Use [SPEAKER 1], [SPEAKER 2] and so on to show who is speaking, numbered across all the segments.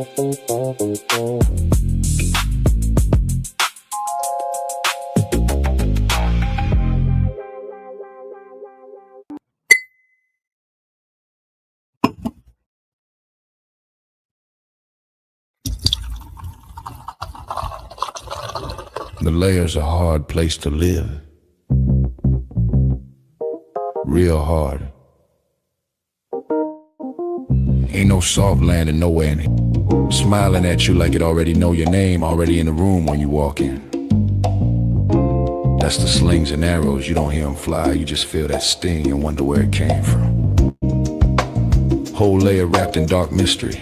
[SPEAKER 1] The layer's a hard place to live. Real hard. Ain't no soft landing nowhere in it. Smiling at you like it already know your name, already in the room when you walk in. That's the slings and arrows, you don't hear them fly, you just feel that sting and wonder where it came from. Whole layer wrapped in dark mystery.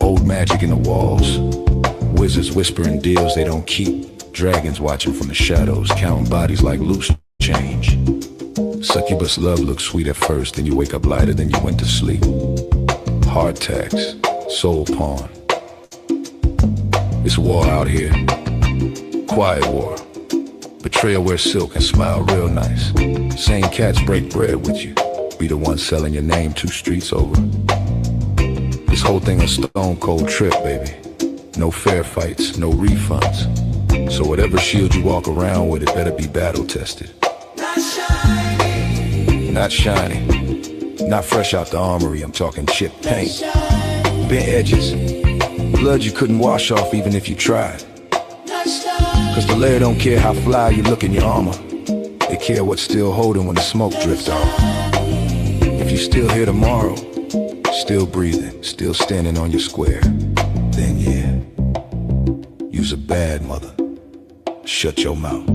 [SPEAKER 1] Old magic in the walls. Wizards whispering deals they don't keep. Dragons watching from the shadows, counting bodies like loose change. Succubus love looks sweet at first, then you wake up lighter than you went to sleep. Hard tax, soul pawn. It's war out here. Quiet war. Betrayal wear silk and smile real nice. Same cats break bread with you. Be the one selling your name 2 streets over. This whole thing a stone cold trip, baby. No fair fights, no refunds. So whatever shield you walk around with, it better be battle tested. Not shiny. Not shiny. Not fresh out the armory, I'm talking chipped paint. Bent edges. Blood you couldn't wash off even if you tried. Cause the layer don't care how fly you look in your armor. They care what's still holding when the smoke drifts off. If you're still here tomorrow, still breathing, still standing on your square, then yeah, you's a bad mother. Shut your mouth.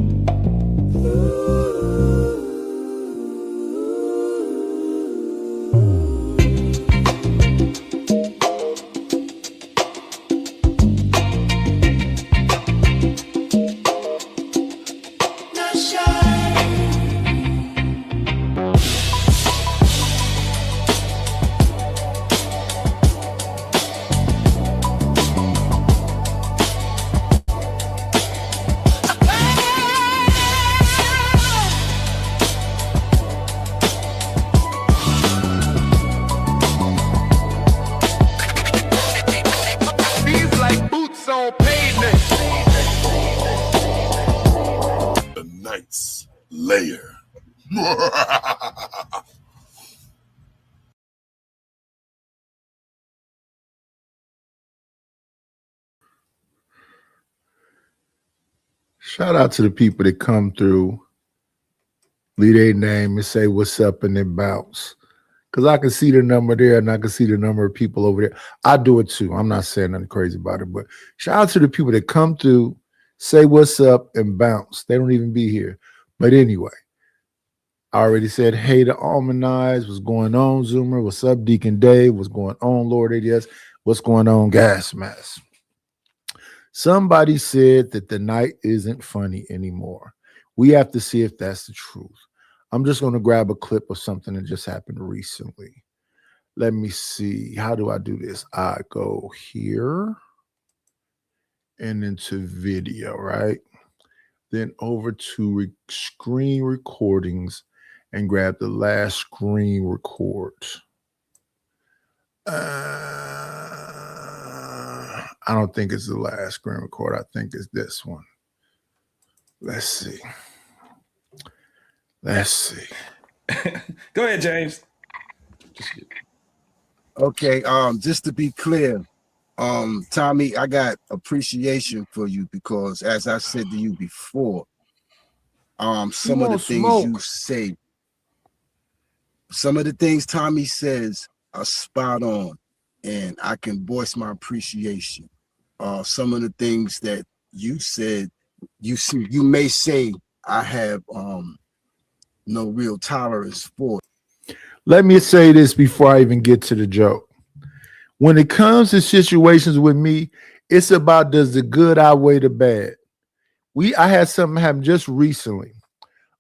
[SPEAKER 2] Layer.
[SPEAKER 3] Shout out to the people that come through, leave their name and say what's up and then bounce. Because I can see the number there and I can see the number of people over there. I do it too. I'm not saying nothing crazy about it, but shout out to the people that come through, say what's up and bounce. They don't even be here. But anyway, I already said, hey to Almond Eyes. What's going on, Zoomer? What's up, Deacon Dave? What's going on, Lord ADS? What's going on, Gas Mask? Somebody said that the night isn't funny anymore. We have to see if that's the truth. I'm just going to grab a clip of something that just happened recently. Let me see. How do I do this? I go here and into video, right? Then over to screen recordings and grab the last screen record. I don't think it's the last screen record. I think it's this one. Let's see. Let's see.
[SPEAKER 4] Go ahead, James.
[SPEAKER 5] Okay, just to be clear, Tommy, I got appreciation for you because, as I said to you before, some of the things you say, some of the things Tommy says are spot on, and I can voice my appreciation. Some of the things that you said, you may say I have no real tolerance for.
[SPEAKER 3] Let me say this before I even get to the joke. When it comes to situations with me, it's about does the good outweigh the bad. I had something happen just recently.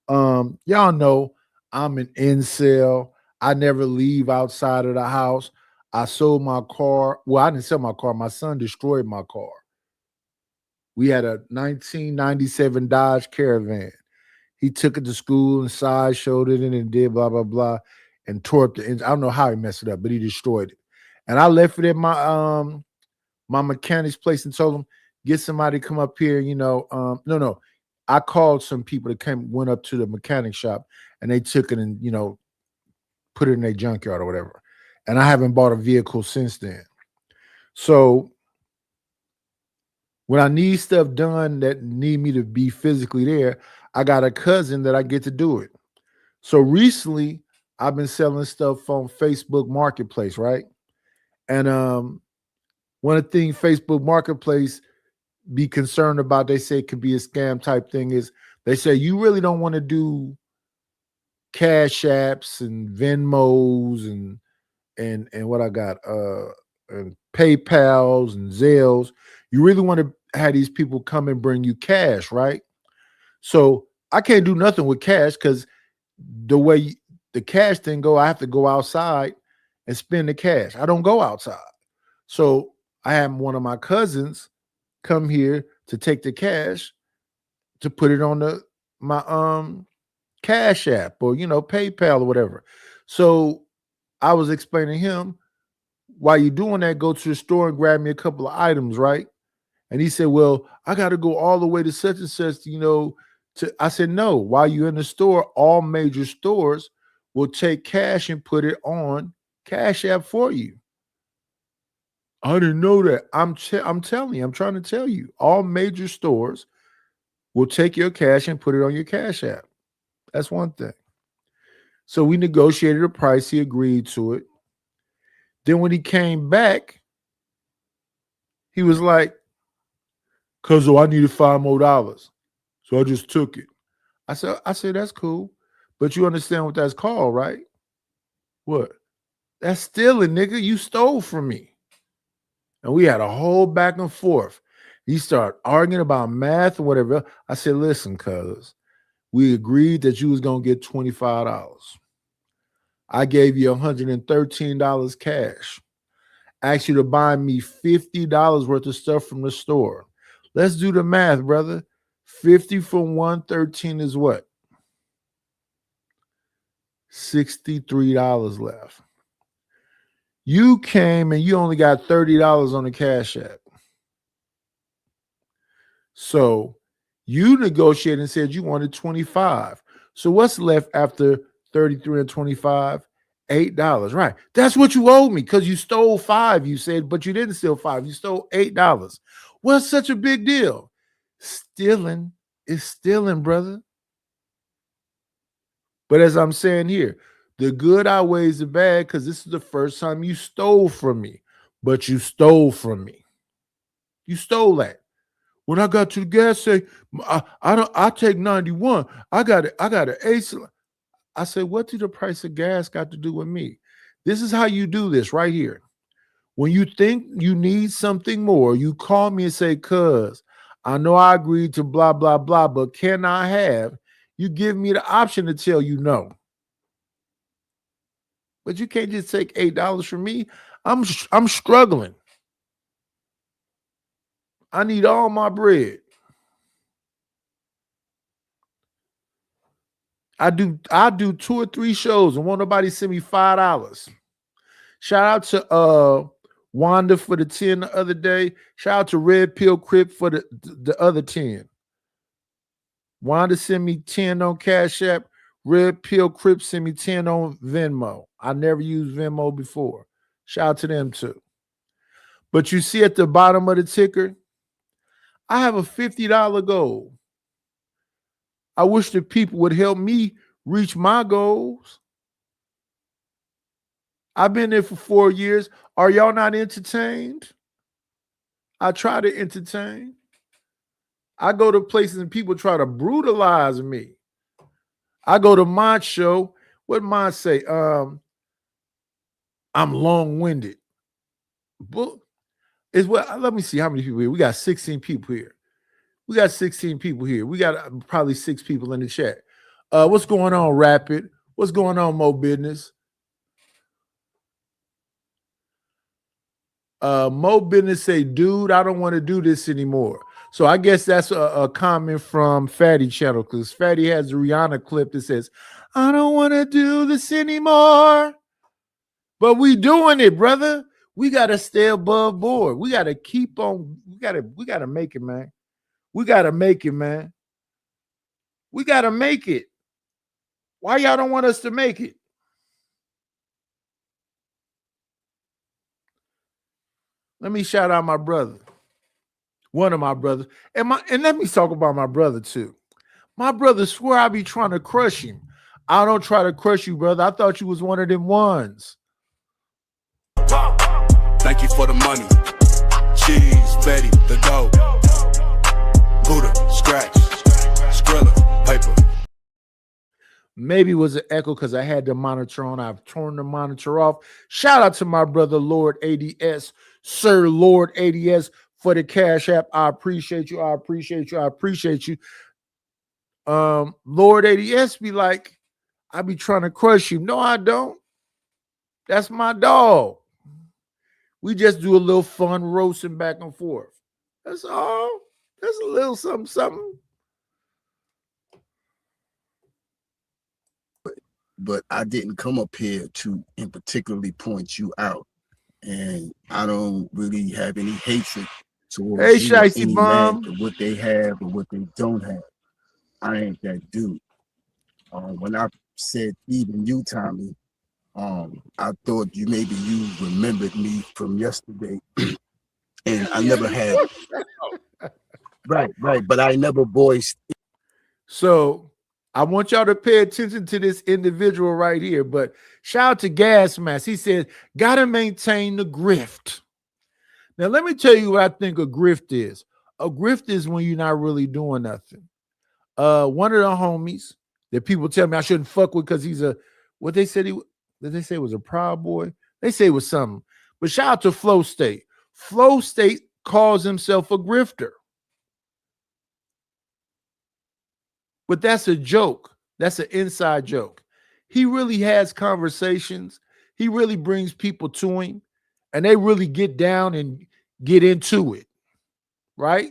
[SPEAKER 3] Y'all know I'm an incel. I never leave outside of the house. I sold my car. Well, I didn't sell my car. My son destroyed my car. We had a 1997 Dodge Caravan. He took it to school and sideshowed it and did blah, blah, blah, and tore up the engine. I don't know how he messed it up, but he destroyed it. And I left it in my my mechanic's place and told him, get somebody to come up here, no. I called some people that went up to the mechanic shop and they took it and, put it in their junkyard or whatever. And I haven't bought a vehicle since then. So when I need stuff done that need me to be physically there, I got a cousin that I get to do it. So recently I've been selling stuff on Facebook Marketplace, right? And one of the things Facebook Marketplace be concerned about, they say it could be a scam type thing, is they say you really don't want to do Cash Apps and Venmos and what I got, and PayPals and Zelles. You really want to have these people come and bring you cash, right? So I can't do nothing with cash because the way the cash thing go, I have to go outside and spend the cash. I don't go outside. So I have one of my cousins come here to take the cash to put it on my Cash App or PayPal or whatever. So I was explaining to him, while you're doing that, go to the store and grab me a couple of items, right? And he said, well, I got to go all the way to such and such, I said, no, while you're in the store, all major stores will take cash and put it on Cash App for you. I didn't know that. I'm telling you, I'm trying to tell you, all major stores will take your cash and put it on your Cash App. That's one thing. So we negotiated a price. He agreed to it. Then when he came back, he was like, cuz I needed $5 more. So I just took it. I said, that's cool. But you understand what that's called, right? What? That's stealing, nigga. You stole from me. And we had a whole back and forth. He started arguing about math or whatever. I said, listen, cuz, we agreed that you was going to get $25. I gave you $113 cash. Asked you to buy me $50 worth of stuff from the store. Let's do the math, brother. 50 from 113 is what? $63 left. You came and you only got $30 on the Cash App. So you negotiated and said you wanted 25. So what's left after 33 and 25? $8, right? That's what you owe me because you stole $5, you said, but you didn't steal $5. You stole $8. What's such a big deal? Stealing is stealing, brother. But as I'm saying here, the good outweighs the bad because this is the first time you stole from me. But you stole from me. You stole that. When I got to the gas station, I take 91. I got an ace. I said, what do the price of gas got to do with me? This is how you do this right here. When you think you need something more, you call me and say, cuz, I know I agreed to blah, blah, blah, but can I have? You give me the option to tell you no. But you can't just take $8 from me. I'm struggling. I need all my bread. I do 2 or 3 shows and won't nobody send me $5. Shout out to Wanda for the 10 the other day. Shout out to Red Pill Crip for the other 10. Wanda sent me 10 on Cash App. Red Pill Crip sent me 10 on Venmo. I never used Venmo before. Shout out to them too. But you see at the bottom of the ticker, I have a $50 goal. I wish the people would help me reach my goals. I've been there for 4 years. Are y'all not entertained? I try to entertain. I go to places and people try to brutalize me. I go to my show. What mine say? I'm long-winded. Let me see how many people here. We got 16 people here. We got 16 people here. We got probably 6 people in the chat. What's going on, Rapid? What's going on, Mo Bidnis? Mo Bidnis say, dude, I don't want to do this anymore. So I guess that's a comment from Fatty Channel because Fatty has a Rihanna clip that says, I don't want to do this anymore. But we doing it, brother. We gotta stay above board. We gotta keep on. We gotta make it, man. We gotta make it, man. We gotta make it. Why y'all don't want us to make it? Let me shout out my brother. One of my brothers. And let me talk about my brother too. My brother swear I be trying to crush him. I don't try to crush you, brother. I thought you was one of them ones.
[SPEAKER 2] Thank you for the money. Cheese, Betty, the dough. Buddha, scratch, Skrilla, paper.
[SPEAKER 3] Maybe it was an echo because I had the monitor on. I've torn the monitor off. Shout out to my brother, Lord ADS, Sir Lord ADS, for the Cash App. I appreciate you. I appreciate you. I appreciate you. Lord ADS be like, I be trying to crush you. No, I don't. That's my dog. We just do a little fun roasting back and forth. That's all. That's a little something, something.
[SPEAKER 5] But I didn't come up here to in particularly point you out. And I don't really have any hatred towards you or any man for what they have or what they don't have. I ain't that dude. When I said even you, Tommy, I thought maybe you remembered me from yesterday. And I never had right, but I never voiced.
[SPEAKER 3] So I want y'all to pay attention to this individual right here. But shout out to Gas Mask. He said, gotta maintain the grift. Now, let me tell you what I think a grift is. A grift is when you're not really doing nothing. One of the homies that people tell me I shouldn't fuck with because he's what they said did they say was a proud boy? They say it was something. But shout out to Flow State. Flow State calls himself a grifter. But that's a joke. That's an inside joke. He really has conversations. He really brings people to him, and they really get down and get into it, right?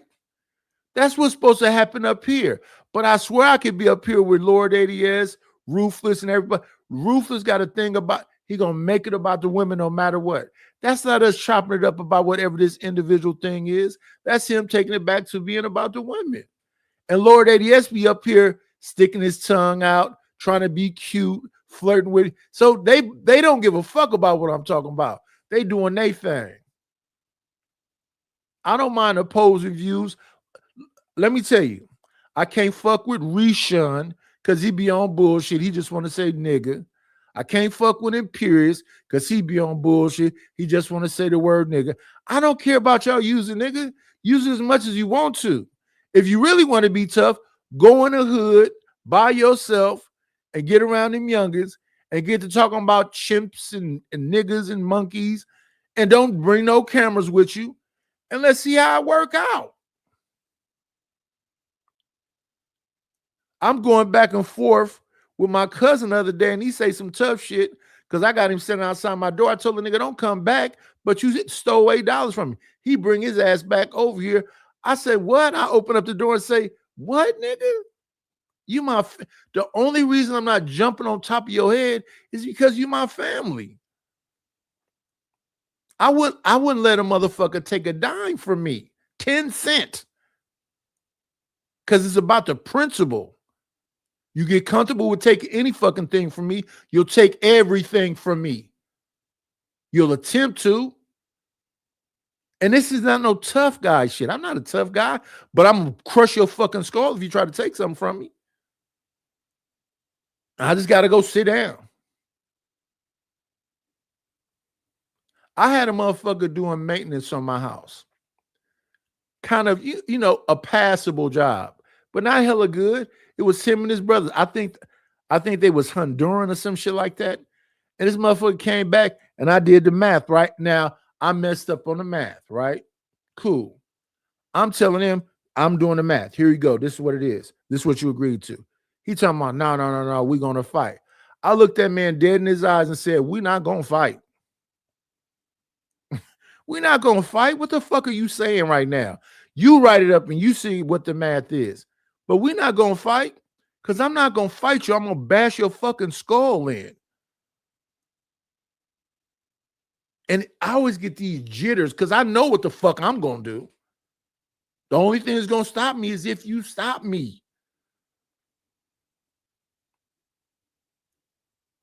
[SPEAKER 3] That's what's supposed to happen up here. But I swear I could be up here with Lord ADS, Ruthless, and everybody. Ruthless got a thing about, he going to make it about the women no matter what. That's not us chopping it up about whatever this individual thing is. That's him taking it back to being about the women. And Lord ADS be up here sticking his tongue out, trying to be cute, flirting with it. So they don't give a fuck about what I'm talking about. They doing their thing. I don't mind opposing views. Let me tell you, I can't fuck with Rishon because he be on bullshit. He just want to say nigga. I can't fuck with Imperious because he be on bullshit. He just want to say the word nigga. I don't care about y'all using nigga. Use it as much as you want to. If you really want to be tough, go in the hood by yourself and get around them youngins and get to talking about chimps and niggas and monkeys, and don't bring no cameras with you, and let's see how it work out. I'm going back and forth with my cousin the other day, and he say some tough shit because I got him sitting outside my door. I told the nigga, don't come back, but you stole $8 from me. He bring his ass back over here. I said, what? I open up the door and say, what, nigga? You the only reason I'm not jumping on top of your head is because you my family. I wouldn't let a motherfucker take a dime from me, 10 cents. Because it's about the principle. You get comfortable with taking any fucking thing from me, you'll take everything from me. You'll attempt to. And this is not no tough guy shit. I'm not a tough guy, but I'm going to crush your fucking skull if you try to take something from me. I just got to go sit down. I had a motherfucker doing maintenance on my house. Kind of, you know, a passable job, but not hella good. It was him and his brothers. I think they was Honduran or some shit like that. And this motherfucker came back and I did the math. Right now, I messed up on the math, right? Cool. I'm telling him, I'm doing the math. Here you go. This is what it is. This is what you agreed to. He talking about, no, we're going to fight. I looked that man dead in his eyes and said, we're not going to fight. We're not going to fight. What the fuck are you saying right now? You write it up and you see what the math is. But we're not going to fight because I'm not going to fight you. I'm going to bash your fucking skull in. And I always get these jitters because I know what the fuck I'm going to do. The only thing that's going to stop me is if you stop me.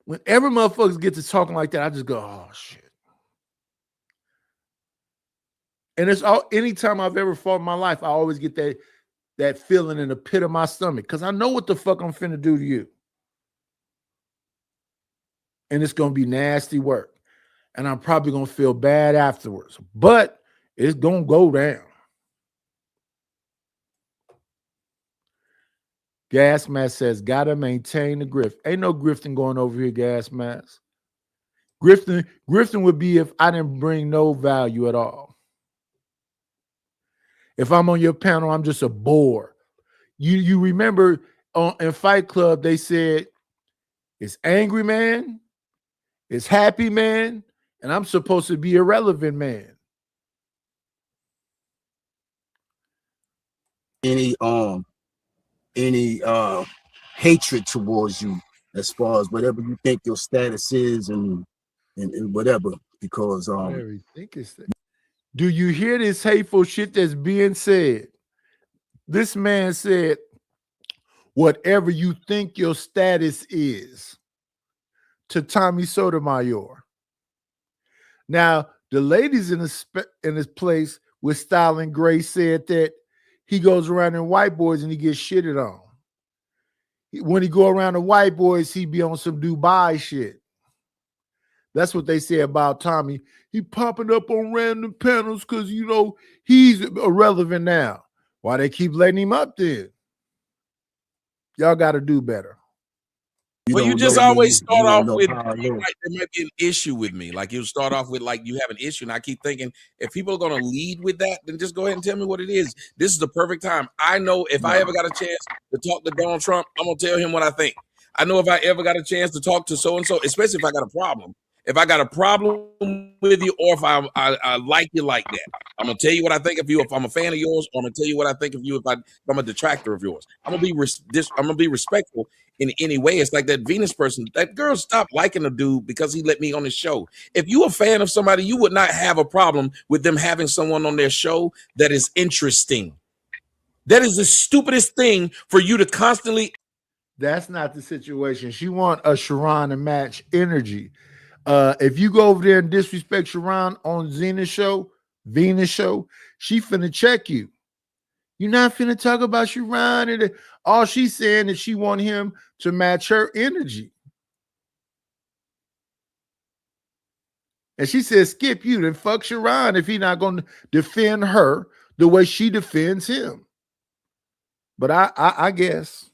[SPEAKER 3] Whenever motherfuckers get to talking like that, I just go, oh, shit. And it's all, anytime I've ever fought in my life, I always get that feeling in the pit of my stomach because I know what the fuck I'm finna do to you. And it's going to be nasty work. And I'm probably going to feel bad afterwards. But it's going to go down. Gas Mask says, gotta maintain the grift. Ain't no grifting going over here, Gas Mask. Grifting would be if I didn't bring no value at all. If I'm on your panel, I'm just a bore. You remember in Fight Club, they said, it's angry man, it's happy man, and I'm supposed to be irrelevant man.
[SPEAKER 5] Any hatred towards you as far as whatever you think your status is and whatever, because
[SPEAKER 3] do you hear this hateful shit that's being said? This man said, whatever you think your status is, to Tommy Sotomayor. Now, the ladies in this place with Style and Grace said that he goes around in white boys and he gets shitted on. When he go around the white boys, he be on some Dubai shit. That's what they say about Tommy. He popping up on random panels because, you know, he's irrelevant now. Why they keep letting him up then? Y'all got to do better.
[SPEAKER 6] Well, you just always start off with like there might be an issue with me. Like you start off with like you have an issue, and I keep thinking if people are going to lead with that, then just go ahead and tell me what it is. This is the perfect time. I know if I ever got a chance to talk to Donald Trump, I'm gonna tell him what I think. I know if I ever got a chance to talk to so and so, especially if I got a problem. If I got a problem with you, or if I like you like that, I'm gonna tell you what I think of you. If I'm a fan of yours, or I'm gonna tell you what I think of you. If I'm a detractor of yours, I'm gonna be respectful in any way. It's like that Venus person. That girl stopped liking the dude because he let me on his show. If you a fan of somebody, you would not have a problem with them having someone on their show that is interesting. That is the stupidest thing for you to constantly.
[SPEAKER 3] That's not the situation. She want a Sharon to match energy. If you go over there and disrespect Sharon on Venus show, she finna check you. You're not finna talk about Sharon. And all she's saying is she want him to match her energy. And she says, skip you, then fuck Sharon if he's not going to defend her the way she defends him. But I guess.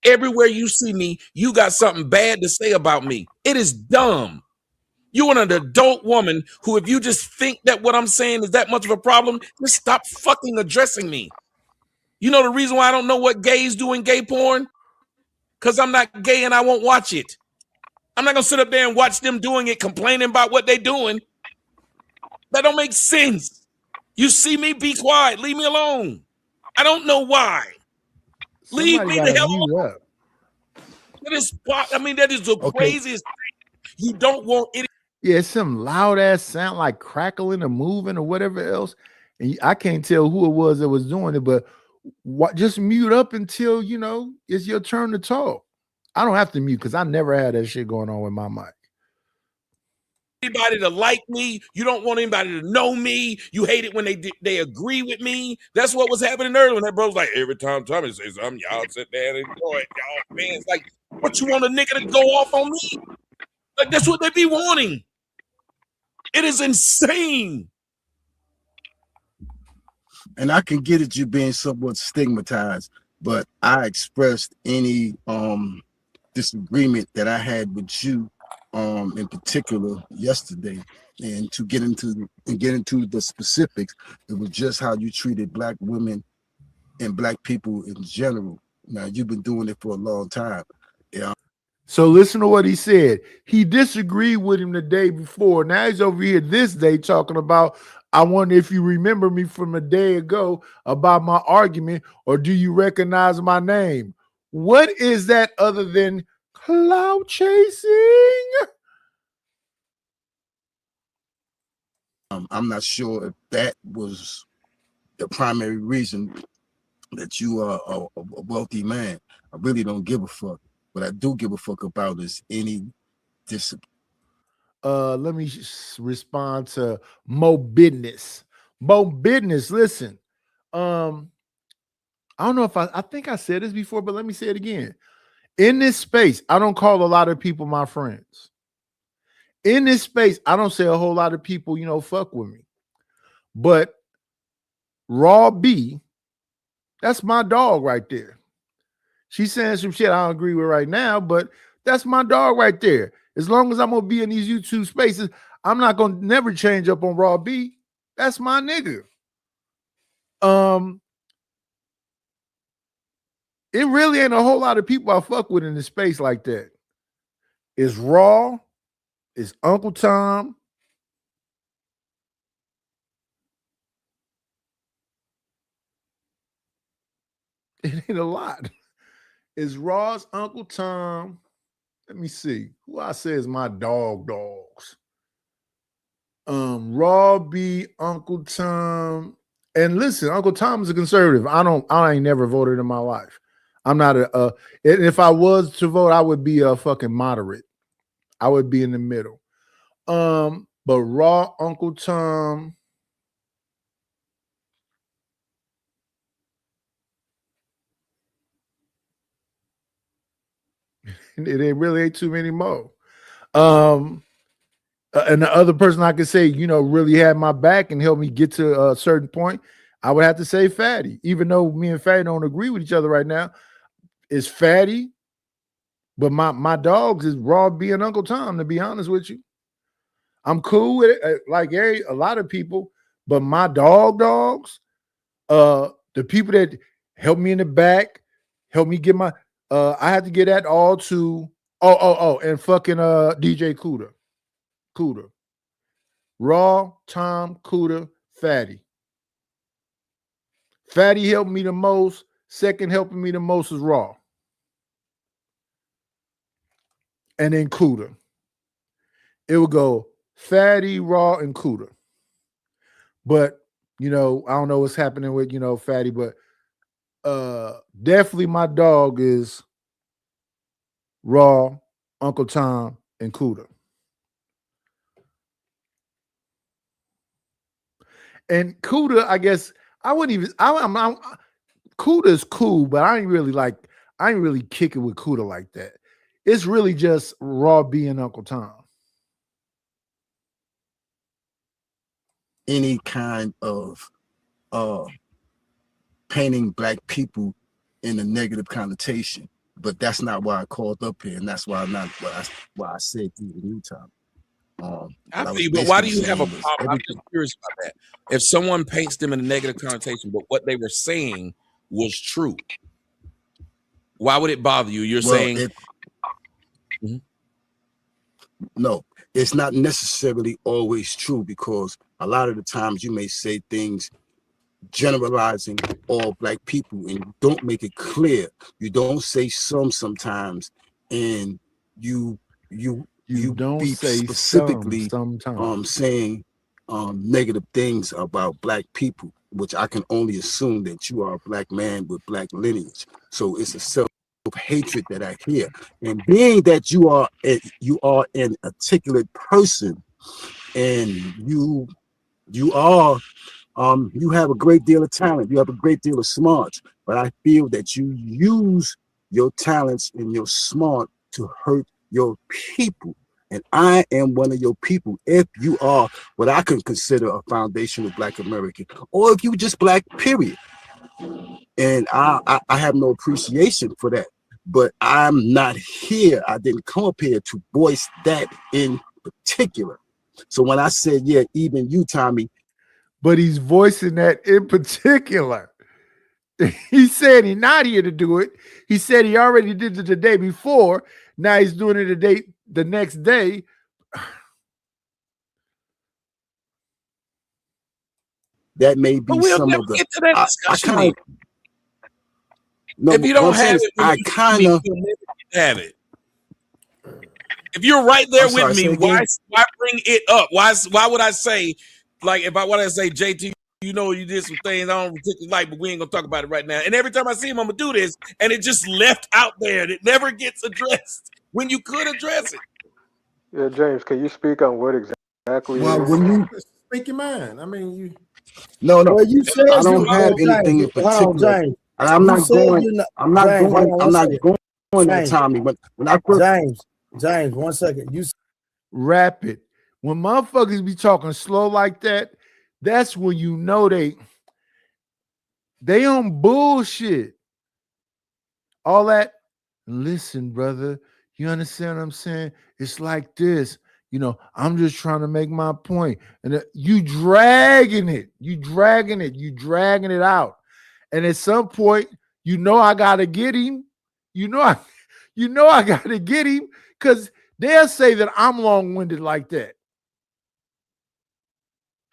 [SPEAKER 6] Everywhere you see me, you got something bad to say about me. It is dumb. You're an adult woman who, if you just think that what I'm saying is that much of a problem, just stop fucking addressing me. You know the reason why I don't know what gays do in gay porn? Because I'm not gay and I won't watch it. I'm not going to sit up there and watch them doing it, complaining about what they're doing. That don't make sense. You see me, be quiet. Leave me alone. I don't know why. Leave me the hell alone. That is the craziest thing. You don't want it.
[SPEAKER 3] Yeah, it's some loud ass sound like crackling or moving or whatever else. And I can't tell who it was that was doing it, but just mute up until, you know, it's your turn to talk. I don't have to mute because I never had that shit going on with my mic.
[SPEAKER 6] Anybody to like me, you don't want anybody to know me. You hate it when they agree with me. That's what was happening earlier when that bro was like, every time Tommy says something, y'all sit there and enjoy it. Y'all fans like, what you want a nigga to go off on me? Like that's what they be wanting. It is insane.
[SPEAKER 5] And I can get at you being somewhat stigmatized, but I expressed any disagreement that I had with you in particular yesterday, and to get into the specifics, it was just how you treated black women and black people in general. Now you've been doing it for a long time. Yeah.
[SPEAKER 3] So listen to what he said. He disagreed with him the day before. Now he's over here this day talking about, I wonder if you remember me from a day ago about my argument, or do you recognize my name? What is that other than Cloud chasing.
[SPEAKER 5] I'm not sure if that was the primary reason that you are a wealthy man. I really don't give a fuck. What I do give a fuck about is any discipline.
[SPEAKER 3] Let me respond to Mo Bidnis. Mo Bidnis, listen. I don't know if I think I said this before, but let me say it again. In this space, I don't call a lot of people my friends. In this space, I don't say a whole lot of people, fuck with me. But Raw B, that's my dog right there. She's saying some shit I don't agree with right now, but that's my dog right there. As long as I'm going to be in these YouTube spaces, I'm not going to never change up on Raw B. That's my nigga. It really ain't a whole lot of people I fuck with in the space like that. It's Raw. It's Uncle Tom. It ain't a lot. It's Raw's Uncle Tom. Let me see. Who I say is my dogs. Raw B, Uncle Tom. And listen, Uncle Tom is a conservative. I ain't never voted in my life. I'm not if I was to vote, I would be a fucking moderate. I would be in the middle. But Raw Uncle Tom. It really ain't too many more. And the other person I could say, really had my back and helped me get to a certain point, I would have to say Fatty. Even though me and Fatty don't agree with each other right now, it's Fatty. But my dogs is Raw B and Uncle Tom, to be honest with you. I'm cool with it, like a lot of people, but my dogs, the people that help me in the back, help me get my, I had to get that all to, and fucking DJ Cuda. Raw, Tom, Cuda, Fatty. Fatty helped me the most. Second helping me the most is Raw. And then Cuda. It would go Fatty, Raw, and Cuda. But, I don't know what's happening with, Fatty, but definitely my dog is Raw, Uncle Tom, and Cuda. And Cuda, I guess, I wouldn't even, Cuda's cool, but I ain't really kicking with Cuda like that. It's really just Raw B and Uncle Tom.
[SPEAKER 5] Any kind of painting black people in a negative connotation, but that's not why I called up here, and that's why I said to you, Tom.
[SPEAKER 6] I feel you, but why do you have a problem? I'm just curious about that. If someone paints them in a negative connotation, but what they were saying was true, why would it bother you? You're saying
[SPEAKER 5] no, it's not necessarily always true, because a lot of the times you may say things generalizing all black people and you don't make it clear. You don't say sometimes, and you
[SPEAKER 3] don't
[SPEAKER 5] be
[SPEAKER 3] say
[SPEAKER 5] specifically
[SPEAKER 3] sometimes
[SPEAKER 5] saying negative things about black people, which I can only assume that you are a black man with black lineage. So it's a self-hatred that I hear. And being that you are an articulate person, and you have a great deal of talent, you have a great deal of smarts, but I feel that you use your talents and your smart to hurt your people. And I am one of your people. If you are what I can consider a foundational black American, or if you just black, period. And I have no appreciation for that. But I'm not here. I didn't come up here to voice that in particular. So when I said, yeah, even you, Tommy.
[SPEAKER 3] But he's voicing that in particular. He said he's not here to do it. He said he already did it the day before. Now he's doing it the next day.
[SPEAKER 5] That may be some of the.
[SPEAKER 6] Get to that discussion.
[SPEAKER 5] No,
[SPEAKER 6] if you don't have it,
[SPEAKER 5] I kind of
[SPEAKER 6] have it. If you're right there with me, why bring it up? Why would I say, like, if I want to say, JT, you know, you did some things I don't particularly like, but we ain't gonna talk about it right now. And every time I see him, I'm gonna do this, and it just left out there. It never gets addressed when you could address it.
[SPEAKER 7] Yeah, James, can you speak on what exactly?
[SPEAKER 5] Well, when you
[SPEAKER 8] speak your mind, I mean, you.
[SPEAKER 5] No,
[SPEAKER 9] well, you said
[SPEAKER 5] I don't have
[SPEAKER 9] James,
[SPEAKER 5] anything in particular.
[SPEAKER 9] James.
[SPEAKER 5] I'm not going. I'm not
[SPEAKER 9] James,
[SPEAKER 5] going. I'm not going
[SPEAKER 9] James,
[SPEAKER 5] to Tommy. When I first,
[SPEAKER 9] James, 1 second. You
[SPEAKER 3] rapid. When motherfuckers be talking slow like that, that's when you know they on bullshit. All that. Listen, brother, you understand what I'm saying? It's like this. You know, I'm just trying to make my point. And you dragging it out. And at some point, you know I gotta get him. You know I gotta get him because they'll say that I'm long-winded like that.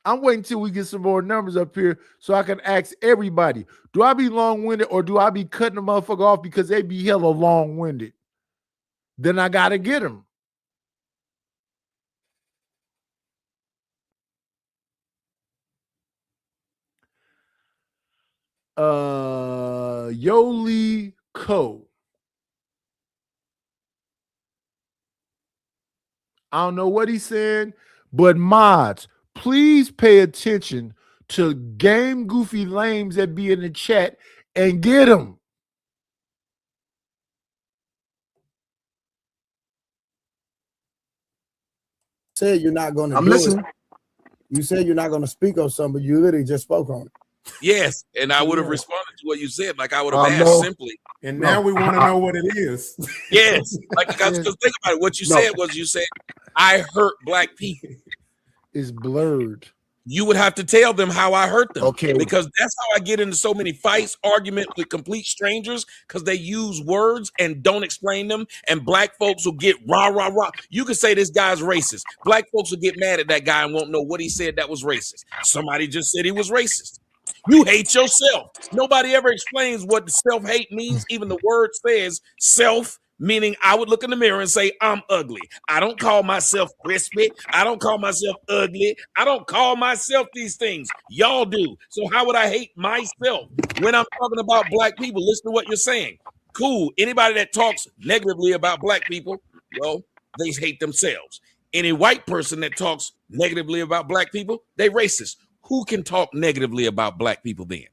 [SPEAKER 3] I'm waiting till we get some more numbers up here so I can ask everybody, do I be long-winded or do I be cutting the motherfucker off because they be hella long-winded? Then I gotta get them. Yoli Co. I don't know what he's saying, but mods, please pay attention to Game Goofy Lames that be in the chat and get them.
[SPEAKER 9] Said you're not going to
[SPEAKER 5] I'm
[SPEAKER 9] do
[SPEAKER 5] listening.
[SPEAKER 9] it. You said you're not going to speak on something, but you literally just spoke on it.
[SPEAKER 6] Yes, and I would have responded to what you said. Like I would have asked simply.
[SPEAKER 8] And now we want to know what it is.
[SPEAKER 6] Yes, like because think about it. What you said was you said I hurt black people.
[SPEAKER 3] It's blurred.
[SPEAKER 6] You would have to tell them how I hurt them.
[SPEAKER 5] Okay.
[SPEAKER 6] Because that's how I get into so many fights, arguments with complete strangers, because they use words and don't explain them. And black folks will get rah, rah, rah. You can say this guy's racist. Black folks will get mad at that guy and won't know what he said that was racist. Somebody just said he was racist. You hate yourself. Nobody ever explains what self-hate means. Even the word says self, meaning I would look in the mirror and say, I'm ugly. I don't call myself crispy. I don't call myself ugly. I don't call myself these things. Y'all do. So how would I hate myself? When I'm talking about black people, listen to what you're saying. Cool. Anybody that talks negatively about black people, well, they hate themselves. Any white person that talks negatively about black people, they racist. Who can talk negatively about black people then?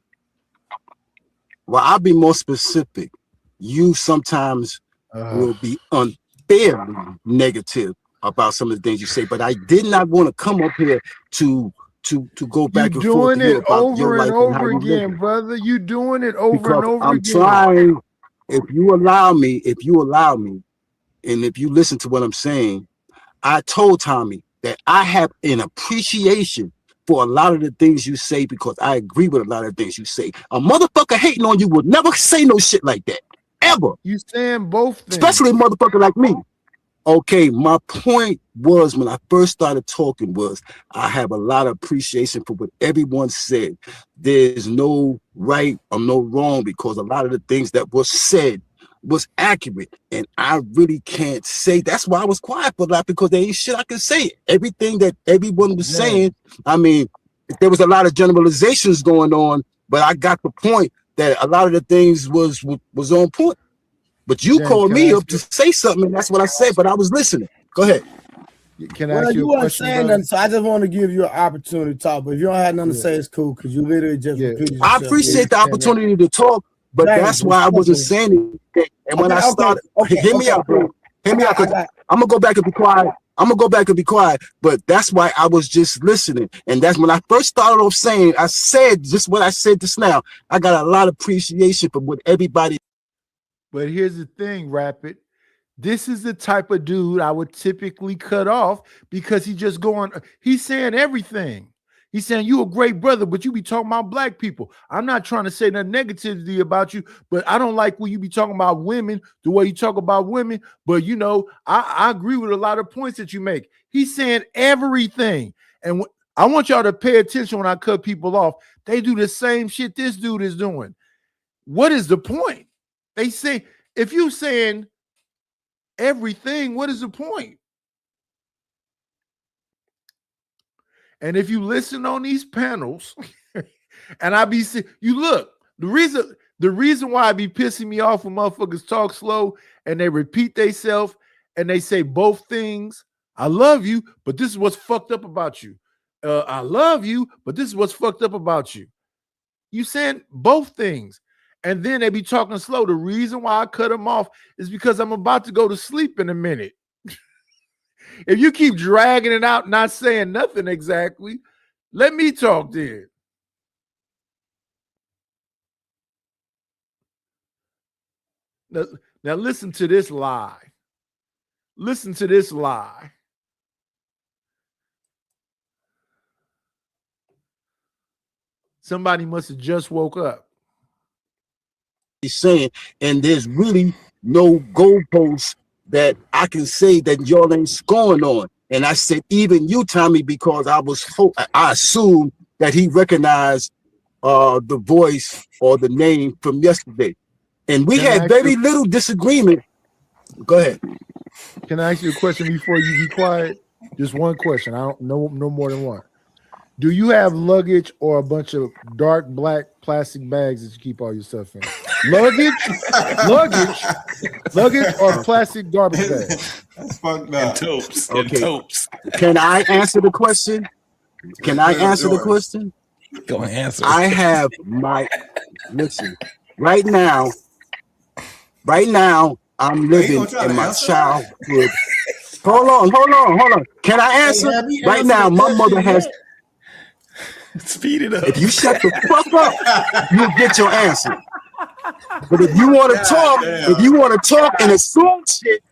[SPEAKER 5] Well, I'll be more specific. You sometimes will be unfairly negative about some of the things you say, but I did not want to come up here to go back and forth.
[SPEAKER 3] You're doing it over and over again, brother. You doing it over and over again.
[SPEAKER 5] I'm trying. If you allow me, and if you listen to what I'm saying, I told Tommy that I have an appreciation for a lot of the things you say because I agree with a lot of the things you say. A motherfucker hating on you would never say no shit like that. Ever.
[SPEAKER 3] You saying both things.
[SPEAKER 5] Especially a motherfucker like me. Okay, my point was when I first started talking was I have a lot of appreciation for what everyone said. There's no right or no wrong because a lot of the things that was said was accurate. And I really can't say. That's why I was quiet for that because there ain't shit I can say. Everything that everyone was saying, I mean, there was a lot of generalizations going on, but I got the point that a lot of the things was on point. But you called me up to say something, and that's what I said, but I was listening. Go ahead.
[SPEAKER 3] Can I ask you a question?
[SPEAKER 9] Saying nothing, so I just want to give you an opportunity to talk. But if you don't have nothing to say, it's cool because you literally just repeated yourself.
[SPEAKER 5] I appreciate the opportunity to talk, but that's why I wasn't saying anything. And when I started, hear me out, bro. Hear me out. I'm gonna go back and be quiet. But that's why I was just listening. And that's when I first started off saying, I said just what I said just now. I got a lot of appreciation for what everybody.
[SPEAKER 3] But here's the thing, Rapid. This is the type of dude I would typically cut off because he's saying everything. He's saying you a great brother, but you be talking about black people. I'm not trying to say nothing negativity about you, but I don't like when you be talking about women, the way you talk about women. But you know, I agree with a lot of points that you make. He's saying everything. And I want y'all to pay attention when I cut people off. They do the same shit this dude is doing. What is the point? They say, if you saying everything, what is the point? And if you listen on these panels, and I be you look, the reason why I be pissing me off when motherfuckers talk slow and they repeat themselves and they say both things. I love you, but this is what's fucked up about you. I love you, but this is what's fucked up about you. You saying both things. And then they be talking slow. The reason why I cut them off is because I'm about to go to sleep in a minute. If you keep dragging it out, not saying nothing exactly, let me talk then. Now listen to this lie. Listen to this lie. Somebody must have just woke up.
[SPEAKER 5] He's saying, and there's really no goalposts that I can say that y'all ain't scoring on. And I said, even you, Tommy, because I assumed that he recognized the voice or the name from yesterday. And we had very little disagreement. Go ahead.
[SPEAKER 3] Can I ask you a question before you be quiet? Just one question. I don't know no more than one. Do you have luggage or a bunch of dark black plastic bags that you keep all your stuff in? Luggage or plastic garbage bags?
[SPEAKER 4] That's fucked up. And totes.
[SPEAKER 5] Okay.
[SPEAKER 4] And totes.
[SPEAKER 5] Can I answer the question? Can I answer the question?
[SPEAKER 4] Go and answer.
[SPEAKER 5] I have my listen. Right now, I'm living in my childhood. Hold on. Can I answer? Right now, my mother has.
[SPEAKER 4] Speed it up.
[SPEAKER 5] If you shut the fuck up, you'll get your answer. But if you want to talk, and assume shit,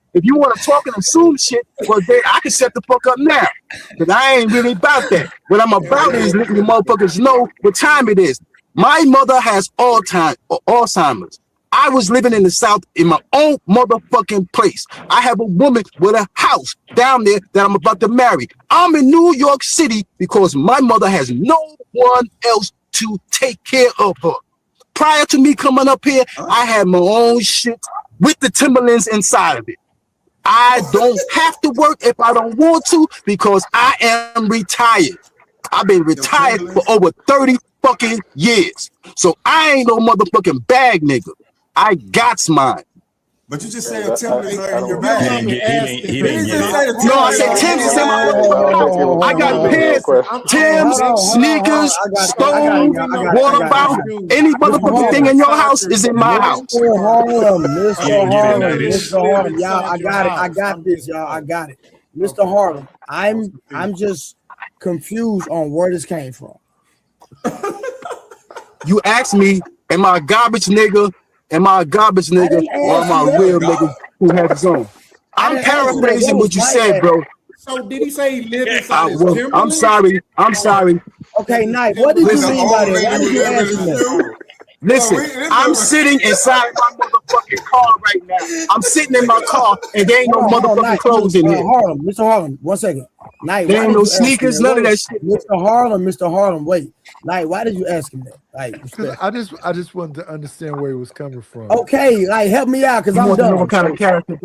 [SPEAKER 5] well then I can shut the fuck up now. Because I ain't really about that. What I'm about is letting you motherfuckers know what time it is. My mother has Alzheimer's. I was living in the South in my own motherfucking place. I have a woman with a house down there that I'm about to marry. I'm in New York City because my mother has no one else to take care of her. Prior to me coming up here, I had my own shit with the Timberlands inside of it. I don't have to work if I don't want to because I am retired. I've been retired for over 30 fucking years. So I ain't no motherfucking bag nigga. I got mine.
[SPEAKER 8] But you just said Timberlands are in your bag.
[SPEAKER 5] No, I said Tim's is in my house. I got pants, Tim's, sneakers, stove, water bottle. Any motherfucking thing in your house is in my house.
[SPEAKER 9] Mr. Harlem, y'all, I got this, y'all. I got it. Mr. Harlem, I'm just confused on where this came from.
[SPEAKER 5] You asked me, am I a garbage nigga? Am I a garbage nigga or am I a real nigga who has his own? I'm paraphrasing what you said, bro.
[SPEAKER 8] So did he say he lived inside his
[SPEAKER 5] Timberlands? I'm sorry.
[SPEAKER 9] Okay, Knight, what did you mean by that? Why did you ask me that?
[SPEAKER 5] Listen, I'm sitting inside my motherfucking car right now. I'm sitting in my car and there ain't no motherfucking clothes in here.
[SPEAKER 9] Mr. Harlem, 1 second. Knight,
[SPEAKER 5] there ain't no sneakers, none of that shit.
[SPEAKER 9] Mr. Harlem, wait. Knight, why did you ask him that? Like,
[SPEAKER 3] I just wanted to understand where he was coming from.
[SPEAKER 9] Okay, like help me out because I'm done.
[SPEAKER 5] What kind of character?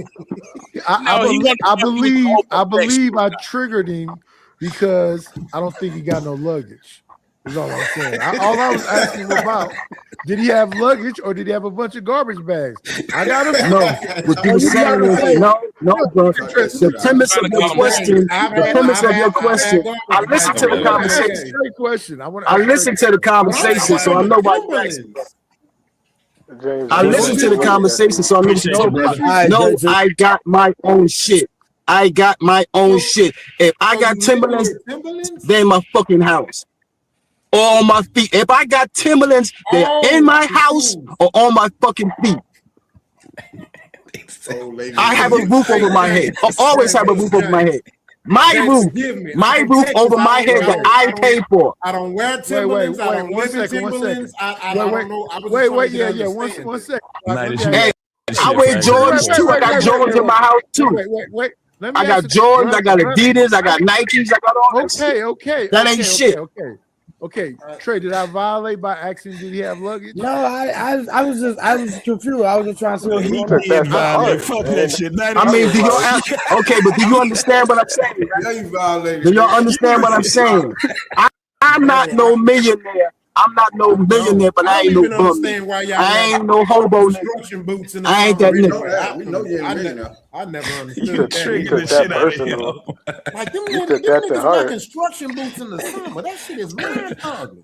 [SPEAKER 3] I believe I triggered him because I don't think he got no luggage. Is all I'm saying. All I was asking about, did he have luggage or did he have a bunch of garbage bags? I got him.
[SPEAKER 5] No, what you saying is no, bro. The premise of your question, I listened to the conversation.
[SPEAKER 3] Great question.
[SPEAKER 5] I listened to the conversation, so I know why you asked me. I listened to the conversation, so I know what you're talking about. No, I got my own shit. If I got Timberlands, they're in my fucking house. Or on my feet. If I got Timberlands, they're in my house or on my fucking feet. I have a roof over my head. I always have a roof over my head. My roof over my head that I pay for.
[SPEAKER 8] I don't wear Timberlands. I don't live in Timberlands. I don't know. One second.
[SPEAKER 5] Hey, I wear Jordans too. I got Jordans in my house too.
[SPEAKER 3] Wait.
[SPEAKER 5] I got Jordans. I got Adidas. I got Nikes. I got all that shit.
[SPEAKER 3] Okay.
[SPEAKER 5] That ain't shit.
[SPEAKER 3] Okay. Okay, Trey, did I violate by accident? Did he have luggage?
[SPEAKER 9] No, I was confused. I was just trying to see what
[SPEAKER 7] He
[SPEAKER 9] you
[SPEAKER 7] took that to heart,
[SPEAKER 4] Fuck
[SPEAKER 7] man.
[SPEAKER 4] that shit.
[SPEAKER 5] I mean, do y'all okay? But do you understand what I'm saying? Right?
[SPEAKER 10] Yeah, you violated.
[SPEAKER 5] Do y'all understand what I'm saying? I'm not no millionaire. I'm not no millionaire, but I ain't no bum. I ain't no hobo.
[SPEAKER 10] Construction boots in the
[SPEAKER 5] I ain't
[SPEAKER 10] summer.
[SPEAKER 5] that nigga.
[SPEAKER 10] We know you ain't millionaire.
[SPEAKER 8] I never
[SPEAKER 7] He
[SPEAKER 8] understood
[SPEAKER 7] took,
[SPEAKER 8] that.
[SPEAKER 7] he took that personal.
[SPEAKER 8] Like them
[SPEAKER 7] He
[SPEAKER 8] niggas,
[SPEAKER 7] took
[SPEAKER 8] them
[SPEAKER 7] that to
[SPEAKER 8] niggas wear
[SPEAKER 7] heart.
[SPEAKER 8] construction boots in the summer. That shit is really ugly.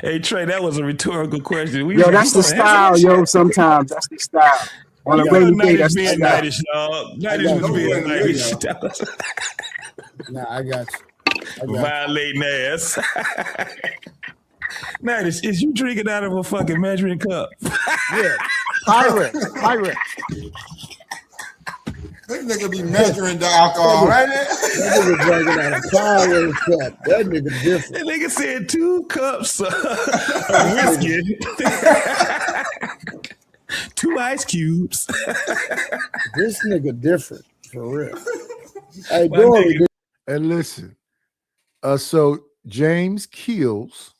[SPEAKER 4] Hey Trey, that was a rhetorical question.
[SPEAKER 5] Yo, that's the style, yo. Sometimes that's the style. On a rainy day, that's the
[SPEAKER 4] being
[SPEAKER 5] style.
[SPEAKER 4] nice, y'all. Nightish was being nice.
[SPEAKER 9] Nah, I got you.
[SPEAKER 4] Violating ass. Nightish, is you drinking out of a fucking measuring cup?
[SPEAKER 3] Yeah. Pyrex.
[SPEAKER 10] This nigga be measuring the alcohol, right?
[SPEAKER 9] That nigga drinking out of Pyrex cup. That nigga different.
[SPEAKER 4] That nigga said 2 cups of whiskey. 2 ice cubes.
[SPEAKER 9] This nigga different for real. Hey, Dory.
[SPEAKER 3] And listen, so James Keels,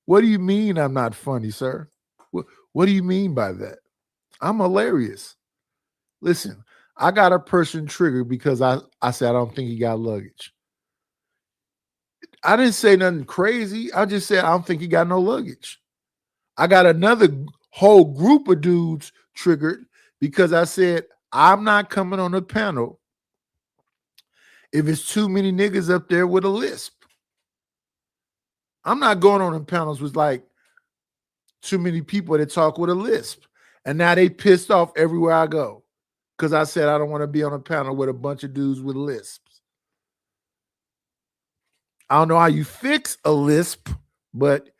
[SPEAKER 3] what do you mean I'm not funny, sir? What do you mean by that? I'm hilarious. Listen, I got a person triggered because I said I don't think he got luggage. I didn't say nothing crazy. I just said I don't think he got no luggage. I got another whole group of dudes triggered because I said I'm not coming on the panel if it's too many niggas up there with a lisp. I'm not going on the panels with like too many people that talk with a lisp. And now they pissed off everywhere I go because I said I don't want to be on a panel with a bunch of dudes with lisps. I don't know how you fix a lisp, but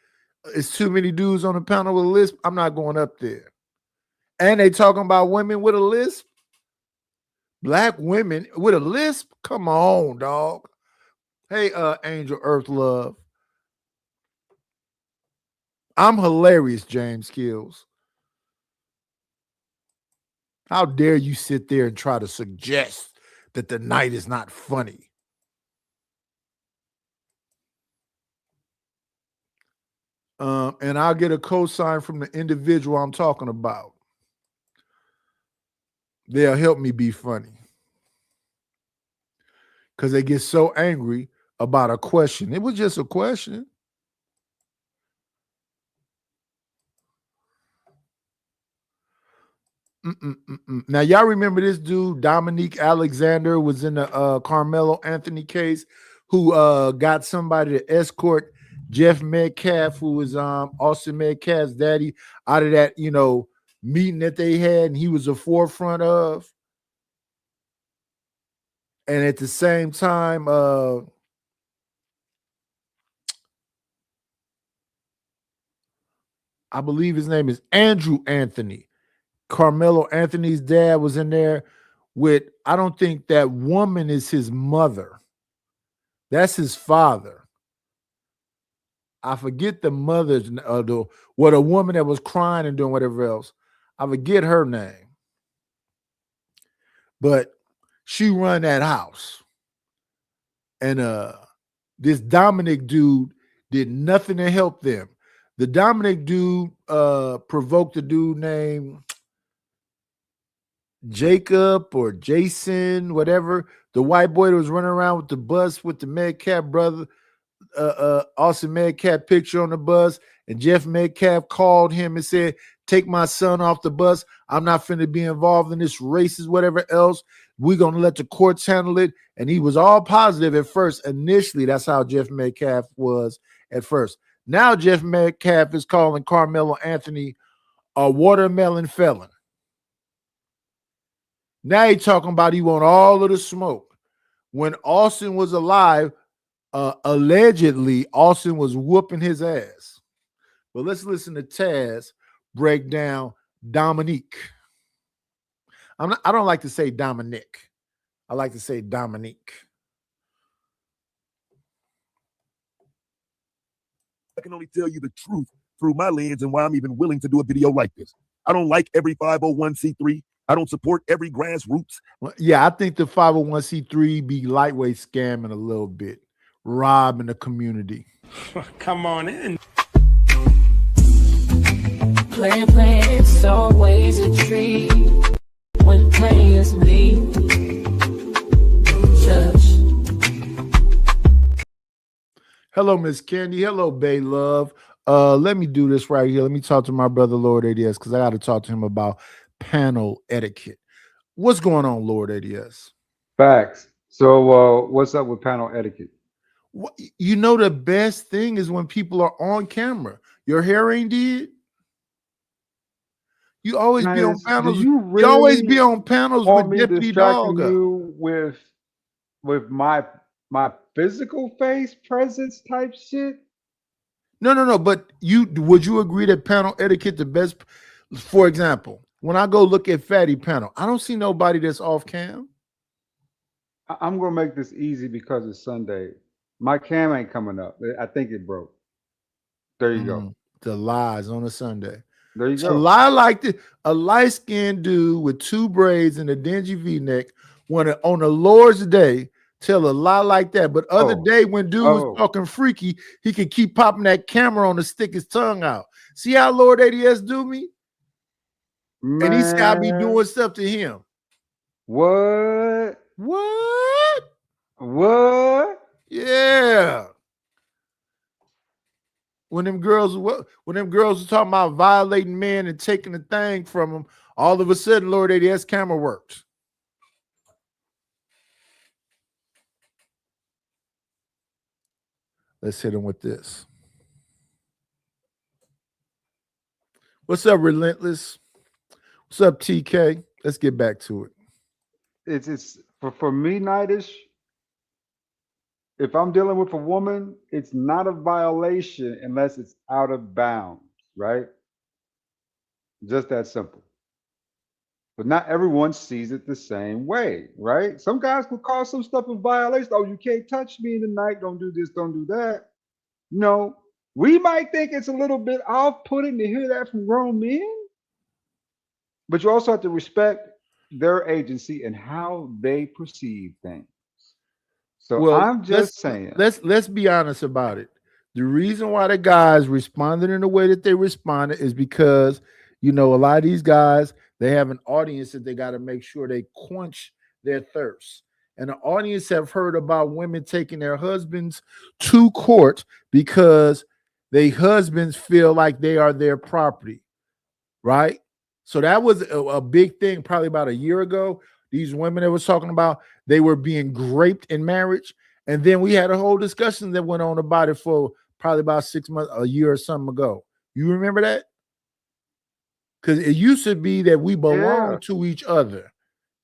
[SPEAKER 3] it's too many dudes on the panel with a lisp. I'm not going up there. And they talking about women with a lisp. Black women with a lisp? Come on, dog. Hey, Angel Earth Love. I'm hilarious, James Kills. How dare you sit there and try to suggest that the night is not funny? And I'll get a cosign from the individual I'm talking about. They'll help me be funny. Because they get so angry about a question. It was just a question. Now, y'all remember this dude, Dominique Alexander, was in the Carmelo Anthony case, who got somebody to escort Jeff Metcalf, who was Austin Metcalf's daddy, out of that, meeting that they had, and he was the forefront of. And at the same time, I believe his name is Andrew Anthony. Carmelo Anthony's dad was in there with, I don't think that woman is his mother. That's his father. I forget the mother's, a woman that was crying and doing whatever else. I forget her name. But she run that house. And this Dominic dude did nothing to help them. The Dominic dude provoked a dude named Jacob or Jason, whatever, the white boy that was running around with the bus with the Metcalf brother, Austin Metcalf picture on the bus, and Jeff Metcalf called him and said, take my son off the bus. I'm not finna be involved in this racist, whatever else. We're going to let the courts handle it. And he was all positive at first. Initially, that's how Jeff Metcalf was at first. Now Jeff Metcalf is calling Carmelo Anthony a watermelon felon. Now he's talking about he want all of the smoke. When Austin was alive, allegedly, Austin was whooping his ass. But let's listen to Taz break down Dominique. I don't like to say Dominic. I like to say Dominique.
[SPEAKER 11] I can only tell you the truth through my lens and why I'm even willing to do a video like this. I don't like every 501c3. I don't support every grassroots.
[SPEAKER 3] Well, yeah, I think the 501c3 be lightweight scamming a little bit, robbing the community.
[SPEAKER 4] Come on in.
[SPEAKER 12] Playing, it's always a treat when players leave.
[SPEAKER 3] Hello, Miss Candy. Hello, Bay Love. Let me do this right here. Let me talk to my brother, Lord ADS, because I got to talk to him about panel etiquette. What's going on, Lord ADS?
[SPEAKER 13] Facts. So, what's up with panel etiquette?
[SPEAKER 3] You know, the best thing is when people are on camera. Your hair ain't did. You always be on panels. You always be on panels with Deputy Dog.
[SPEAKER 13] You with my physical face presence type shit.
[SPEAKER 3] No. But would you agree that panel etiquette the best? For example, when I go look at Fatty panel, I don't see nobody that's off cam.
[SPEAKER 13] I'm gonna make this easy because it's Sunday. My cam ain't coming up. I think it broke. There you go.
[SPEAKER 3] The lies on a Sunday.
[SPEAKER 13] There you go.
[SPEAKER 3] A lie like this, a light-skinned dude with 2 braids and a dingy V-neck on a Lord's Day tell a lie like that. But other day when dude was talking freaky, he could keep popping that camera on to stick his tongue out. See how Lord ADS do me? Man. And he said I be doing stuff to him.
[SPEAKER 13] What?
[SPEAKER 3] Yeah. When them girls were talking about violating men and taking the thing from them, all of a sudden, Lord ADS camera works. Let's hit him with this. What's up, Relentless? What's up, TK? Let's get back to it.
[SPEAKER 13] It's for me, Nightish. If I'm dealing with a woman, it's not a violation unless it's out of bounds, right? Just that simple. But not everyone sees it the same way, right? Some guys will call some stuff a violation. Oh, you can't touch me tonight. Don't do this, don't do that. No, we might think it's a little bit off-putting to hear that from grown men. But you also have to respect their agency and how they perceive things. So I'm just saying.
[SPEAKER 3] Let's be honest about it. The reason why the guys responded in the way that they responded is because, you know, a lot of these guys, they have an audience that they got to make sure they quench their thirst. And the audience have heard about women taking their husbands to court because their husbands feel like they are their property, right? So that was a big thing probably about a year ago. These women that was talking about, they were being raped in marriage. And then we had a whole discussion that went on about it for probably about 6 months, a year or something ago. You remember that? Because it used to be that we belong to each other.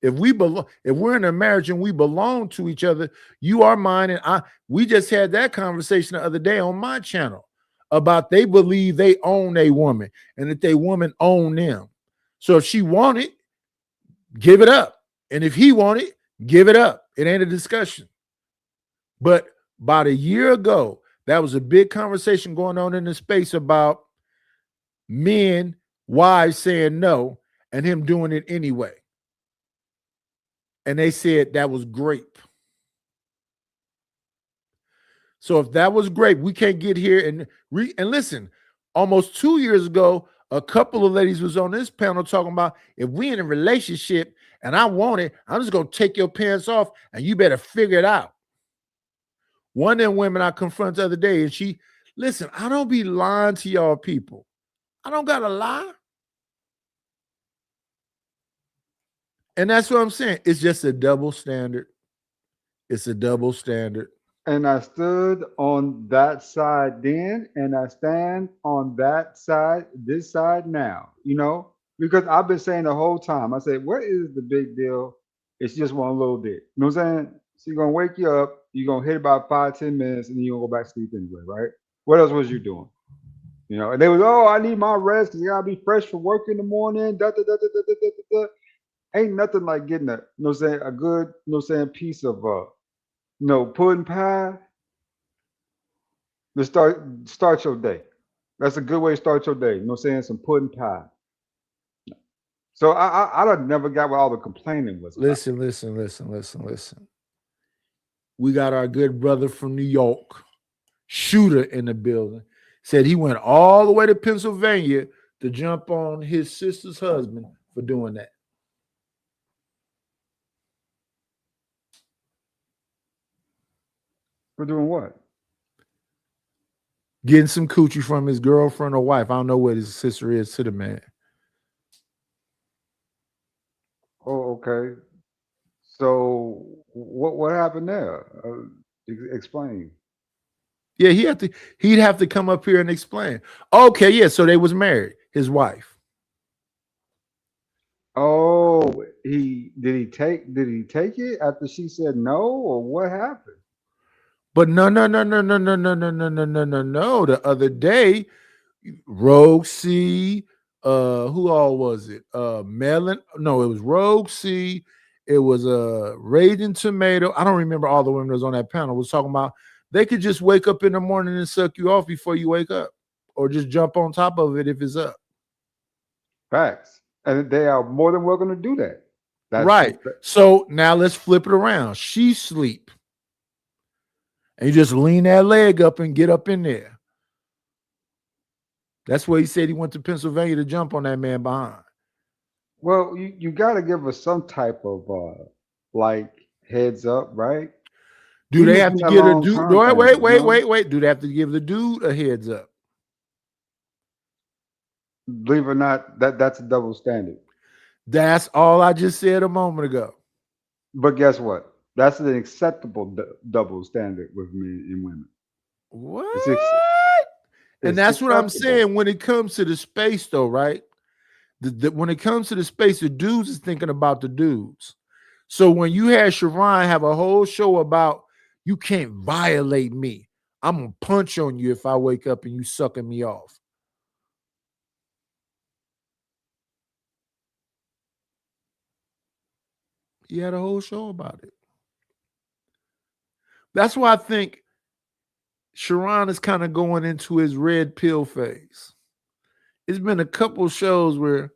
[SPEAKER 3] If we're in a marriage and we belong to each other, you are mine. And we just had that conversation the other day on my channel about they believe they own a woman and that they woman own them. So if she want it, give it up. And if he want it, give it up. It ain't a discussion. But about a year ago, that was a big conversation going on in the space about men, wives saying no, and him doing it anyway. And they said that was grape. So if that was grape, we can't get here and listen. Almost 2 years ago, a couple of ladies was on this panel talking about if we in a relationship and I want it, I'm just going to take your pants off and you better figure it out. One of them women I confronted the other day, and listen, I don't be lying to y'all people. I don't got to lie. And that's what I'm saying. It's just a double standard. It's a double standard.
[SPEAKER 13] And I stood on that side then, and I stand on that side, this side now, you know, because I've been saying the whole time, I said, what is the big deal? It's just one little bit. You know what I'm saying? So you're going to wake you up, you're going to hit about 5-10 minutes, and then you're going to go back to sleep anyway, right? What else was you doing? You know, and they was, oh, I need my rest because you got to be fresh for work in the morning. Ain't nothing like getting a, you know what I'm saying, a good, you know what I'm saying, piece of, pudding pie to start your day. That's a good way to start your day. You know what I'm saying? Some pudding pie. So I never got what all the complaining was about.
[SPEAKER 3] Listen. We got our good brother from New York. shooter in the building, said he went all the way to Pennsylvania to jump on his sister's husband for doing that.
[SPEAKER 13] For doing what?
[SPEAKER 3] Getting some coochie from his girlfriend or wife. I don't know what his sister is to the man.
[SPEAKER 13] Oh, okay. So what happened there? Explain.
[SPEAKER 3] Yeah, he'd have to come up here and explain. Okay, yeah, so they was married, his wife.
[SPEAKER 13] Oh, did he take it after she said no, or what happened?
[SPEAKER 3] But no. The other day, Rogue C, who all was it? Melon. No, it was Rogue C. It was Raging Tomato. I don't remember all the women that was on that panel. Was talking about they could just wake up in the morning and suck you off before you wake up, or just jump on top of it if it's up.
[SPEAKER 13] Facts. And they are more than welcome to do that.
[SPEAKER 3] Right. So now let's flip it around. She sleep. And you just lean that leg up and get up in there. That's where he said he went to Pennsylvania to jump on that man behind.
[SPEAKER 13] Well, you got to give us some type of like heads up, right?
[SPEAKER 3] Do they have to give the dude? Wait. Do they have to give the dude a heads up?
[SPEAKER 13] Believe it or not, that's a double standard.
[SPEAKER 3] That's all I just said a moment ago.
[SPEAKER 13] But guess what? That's an acceptable double standard with men and women.
[SPEAKER 3] What? And that's what I'm saying when it comes to the space, though, right? When it comes to the space, the dudes is thinking about the dudes. So when you had Sharon have a whole show about you can't violate me, I'm gonna punch on you if I wake up and you sucking me off. He had a whole show about it. That's why I think Sharon is kind of going into his red pill phase. It's been a couple shows where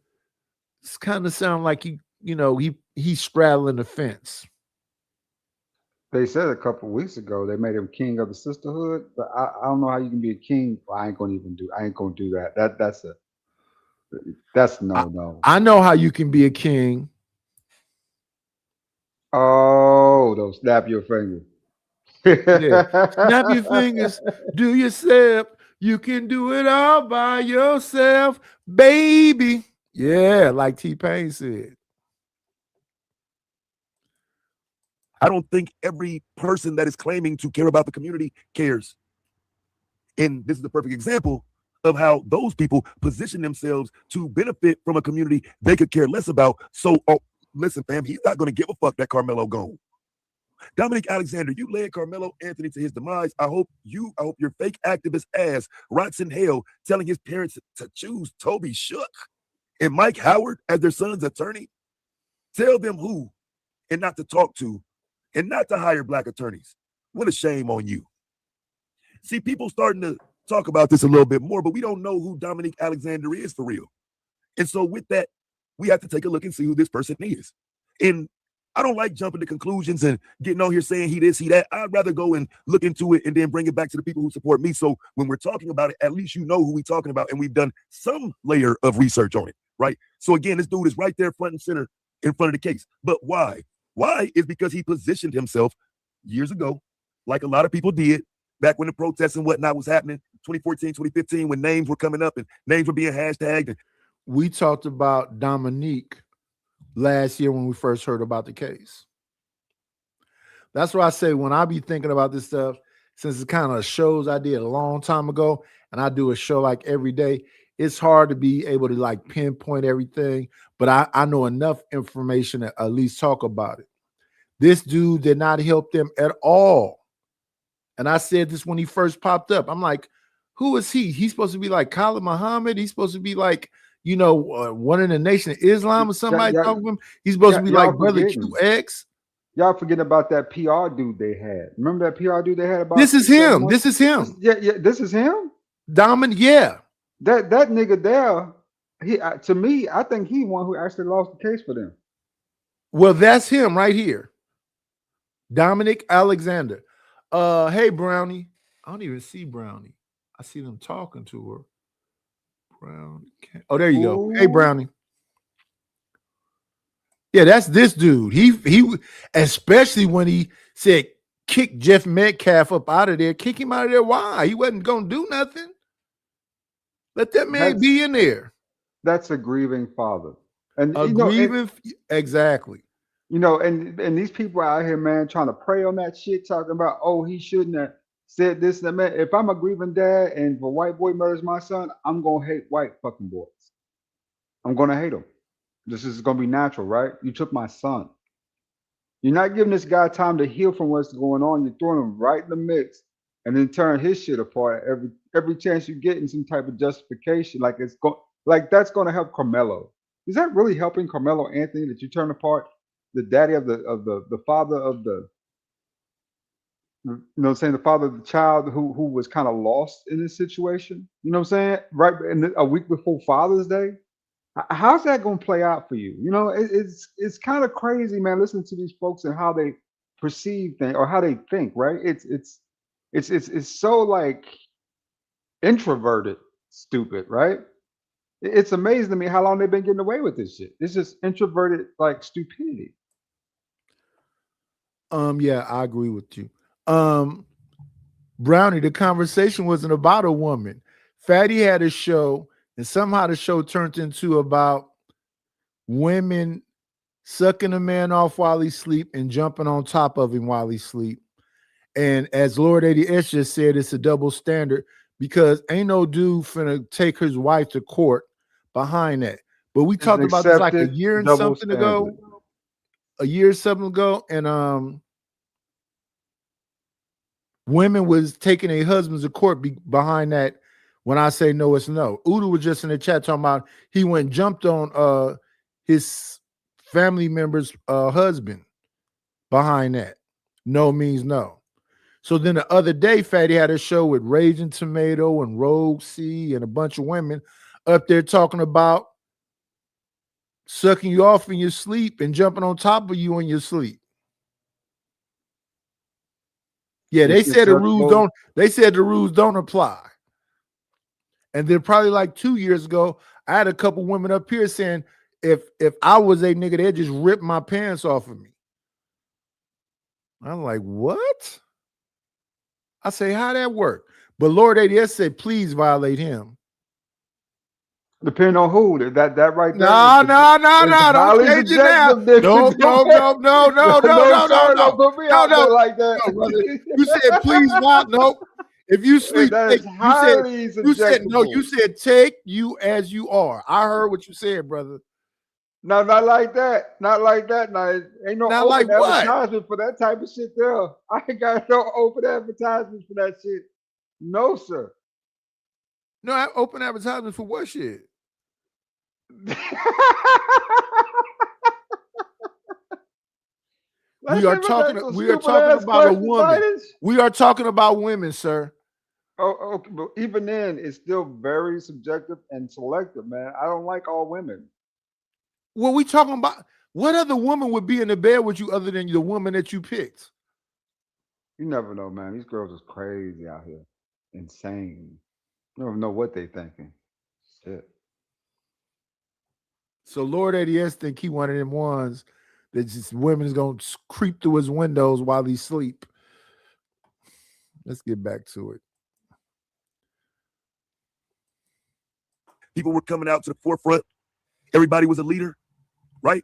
[SPEAKER 3] it's kind of sound like he's straddling the fence.
[SPEAKER 13] They said a couple weeks ago they made him king of the sisterhood, but I don't know how you can be a king. I ain't gonna do that. That's no.
[SPEAKER 3] I know how you can be a king.
[SPEAKER 13] Oh, don't snap your finger.
[SPEAKER 3] Yeah. Snap your fingers, do yourself. You can do it all by yourself, baby. Yeah, like T-Pain said.
[SPEAKER 11] I don't think every person that is claiming to care about the community cares. And this is the perfect example of how those people position themselves to benefit from a community they could care less about. So, listen, fam, he's not going to give a fuck that Carmelo gone. Dominic Alexander, you led Carmelo Anthony to his demise. I hope your fake activist ass rots in hell telling his parents to choose Toby Shook and Mike Howard as their son's attorney. Tell them who and not to talk to and not to hire black attorneys. What a shame on you. See, people starting to talk about this a little bit more, but we don't know who Dominic Alexander is for real. And so with that, we have to take a look and see who this person is. And I don't like jumping to conclusions and getting on here saying he this, he that. I'd rather go and look into it and then bring it back to the people who support me. So when we're talking about it, at least you know who we're talking about and we've done some layer of research on it, right? So again, this dude is right there front and center in front of the case. But why? Why is because he positioned himself years ago, like a lot of people did, back when the protests and whatnot was happening, 2014, 2015, when names were coming up and names were being hashtagged.
[SPEAKER 3] We talked about Dominique last year when we first heard about the case. That's why I say when I be thinking about this stuff, since it's kind of shows I did a long time ago, and I do a show like every day, it's hard to be able to like pinpoint everything, but I know enough information to at least talk about it. This dude did not help them at all. And I said this when he first popped up. I'm like, who is he? He's supposed to be like Khalid Muhammad. He's supposed to be like, one in the Nation of Islam or somebody talking to him. He's supposed to be like Brother QX.
[SPEAKER 13] Y'all forgetting about that PR dude they had. Remember that PR dude they had about
[SPEAKER 3] This is him. This is him.
[SPEAKER 13] This is him?
[SPEAKER 3] Dominic, yeah.
[SPEAKER 13] That nigga there, to me, I think he one who actually lost the case for them.
[SPEAKER 3] Well, that's him right here. Dominic Alexander. Hey, Brownie. I don't even see Brownie. I see them talking to her. Brownie. Oh, there you go. Hey, Brownie. Yeah, that's this dude. He especially when he said kick Jeff Metcalf up out of there. Kick him out of there. Why? He wasn't gonna do nothing. Let that man be in there.
[SPEAKER 13] That's a grieving father. And
[SPEAKER 3] a grieving, exactly.
[SPEAKER 13] You know, and these people out here, man, trying to prey on that shit, talking about, oh, he shouldn't have said this and that. Man, if I'm a grieving dad and if a white boy murders my son, I'm gonna hate white fucking boys. I'm gonna hate them. This is gonna be natural, right? You took my son. You're not giving this guy time to heal from what's going on. You're throwing him right in the mix and then tearing his shit apart every chance you get in some type of justification. Like that's gonna help Carmelo. Is that really helping Carmelo Anthony that you turn apart the daddy of the father of the saying the father of the child who was kind of lost in this situation? You know what I'm saying? Right in a week before Father's Day. How's that going to play out for you? You know, it's kind of crazy, man. Listening to these folks and how they perceive things or how they think. Right? It's so like introverted, stupid. Right? It's amazing to me how long they've been getting away with this shit. It's just introverted like stupidity.
[SPEAKER 3] Yeah, I agree with you. Brownie, the conversation wasn't about a woman. Fatty had a show, and somehow the show turned into about women sucking a man off while he sleep and jumping on top of him while he sleep. And as Lord ADS just said, it's a double standard because ain't no dude finna take his wife to court behind that. But we talked about this like a year and something ago. A year or something ago, and women was taking their husbands to court behind that. When I say no, it's no. Udo was just in the chat talking about he went and jumped on his family member's husband behind that. No means no. So then the other day, Fatty had a show with Raging Tomato and Rogue C and a bunch of women up there talking about sucking you off in your sleep and jumping on top of you in your sleep. Yeah, they said the rules don't. They said the rules don't apply. And then probably like 2 years ago, I had a couple women up here saying, if I was a nigga, they'd just rip my pants off of me. I'm like, what? I say, how that work? But Lord ADS said, please violate him.
[SPEAKER 13] Depending on who that right there.
[SPEAKER 3] No. Don't change it now. No,
[SPEAKER 13] like that.
[SPEAKER 3] No, brother. You said please violate. No. If you sleep, you said no. You said take you as you are. I heard what you said, brother.
[SPEAKER 13] No, not like that. Not like that. No, ain't no
[SPEAKER 3] not
[SPEAKER 13] open
[SPEAKER 3] like
[SPEAKER 13] advertisement for that type of shit there. I ain't got no open advertisements for that shit. No, sir.
[SPEAKER 3] No, open advertisements for what shit? We are talking about a woman. We are talking about women, sir.
[SPEAKER 13] Oh, okay, but even then, it's still very subjective and selective, man. I don't like all women.
[SPEAKER 3] Well, we talking about what other woman would be in the bed with you other than the woman that you picked?
[SPEAKER 13] You never know, man. These girls is crazy out here, insane. You don't know what they thinking. Shit.
[SPEAKER 3] So Lord ADS think he one of them ones that just women is gonna creep through his windows while he sleep. Let's get back to it.
[SPEAKER 11] People were coming out to the forefront. Everybody was a leader, right?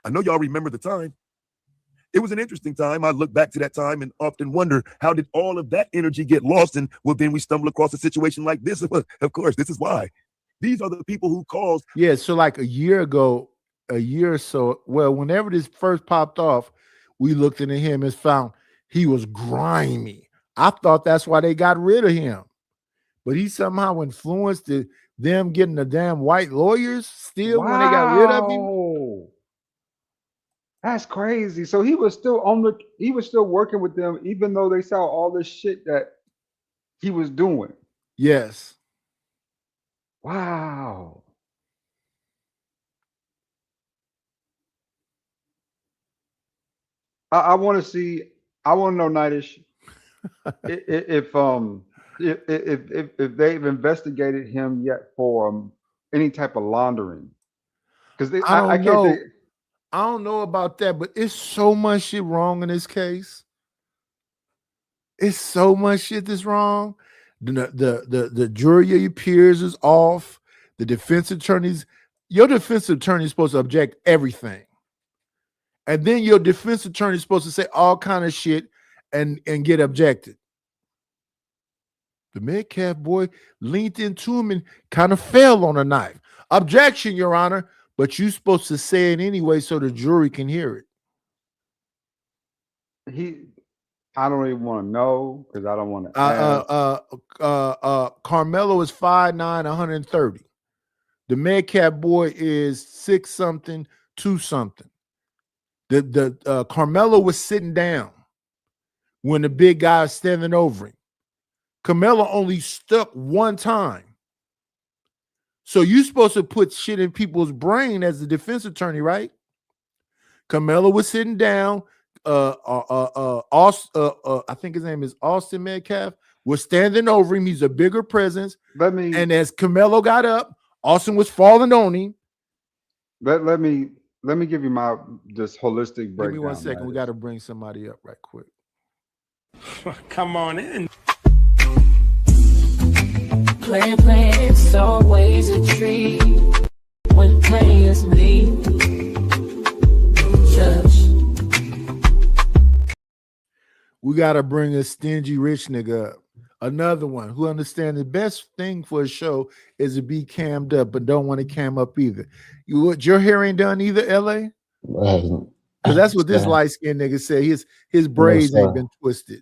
[SPEAKER 11] I know y'all remember the time. It was an interesting time. I look back to that time and often wonder, how did all of that energy get lost? And well, then we stumble across a situation like this. Of course, this is why. These are the people who caused.
[SPEAKER 3] Yeah, so like a year ago, a year or so, well, whenever this first popped off, we looked into him and found he was grimy. I thought that's why they got rid of him. But he somehow influenced them getting the damn white lawyers still when they got rid of him.
[SPEAKER 13] That's crazy. So he was still working with them, even though they saw all this shit that he was doing.
[SPEAKER 3] Yes.
[SPEAKER 13] Wow. I want to know, Nightish, if they've investigated him yet for any type of laundering, because
[SPEAKER 3] I
[SPEAKER 13] I
[SPEAKER 3] don't
[SPEAKER 13] can't think.
[SPEAKER 3] know. I don't know about that, but it's so much shit wrong in this case. It's so much shit that's wrong. The jury of your peers is off. The defense attorneys, your defense attorney is supposed to object everything. And then your defense attorney is supposed to say all kind of shit and get objected. The Metcalf boy leaned into him and kind of fell on a knife. Objection, Your Honor, but you're supposed to say it anyway so the jury can hear it.
[SPEAKER 13] I don't even want to know because I don't want to ask.
[SPEAKER 3] Carmelo is 5'9", 130. The Metcalf boy is 6 something, 2 something. The Carmelo was sitting down when the big guy was standing over him. Carmelo only stuck one time. So you're supposed to put shit in people's brain as the defense attorney, right? Carmelo was sitting down. I think his name is Austin Metcalf, was standing over him. He's a bigger presence. And as Carmelo got up, Austin was falling on him.
[SPEAKER 13] Let me give you my just holistic breakdown.
[SPEAKER 3] Give me 1 second. We got to bring somebody up right quick.
[SPEAKER 4] Come on in.
[SPEAKER 12] Playing, it's always a treat when players leave.
[SPEAKER 3] We got to bring a stingy rich nigga up. Another one who understands the best thing for a show is to be cammed up, but don't want to cam up either. Your hair ain't done either, LA? Because that's what this light-skinned nigga said. His braids ain't been twisted.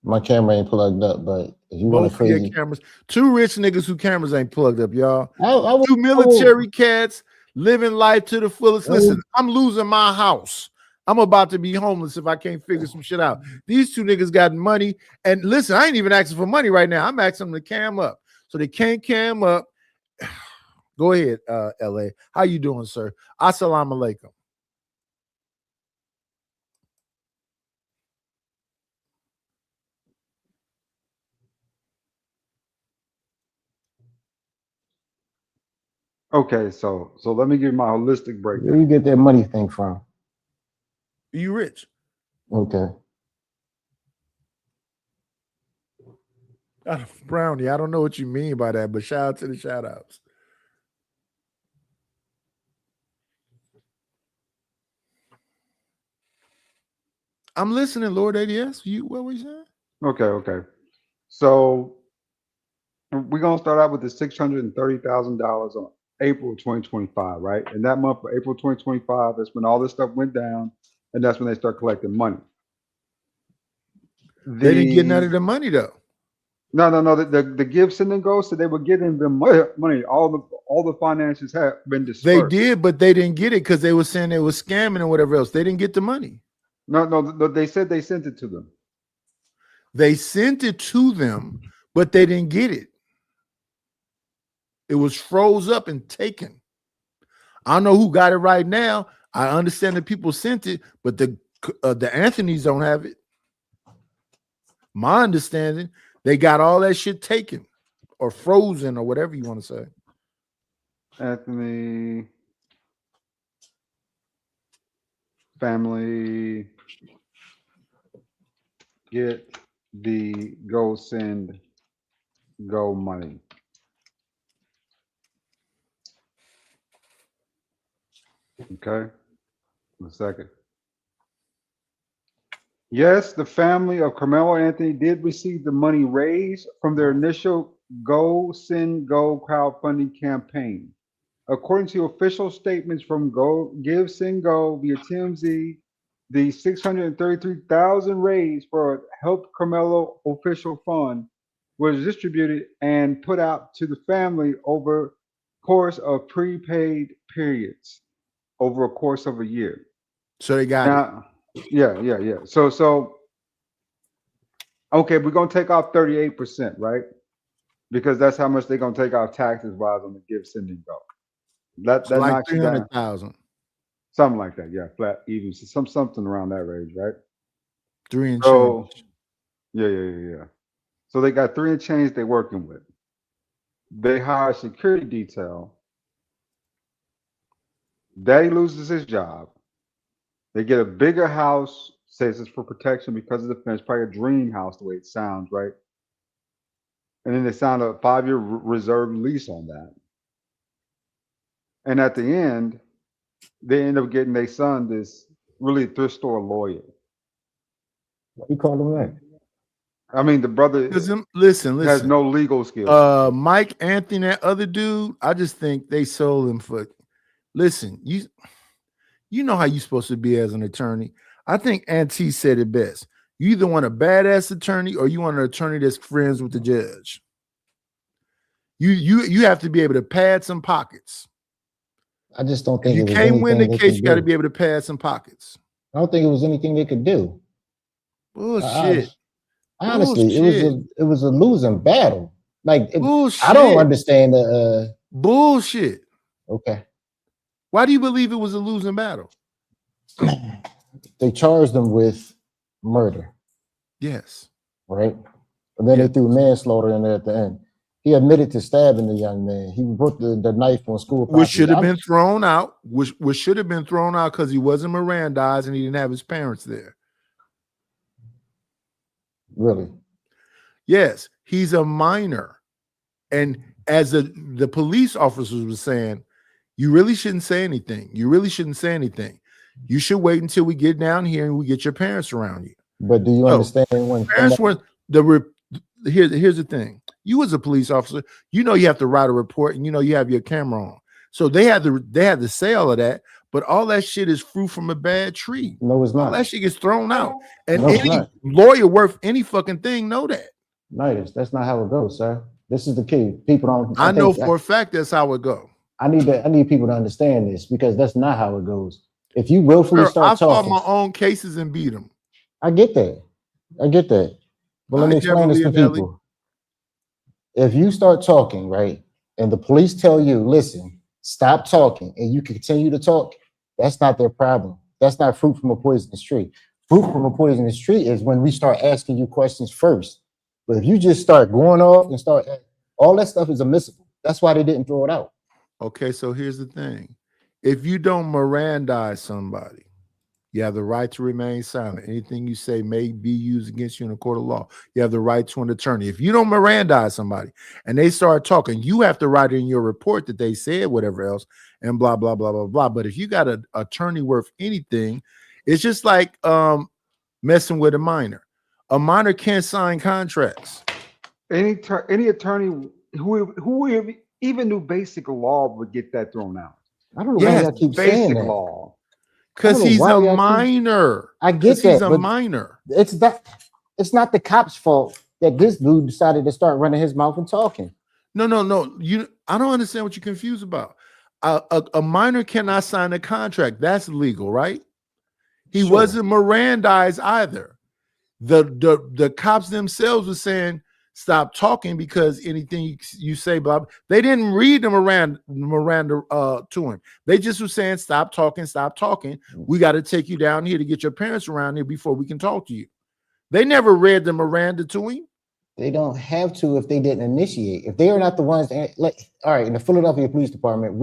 [SPEAKER 14] My camera ain't plugged up, but if you want to crazy
[SPEAKER 3] cameras, 2 rich niggas who cameras ain't plugged up, y'all. 2 military cats living life to the fullest. Listen, I'm losing my house. I'm about to be homeless if I can't figure some shit out. These 2 niggas got money. And listen, I ain't even asking for money right now. I'm asking them to cam up. So they can't cam up. Go ahead, LA. How you doing, sir? Assalamu alaikum.
[SPEAKER 13] Okay, so let me give you my holistic breakdown.
[SPEAKER 14] Where you get that money thing from?
[SPEAKER 3] You rich?
[SPEAKER 14] Okay.
[SPEAKER 3] Brownie, I don't know what you mean by that, but shout out to the shout outs. I'm listening, Lord ADS. What were you saying?
[SPEAKER 13] Okay. So we're gonna start out with the $630,000 on April 2025, right? And that month for April 2025, that's when all this stuff went down, and that's when they start collecting money.
[SPEAKER 3] They didn't get none of the money though.
[SPEAKER 13] No. The give, send, and go. So they were getting the money. All the finances have been dispersed.
[SPEAKER 3] They did, but they didn't get it because they were saying they were scamming and whatever else. They didn't get the money.
[SPEAKER 13] No. They said they sent it to them.
[SPEAKER 3] They sent it to them, but they didn't get it. It was froze up and taken. I don't know who got it right now. I understand that people sent it, but the Anthonys don't have it. My understanding, they got all that shit taken or frozen or whatever you want to say.
[SPEAKER 13] Anthony family get the go send go money. Okay, 1 second. Yes, the family of Carmelo Anthony did receive the money raised from their initial Go Send Go crowdfunding campaign. According to official statements from Give Send Go via TMZ, the $633,000 raised for Help Carmelo official fund was distributed and put out to the family over course of prepaid periods over a course of a year.
[SPEAKER 3] So they got
[SPEAKER 13] it. Yeah. So okay, we're gonna take off 38%, right? Because that's how much they're gonna take off taxes wise on the Give, Send, and Go. That
[SPEAKER 3] like
[SPEAKER 13] knocks you down
[SPEAKER 3] 300,000.
[SPEAKER 13] Something like that, yeah, flat even, something around that range, right?
[SPEAKER 3] 3 and
[SPEAKER 13] so,
[SPEAKER 3] change.
[SPEAKER 13] Yeah. So they got 3 and change they're working with. They hire a security detail. Daddy loses his job. They get a bigger house, says it's for protection because of the fence, probably a dream house the way it sounds, right? And then they sign a 5-year reserve lease on that. And at the end, they end up getting their son this really thrift store lawyer.
[SPEAKER 14] What you call him that?
[SPEAKER 13] I mean, the brother
[SPEAKER 3] listen.
[SPEAKER 13] has no legal skills.
[SPEAKER 3] Mike Anthony, that other dude, I just think they sold him for. Listen, you know how you're supposed to be as an attorney. I think Auntie said it best. You either want a badass attorney or you want an attorney that's friends with the judge. You have to be able to pad some pockets.
[SPEAKER 14] I just don't think
[SPEAKER 3] you
[SPEAKER 14] it was
[SPEAKER 3] can't win the case. You got to
[SPEAKER 14] do.
[SPEAKER 3] be able to pad some pockets.
[SPEAKER 14] I don't think it was anything they could do.
[SPEAKER 3] Bullshit.
[SPEAKER 14] Honestly,
[SPEAKER 3] Bullshit.
[SPEAKER 14] it was a losing battle. Like
[SPEAKER 3] bullshit.
[SPEAKER 14] I don't understand the
[SPEAKER 3] bullshit.
[SPEAKER 14] Okay.
[SPEAKER 3] Why do you believe it was a losing battle?
[SPEAKER 14] They charged him with murder.
[SPEAKER 3] Yes.
[SPEAKER 14] Right? And then they threw manslaughter in there at the end. He admitted to stabbing the young man. He put the knife on school property.
[SPEAKER 3] Which should have been thrown out. Which should have been thrown out because he wasn't Mirandized and he didn't have his parents there.
[SPEAKER 14] Really?
[SPEAKER 3] Yes, he's a minor. And as the police officers were saying, you really shouldn't say anything. You really shouldn't say anything. You should wait until we get down here and we get your parents around you.
[SPEAKER 14] But do you understand when
[SPEAKER 3] parents were here's the thing. You as a police officer, you know you have to write a report and you know you have your camera on. So they had to say all of that, but all that shit is fruit from a bad tree.
[SPEAKER 14] No, it's not.
[SPEAKER 3] All that shit gets thrown out. And
[SPEAKER 14] No,
[SPEAKER 3] any lawyer worth any fucking thing know that.
[SPEAKER 14] No, that's not how it goes, sir. This is the key. People don't.
[SPEAKER 3] I know for a fact that's how it goes.
[SPEAKER 14] I need people to understand this because that's not how it goes. If you willfully start talking,
[SPEAKER 3] I fought my own cases and beat them.
[SPEAKER 14] I get that. But let me explain this to people. If you start talking, right, and the police tell you, listen, stop talking, and you continue to talk, that's not their problem. That's not fruit from a poisonous tree. Fruit from a poisonous tree is when we start asking you questions first. But if you just start going off and all that stuff is admissible. That's why they didn't throw it out.
[SPEAKER 3] Okay, so here's the thing. If you don't Mirandize somebody, you have the right to remain silent. Anything you say may be used against you in a court of law. You have the right to an attorney. If you don't Mirandize somebody and they start talking, you have to write in your report that they said whatever else and blah, blah, blah, blah, blah. But if you got an attorney worth anything, it's just like messing with a minor. A minor can't sign contracts.
[SPEAKER 13] Any attorney who even knew basic law would get that thrown out.
[SPEAKER 14] I don't know why I keep saying
[SPEAKER 13] basic
[SPEAKER 14] that.
[SPEAKER 13] law.
[SPEAKER 3] Because he's a minor.
[SPEAKER 14] I get that.
[SPEAKER 3] He's a minor.
[SPEAKER 14] It's not the cop's fault that this dude decided to start running his mouth and talking.
[SPEAKER 3] No. I don't understand what you're confused about. A minor cannot sign a contract. That's legal, right? He wasn't Mirandized either. The cops themselves were saying, stop talking because anything you say, blah, blah. They didn't read the Miranda to him. They just were saying, stop talking, stop talking. We got to take you down here to get your parents around here before we can talk to you. They never read the Miranda to him.
[SPEAKER 14] They don't have to if they didn't initiate. If they are not the ones that, like, all right, in the Philadelphia Police Department,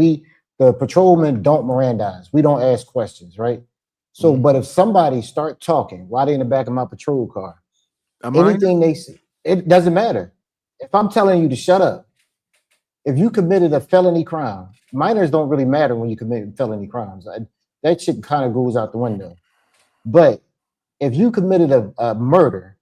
[SPEAKER 14] the patrolmen don't Mirandize. We don't ask questions, right? So, but if somebody start talking while they're in the back of my patrol car, anything they say, it doesn't matter. If I'm telling you to shut up, if you committed a felony crime, minors don't really matter when you commit felony crimes. That shit kind of goes out the window. But if you committed a murder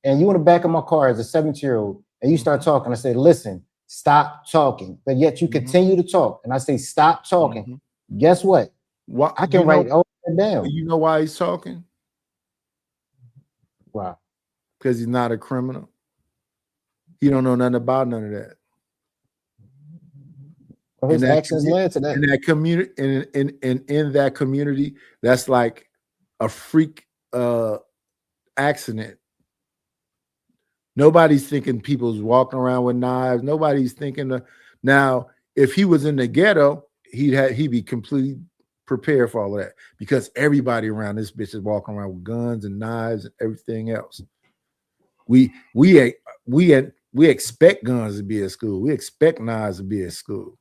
[SPEAKER 14] and you in the back of my car as a 17-year-old and you start talking, I say, listen, stop talking. But yet you continue to talk. And I say, stop talking. Guess what? I can write all that down.
[SPEAKER 3] You know why he's talking?
[SPEAKER 14] Why?
[SPEAKER 3] Because he's not a criminal. He don't know nothing about none of that.
[SPEAKER 14] Well, his actions led to that.
[SPEAKER 3] In that community, in that community, that's like a freak accident. Nobody's thinking people's walking around with knives. Nobody's thinking now. If he was in the ghetto, he'd be completely prepared for all of that because everybody around this bitch is walking around with guns and knives and everything else. We expect guns to be at school. We expect knives to be at school.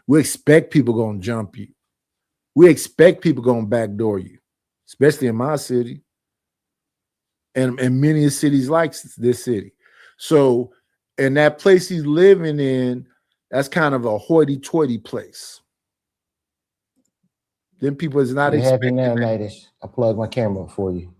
[SPEAKER 3] We expect people gonna jump you. We expect people gonna backdoor you, especially in my city and many cities like this city. So, in that place he's living in, that's kind of a hoity-toity place. Then people is not expecting
[SPEAKER 14] now, Nightish. I plug my camera up for you.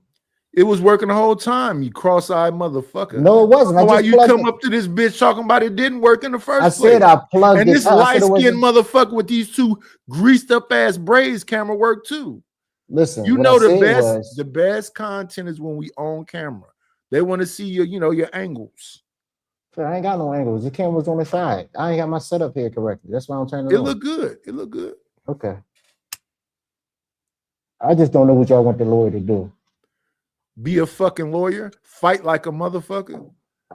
[SPEAKER 3] It was working the whole time, you cross-eyed motherfucker.
[SPEAKER 14] No, it wasn't.
[SPEAKER 3] Why you come up to this bitch talking about it didn't work in the first place?
[SPEAKER 14] I said I plugged
[SPEAKER 3] and
[SPEAKER 14] it.
[SPEAKER 3] this light-skinned motherfucker with these two greased-up ass braids camera work too.
[SPEAKER 14] Listen,
[SPEAKER 3] you know the best content is when we own camera. They want to see your, your angles.
[SPEAKER 14] I ain't got no angles. The camera's on the side. I ain't got my setup here correctly. That's why I'm turning
[SPEAKER 3] it on. Look good. It look good.
[SPEAKER 14] Okay. I just don't know what y'all want the lawyer to do.
[SPEAKER 3] Be a fucking lawyer, fight like a motherfucker,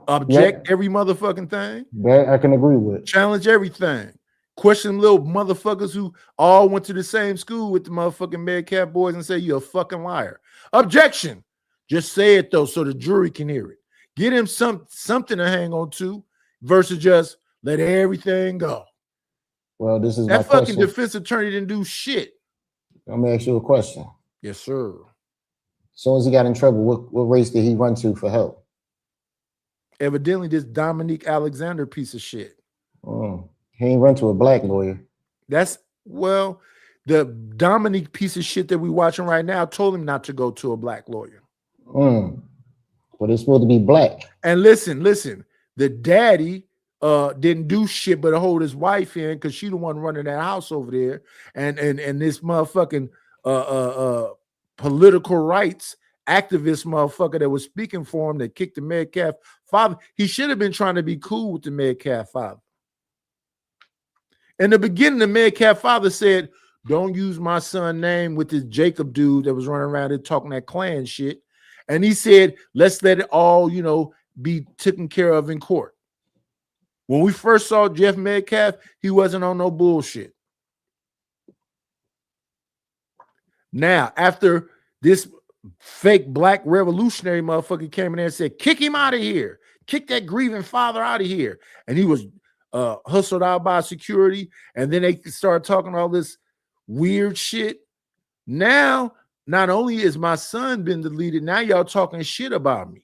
[SPEAKER 3] object every motherfucking thing.
[SPEAKER 14] That I can agree with.
[SPEAKER 3] Challenge everything. Question little motherfuckers who all went to the same school with the motherfucking Medcap boys and say you're a fucking liar. Objection. Just say it though so the jury can hear it. Get him something to hang on to versus just let everything go.
[SPEAKER 14] Well, this is
[SPEAKER 3] that
[SPEAKER 14] my
[SPEAKER 3] fucking
[SPEAKER 14] question.
[SPEAKER 3] Defense attorney didn't do shit.
[SPEAKER 14] Let me ask you a question.
[SPEAKER 3] Yes, sir.
[SPEAKER 14] As soon as he got in trouble, what race did he run to for help?
[SPEAKER 3] Evidently, this Dominique Alexander piece of shit.
[SPEAKER 14] He ain't run to a black lawyer.
[SPEAKER 3] The Dominique piece of shit that we watching right now told him not to go to a black lawyer.
[SPEAKER 14] But it's supposed to be black.
[SPEAKER 3] And listen, the daddy didn't do shit but hold his wife in because she the one running that house over there. And this motherfucking political rights activist motherfucker that was speaking for him that kicked the Medcalf father. He should have been trying to be cool with the Medcalf father. In the beginning, the Medcalf father said, don't use my son's name with this Jacob dude that was running around there talking that Klan shit. And he said, let's let it all, be taken care of in court. When we first saw Jeff Medcalf, he wasn't on no bullshit. Now, after this fake black revolutionary motherfucker came in there and said, kick him out of here. Kick that grieving father out of here. And he was hustled out by security. And then they started talking all this weird shit. Now, not only is my son been deleted, now y'all talking shit about me.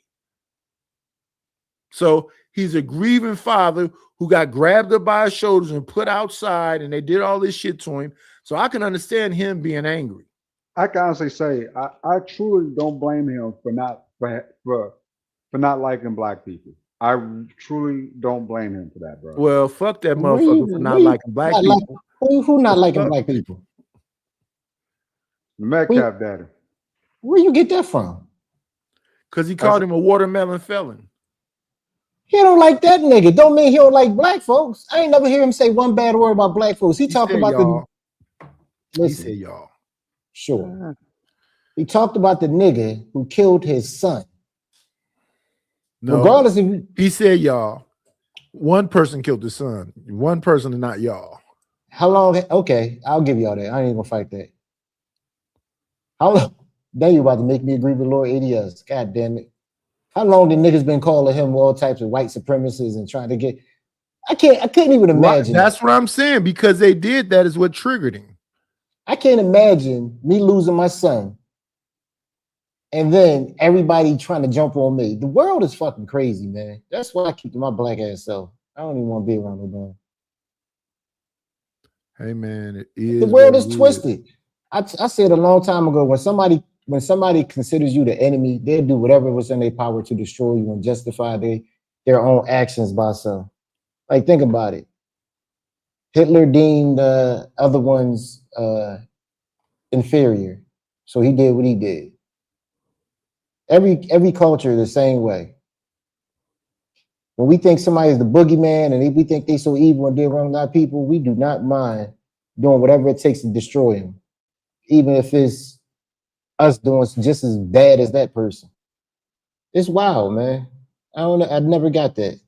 [SPEAKER 3] So he's a grieving father who got grabbed up by his shoulders and put outside, and they did all this shit to him. So I can understand him being angry.
[SPEAKER 13] I can honestly say I truly don't blame him for not liking black people. I truly don't blame him for that, bro.
[SPEAKER 3] Well, fuck that motherfucker for not liking black people.
[SPEAKER 14] Who not liking black people?
[SPEAKER 13] The Metcalf daddy.
[SPEAKER 14] Where you get that from?
[SPEAKER 3] Because he called him a watermelon felon.
[SPEAKER 14] He don't like that nigga. Don't mean he don't like black folks. I ain't never hear him say one bad word about black folks. He talked about
[SPEAKER 3] y'all.
[SPEAKER 14] Listen,
[SPEAKER 3] he said y'all.
[SPEAKER 14] Sure. He talked about the nigga who killed his son.
[SPEAKER 3] No,
[SPEAKER 14] regardless of
[SPEAKER 3] he said y'all. One person killed his son. One person is not y'all.
[SPEAKER 14] How long? Okay, I'll give y'all that. I ain't gonna fight that. How long? Now you about to make me agree with Lord ADS. God damn it. How long the niggas been calling him all types of white supremacists and trying to get? I couldn't even imagine.
[SPEAKER 3] That's what I'm saying, because they did that is what triggered him.
[SPEAKER 14] I can't imagine me losing my son and then everybody trying to jump on me. The world is fucking crazy, man. That's why I keep to my black ass self. I don't even want to be around no more.
[SPEAKER 3] Hey man, it is
[SPEAKER 14] the world is twisted. I said a long time ago, when somebody considers you the enemy, they'll do whatever was in their power to destroy you and justify their own actions by some. Like, think about it. Hitler deemed other ones inferior, so he did what he did. Every culture the same way. When we think somebody's the boogeyman and we think they so evil and they're wrong our people, we do not mind doing whatever it takes to destroy them, even if it's us doing just as bad as that person. It's wild, man. I never got that.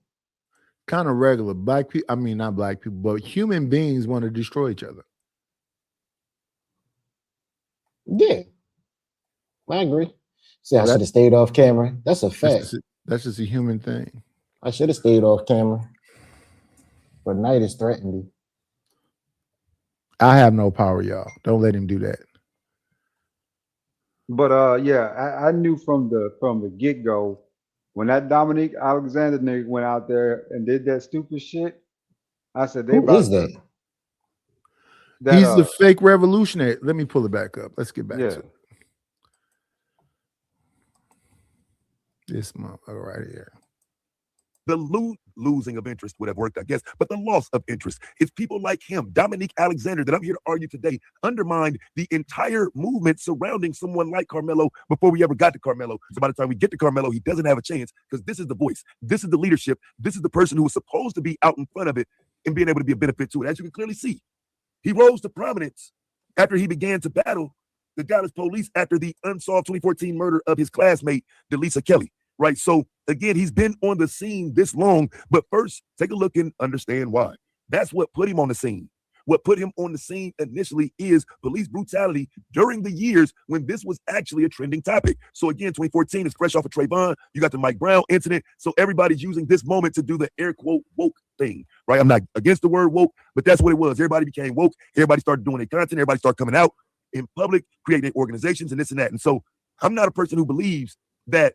[SPEAKER 3] Kind of regular. Black people, I mean, not black people, but human beings want to destroy each other.
[SPEAKER 14] Yeah, I agree. See, I should have stayed off camera. That's a fact.
[SPEAKER 3] That's just a human thing.
[SPEAKER 14] I should have stayed off camera, but Knight is threatened.
[SPEAKER 3] I have no power, y'all. Don't let him do that.
[SPEAKER 13] But yeah, I knew from the get go when that Dominique Alexander nigga went out there and did that stupid shit. I said they
[SPEAKER 14] Who is
[SPEAKER 13] about
[SPEAKER 14] that?
[SPEAKER 13] to
[SPEAKER 3] He's the fake revolutionary. Let me pull it back up. Let's get back to it. This motherfucker right here.
[SPEAKER 11] The losing of interest would have worked, I guess, but the loss of interest is people like him, Dominique Alexander, that I'm here to argue today, undermined the entire movement surrounding someone like Carmelo before we ever got to Carmelo. So by the time we get to Carmelo, he doesn't have a chance because this is the voice. This is the leadership. This is the person who was supposed to be out in front of it and being able to be a benefit to it. As you can clearly see, he rose to prominence after he began to battle the Dallas police after the unsolved 2014 murder of his classmate, Delisa Kelly. Right. So again, he's been on the scene this long, but first take a look and understand why. That's what put him on the scene. What put him on the scene initially is police brutality during the years when this was actually a trending topic. So again, 2014 is fresh off of Trayvon. You got the Mike Brown incident. So everybody's using this moment to do the air quote woke thing, right? I'm not against the word woke, but that's what it was. Everybody became woke. Everybody started doing their content. Everybody started coming out in public, creating organizations and this and that. And so I'm not a person who believes that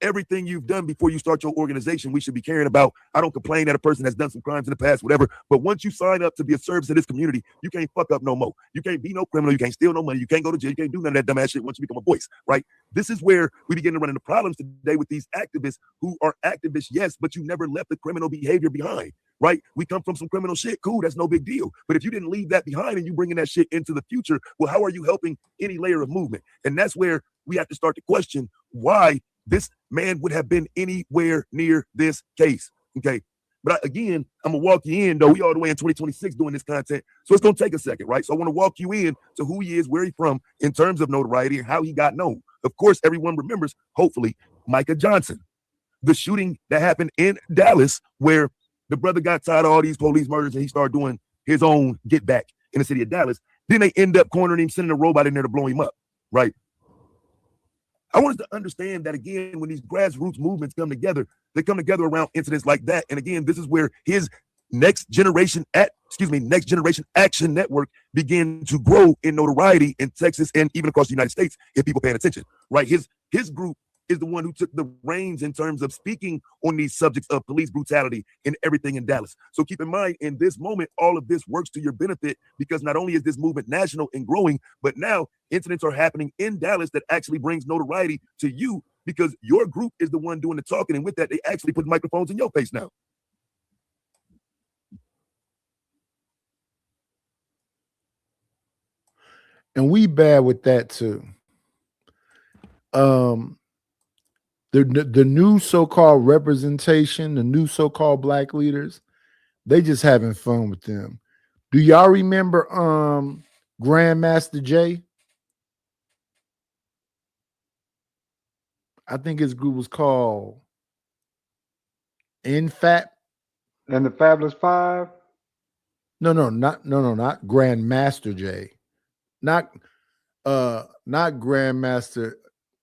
[SPEAKER 11] everything you've done before you start your organization, we should be caring about. I don't complain that a person has done some crimes in the past, whatever. But once you sign up to be a service to this community, you can't fuck up no more. You can't be no criminal. You can't steal no money. You can't go to jail. You can't do none of that dumbass shit once you become a voice, right? This is where we begin to run into problems today with these activists who are activists, yes, but you never left the criminal behavior behind, right? We come from some criminal shit. Cool, that's no big deal. But if you didn't leave that behind and you bringing that shit into the future, well, how are you helping any layer of movement? And that's where we have to start to question why this man would have been anywhere near this case. Okay. But again, I'm gonna walk you in though. We all the way in 2026 doing this content. So it's gonna take a second, right? So I want to walk you in to who he is, where he's from in terms of notoriety and how he got known. Of course, everyone remembers, hopefully, Micah Johnson, the shooting that happened in Dallas, where the brother got tired of all these police murders and he started doing his own get back in the city of Dallas. Then they end up cornering him, sending a robot in there to blow him up, right? I want us to understand that, again, when these grassroots movements come together, they come together around incidents like that. And again, this is where his next generation action network began to grow in notoriety in Texas and even across the United States, if people paying attention, right? His group is the one who took the reins in terms of speaking on these subjects of police brutality and everything in Dallas. So keep in mind, in this moment, all of this works to your benefit because not only is this movement national and growing, but now incidents are happening in Dallas that actually brings notoriety to you because your group is the one doing the talking. And with that, they actually put microphones in your face now.
[SPEAKER 3] And we bad with that too. The new so-called representation, the new so-called black leaders, they just having fun with them. Do y'all remember Grandmaster Jay? I think his group was called NFAP.
[SPEAKER 13] And the Fabulous Five?
[SPEAKER 3] No, not Grandmaster Jay. Not Grandmaster,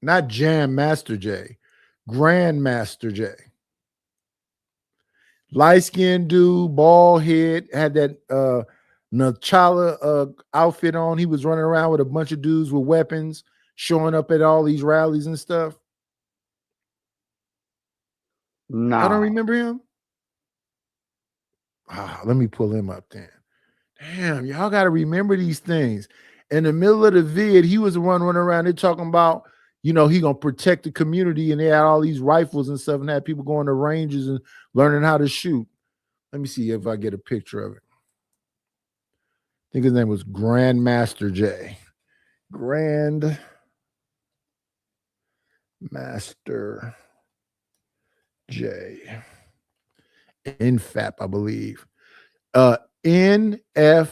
[SPEAKER 3] not Jam Master Jay. Grandmaster Jay. Light-skinned dude, bald head, had that N'Challa outfit on. He was running around with a bunch of dudes with weapons, showing up at all these rallies and stuff.
[SPEAKER 13] No.
[SPEAKER 3] I don't remember him. Let me pull him up then. Damn, y'all got to remember these things. In the middle of the vid, he was the one running around there talking about, he gonna protect the community, and they had all these rifles and stuff, and had people going to ranges and learning how to shoot. Let me see if I get a picture of it. I think his name was Grandmaster J. Grandmaster J. NFAP, I believe. NFAC.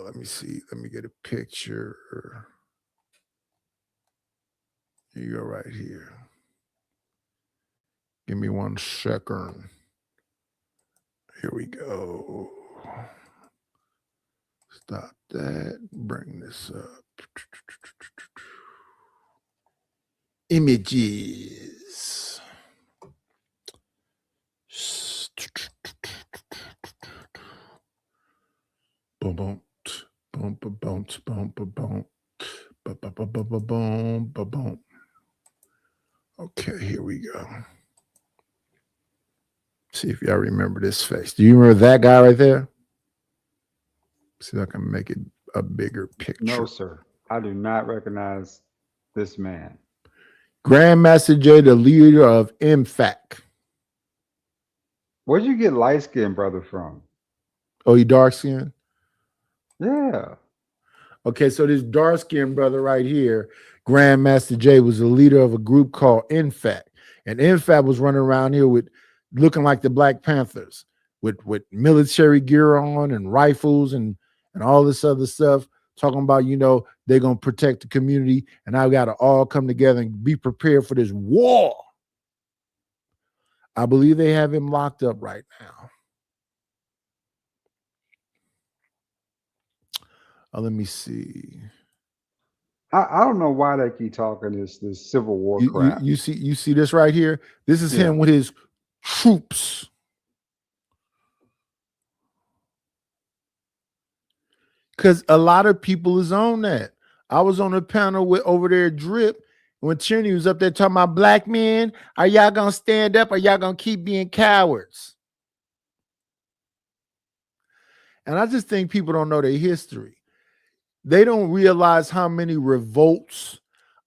[SPEAKER 3] Let me see. Let me get a picture. Here you go, right here. Give me 1 second. Here we go. Stop that. Bring this up. Images. Boom, boom, boom, boom, boom, boom, boom, boom, boom, boom, boom. Okay, here we go. See if y'all remember this face. Do you remember that guy right there? See if I can make it a bigger picture.
[SPEAKER 13] No, sir. I do not recognize this man.
[SPEAKER 3] Grandmaster Jay, the leader of MFAC.
[SPEAKER 13] Where'd you get light skinned brother from?
[SPEAKER 3] Oh, you dark skinned?
[SPEAKER 13] Yeah.
[SPEAKER 3] Okay, so this dark skinned brother right here, Grandmaster Jay, was the leader of a group called MFAC. And MFAC was running around here with looking like the Black Panthers with military gear on and rifles and all this other stuff, talking about, you know, they're going to protect the community and I got to all come together and be prepared for this war. I believe they have him locked up right now. Let me see.
[SPEAKER 13] I don't know why they keep talking this Civil War crap.
[SPEAKER 3] You see this right here? This is him with his troops. Because a lot of people is on that. I was on a panel with over there at Drip when Tierney was up there talking about black men. Are y'all gonna stand up or y'all gonna keep being cowards? And I just think people don't know their history. They don't realize how many revolts.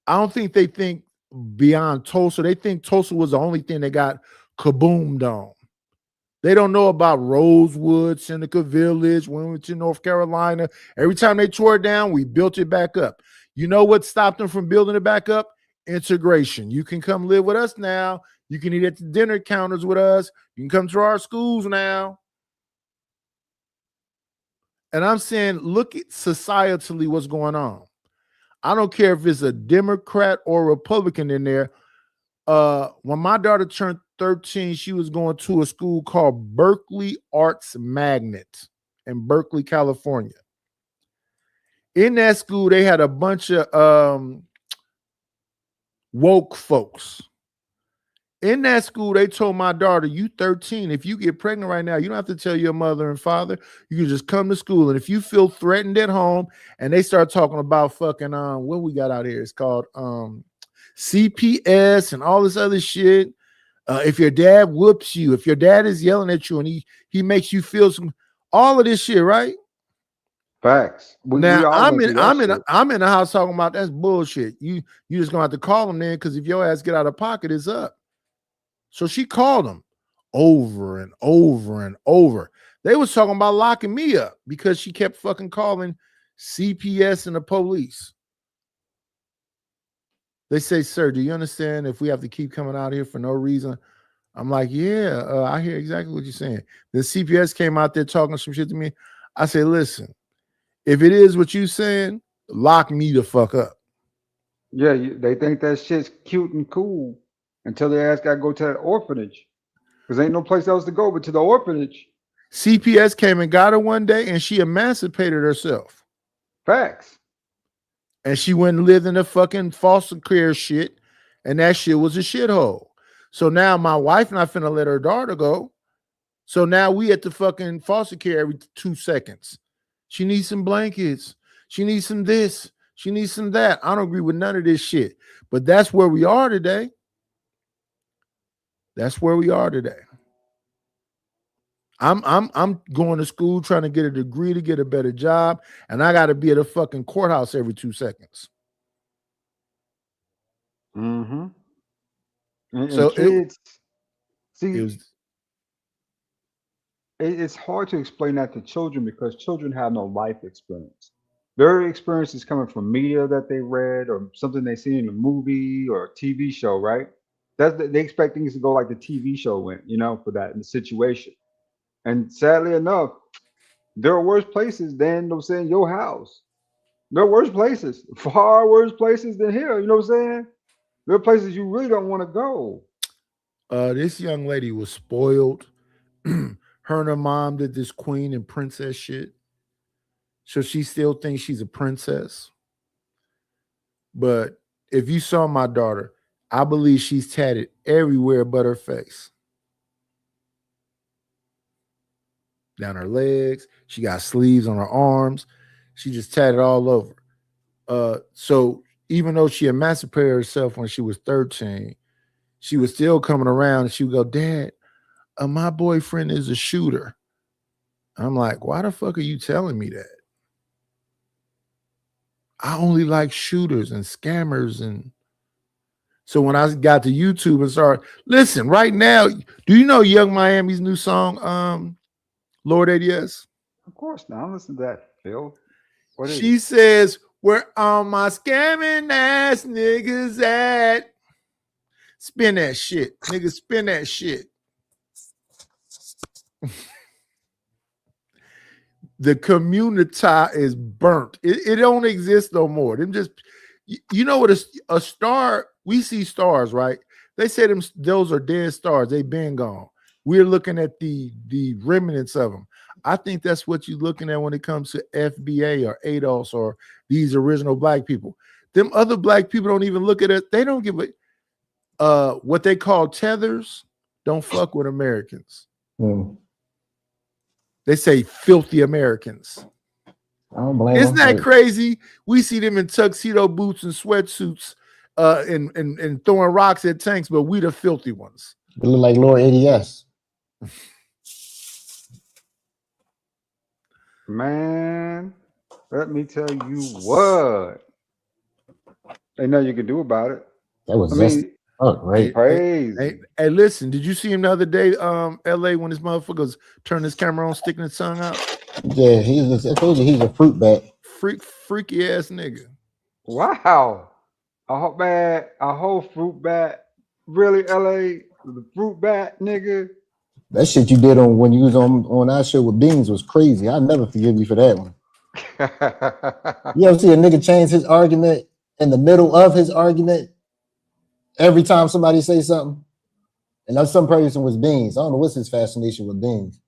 [SPEAKER 3] I don't think they think beyond Tulsa. They think Tulsa was the only thing that got kaboomed on. They don't know about Rosewood, Seneca Village, Wilmington, North Carolina. Every time they tore it down, we built it back up. You know what stopped them from building it back up? Integration. You can come live with us now. You can eat at the dinner counters with us. You can come to our schools now. And I'm saying, look at societally what's going on. I don't care if it's a Democrat or Republican in there. When my daughter turned 13, she was going to a school called Berkeley Arts Magnet in Berkeley, California. In that school, they had a bunch of woke folks. In that school, they told my daughter, you 13, if you get pregnant right now, you don't have to tell your mother and father. You can just come to school. And if you feel threatened at home, and they start talking about fucking, what we got out here, it's called CPS and all this other shit. If your dad whoops you, if your dad is yelling at you and he makes you feel all of this shit, right?
[SPEAKER 13] Facts.
[SPEAKER 3] Now I'm in the house talking about that's bullshit. You just gonna have to call them then, because if your ass get out of pocket, it's up. So she called them over and over and over. They was talking about locking me up because she kept fucking calling CPS and the police. They say, sir, do you understand if we have to keep coming out here for no reason? I'm like, yeah, I hear exactly what you're saying. The CPS came out there talking some shit to me. I said, listen, if it is what you saying, lock me the fuck up.
[SPEAKER 13] Yeah, they think that shit's cute and cool until their ass got to go to that orphanage, because ain't no place else to go but to the orphanage.
[SPEAKER 3] CPS came and got her one day and she emancipated herself.
[SPEAKER 13] Facts.
[SPEAKER 3] And she went and lived in the fucking foster care shit, and that shit was a shithole. So now my wife not finna let her daughter go. So now we at the fucking foster care every 2 seconds. She needs some blankets. She needs some this. She needs some that. I don't agree with none of this shit. But that's where we are today. That's where we are today. I'm going to school trying to get a degree to get a better job, and I got to be at a fucking courthouse every 2 seconds.
[SPEAKER 13] Mm-hmm.
[SPEAKER 3] So
[SPEAKER 13] kids, it's hard to explain that to children because children have no life experience. Their experience is coming from media that they read or something they seen in a movie or a TV show, right? They expect things to go like the TV show went, for that in the situation. And sadly enough, there are worse places than saying your house. There are worse places, far worse places than here. You know what I'm saying? There are places you really don't want to go.
[SPEAKER 3] This young lady was spoiled. Her and her mom did this queen and princess shit. So she still thinks she's a princess. But if you saw my daughter, I believe she's tatted everywhere but her face. Down her legs. She got sleeves on her arms. She just tatted all over. So even though she emancipated herself when she was 13, she was still coming around and she would go, Dad, my boyfriend is a shooter. I'm like, why the fuck are you telling me that? I only like shooters and scammers. And so when I got to YouTube and started, listen, right now, do you know Young Miami's new song, Lord ADS?
[SPEAKER 13] Of course not. Listen to that, Phil. What is
[SPEAKER 3] She
[SPEAKER 13] it?
[SPEAKER 3] says, where all my scamming ass niggas at? Spin that shit. Nigga, spin that shit. The community is burnt. It don't exist no more. Them just, you know what a star, we see stars, right? They say those are dead stars. They been gone. We're looking at the remnants of them. I think that's what you're looking at when it comes to FBA or ADOS or these original black people. Them other black people don't even look at it. They don't give a what they call tethers. Don't fuck with Americans. They say filthy Americans.
[SPEAKER 14] I don't blame
[SPEAKER 3] Isn't
[SPEAKER 14] them.
[SPEAKER 3] that crazy? We see them in tuxedo boots and sweatsuits and throwing rocks at tanks, but we the filthy ones.
[SPEAKER 14] They look like Lord ADS.
[SPEAKER 13] Man, let me tell you what. Ain't nothing you can do about it.
[SPEAKER 14] That was right.
[SPEAKER 13] Crazy.
[SPEAKER 3] Hey, listen, did you see him the other day, LA, when his motherfuckers turned his camera on, sticking his tongue out?
[SPEAKER 14] Yeah, I told you he's a fruit bat.
[SPEAKER 3] Freaky ass nigga.
[SPEAKER 13] Wow. A whole fruit bat. Really, LA? The fruit bat, nigga?
[SPEAKER 14] That shit you did on when you was on our show with Beans was crazy. I'll never forgive you for that one. You ever see a nigga change his argument in the middle of his argument every time somebody say something? And that some person was Beans. I don't know what's his fascination with Beans.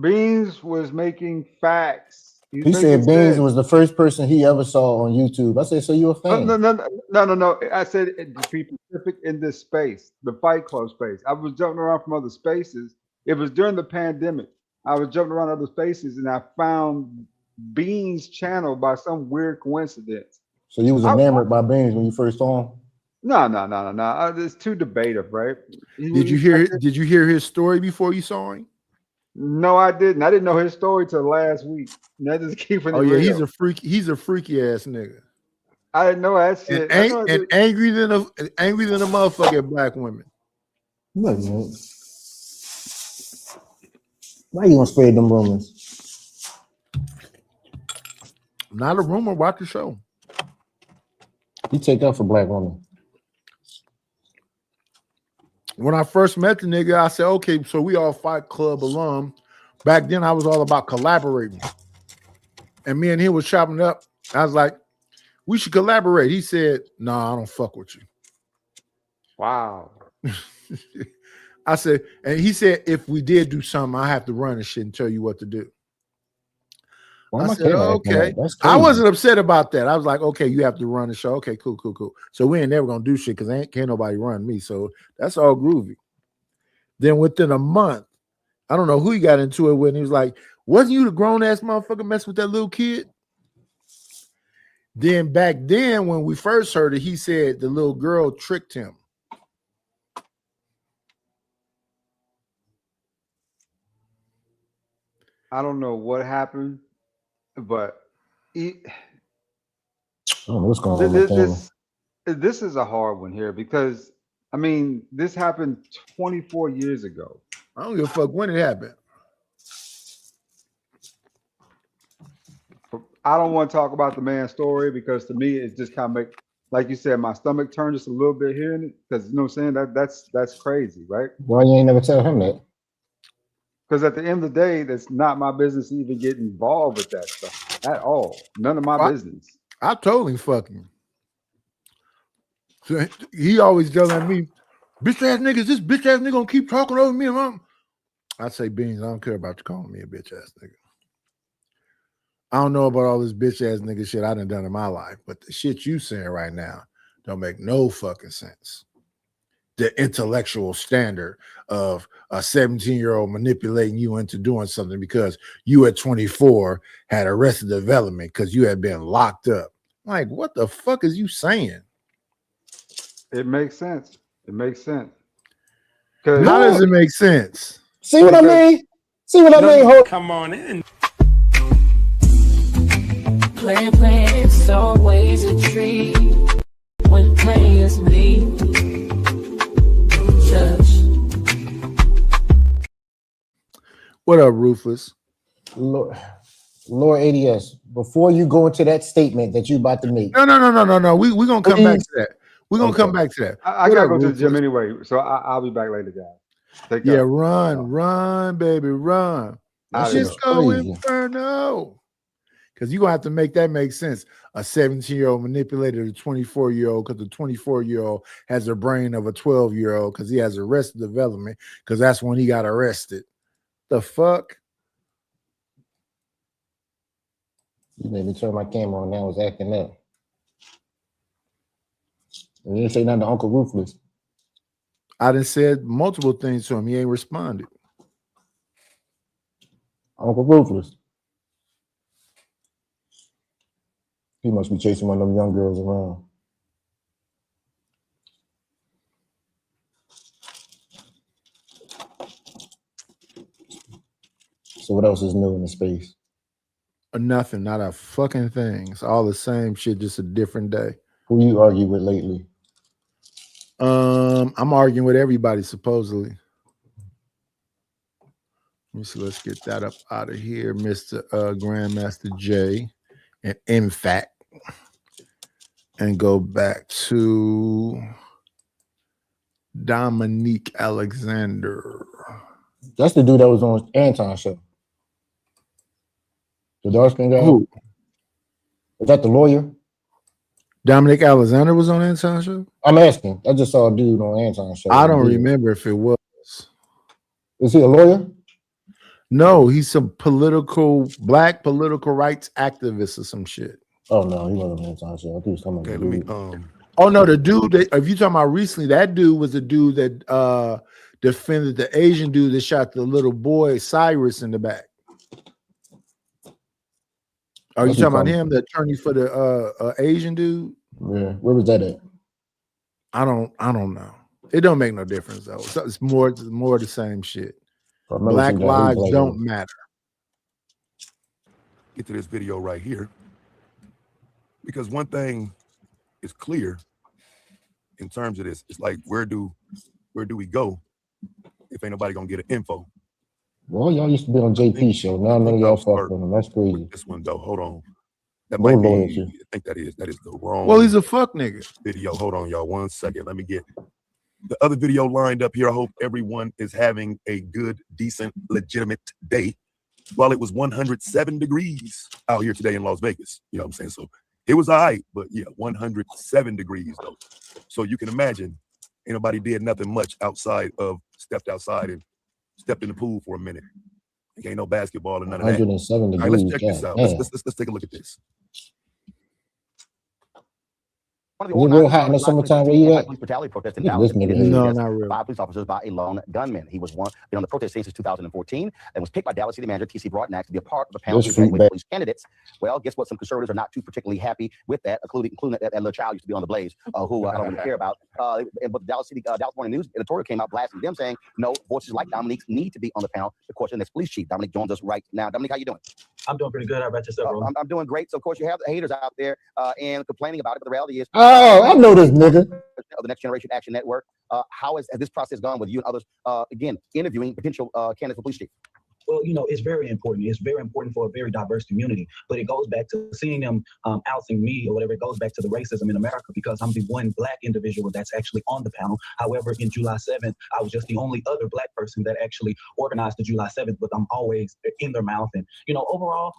[SPEAKER 13] Beans was making facts.
[SPEAKER 14] He said Beans was the first person he ever saw on YouTube. I said, so you a fan?
[SPEAKER 13] No. I said to be specific in this space, the Fight Club space. I was jumping around from other spaces. It was during the pandemic. I was jumping around other spaces and I found Beans' channel by some weird coincidence.
[SPEAKER 14] So you was enamored by Beans when you first saw him?
[SPEAKER 13] No. It's too debative, right?
[SPEAKER 3] Did you hear his story before you saw him?
[SPEAKER 13] No, I didn't. I didn't know his story till last week. That is keeping it real.
[SPEAKER 3] He's a freaky ass nigga.
[SPEAKER 13] I didn't know that shit.
[SPEAKER 3] And angry than a motherfucker at black women.
[SPEAKER 14] Look, man. Why you gonna spread them rumors?
[SPEAKER 3] Not a rumor. Watch the show.
[SPEAKER 14] You take up for black women.
[SPEAKER 3] When I first met the nigga, I said, okay, so we all Fight Club alum. Back then, I was all about collaborating. And me and him was chopping it up. I was like, we should collaborate. He said, nah, I don't fuck with you.
[SPEAKER 13] Wow.
[SPEAKER 3] I said, and he said, if we did do something, I have to run and shit and tell you what to do. I said, okay. I wasn't upset about that. I was like, okay, you have to run the show. Okay, cool. So we ain't never gonna do shit because can't nobody run me. So that's all groovy. Then within a month, I don't know who he got into it with. And he was like, wasn't you the grown ass motherfucker messing with that little kid? Then back then, when we first heard it, he said the little girl tricked him.
[SPEAKER 13] I don't know what happened, but
[SPEAKER 14] I don't know what's going on.
[SPEAKER 13] This is a hard one here because I mean this happened 24 years ago.
[SPEAKER 3] I don't give a fuck when it happened.
[SPEAKER 13] I don't want to talk about the man's story because to me it just kind of make, like you said, my stomach turned just a little bit hearing it because you know what I'm saying, that's crazy, right?
[SPEAKER 14] Why you ain't never tell him that?
[SPEAKER 13] Because at the end of the day, that's not my business to even get involved with that stuff at all. None of my business.
[SPEAKER 3] I told him fucking. So he always yelling at me, bitch ass niggas, this bitch ass nigga gonna keep talking over me, mom. I say, Beans, I don't care about you calling me a bitch ass nigga. I don't know about all this bitch ass nigga shit I done in my life, but the shit you saying right now, Don't make no fucking sense. The intellectual standard of a 17-year-old manipulating you into doing something because you at 24 had arrested development because you had been locked up. Like, what the fuck is you saying?
[SPEAKER 13] It makes sense. It makes sense.
[SPEAKER 3] How does it make sense?
[SPEAKER 14] See what I mean? See what I mean?
[SPEAKER 4] Come on in.
[SPEAKER 12] Playing, it's always a treat when players meet.
[SPEAKER 3] What up, Ruthless?
[SPEAKER 14] Lord ADS, before you go into that statement that you about to make.
[SPEAKER 3] No. We're going to come back to that. We're going to come back to that.
[SPEAKER 13] I got to go to the gym anyway, so I'll be back later, guys. Take care.
[SPEAKER 3] Run, baby, run. Let's just go Inferno. Because you're going to have to make that make sense. A 17-year-old manipulated a 24-year-old because the 24-year-old has the brain of a 12-year-old because he has arrested development because that's when he got arrested. The fuck?
[SPEAKER 14] You made me turn my camera on now. I was acting up. You didn't say nothing to Uncle Ruthless.
[SPEAKER 3] I done said multiple things to him. He ain't responded.
[SPEAKER 14] Uncle Ruthless. He must be chasing one of them young girls around. So what else is new in the space?
[SPEAKER 3] Nothing, not a fucking thing. It's all the same shit, just a different day.
[SPEAKER 14] Who you argue with lately?
[SPEAKER 3] I'm arguing with everybody, supposedly. Let me see, let's get that up out of here, Mr. Grandmaster J. And in fact, and go back to Dominique Alexander.
[SPEAKER 14] That's the dude that was on Anton's show. The dark skin guy.
[SPEAKER 3] Who?
[SPEAKER 14] Is that the lawyer?
[SPEAKER 3] Dominic Alexander was on Anton's show?
[SPEAKER 14] I'm asking. I just saw a dude on Anton's show.
[SPEAKER 3] I don't remember if it was.
[SPEAKER 14] Is he a lawyer?
[SPEAKER 3] No, he's some black political rights activist or some shit.
[SPEAKER 14] Oh no, he wasn't on Anton's show. I think he was talking about
[SPEAKER 11] Okay, let me
[SPEAKER 3] Oh no, the dude that, if you talking about recently, that dude was the dude that defended the Asian dude that shot the little boy Cyrus in the back. Are you talking about him, the attorney for the Asian dude?
[SPEAKER 14] Yeah, where was that at?
[SPEAKER 3] I don't know. It don't make no difference though. It's more the same shit. Black lives don't matter.
[SPEAKER 11] Get to this video right here, because one thing is clear in terms of this. It's like, where do we go if ain't nobody gonna get an info?
[SPEAKER 14] Well, y'all used to be on JP show. Now none of y'all fuck with him. That's crazy.
[SPEAKER 11] This one though, hold on. That might be. I think that is the wrong.
[SPEAKER 3] Well, he's a fuck nigga.
[SPEAKER 11] Video. Hold on, y'all. 1 second. Let me get the other video lined up here. I hope everyone is having a good, decent, legitimate day. While it was 107 degrees out here today in Las Vegas, you know what I'm saying? So it was all right, but yeah, 107 degrees though. So you can imagine, ain't nobody did nothing much outside of stepped outside and stepped in the pool for a minute. Ain't no basketball or none of that.
[SPEAKER 14] 107 degrees.
[SPEAKER 11] All right, let's check this out. Let's take a look at this.
[SPEAKER 14] You real hot in the summertime? Where you at?
[SPEAKER 15] Brutality protest in
[SPEAKER 14] This
[SPEAKER 15] Dallas.
[SPEAKER 14] nigga
[SPEAKER 3] No, not really.
[SPEAKER 15] 5 police officers by a lone gunman. He was been on the protest scene since 2014 and was picked by Dallas City Manager T.C. Broughton to be a part of a panel of police candidates. Well, guess what? Some conservatives are not too particularly happy with that, including that little child used to be on the Blaze, who I don't really care about. But the Dallas Morning News editorial came out blasting them, saying no, voices like Dominique's need to be on the panel. The question that's police chief Dominique joins us right now. Dominique, how you doing?
[SPEAKER 16] I'm doing pretty good. How about yourself, bro?
[SPEAKER 15] I'm doing great. So of course you have the haters out there and complaining about it, but the reality is,
[SPEAKER 14] oh, I know this nigga.
[SPEAKER 15] Of the Next Generation Action Network. How has this process gone with you and others? Again, interviewing potential candidates for police chief.
[SPEAKER 16] Well, you know, it's very important. It's very important for a very diverse community. But it goes back to seeing them ousting me or whatever. It goes back to the racism in America because I'm the one black individual that's actually on the panel. However, in July 7th, I was just the only other black person that actually organized the July 7th, but I'm always in their mouth. And, you know, overall,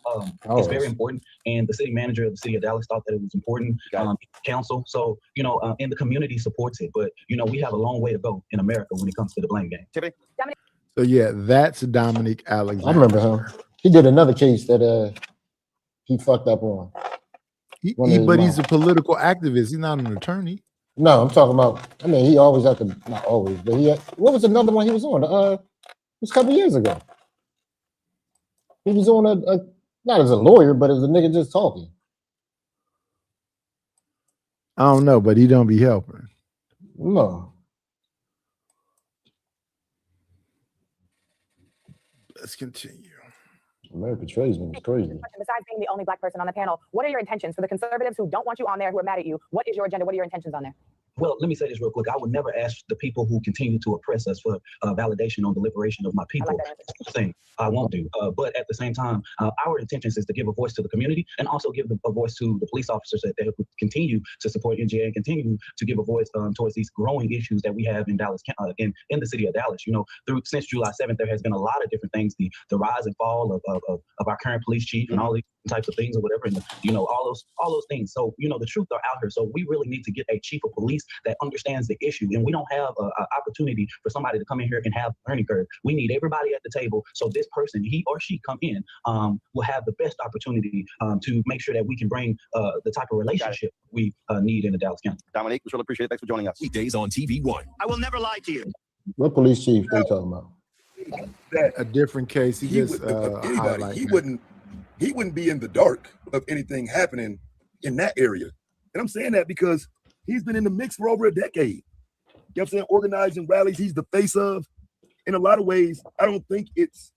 [SPEAKER 16] it's very important. And the city manager of the city of Dallas thought that it was important. Council. So, you know, and the community supports it. But, you know, we have a long way to go in America when it comes to the blame game.
[SPEAKER 15] Tiffany?
[SPEAKER 3] So yeah, that's Dominic Alexander.
[SPEAKER 14] I remember him. He did another case that he fucked up on.
[SPEAKER 3] But he's a political activist. He's not an attorney.
[SPEAKER 14] No, I'm talking about. I mean, he always had to. Not always, but he. What was another one he was on? It was a couple years ago. He was on a not as a lawyer, but as a nigga just talking.
[SPEAKER 3] I don't know, but he don't be helping.
[SPEAKER 14] No.
[SPEAKER 3] Let's continue.
[SPEAKER 14] American tradesman is crazy.
[SPEAKER 17] Besides being the only black person on the panel, what are your intentions for the conservatives who don't want you on there, who are mad at you? What is your agenda? What are your intentions on there?
[SPEAKER 16] Well, let me say this real quick. I would never ask the people who continue to oppress us for validation on the liberation of my people.
[SPEAKER 17] I like that
[SPEAKER 16] Thing I won't do. But at the same time, our intentions is to give a voice to the community and also give a voice to the police officers that continue to support NGA and continue to give a voice towards these growing issues that we have in Dallas, in the city of Dallas. You know, since July 7th, there has been a lot of different things, the rise and fall of our current police chief and all these types of things or whatever, and you know, all those things. So, you know, the truth are out here. So we really need to get a chief of police that understands the issue, and we don't have an opportunity for somebody to come in here and have a learning curve. We need everybody at the table, so this person, he or she come in, will have the best opportunity to make sure that we can bring the type of relationship we need in the Dallas County.
[SPEAKER 15] Dominique, we really appreciate it. Thanks for joining us.
[SPEAKER 18] Weekdays on TV1.
[SPEAKER 19] I will never lie to you.
[SPEAKER 14] What police chief they talking about?
[SPEAKER 3] A different case. He just
[SPEAKER 11] he wouldn't be in the dark of anything happening in that area. And I'm saying that because he's been in the mix for over a decade. You know what I'm saying? Organizing rallies, he's the face of. In a lot of ways, I don't think it's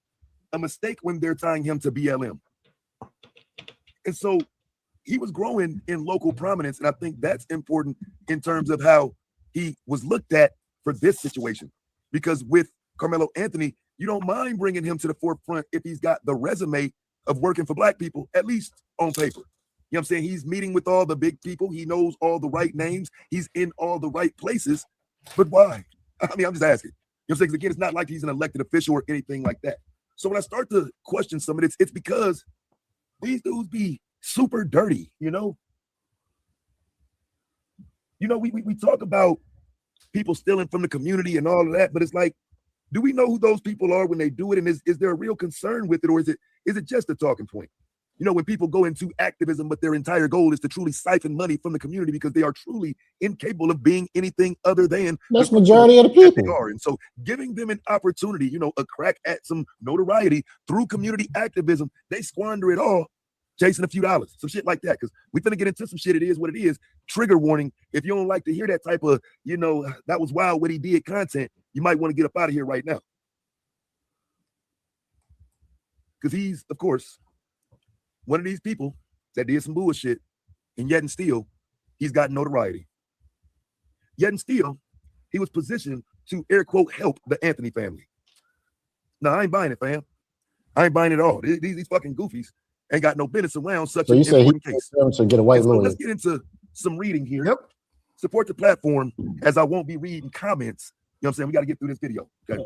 [SPEAKER 11] a mistake when they're tying him to BLM. And so he was growing in local prominence, and I think that's important in terms of how he was looked at for this situation. Because with Carmelo Anthony, you don't mind bringing him to the forefront if he's got the resume of working for black people, at least on paper. You know what I'm saying? He's meeting with all the big people. He knows all the right names. He's in all the right places. But why? I mean, I'm just asking. You know what I'm saying? 'Cause again, it's not like he's an elected official or anything like that. So when I start to question some of it, it's because these dudes be super dirty, you know? You know, we talk about people stealing from the community and all of that, but it's like, do we know who those people are when they do it? And is there a real concern with it, or is it just a talking point? You know, when people go into activism, but their entire goal is to truly siphon money from the community because they are truly incapable of being anything other than
[SPEAKER 14] that's the majority of the people.
[SPEAKER 11] They are. And so giving them an opportunity, you know, a crack at some notoriety through community activism, they squander it all chasing a few dollars, some shit like that. Because we finna get into some shit. It is what it is. Trigger warning. If you don't like to hear that type of, you know, that was wild what he did content, you might want to get up out of here right now. Because he's, of course, one of these people that did some bullshit, and yet and still, he's got notoriety. Yet and still, he was positioned to, air quote, help the Anthony family. No, I ain't buying it, fam. I ain't buying it at all. These fucking goofies ain't got no business around such an important case.
[SPEAKER 14] To get a white lawyer.
[SPEAKER 11] Let's get into some reading here. Yep. Support the platform, as I won't be reading comments. You know what I'm saying? We got to get through this video. Okay.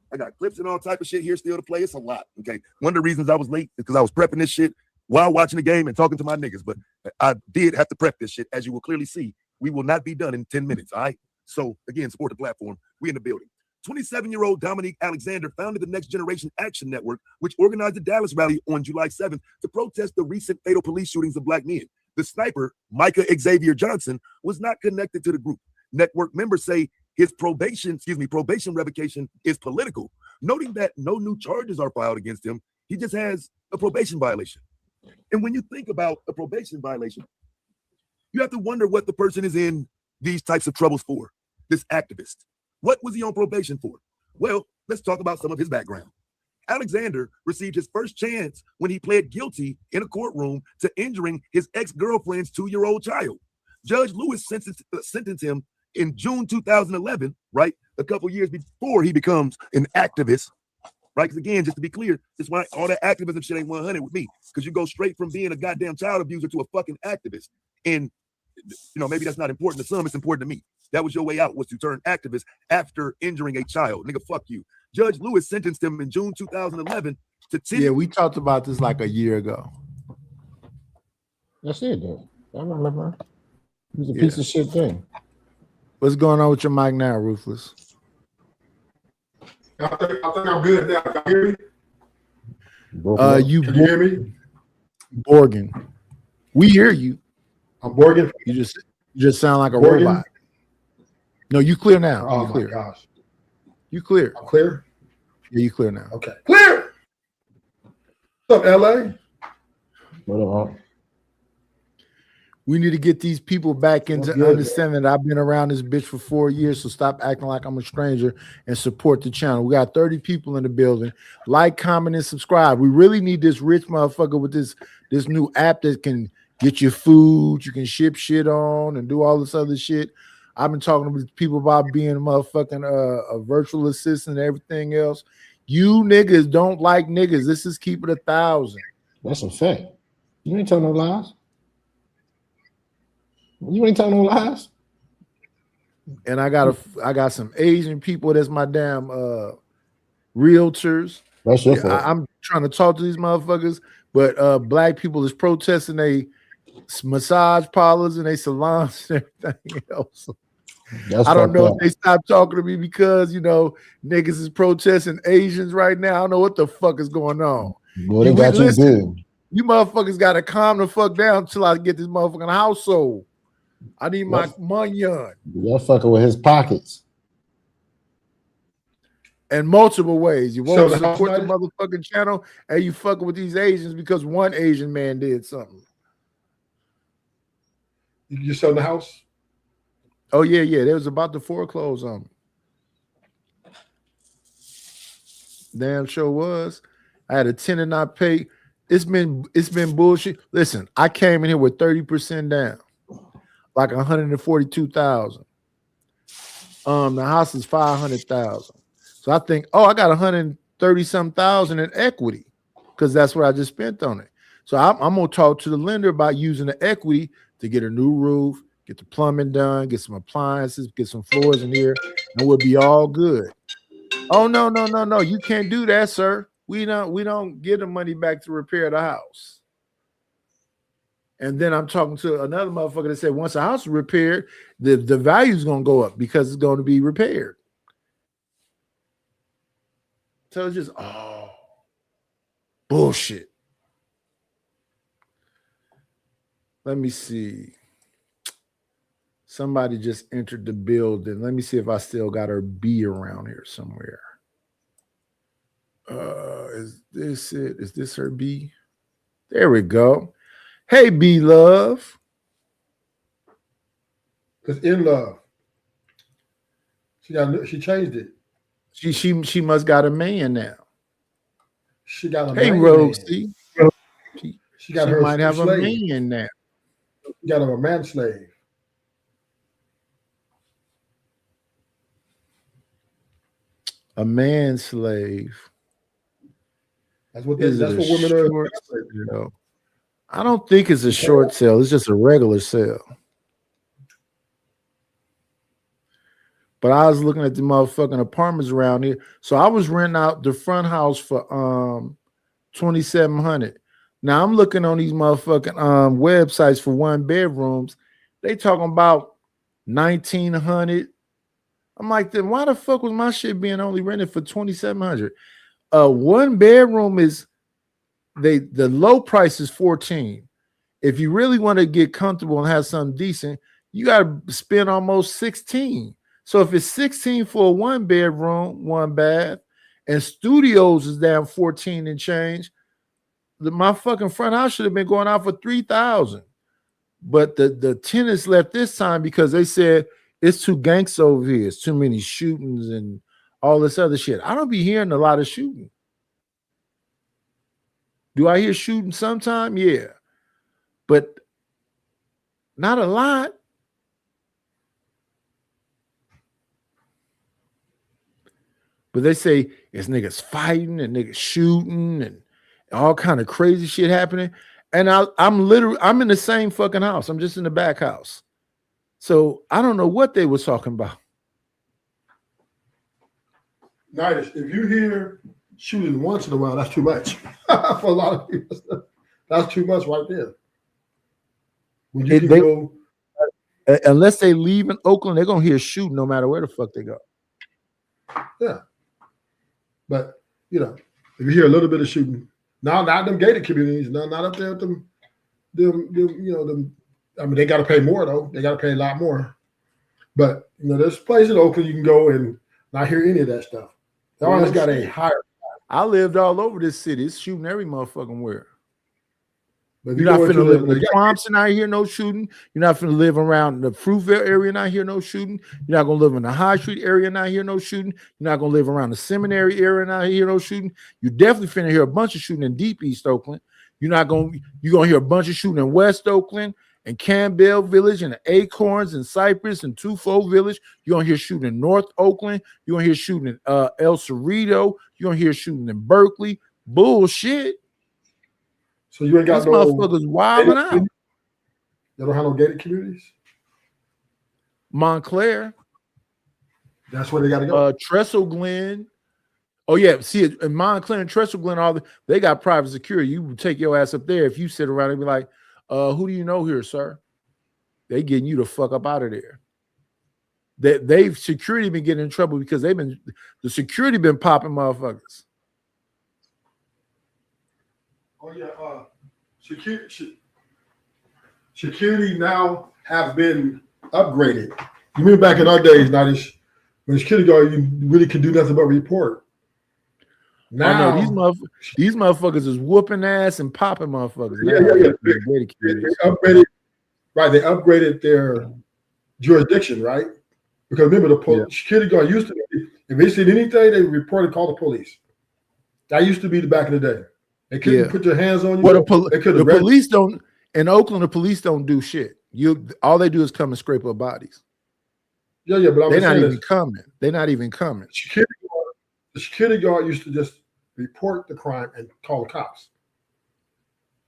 [SPEAKER 11] I got clips and all type of shit here still to play. It's a lot. Okay. One of the reasons I was late is because I was prepping this shit while watching the game and talking to my niggas. But I did have to prep this shit. As you will clearly see, we will not be done in 10 minutes. All right. So again, support the platform. We in the building. 27-year-old Dominique Alexander founded the Next Generation Action Network, which organized the Dallas rally on July 7th to protest the recent fatal police shootings of black men. The sniper, Micah Xavier Johnson, was not connected to the group. Network members say his probation revocation is political, noting that no new charges are filed against him. He just has a probation violation. And when you think about a probation violation, you have to wonder what the person is in these types of troubles for, this activist. What was he on probation for? Well, let's talk about some of his background. Alexander received his first chance when he pled guilty in a courtroom to injuring his ex-girlfriend's 2-year-old child. Judge Lewis sentenced him in June 2011, right? A couple years before he becomes an activist, right? Because again, just to be clear, that's why all that activism shit ain't 100 with me, because you go straight from being a goddamn child abuser to a fucking activist. And, you know, maybe that's not important to some, it's important to me. That was your way out, was to turn activist after injuring a child. Nigga, fuck you. Judge Lewis sentenced him in June 2011 to 10.
[SPEAKER 3] Yeah, we talked about this like a year ago.
[SPEAKER 14] That's it, though. I remember. It was a piece of shit thing.
[SPEAKER 3] What's going on with your mic now, Ruthless?
[SPEAKER 10] I think I'm good now. Can you hear me?
[SPEAKER 3] You
[SPEAKER 10] Can you hear me?
[SPEAKER 3] Borgen. We hear you.
[SPEAKER 10] I'm Borgen.
[SPEAKER 3] You just You just sound like a
[SPEAKER 10] Morgan?
[SPEAKER 3] robot. No, you clear now.
[SPEAKER 10] Oh
[SPEAKER 3] You
[SPEAKER 10] my
[SPEAKER 3] clear.
[SPEAKER 10] gosh.
[SPEAKER 3] You clear.
[SPEAKER 10] I'm clear?
[SPEAKER 3] Yeah, you clear now.
[SPEAKER 10] Okay. Clear. What's up, LA?
[SPEAKER 14] What up?
[SPEAKER 3] We need to get these people back into
[SPEAKER 10] good,
[SPEAKER 3] understanding that I've been around this bitch for 4 years, so stop acting like I'm a stranger and support the channel. We got 30 people in the building. Like, comment, and subscribe. We really need this rich motherfucker with this new app that can get you food, you can ship shit on and do all this other shit. I've been talking to people about being a motherfucking a virtual assistant and everything else. You niggas don't like niggas. This is keep it 1,000.
[SPEAKER 14] That's a fact. You ain't telling no lies. You ain't telling no lies.
[SPEAKER 3] And I got some Asian people that's my damn realtors.
[SPEAKER 14] That's your fault.
[SPEAKER 3] I'm trying to talk to these motherfuckers, but black people is protesting they massage parlors and they salons and everything else. I don't know if they stopped talking to me because niggas is protesting Asians right now. I don't know what the fuck is going on.
[SPEAKER 14] Well, they got you good.
[SPEAKER 3] You motherfuckers gotta calm the fuck down until I get this motherfucking household. I need my money on.
[SPEAKER 14] Y'all fucking with his pockets.
[SPEAKER 3] In multiple ways. You won't support the motherfucking channel and you fucking with these Asians because one Asian man did something.
[SPEAKER 10] You just sell the house?
[SPEAKER 3] Oh, yeah. They was about to foreclose on me. Damn sure was. I had a tenant not pay. It's been bullshit. Listen, I came in here with 30% down. Like 142,000. The house is 500,000. So I think, I got 130-some thousand in equity because that's what I just spent on it. So I'm gonna talk to the lender about using the equity to get a new roof, get the plumbing done, get some appliances, get some floors in here, and we'll be all good. Oh no, you can't do that, sir. We don't get the money back to repair the house. And then I'm talking to another motherfucker that said once the house is repaired, the value is going to go up because it's going to be repaired. So it's just, bullshit. Let me see. Somebody just entered the building. Let me see if I still got her B around here somewhere. Is this it? Is this her B? There we go. Hey, B Love.
[SPEAKER 10] Because in love. She changed it.
[SPEAKER 3] She must got a man now.
[SPEAKER 10] She got a
[SPEAKER 3] man. Hey, Rosie. She might have slave. A man now.
[SPEAKER 10] She got a man slave.
[SPEAKER 3] A man slave.
[SPEAKER 10] That's what women are.
[SPEAKER 3] I don't think it's a short sale. It's just a regular sale. But I was looking at the motherfucking apartments around here. So I was renting out the front house for $2,700. Now I'm looking on these motherfucking websites for 1 bedrooms. They talking about $1,900. I'm like, then why the fuck was my shit being only rented for $2,700? 1 bedroom is the low price is $14,000. If you really want to get comfortable and have something decent, you got to spend almost $16,000. So if it's $16,000 for a 1 bedroom, 1 bath, and studios is down $14,000 and change, my fucking front house should have been going out for $3,000. But the tenants left this time because they said it's too gangsta over here. It's too many shootings and all this other shit. I don't be hearing a lot of shooting. Do I hear shooting sometime? Yeah. But not a lot. But they say it's niggas fighting and niggas shooting and all kind of crazy shit happening. And I'm in the same fucking house. I'm just in the back house. So I don't know what they was talking about.
[SPEAKER 10] Nice. If you hear shooting once in a while, that's too much. For a lot of people. That's too much right there. When you
[SPEAKER 3] unless they leave in Oakland, they're gonna hear shooting no matter where the fuck they go.
[SPEAKER 10] Yeah. But if you hear a little bit of shooting, not them gated communities, not up there with them I mean, they got to pay more though. They got to pay a lot more. But you know, there's places in Oakland you can go and not hear any of that stuff. They always got a higher.
[SPEAKER 3] I lived all over this city. It's shooting every motherfucking where.
[SPEAKER 10] But
[SPEAKER 3] You're not finna live in the Thompson, not hear no shooting. You're not finna live around the Fruitvale area, not hear no shooting. You're not gonna live in the High Street area, not hear no shooting. You're not gonna live around the Seminary area, not hear no shooting. You definitely finna hear a bunch of shooting in Deep East Oakland. You're gonna hear a bunch of shooting in West Oakland and Campbell Village and the Acorns and Cypress and Tufo Village. You're gonna hear shooting in North Oakland. You're gonna hear shooting in El Cerrito. You're gonna hear shooting in Berkeley. Bullshit.
[SPEAKER 10] So you ain't got
[SPEAKER 3] These motherfuckers wilding out.
[SPEAKER 10] You don't have no gated communities?
[SPEAKER 3] Montclair.
[SPEAKER 10] That's where they got to go.
[SPEAKER 3] Trestle Glen. Oh, yeah. See, in Montclair and Trestle Glen, they got private security. You would take your ass up there if you sit around and be like, who do you know here, sir? They getting you the fuck up out of there. They've security been getting in trouble because the security been popping motherfuckers.
[SPEAKER 10] Oh yeah, security now have been upgraded. You remember back in our days, when security guard, you really could do nothing but report. Now
[SPEAKER 3] these motherfuckers is whooping ass and popping motherfuckers.
[SPEAKER 10] Yeah. They upgraded, right? They upgraded their jurisdiction, right? Because remember, the security guard used to be, if they said anything, they reported, call the police. That used to be the back in the day. They couldn't put your hands on you.
[SPEAKER 3] Well, the police don't in Oakland. The police don't do shit. All they do is come and scrape up bodies.
[SPEAKER 10] Yeah, but
[SPEAKER 3] they're not even coming. They're not even coming.
[SPEAKER 10] The security guard used to just report the crime and call the cops.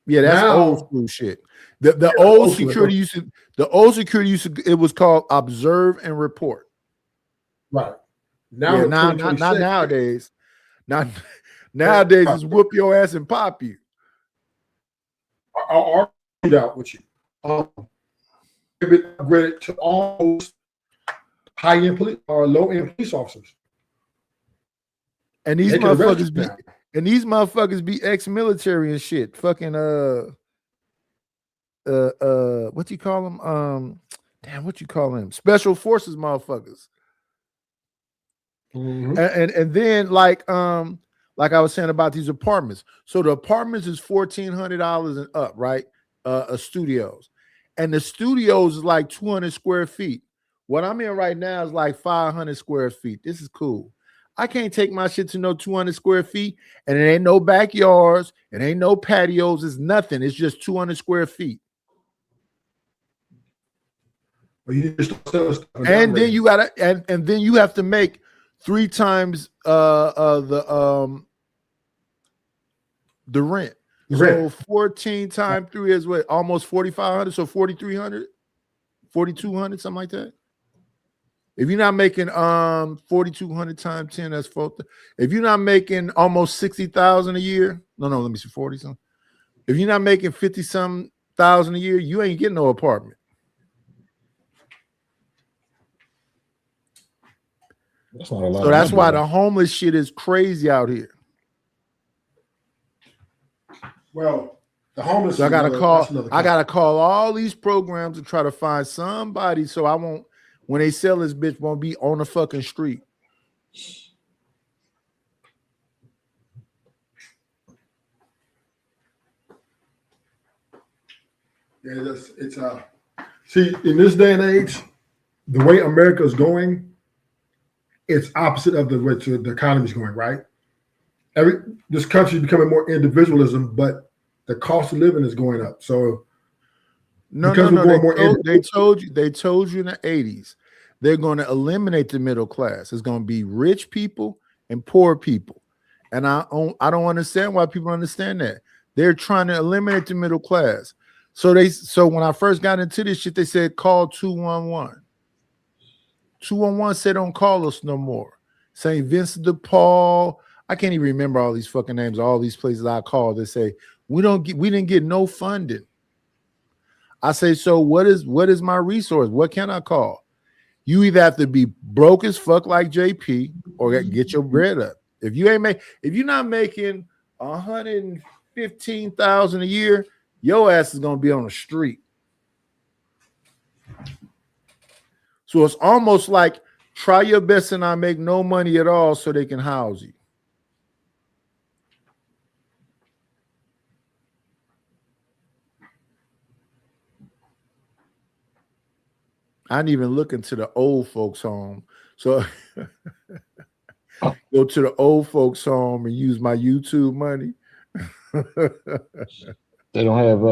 [SPEAKER 3] Yeah, that's old school shit. The old security used to. It was called observe and report.
[SPEAKER 10] Right. Now,
[SPEAKER 3] not nowadays. Nowadays, it's whoop your ass and pop you.
[SPEAKER 10] I'll argue out with you. Upgraded to almost high-end police or low-end police officers.
[SPEAKER 3] And these motherfuckers be ex-military and shit. Fucking what do you call them? What you call them? Special forces motherfuckers.
[SPEAKER 10] Mm-hmm.
[SPEAKER 3] And then like I was saying about these apartments. So the apartments is $1,400 and up, right? Studios. And the studios is like 200 square feet. What I'm in right now is like 500 square feet. This is cool. I can't take my shit to no 200 square feet, and it ain't no backyards, it ain't no patios, it's nothing. It's just 200 square feet.
[SPEAKER 10] And
[SPEAKER 3] then you gotta and then you have to make 3 times the rent. So 14 times 3 is what, almost 4,500, so 4,300, 4,200, something like that. If you're not making 4,200 times 10, that's 4. If you're not making almost 60,000 a year, let me see, 40 something. If you're not making 50-some thousand a year, you ain't getting no apartment.
[SPEAKER 8] That's not a lot.
[SPEAKER 3] So that's why the homeless shit is crazy out here.
[SPEAKER 10] Well, the homeless.
[SPEAKER 3] So I gotta call all these programs to try to find somebody so I won't. When they sell this bitch, won't be on the fucking street.
[SPEAKER 10] Yeah, see, in this day and age, the way America is going, it's opposite of the way the economy is going, right? This country is becoming more individualism, but the cost of living is going up. So
[SPEAKER 3] they told you in the 80s they're going to eliminate the middle class. It's going to be rich people and poor people. And I don't understand why people understand that. They're trying to eliminate the middle class. So when I first got into this shit, they said call 211. 211 said don't call us no more. St. Vincent de Paul. I can't even remember all these fucking names, all these places I called. They say we didn't get no funding. I say, so what is my resource? What can I call? You either have to be broke as fuck like JP or get your bread up. If you're not making $115,000 a year, your ass is gonna be on the street. So it's almost like try your best and not make no money at all so they can house you. I didn't even look into the old folks' home. So go to the old folks' home and use my YouTube money.
[SPEAKER 14] They don't have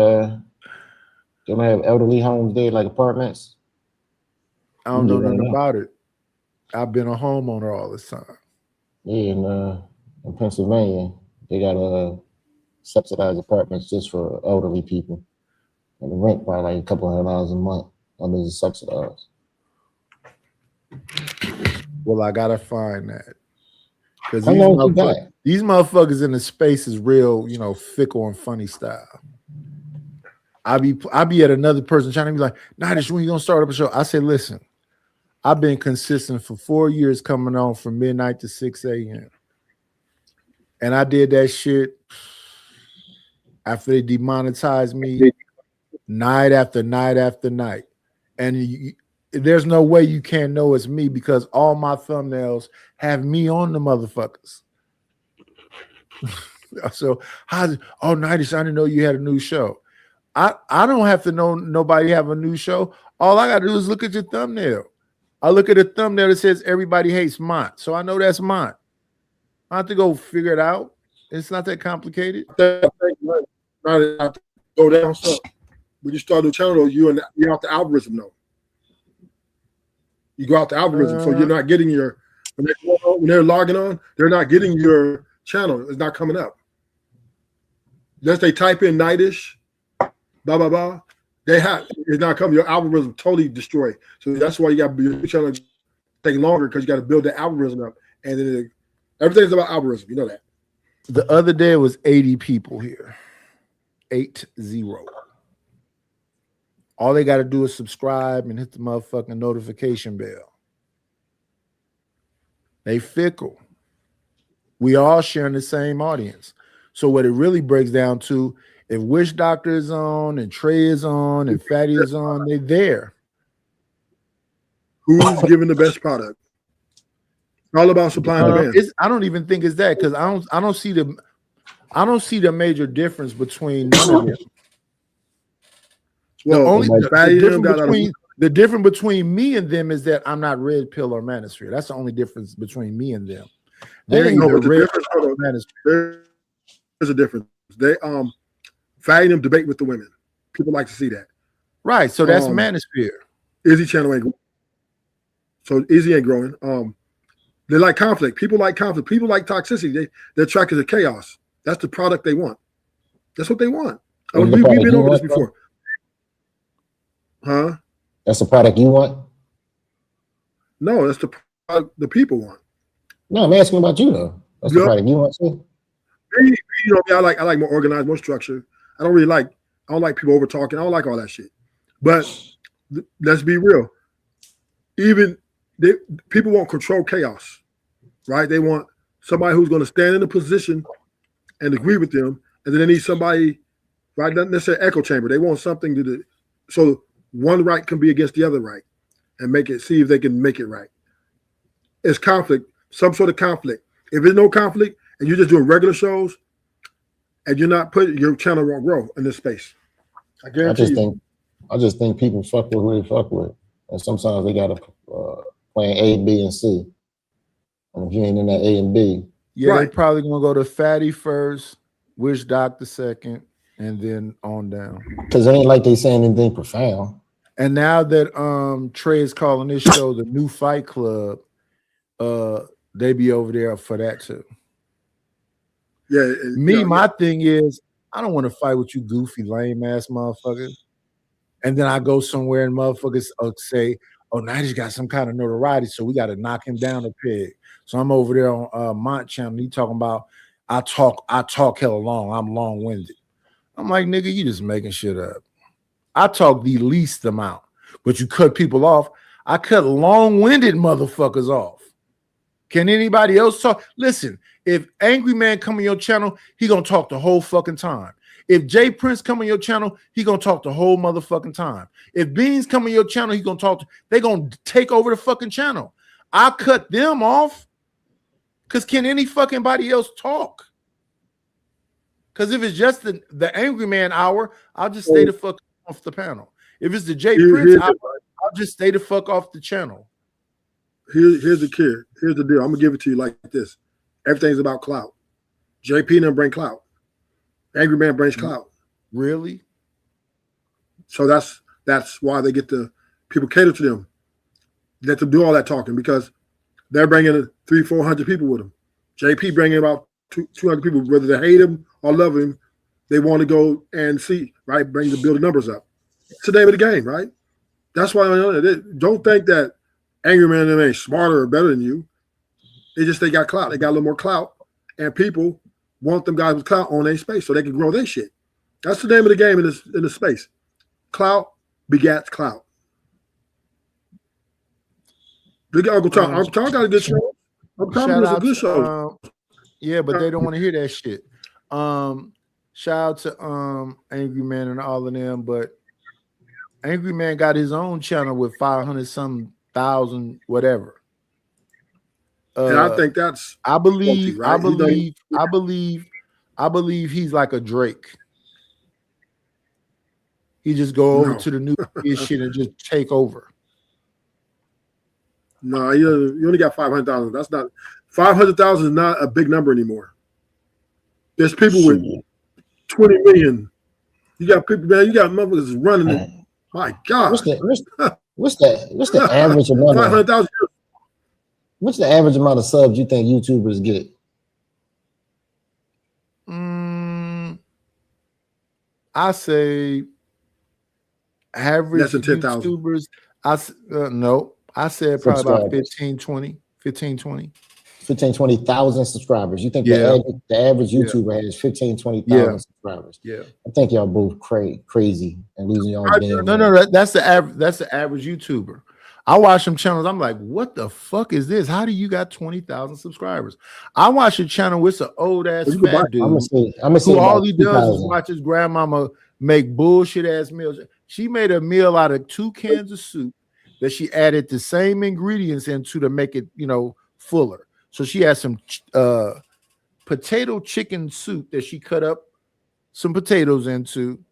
[SPEAKER 14] elderly homes there, like apartments.
[SPEAKER 3] I don't know nothing about it. I've been a homeowner all this time.
[SPEAKER 14] Yeah, in Pennsylvania, they got subsidized apartments just for elderly people, and the rent probably like a couple $100 a month under the subsidized.
[SPEAKER 3] Well, I gotta find that because these motherfuckers in the space is real, fickle and funny style. I be at another person trying to be like, nah, this when you gonna start up a show? I say, listen, I've been consistent for 4 years coming on from midnight to 6 a.m. And I did that shit after they demonetized me night after night after night. And there's no way you can't know it's me because all my thumbnails have me on the motherfuckers. So, Nightish, I didn't know you had a new show. I don't have to know nobody have a new show. All I got to do is look at your thumbnail. I look at a thumbnail that says everybody hates Mont. So I know that's Mont. I have to go figure it out. It's not that complicated.
[SPEAKER 10] Go down. So when you start a channel, you're out the algorithm though. You go out the algorithm, so you're not getting your when they're logging on, they're not getting your channel. It's not coming up. Unless they type in Nightish, blah blah blah. It's not coming. Your algorithm totally destroyed. So that's why you got your channel take longer because you got to build the algorithm up, and then everything's about algorithm. You know that.
[SPEAKER 3] The other day it was 80 people here. 80. All they got to do is subscribe and hit the motherfucking notification bell. They fickle. We all sharing the same audience. So what it really breaks down to, if Wish Doctor is on and Trey is on and Fatty is on, they there.
[SPEAKER 10] Who's giving the best product? All about supply and demand.
[SPEAKER 3] I don't even think it's that because I don't see the major difference between none of them.
[SPEAKER 10] Well,
[SPEAKER 3] the difference between me and them is that I'm not Red Pill or Manosphere. That's the only difference between me and them. They're either Red Pill or Manosphere.
[SPEAKER 10] There's a difference. They Fatty them debate with the women. People like to see that.
[SPEAKER 3] Right. So that's Manosphere.
[SPEAKER 10] Izzy channel ain't growing. So Izzy ain't growing. They like conflict. People like conflict. People like toxicity. They're attracted to chaos. That's the product they want. That's what they want. We've been over this before. Huh?
[SPEAKER 14] That's the product you want?
[SPEAKER 10] No, that's the product the people want.
[SPEAKER 14] No, I'm asking about you though. That's the product you want too.
[SPEAKER 10] I like more organized, more structured. I don't like people over talking. I don't like all that shit. But let's be real. People want control chaos, right? They want somebody who's going to stand in a position and agree with them, and then they need somebody, right? Not necessarily echo chamber. They want something to do, so one right can be against the other right, and see if they can make it right. It's conflict, some sort of conflict. If there's no conflict and you're just doing regular shows, and you're not putting, your channel won't grow in this space. I guarantee
[SPEAKER 14] I just think people fuck with who they fuck with, and sometimes they gotta plan A, B, and C. And if you ain't in that A and B,
[SPEAKER 3] they probably gonna go to Fatty first, Wish Doctor second, and then on down.
[SPEAKER 14] Because it ain't like they saying anything profound.
[SPEAKER 3] And now that Trey is calling this show the New Fight Club, they be over there for that too.
[SPEAKER 10] Yeah.
[SPEAKER 3] My thing is, I don't want to fight with you goofy, lame ass motherfuckers. And then I go somewhere and motherfuckers say, oh, Nightish got some kind of notoriety, so we got to knock him down a peg. So I'm over there on Mont channel. He talking about I talk hella long. I'm long-winded. I'm like, nigga, you just making shit up. I talk the least amount, but you cut people off. I cut long-winded motherfuckers off. Can anybody else talk? Listen, if Angry Man come on your channel, he gonna talk the whole fucking time. If Jay Prince come on your channel, he gonna talk the whole motherfucking time. If Beans come on your channel, he gonna talk. They gonna take over the fucking channel. I cut them off because can any fucking body else talk? Because if it's just the Angry Man hour, I'll just stay the fuck off the panel. If it's the Jay Prince hour, I'll just stay the fuck off the channel.
[SPEAKER 10] Here's the kid. Here's the deal. I'm gonna give it to you like this. Everything's about clout. JP didn't bring clout. Angry Man brings clout.
[SPEAKER 3] Really?
[SPEAKER 10] So that's why they get the people cater to them. Let them do all that talking because they're bringing 300-400 people with them. JP bringing about 200 people, whether they hate him or love him, they want to go and see, right? Build the numbers up. It's the name of the game, right? That's why don't think that Angry Man ain't smarter or better than you. They got clout. They got a little more clout, and people want them guys with clout on their space so they can grow their shit. That's the name of the game in the space. Clout begats clout. Uncle Tom got a good show. Uncle Tom does a good show.
[SPEAKER 3] Yeah, but they don't want to hear that shit. Shout out to Angry Man and all of them, but Angry Man got his own channel with 500-some thousand, whatever.
[SPEAKER 10] And I think that's
[SPEAKER 3] I believe
[SPEAKER 10] right?
[SPEAKER 3] I believe he's like a Drake. He just go over to the new shit and just take over.
[SPEAKER 10] No, you only got 500,000. That's not 500,000 is not a big number anymore. There's people with 20 million. You got people, man. You got motherfuckers running it. My God.
[SPEAKER 14] What's the average amount?
[SPEAKER 10] 500,000.
[SPEAKER 14] What's the average amount of subs you think YouTubers get?
[SPEAKER 3] I say average
[SPEAKER 10] less than 10,000.
[SPEAKER 3] YouTubers. No, I said probably about 15, 20.
[SPEAKER 14] 20,000 subscribers. You think the average YouTuber has 20,000 subscribers?
[SPEAKER 3] Yeah.
[SPEAKER 14] I think y'all both crazy and losing your own game.
[SPEAKER 3] No, that's the average. That's the average YouTuber. I watch some channels. I'm like, what the fuck is this? How do you got 20,000 subscribers? I watch a channel with an old ass fat dude.
[SPEAKER 14] I'm gonna say
[SPEAKER 3] who all he does is watch his grandmama make bullshit ass meals. She made a meal out of 2 cans of soup that she added the same ingredients into to make it, fuller. So she had some potato chicken soup that she cut up some potatoes into,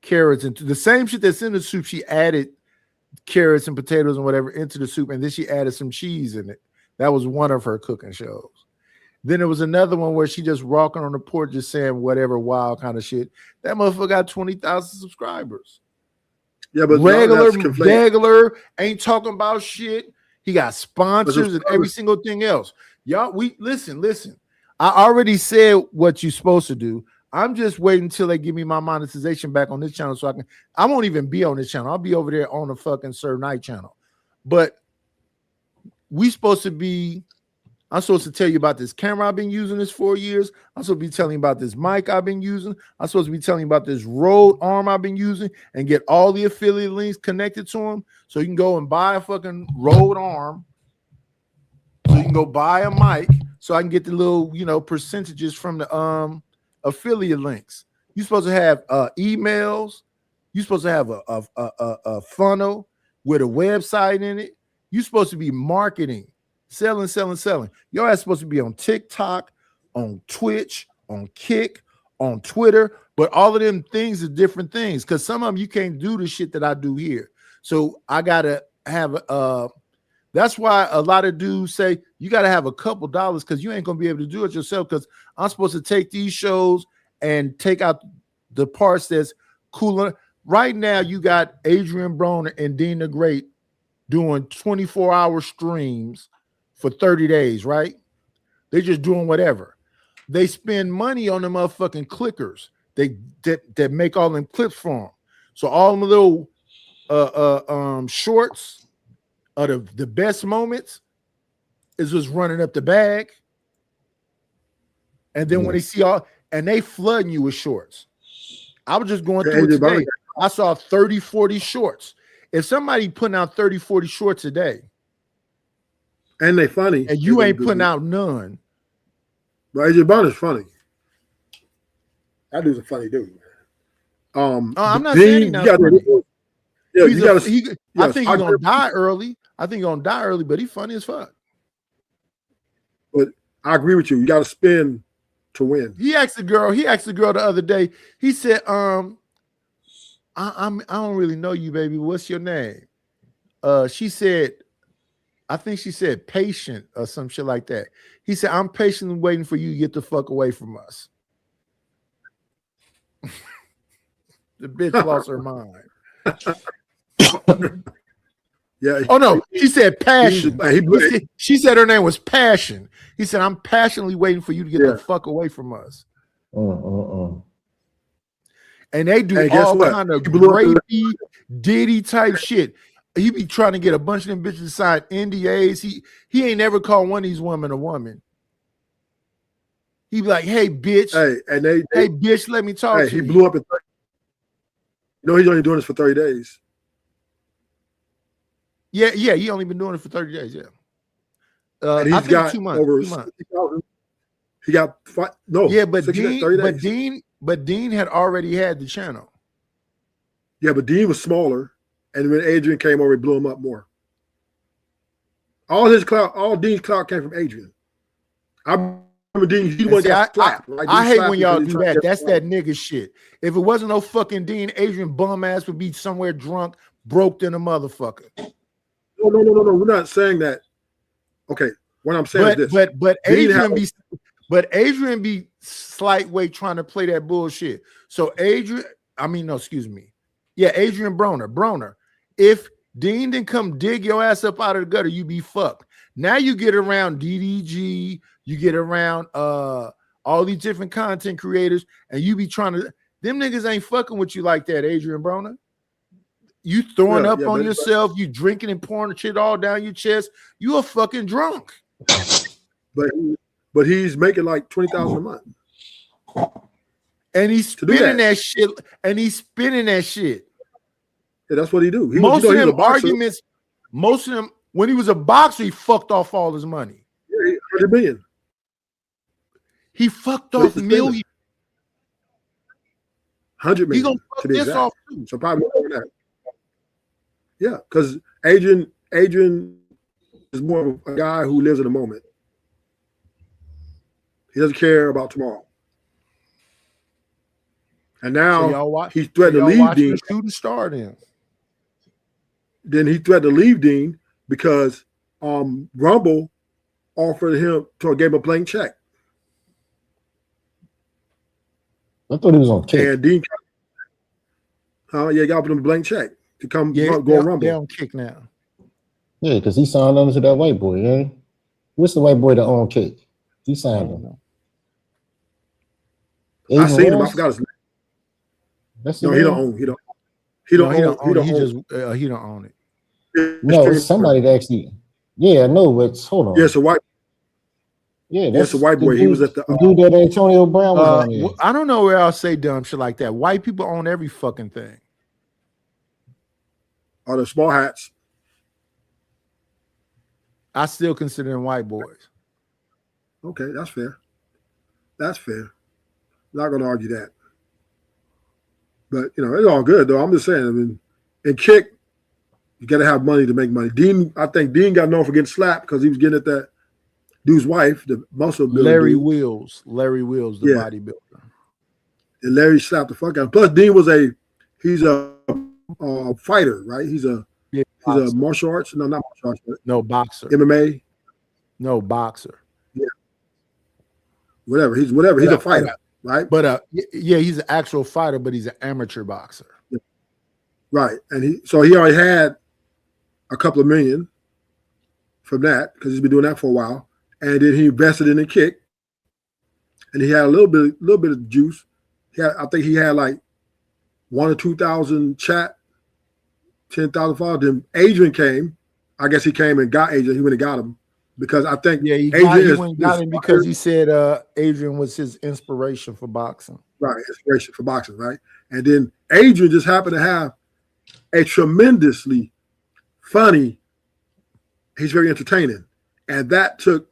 [SPEAKER 3] carrots into the same shit that's in the soup. She added carrots and potatoes and whatever into the soup, and then she added some cheese in it. That was one of her cooking shows. Then there was another one where she just walking on the porch just saying whatever wild kind of shit. That motherfucker got 20,000 subscribers.
[SPEAKER 10] Yeah, but
[SPEAKER 3] regular ain't talking about shit. He got sponsors and every single thing else. Y'all, we listen. I already said what you're supposed to do. I'm just waiting until they give me my monetization back on this channel so I won't even be on this channel. I'll be over there on the fucking Sir Knight channel. But I'm supposed to tell you about this camera I've been using this 4 years. I'm supposed to be telling you about this mic I've been using. I'm supposed to be telling you about this Rode arm I've been using and get all the affiliate links connected to them so you can go and buy a fucking Rode arm. So you can go buy a mic so I can get the little, percentages from the affiliate links. You're supposed to have emails. You're supposed to have a funnel with a website in it. You're supposed to be marketing, selling. Your ass supposed to be on TikTok, on Twitch, on Kick, on Twitter, but all of them things are different things because some of them you can't do the shit that I do here. So I gotta have that's why a lot of dudes say you got to have a couple dollars because you ain't going to be able to do it yourself because I'm supposed to take these shows and take out the parts that's cooler. Right now, you got Adrian Broner and Dean the Great doing 24-hour streams for 30 days, right? They're just doing whatever. They spend money on the motherfucking clickers that make all them clips for them. So all the little shorts of the best moments is just running up the bag. And then when they see and they flooding you with shorts. I was just going through it today. I saw 30, 40 shorts. If somebody putting out 30, 40 shorts a day,
[SPEAKER 10] and they funny,
[SPEAKER 3] and you ain't putting out none.
[SPEAKER 10] But AJ Brown is funny. That dude's a funny dude. I'm
[SPEAKER 3] not saying not funny.
[SPEAKER 10] Yeah,
[SPEAKER 3] I think
[SPEAKER 10] yes,
[SPEAKER 3] he's gonna die early. I think he's gonna die early, but he's funny as fuck.
[SPEAKER 10] But I agree with you. You got to spin to win.
[SPEAKER 3] He asked the girl the other day. He said, I don't really know you, baby. What's your name? She said, I think she said patient or some shit like that. He said, I'm patiently waiting for you to get the fuck away from us. The bitch lost her mind.
[SPEAKER 10] Yeah.
[SPEAKER 3] Oh no, she said passion. She said her name was Passion. He said, I'm passionately waiting for you to get the fuck away from us. And they do all kind of rapey, Diddy type shit. He be trying to get a bunch of them bitches to sign NDAs. He ain't never called one of these women a woman. He be like, hey, bitch. Hey, bitch, let me talk to you.
[SPEAKER 10] He blew up in 30. You know, he's only doing this for 30 days.
[SPEAKER 3] Yeah, he only been doing it for 30 days, yeah.
[SPEAKER 10] And he's got
[SPEAKER 3] 2 months.
[SPEAKER 10] over
[SPEAKER 3] 60,000.
[SPEAKER 10] He got
[SPEAKER 3] but Dean had already had the channel.
[SPEAKER 10] Yeah, but Dean was smaller, and when Adrian came over, he blew him up more. All Dean's clout came from Adrian. I remember Dean, he was slapped. Right?
[SPEAKER 3] I hate when y'all do that. That's that nigga shit. If it wasn't no fucking Dean, Adrian bum ass would be somewhere drunk, broke than a motherfucker.
[SPEAKER 10] No. We're not saying that. Okay, what I'm saying is this.
[SPEAKER 3] But Adrian be slight way trying to play that bullshit. So Adrian Broner. If Dean didn't come dig your ass up out of the gutter, you be fucked. Now you get around DDG, you get around all these different content creators, and you be trying to. Them niggas ain't fucking with you like that, Adrian Broner. You throwing up on yourself, you drinking and pouring shit all down your chest. You a fucking drunk.
[SPEAKER 10] But he's making like $20,000 a month.
[SPEAKER 3] And he's spinning that shit. And he's spinning that shit.
[SPEAKER 10] Yeah, that's what he do.
[SPEAKER 3] Most of them, when he was a boxer, he fucked off all his money.
[SPEAKER 10] Yeah, 100 million.
[SPEAKER 3] He fucked off millions.
[SPEAKER 10] 100 million.
[SPEAKER 3] He gonna fuck this off too.
[SPEAKER 10] So probably more than that. Yeah, because Adrian is more of a guy who lives in the moment. He doesn't care about tomorrow. And now he's threatened to leave Dean.
[SPEAKER 3] Shooting star then.
[SPEAKER 10] Then he threatened to leave Dean because Rumble offered him to give him a blank check.
[SPEAKER 14] I thought he was on Kick.
[SPEAKER 10] And Dean, got him a blank check to go Rumble.
[SPEAKER 3] They're on Kick now.
[SPEAKER 14] Yeah, because he signed on to that white boy. Yeah, what's the white boy that own Kick? He signed him.
[SPEAKER 10] I seen him. I forgot his name. He don't own. He don't
[SPEAKER 3] own it.
[SPEAKER 14] No, it's somebody that actually. Yeah, no, but hold on.
[SPEAKER 10] Yeah, it's a white.
[SPEAKER 14] Yeah,
[SPEAKER 10] that's a white boy. He was at the
[SPEAKER 14] dude that Antonio Brown was on there.
[SPEAKER 3] I don't know where I'll say dumb shit like that. White people own every fucking thing.
[SPEAKER 10] Are the small hats?
[SPEAKER 3] I still consider them white boys.
[SPEAKER 10] Okay, that's fair. That's fair. Not going to argue that. But, it's all good, though. I'm just saying, I mean, in Kick, you got to have money to make money. I think Dean got known for getting slapped because he was getting at that dude's wife, the muscle builder.
[SPEAKER 3] Larry Wills, the bodybuilder.
[SPEAKER 10] And Larry slapped the fuck out. Plus, Dean he's a fighter, right? He's a martial arts. No, not martial arts. But
[SPEAKER 3] no, boxer.
[SPEAKER 10] MMA.
[SPEAKER 3] No, boxer.
[SPEAKER 10] Yeah. Whatever. He's a fighter. Right,
[SPEAKER 3] but he's an actual fighter, but he's an amateur boxer.
[SPEAKER 10] Yeah. Right, and he already had a couple of million from that because he's been doing that for a while, and then he invested in a Kick, and he had a little bit of juice. I think he had like 1,000 or 2,000 chat, 10,000 followers. Then Adrian came. I guess he came and got Adrian. He went and got him. Because I think
[SPEAKER 3] he got him because he said Adrian was his inspiration for boxing.
[SPEAKER 10] Right, inspiration for boxing, right? And then Adrian just happened to have a tremendously funny, he's very entertaining. And that took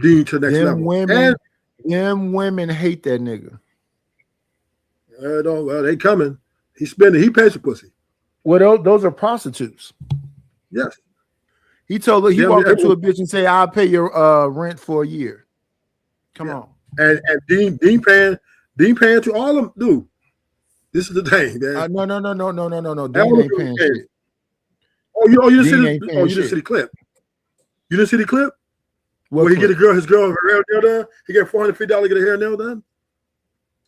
[SPEAKER 10] Dean to the next level.
[SPEAKER 3] Them women hate that nigga.
[SPEAKER 10] Well, they coming. He pays for pussy.
[SPEAKER 3] Well, those are prostitutes.
[SPEAKER 10] Yes.
[SPEAKER 3] He told her, he walked up to a bitch and say, "I'll pay your rent for a year." Come on.
[SPEAKER 10] And Dean paying to all of them. Dude, this is the thing, man.
[SPEAKER 3] No. Dean ain't paying shit.
[SPEAKER 10] You didn't see the clip. You didn't see the clip? Where he get his girl her hair nail done? He get $450 to get her hair nail done?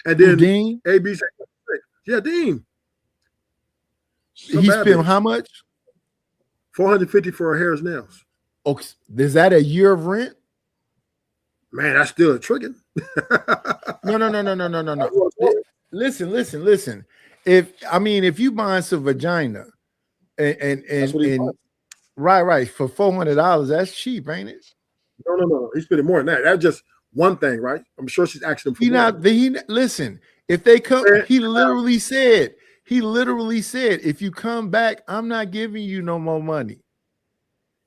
[SPEAKER 10] And then
[SPEAKER 3] Dean?
[SPEAKER 10] AB said, yeah, Dean.
[SPEAKER 3] He spent how much?
[SPEAKER 10] $450 for her hair and nails.
[SPEAKER 3] Okay, is that a year of rent?
[SPEAKER 10] Man, that's still a trigger.
[SPEAKER 3] No. Listen. If you buying some vagina and right for $400, that's cheap, ain't it?
[SPEAKER 10] No. He's spending more than that. That's just one thing, right? I'm sure she's asking him for more.
[SPEAKER 3] Listen, if they come, he literally said, if you come back, I'm not giving you no more money.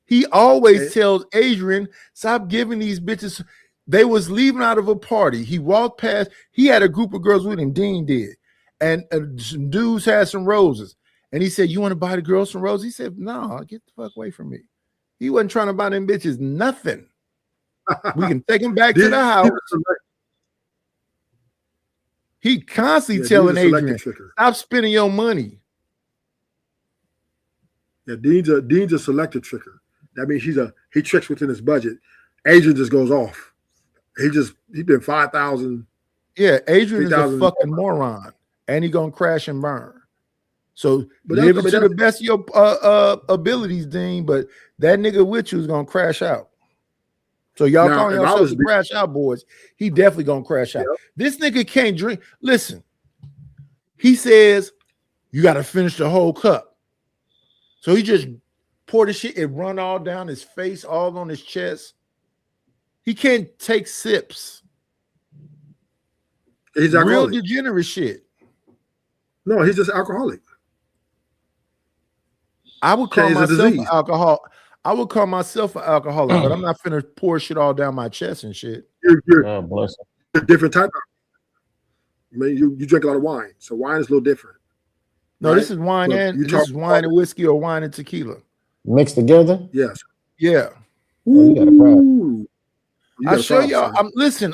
[SPEAKER 3] He always tells Adrian, stop giving these bitches. They was leaving out of a party. He walked past. He had a group of girls with him. Dean did. And some dudes had some roses. And he said, you want to buy the girls some roses? He said, no, get the fuck away from me. He wasn't trying to buy them bitches nothing. We can take him back to the house. He constantly telling Adrian, stop spending your money.
[SPEAKER 10] Yeah, Dean's a selective tricker. That means he tricks within his budget. Adrian just goes off. He been 5,000.
[SPEAKER 3] Yeah, Adrian is a fucking moron, and he gonna crash and burn. So live it to the best of your abilities, Dean. But that nigga with you is gonna crash out. So y'all calling yourselves the crash out boys. He definitely gonna crash out. This nigga can't drink. Listen, he says you got to finish the whole cup. So he just poured the shit. It run all down his face, all on his chest. He can't take sips.
[SPEAKER 10] He's
[SPEAKER 3] real degenerate shit.
[SPEAKER 10] No, he's just alcoholic.
[SPEAKER 3] I would call myself an alcoholic. I would call myself an alcoholic, but I'm not finna pour shit all down my chest and shit.
[SPEAKER 10] You're a different type of. I mean, you drink a lot of wine, so wine is a little different.
[SPEAKER 3] No, right? This is wine and whiskey or wine and tequila
[SPEAKER 14] mixed together.
[SPEAKER 10] Yes.
[SPEAKER 3] Yeah.
[SPEAKER 14] You got a problem.
[SPEAKER 3] I show y'all.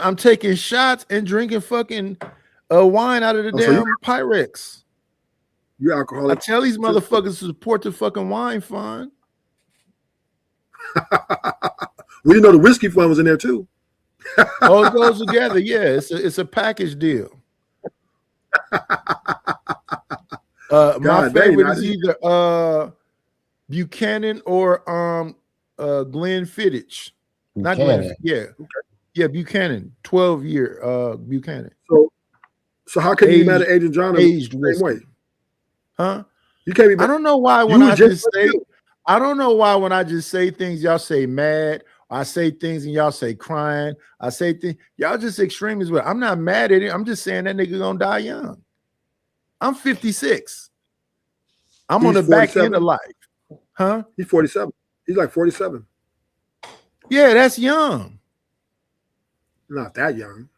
[SPEAKER 3] I'm taking shots and drinking fucking wine out of the damn Pyrex.
[SPEAKER 10] You alcoholic.
[SPEAKER 3] I tell these motherfuckers to support the fucking wine fund.
[SPEAKER 10] We didn't know the whiskey fund was in there too.
[SPEAKER 3] Oh, it goes together. Yeah, it's a package deal. My favorite is either Buchanan or Glenfiddich. Not Glenfiddich. Yeah. Okay. Yeah, Buchanan. 12-year Buchanan.
[SPEAKER 10] So how can you be mad at Agent John the same way?
[SPEAKER 3] Huh?
[SPEAKER 10] You can't be mad.
[SPEAKER 3] I don't know why when I just say things, y'all say mad. I say things and y'all say crying. I say things, y'all just extreme as well. I'm not mad at it. I'm just saying that nigga gonna die young. I'm 56. I'm on the back end of life. Huh?
[SPEAKER 10] He's 47. He's like 47.
[SPEAKER 3] Yeah, that's young.
[SPEAKER 10] Not that young.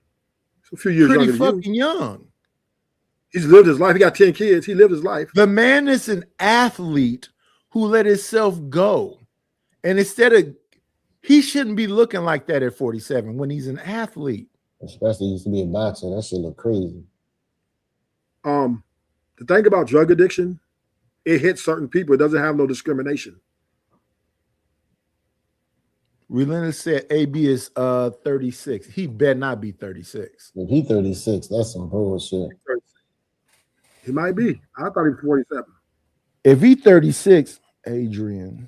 [SPEAKER 10] It's a few years
[SPEAKER 3] Pretty
[SPEAKER 10] younger
[SPEAKER 3] fucking
[SPEAKER 10] than you.
[SPEAKER 3] young.
[SPEAKER 10] He's lived his life. He got 10 kids. He lived his life.
[SPEAKER 3] The man is an athlete who let himself go. And instead of, he shouldn't be looking like that at 47 when he's an athlete.
[SPEAKER 14] Especially used to be a boxer. That shit look crazy.
[SPEAKER 10] The thing about drug addiction, it hits certain people. It doesn't have no discrimination.
[SPEAKER 3] Relentless said AB is 36. He better not be 36.
[SPEAKER 14] If he 36, that's some bullshit.
[SPEAKER 10] He might be. I thought he was 47.
[SPEAKER 3] If he 36, Adrian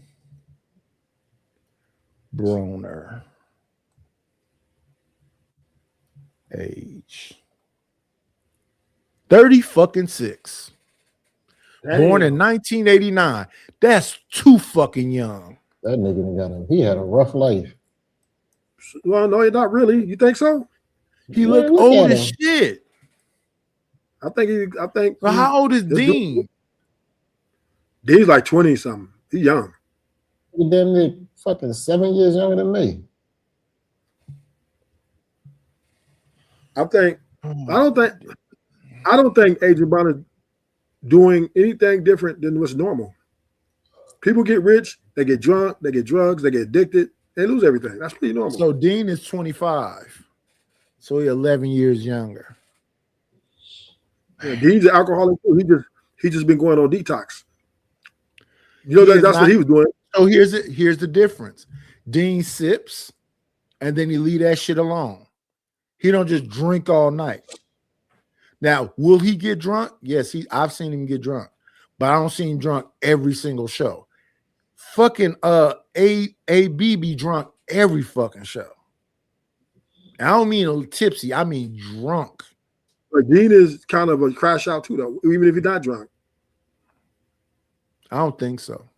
[SPEAKER 3] Broner. Age 30 fucking 6. Born in 1989. That's too fucking young.
[SPEAKER 14] That nigga he had a rough life.
[SPEAKER 10] Well, no, not really. You think so?
[SPEAKER 3] He looked old as shit.
[SPEAKER 10] I think.
[SPEAKER 3] Well, how old is Dean?
[SPEAKER 10] Dean's like 20 something. He's young.
[SPEAKER 14] He's damn near fucking 7 years younger than me.
[SPEAKER 10] I don't think Adrian Broner doing anything different than what's normal. People get rich, they get drunk, they get drugs, they get addicted, they lose everything. That's pretty normal.
[SPEAKER 3] So Dean is 25. So he's 11 years younger.
[SPEAKER 10] Yeah, Dean's an alcoholic too. He just been going on detox. You know, that's what he was doing.
[SPEAKER 3] So here's the difference. Dean sips and then he leave that shit alone. He don't just drink all night. Now, will he get drunk? Yes, I've seen him get drunk, but I don't see him drunk every single show. Fucking AB be drunk every fucking show. I don't mean tipsy, I mean drunk.
[SPEAKER 10] But Dean is kind of a crash out too, though, even if he's not drunk.
[SPEAKER 3] I don't think so.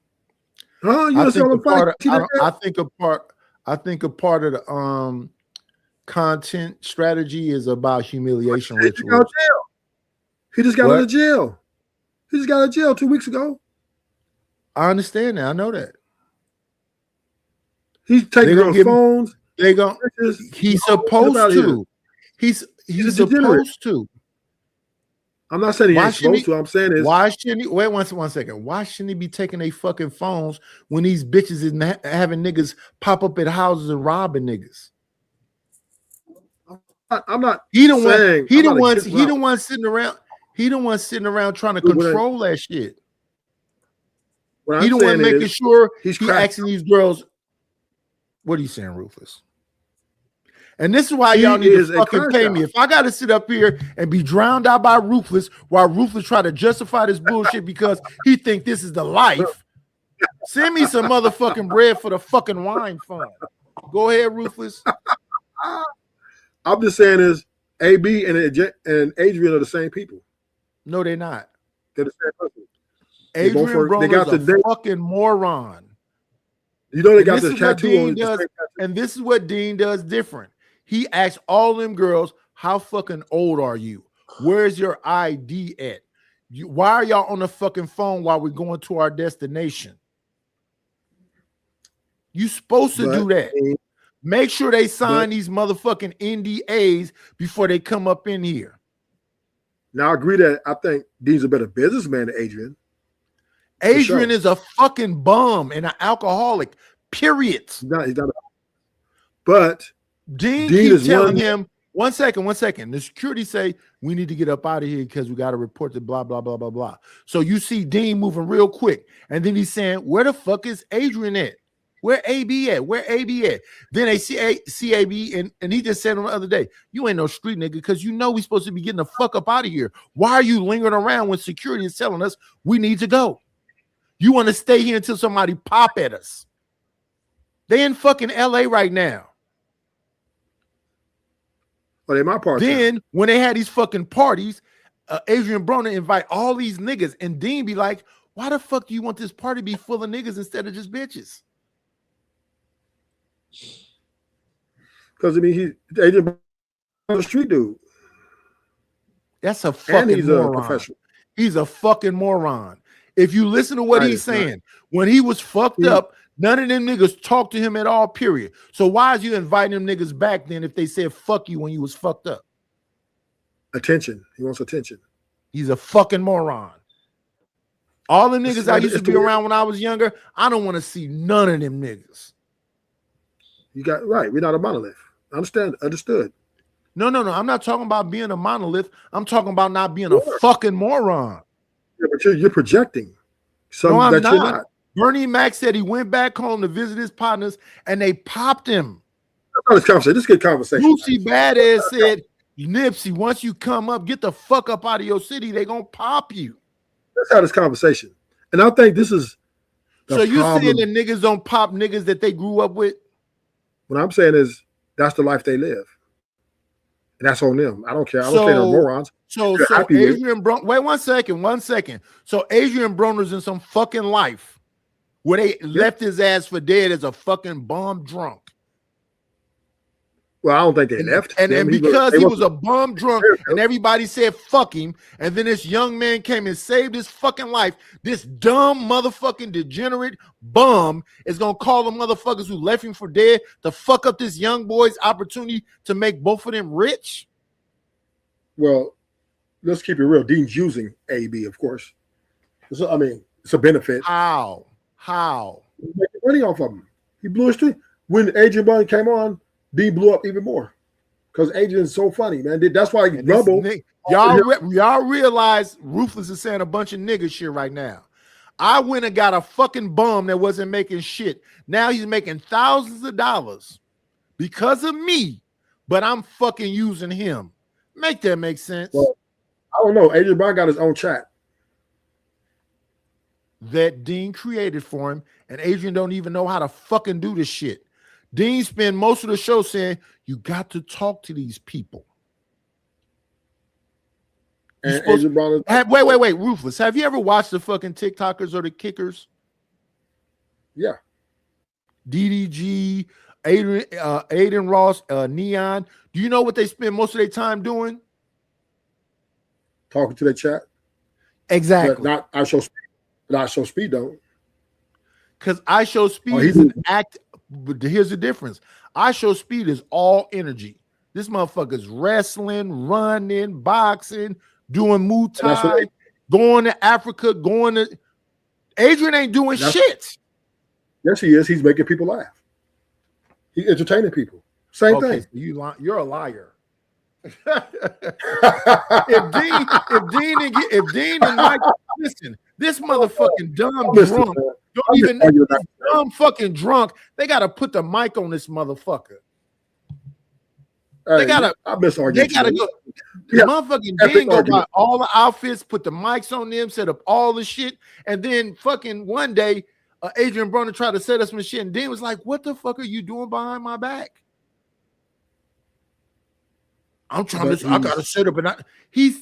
[SPEAKER 10] Huh?
[SPEAKER 3] I think a part of the content strategy is about humiliation rituals.
[SPEAKER 10] He just got out of jail. He just got out of jail 2 weeks ago.
[SPEAKER 3] I understand that. I know that.
[SPEAKER 10] He's taking girls' phones.
[SPEAKER 3] He's supposed to. He's supposed to.
[SPEAKER 10] I'm not saying he ain't supposed to. I'm saying is
[SPEAKER 3] why shouldn't he wait one second? Why shouldn't he be taking their fucking phones when these bitches is having niggas pop up at houses and robbing niggas?
[SPEAKER 10] I'm not.
[SPEAKER 3] He the one sitting around. He the one sitting around trying to control that shit. He the one making sure he's asking these girls. What are you saying, Ruthless? And this is why y'all need to fucking pay me. If I got to sit up here and be drowned out by Ruthless while Ruthless try to justify this bullshit because he think this is the life, send me some motherfucking bread for the fucking wine fund. Go ahead, Ruthless.
[SPEAKER 10] I'm just saying is AB and Adrian are the same people.
[SPEAKER 3] No, they're not.
[SPEAKER 10] They're the same person.
[SPEAKER 3] Adrian Broner's a fucking moron.
[SPEAKER 10] You know they got this tattoo on.
[SPEAKER 3] And this is what Dean does different. He asks all them girls, how fucking old are you? Where's your ID at? Why are y'all on the fucking phone while we're going to our destination? You supposed to do that. Make sure they sign these motherfucking NDAs before they come up in here.
[SPEAKER 10] Now I agree that I think Dean's a better businessman than Adrian.
[SPEAKER 3] Adrian is a fucking bum and an alcoholic, period.
[SPEAKER 10] He's not but
[SPEAKER 3] Dean keeps telling him, one second. The security say, we need to get up out of here because we got to report to blah, blah, blah, blah, blah. So you see Dean moving real quick. And then he's saying, where the fuck is Adrian at? Where AB at? Where AB at? Then they see AB, and he just said on the other day, you ain't no street nigga because you know we supposed to be getting the fuck up out of here. Why are you lingering around when security is telling us we need to go? You want to stay here until somebody pop at us. They in fucking LA right now.
[SPEAKER 10] Well, they my party.
[SPEAKER 3] Then when they had these fucking parties, Adrian Broner invite all these niggas, and Dean be like, why the fuck do you want this party to be full of niggas instead of just bitches?
[SPEAKER 10] Because I mean, Adrian Broner's a street dude.
[SPEAKER 3] That's a fucking moron. He's a fucking moron. If you listen to what he's saying, when he was fucked up, none of them niggas talked to him at all, period. So why is you inviting them niggas back then if they said fuck you when you was fucked up?
[SPEAKER 10] Attention. He wants attention.
[SPEAKER 3] He's a fucking moron. All the niggas I used to be around when I was younger, I don't want to see none of them niggas.
[SPEAKER 10] You got right. We're not a monolith. Understood.
[SPEAKER 3] No. I'm not talking about being a monolith. I'm talking about not being a fucking moron.
[SPEAKER 10] Yeah, but you're projecting something
[SPEAKER 3] I'm
[SPEAKER 10] that
[SPEAKER 3] not.
[SPEAKER 10] you're not.
[SPEAKER 3] Bernie Mac said he went back home to visit his partners and they popped him.
[SPEAKER 10] That's not this is good conversation.
[SPEAKER 3] Lucy Badass said, Nipsey, once you come up, get the fuck up out of your city, they gonna pop you.
[SPEAKER 10] Let's have this conversation. And I think this is
[SPEAKER 3] so you saying that niggas don't pop niggas that they grew up with?
[SPEAKER 10] What I'm saying is that's the life they live. And that's on them. I don't care. I don't care they're morons.
[SPEAKER 3] So Adrian Broner, wait one second. So Adrian Broner's in some fucking life where they left his ass for dead as a fucking bomb drunk.
[SPEAKER 10] Well, I don't think they left.
[SPEAKER 3] And because he was a bum drunk and everybody said fuck him, and then this young man came and saved his fucking life, this dumb motherfucking degenerate bum is going to call the motherfuckers who left him for dead to fuck up this young boy's opportunity to make both of them rich?
[SPEAKER 10] Well, let's keep it real. Dean's using AB, of course. So, I mean, it's a benefit.
[SPEAKER 3] How?
[SPEAKER 10] He's making money off of him. He blew his streak. When Adrian Brown came on, Dean blew up even more because Adrian's so funny, man. That's why Rumble.
[SPEAKER 3] Y'all realize Ruthless is saying a bunch of nigga shit right now. I went and got a fucking bum that wasn't making shit. Now he's making thousands of dollars because of me, but I'm fucking using him. Make that make sense?
[SPEAKER 10] Well, I don't know. Adrian Brown got his own chat
[SPEAKER 3] that Dean created for him, and Adrian don't even know how to fucking do this shit. Dean spent most of the show saying, you got to talk to these people.
[SPEAKER 10] And Adrian Brown
[SPEAKER 3] wait, Ruthless. Have you ever watched the fucking TikTokers or the Kickers?
[SPEAKER 10] Yeah.
[SPEAKER 3] DDG, Aiden Ross, Neon. Do you know what they spend most of their time doing?
[SPEAKER 10] Talking to their chat.
[SPEAKER 3] Exactly.
[SPEAKER 10] But not I Show Speed. Not Show Speed though.
[SPEAKER 3] Because I Show Speed is an act. But here's the difference. I Show Speed is all energy. This motherfucker's wrestling, running, boxing, doing Muay Thai, going to Africa, going to. Adrian ain't doing shit.
[SPEAKER 10] Yes, he is. He's making people laugh. He's entertaining people. Same thing.
[SPEAKER 3] So you're a liar. if Dean and Mike, listen, this motherfucking dumb drunk don't even know this dumb fucking drunk. They gotta put the mic on this motherfucker. They gotta go. Motherfucking Dean go buy all the outfits, put the mics on them, set up all the shit, and then fucking one day, Adrian Broner tried to set us some shit, and Dean was like, "What the fuck are you doing behind my back?" I'm trying to. I gotta set up, and he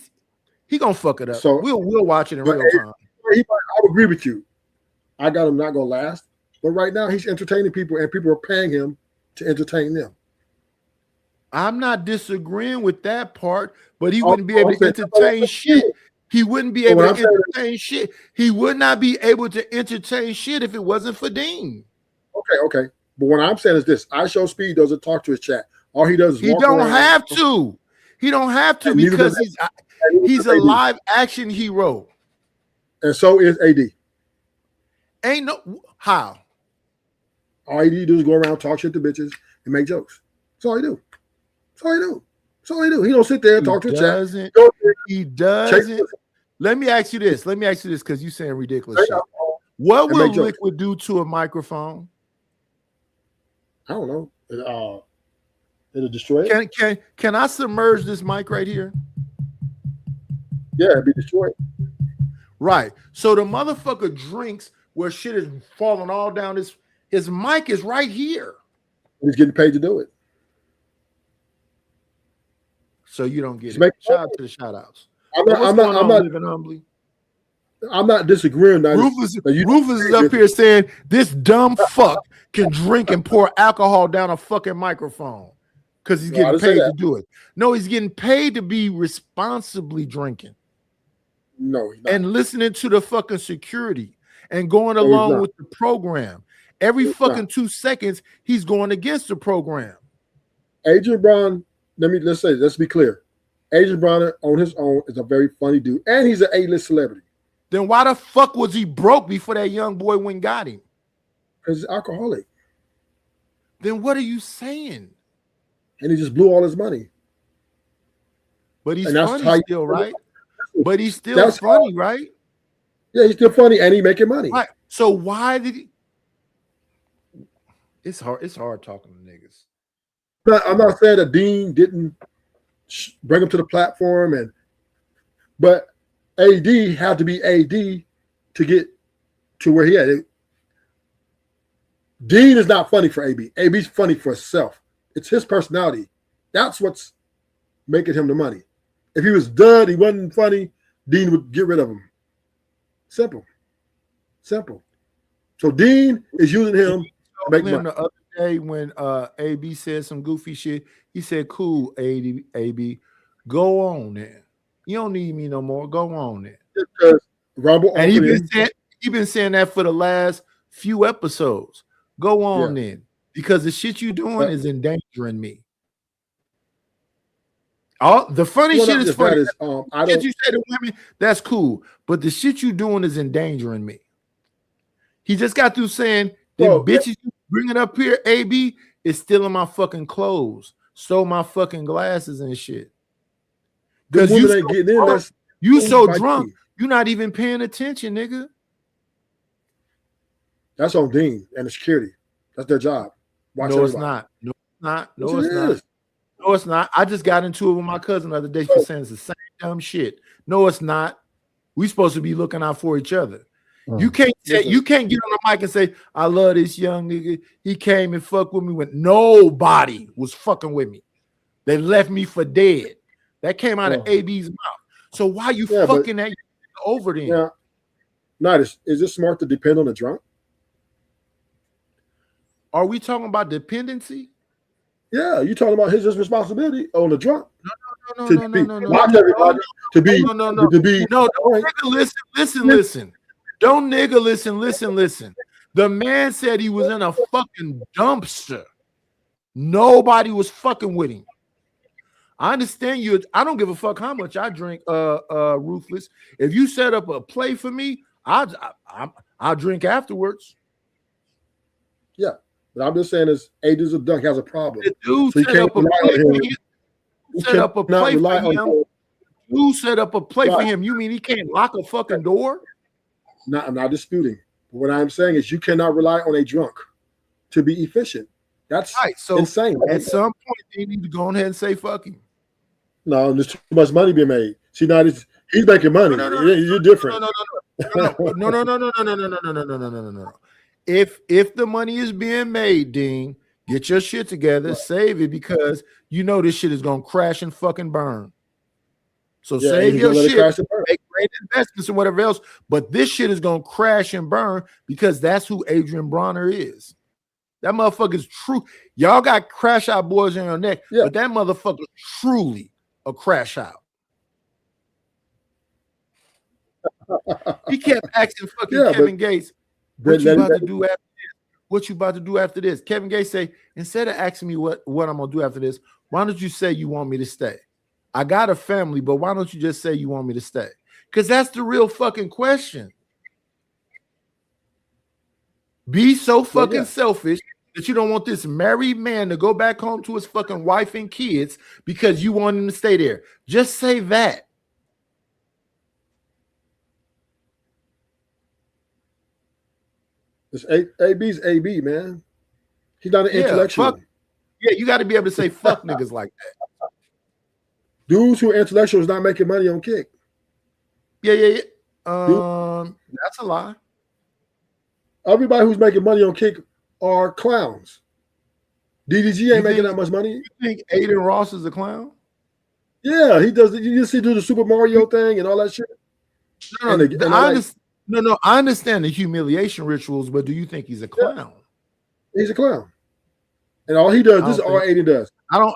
[SPEAKER 3] gonna fuck it up. So we'll watch it in real time.
[SPEAKER 10] I agree with you. I got him not gonna last, but right now he's entertaining people, and people are paying him to entertain them.
[SPEAKER 3] I'm not disagreeing with that part, but he wouldn't be able to entertain shit. He wouldn't be able to entertain shit. He would not be able to entertain shit if it wasn't for Dean.
[SPEAKER 10] Okay. But what I'm saying is this: I Show Speed doesn't talk to his chat. All he does is
[SPEAKER 3] He don't have to. He don't have to because he's a live action hero.
[SPEAKER 10] And so is AD.
[SPEAKER 3] Ain't no how.
[SPEAKER 10] All he do is go around, talk shit to bitches, and make jokes. That's all he do. That's all he do. He don't sit there and talk to the chat.
[SPEAKER 3] He doesn't. Let me ask you this because you're saying ridiculous shit. What will Liquid do to a microphone?
[SPEAKER 10] I don't know. It'll destroy it.
[SPEAKER 3] Can I submerge this mic right here?
[SPEAKER 10] Yeah, it'll be destroyed.
[SPEAKER 3] Right. So the motherfucker drinks where shit is falling all down. His mic is right here.
[SPEAKER 10] He's getting paid to do it.
[SPEAKER 3] So you don't get it. Shout out to the shout outs.
[SPEAKER 10] I'm not living humbly. I'm not disagreeing.
[SPEAKER 3] Rufus is up here saying this dumb fuck can drink and pour alcohol down a fucking microphone because he's getting paid to do it. No, he's getting paid to be responsibly drinking.
[SPEAKER 10] No, he's not.
[SPEAKER 3] And listening to the fucking security and going along with the program. Every fucking 2 seconds, he's going against the program.
[SPEAKER 10] Adrian Brown, let's be clear. Adrian Brown on his own is a very funny dude, and he's an A-list celebrity.
[SPEAKER 3] Then why the fuck was he broke before that young boy went and got him?
[SPEAKER 10] Because he's alcoholic.
[SPEAKER 3] Then what are you saying?
[SPEAKER 10] And he just blew all his money.
[SPEAKER 3] But he's funny still, right? But he's still funny, right?
[SPEAKER 10] Yeah, he's still funny and he's making money.
[SPEAKER 3] Right. So why did he? It's hard talking to niggas.
[SPEAKER 10] I'm not saying that Dean didn't bring him to the platform, but AD had to be AD to get to where he had. Dean is not funny for AB. AB's funny for himself. It's his personality. That's what's making him the money. If he was done, he wasn't funny, Dean would get rid of him. Simple. So Dean is using him to make money.
[SPEAKER 3] The other day when AB said some goofy shit, he said, "Cool, AB, go on there. You don't need me no more. Go on there."
[SPEAKER 10] Because Rumble
[SPEAKER 3] and he been saying that for the last few episodes. Go on then, because the shit you doing is endangering me. All the funny
[SPEAKER 10] Well,
[SPEAKER 3] shit
[SPEAKER 10] not
[SPEAKER 3] is
[SPEAKER 10] just
[SPEAKER 3] funny.
[SPEAKER 10] that is, I
[SPEAKER 3] Shit
[SPEAKER 10] don't.
[SPEAKER 3] you say to women, that's cool. But the shit you doing is endangering me. He just got through saying, them bitches you bringing up here, AB, is stealing my fucking clothes, stole my fucking glasses and shit.
[SPEAKER 10] The
[SPEAKER 3] Because
[SPEAKER 10] women ain't getting in. That's
[SPEAKER 3] you so drunk, you're not even paying attention, nigga.
[SPEAKER 10] That's on Dean and the security. That's their job. Watch
[SPEAKER 3] No, it's
[SPEAKER 10] everybody.
[SPEAKER 3] not. No, it's not.
[SPEAKER 10] Yes,
[SPEAKER 3] No,
[SPEAKER 10] it
[SPEAKER 3] it's not.
[SPEAKER 10] is.
[SPEAKER 3] No, it's not. I just got into it with my cousin the other day for saying it's the same dumb shit. No, it's not. We supposed to be looking out for each other. You can't say, you can't get on the mic and say, I love this young nigga. He came and fucked with me when nobody was fucking with me. They left me for dead. That came out of AB's mouth. So why you fucking that over then?
[SPEAKER 10] Yeah. Not is it smart to depend on the drunk?
[SPEAKER 3] Are we talking about dependency?
[SPEAKER 10] Yeah, you talking about his responsibility on the drunk.
[SPEAKER 3] No.
[SPEAKER 10] Watch everybody to be
[SPEAKER 3] No, nigga, listen. Don't nigga listen. The man said he was in a fucking dumpster. Nobody was fucking with him. I understand you. I don't give a fuck how much I drink, Ruthless. If you set up a play for me, I'll drink afterwards.
[SPEAKER 10] Yeah, but I'm just saying is Ages of Dunk has a problem.
[SPEAKER 3] The dude
[SPEAKER 10] so you
[SPEAKER 3] set
[SPEAKER 10] can't
[SPEAKER 3] up a
[SPEAKER 10] rely
[SPEAKER 3] play
[SPEAKER 10] on
[SPEAKER 3] for
[SPEAKER 10] him.
[SPEAKER 3] him. Set up a play for him. You set up a play for
[SPEAKER 10] Right.
[SPEAKER 3] him. You mean he can't lock a fucking door?
[SPEAKER 10] I'm not disputing. But what I'm saying is you cannot rely on a drunk to be efficient. That's
[SPEAKER 3] right. So
[SPEAKER 10] insane.
[SPEAKER 3] At some point, you need to go ahead and say fuck him.
[SPEAKER 10] No, there's too much money being made. See, now he's making money. You're different.
[SPEAKER 3] No. If the money is being made, Dean, get your shit together, save it, because you know this shit is gonna crash and fucking burn. So
[SPEAKER 10] Yeah,
[SPEAKER 3] save
[SPEAKER 10] he's
[SPEAKER 3] your
[SPEAKER 10] gonna let it
[SPEAKER 3] shit,
[SPEAKER 10] crash and burn.
[SPEAKER 3] make great investments and whatever else. But this shit is gonna crash and burn because that's who Adrian Bronner is. That motherfucker's true. Y'all got crash out boys on your neck, but that motherfucker truly a crash out. He kept asking fucking Kevin Gates, what you about to do after this? What you about to do after this? Kevin Gates say, instead of asking me what I'm gonna do after this, why don't you say you want me to stay? I got a family, but why don't you just say you want me to stay? Because that's the real fucking question. Be so fucking selfish that you don't want this married man to go back home to his fucking wife and kids because you want him to stay there. Just say that.
[SPEAKER 10] It's AB's AB, man. He's not an intellectual.
[SPEAKER 3] You got to be able to say fuck niggas like that.
[SPEAKER 10] Dudes who are intellectuals not making money on kick.
[SPEAKER 3] Yeah. That's a lie.
[SPEAKER 10] Everybody who's making money on kick are clowns. DDG ain't making that much money.
[SPEAKER 3] You think Aiden Ross is a clown?
[SPEAKER 10] Yeah, he does. You see, do the Super Mario thing and all that shit.
[SPEAKER 3] I understand the humiliation rituals, but do you think he's a clown?
[SPEAKER 10] He's a clown, and all he does. This is all Aiden does.
[SPEAKER 3] I don't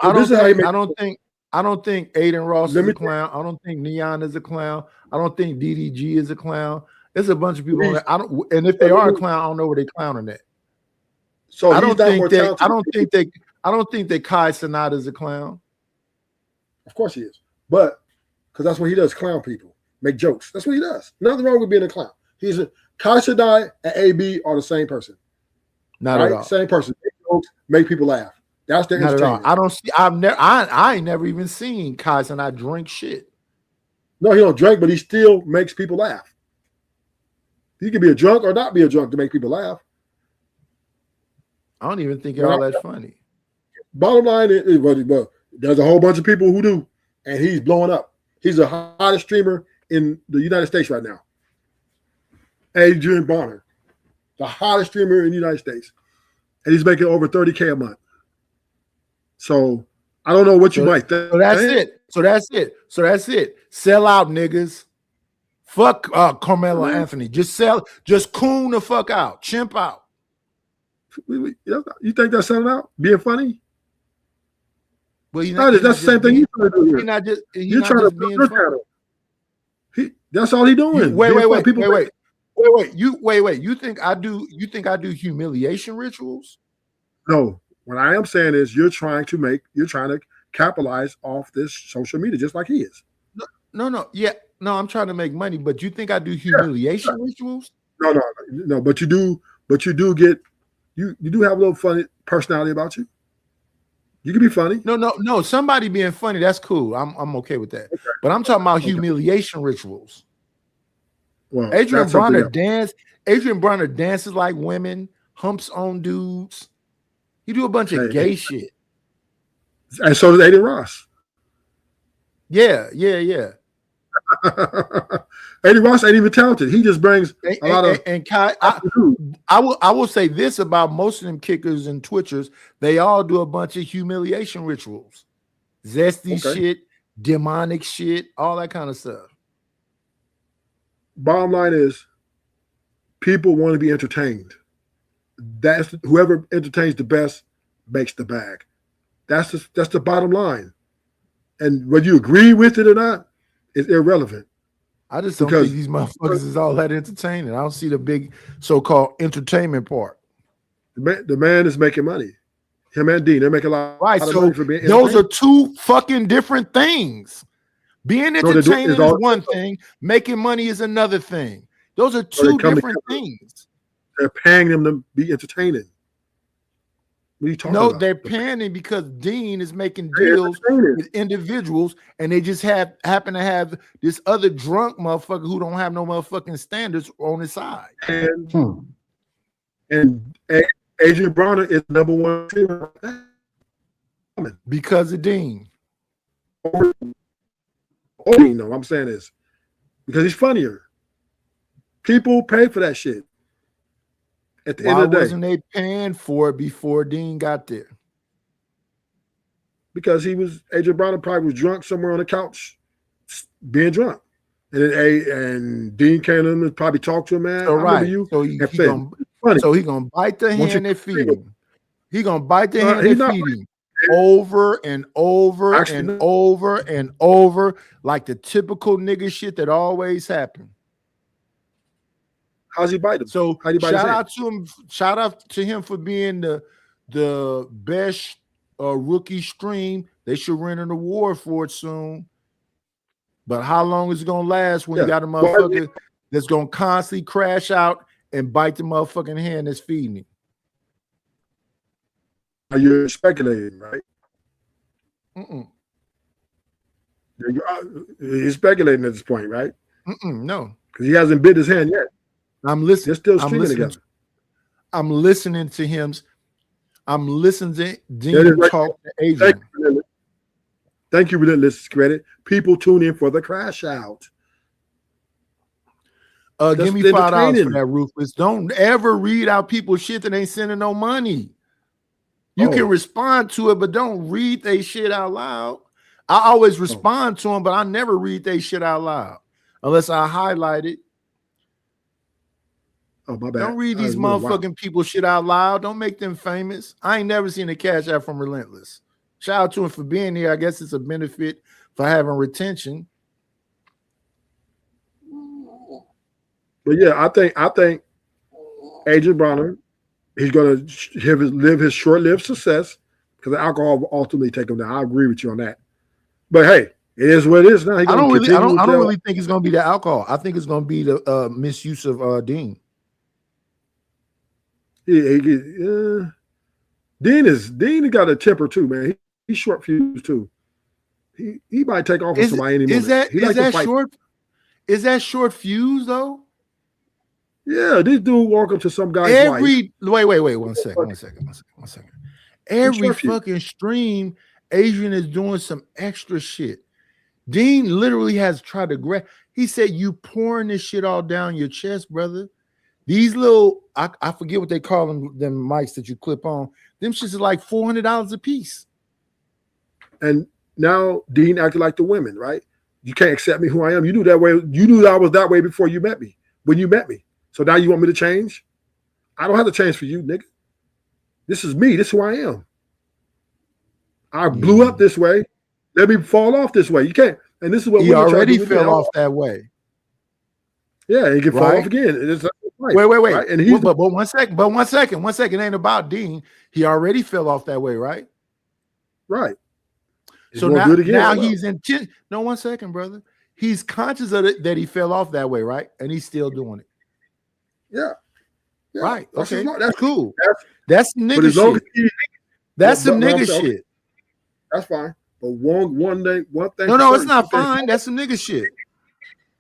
[SPEAKER 3] think Aiden Ross is a clown. I don't think Neon is a clown. I don't think DDG is a clown. There's a bunch of people. And if they are a clown, I don't know where they clowning at.
[SPEAKER 10] So
[SPEAKER 3] I don't think that Kai Cenat is a clown.
[SPEAKER 10] Of course he is, but because that's what he does, clown people, make jokes. That's what he does. Nothing wrong with being a clown. He's a Kai Cenat and AB are the same person.
[SPEAKER 3] Not at all.
[SPEAKER 10] Same person. Make jokes, make people laugh. That's their entertainment.
[SPEAKER 3] I don't see. I ain't never even seen Kai Cenat drink shit.
[SPEAKER 10] No, he don't drink, but he still makes people laugh. He can be a drunk or not be a drunk to make people laugh.
[SPEAKER 3] I don't even think you're all that funny.
[SPEAKER 10] Bottom line is, well, there's a whole bunch of people who do, and he's blowing up. He's the hottest streamer in the United States right now. Adrian Bronner, the hottest streamer in the United States, and he's making over 30K a month. So I don't know what you might think.
[SPEAKER 3] So that's it. Sell out, niggas. Fuck Carmelo Anthony. Just coon the fuck out. Chimp out.
[SPEAKER 10] You think that's selling out? Being funny?
[SPEAKER 3] Well,
[SPEAKER 10] that's the same thing you're trying to do here. You're trying to build your channel. That's all he's doing.
[SPEAKER 3] Wait. You think I do humiliation rituals?
[SPEAKER 10] No. What I am saying is you're trying to capitalize off this social media just like he is.
[SPEAKER 3] No. Yeah. No, I'm trying to make money, but you think I do humiliation rituals?
[SPEAKER 10] No. But you do get you do have a little funny personality about you. You can be funny.
[SPEAKER 3] No. Somebody being funny, that's cool. I'm okay with that. Okay. But I'm talking about humiliation rituals.
[SPEAKER 10] Well,
[SPEAKER 3] Adrian Bronner dances like women, humps on dudes. You do a bunch of gay shit.
[SPEAKER 10] And so does Aiden Ross.
[SPEAKER 3] Yeah.
[SPEAKER 10] Eddie Ross ain't even talented. He just brings a lot of.
[SPEAKER 3] And Kai, I will say this about most of them kickers and twitchers: they all do a bunch of humiliation rituals, zesty shit, demonic shit, all that kind of stuff.
[SPEAKER 10] Bottom line is, people want to be entertained. That's whoever entertains the best makes the bag. That's the bottom line. And whether you agree with it or not, it's irrelevant.
[SPEAKER 3] I just don't think these motherfuckers is all that entertaining. I don't see the big so-called entertainment part.
[SPEAKER 10] The man is making money. Him and Dean, they're making a lot of money for being
[SPEAKER 3] those are two fucking different things. Being entertaining is one thing. Making money is another thing. Those are two different things.
[SPEAKER 10] They're paying them to be entertaining. What are you talking about?
[SPEAKER 3] No, they're paying because Dean is making deals with individuals, and they just happen to have this other drunk motherfucker who don't have no motherfucking standards on his side.
[SPEAKER 10] And Adrian Bronner is number one
[SPEAKER 3] because of Dean.
[SPEAKER 10] No, I'm saying this because he's funnier. People pay for that shit. At the end of the day,
[SPEAKER 3] wasn't they paying for it before Dean got there?
[SPEAKER 10] Because Adrian Bronner probably was drunk somewhere on the couch, being drunk, and Dean came to him and probably talked to him, man.
[SPEAKER 3] So,
[SPEAKER 10] I remember you.
[SPEAKER 3] So he gonna bite the hand that feed him. He gonna bite the hand that feed him over and over and over and over, like the typical nigga shit that always happen.
[SPEAKER 10] How's he bite him?
[SPEAKER 3] So shout out to him for being the best rookie stream. They should rent an award for it soon. But how long is it gonna last when you got a motherfucker that's gonna constantly crash out and bite the motherfucking hand that's feeding him?
[SPEAKER 10] You're speculating, right? You're speculating at this point, right?
[SPEAKER 3] No,
[SPEAKER 10] because he hasn't bit his hand yet.
[SPEAKER 3] I'm listening.
[SPEAKER 10] They're still stringing together.
[SPEAKER 3] I'm listening to him. I'm listening to Dean talk to Adrian.
[SPEAKER 10] Thank you, Relentless Credit. People tune in for the crash out.
[SPEAKER 3] Give me $5 for that, Ruthless. Don't ever read out people's shit that ain't sending no money. You can respond to it, but don't read they shit out loud. I always respond to them, but I never read they shit out loud unless I highlight it.
[SPEAKER 10] Oh, my bad.
[SPEAKER 3] Don't read these motherfucking people shit out loud. Don't make them famous. I ain't never seen a cash out from Relentless. Shout out to him for being here. I guess it's a benefit for having retention.
[SPEAKER 10] But yeah, I think Adrian Bronner, he's gonna live his short-lived success because the alcohol will ultimately take him down. I agree with you on that. But hey, it is what it is now. I don't
[SPEAKER 3] really think it's gonna be the alcohol. I think it's gonna be the misuse of Dean.
[SPEAKER 10] Dean got a temper too, man. He's short fused too. He might take off with somebody any moment.
[SPEAKER 3] Is that short fuse though?
[SPEAKER 10] Yeah, this dude walk up to some guy's wife.
[SPEAKER 3] Wait, one second. Every fucking stream, Adrian is doing some extra shit. Dean literally has tried to grab. He said, "You pouring this shit all down your chest, brother." These little, I forget what they call them mics that you clip on. Them shits are like $400 a piece.
[SPEAKER 10] And now Dean acted like the women, right? You can't accept me who I am. You knew that way. You knew I was that way before you met me. When you met me. So now you want me to change? I don't have to change for you, nigga. This is me. This is who I am. I blew up this way. Let me fall off this way. You can't. And this is what
[SPEAKER 3] he already fell off that way.
[SPEAKER 10] Yeah, he can fall off again. It's
[SPEAKER 3] wait. Right? And he's but one second. It ain't about Dean. He already fell off that way, right?
[SPEAKER 10] Right.
[SPEAKER 3] So now he's no, 1 second, brother. He's conscious of it that he fell off that way, right? And he's still doing it.
[SPEAKER 10] Yeah.
[SPEAKER 3] Right.
[SPEAKER 10] That's
[SPEAKER 3] Okay.
[SPEAKER 10] smart. That's
[SPEAKER 3] cool. That's nigga shit. That's some nigga shit.
[SPEAKER 10] That's fine. But one thing.
[SPEAKER 3] No, it's not fine. That's some nigga shit.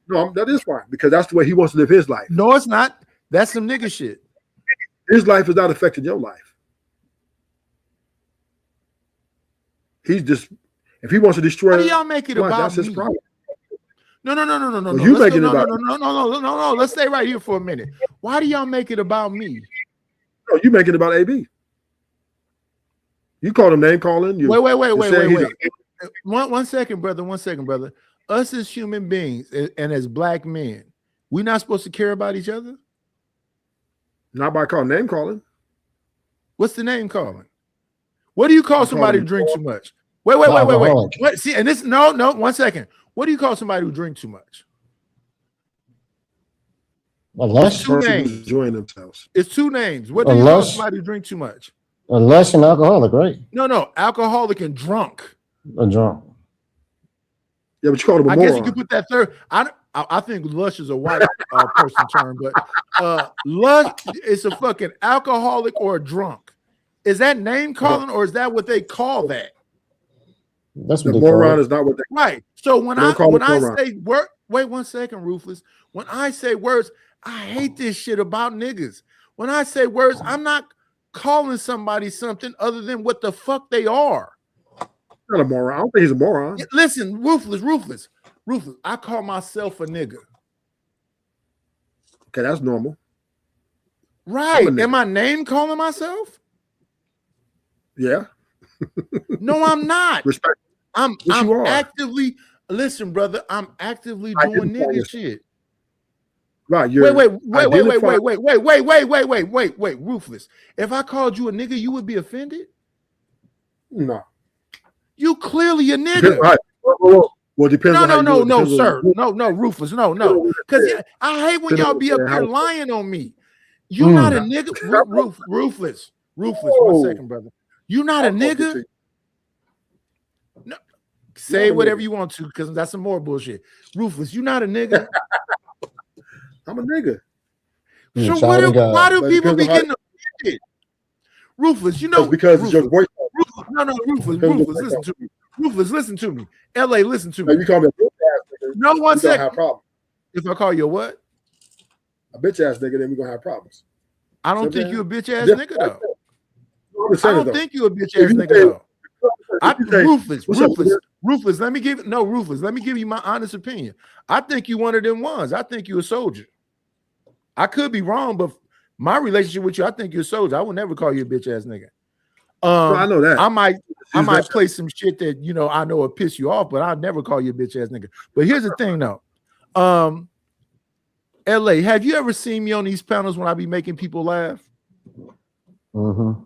[SPEAKER 10] No, that is fine because that's the way he wants to live his life.
[SPEAKER 3] No, it's not. That's some nigga shit.
[SPEAKER 10] His life is not affecting your life. He's just, if he wants to destroy.
[SPEAKER 3] How do y'all make it about
[SPEAKER 10] that's his
[SPEAKER 3] me?
[SPEAKER 10] problem.
[SPEAKER 3] No.
[SPEAKER 10] Well, you make it about
[SPEAKER 3] no. Let's stay right here for a minute. Why do y'all make it about me?
[SPEAKER 10] No, you make it about AB. You call him name calling.
[SPEAKER 3] Wait. 1 second, brother. 1 second, brother. Us as human beings and as black men, we're not supposed to care about each other?
[SPEAKER 10] Not by name calling.
[SPEAKER 3] What's the name calling? What do you call somebody who drinks too much? Wait. What? See, and this no. 1 second. What do you call somebody who drinks too much?
[SPEAKER 14] It's
[SPEAKER 3] two names.
[SPEAKER 10] Enjoying themselves.
[SPEAKER 3] It's two names. What do you call somebody who drinks too much?
[SPEAKER 14] A lush and alcoholic, right?
[SPEAKER 3] No. Alcoholic and drunk.
[SPEAKER 14] A drunk.
[SPEAKER 10] Yeah, but you call him a moron.
[SPEAKER 3] I guess you could put that third. I think lush is a white person term, but lush is a fucking alcoholic or a drunk. Is that name calling or is that what they call that?
[SPEAKER 14] That's
[SPEAKER 10] what the moron is not what they
[SPEAKER 3] right. So when I say word, wait 1 second, Ruthless. When I say words, I hate this shit about niggas. When I say words, I'm not calling somebody something other than what the fuck they are.
[SPEAKER 10] Not a moron. I don't think he's a moron.
[SPEAKER 3] Listen, Ruthless. I call myself a nigga.
[SPEAKER 10] Okay, that's normal.
[SPEAKER 3] Right. Am I name calling myself?
[SPEAKER 10] Yeah.
[SPEAKER 3] No, I'm not.
[SPEAKER 10] Respect.
[SPEAKER 3] I'm actively listen, brother. I'm actively doing nigga shit.
[SPEAKER 10] Right.
[SPEAKER 3] Wait, Ruthless. If I called you a nigga, you would be offended?
[SPEAKER 10] No.
[SPEAKER 3] You clearly a nigga.
[SPEAKER 10] Right. Well, it depends.
[SPEAKER 3] No, sir. No, Ruthless. No. Because I hate when y'all be up here lying on me. You not a nigga. Ruthless. 1 second, brother. You not a nigga. No. Say whatever you want to, because that's some more bullshit. Ruthless, you not a nigga.
[SPEAKER 10] I'm a nigga.
[SPEAKER 3] So why do people be getting offended? Ruthless, you know
[SPEAKER 10] because it's your voice.
[SPEAKER 3] Ruthless, listen to me. Ruthless, listen to me. LA, listen to me.
[SPEAKER 10] You call me a bitch ass nigga.
[SPEAKER 3] No, 1 second.
[SPEAKER 10] Have problems.
[SPEAKER 3] If I call you a what?
[SPEAKER 10] A bitch ass nigga, then we're gonna have problems.
[SPEAKER 3] I don't think you a bitch ass nigga though. I don't think you a bitch ass nigga though. Ruthless. Let me give you my honest opinion. I think you one of them ones. I think you a soldier. I could be wrong, but my relationship with you, I think you're a soldier. I would never call you a bitch ass nigga.
[SPEAKER 10] I know that.
[SPEAKER 3] I might play some shit that I know will piss you off, but I'll never call you a bitch ass nigga. But here's the thing though. LA, have you ever seen me on these panels when I be making people laugh?
[SPEAKER 14] Mm-hmm.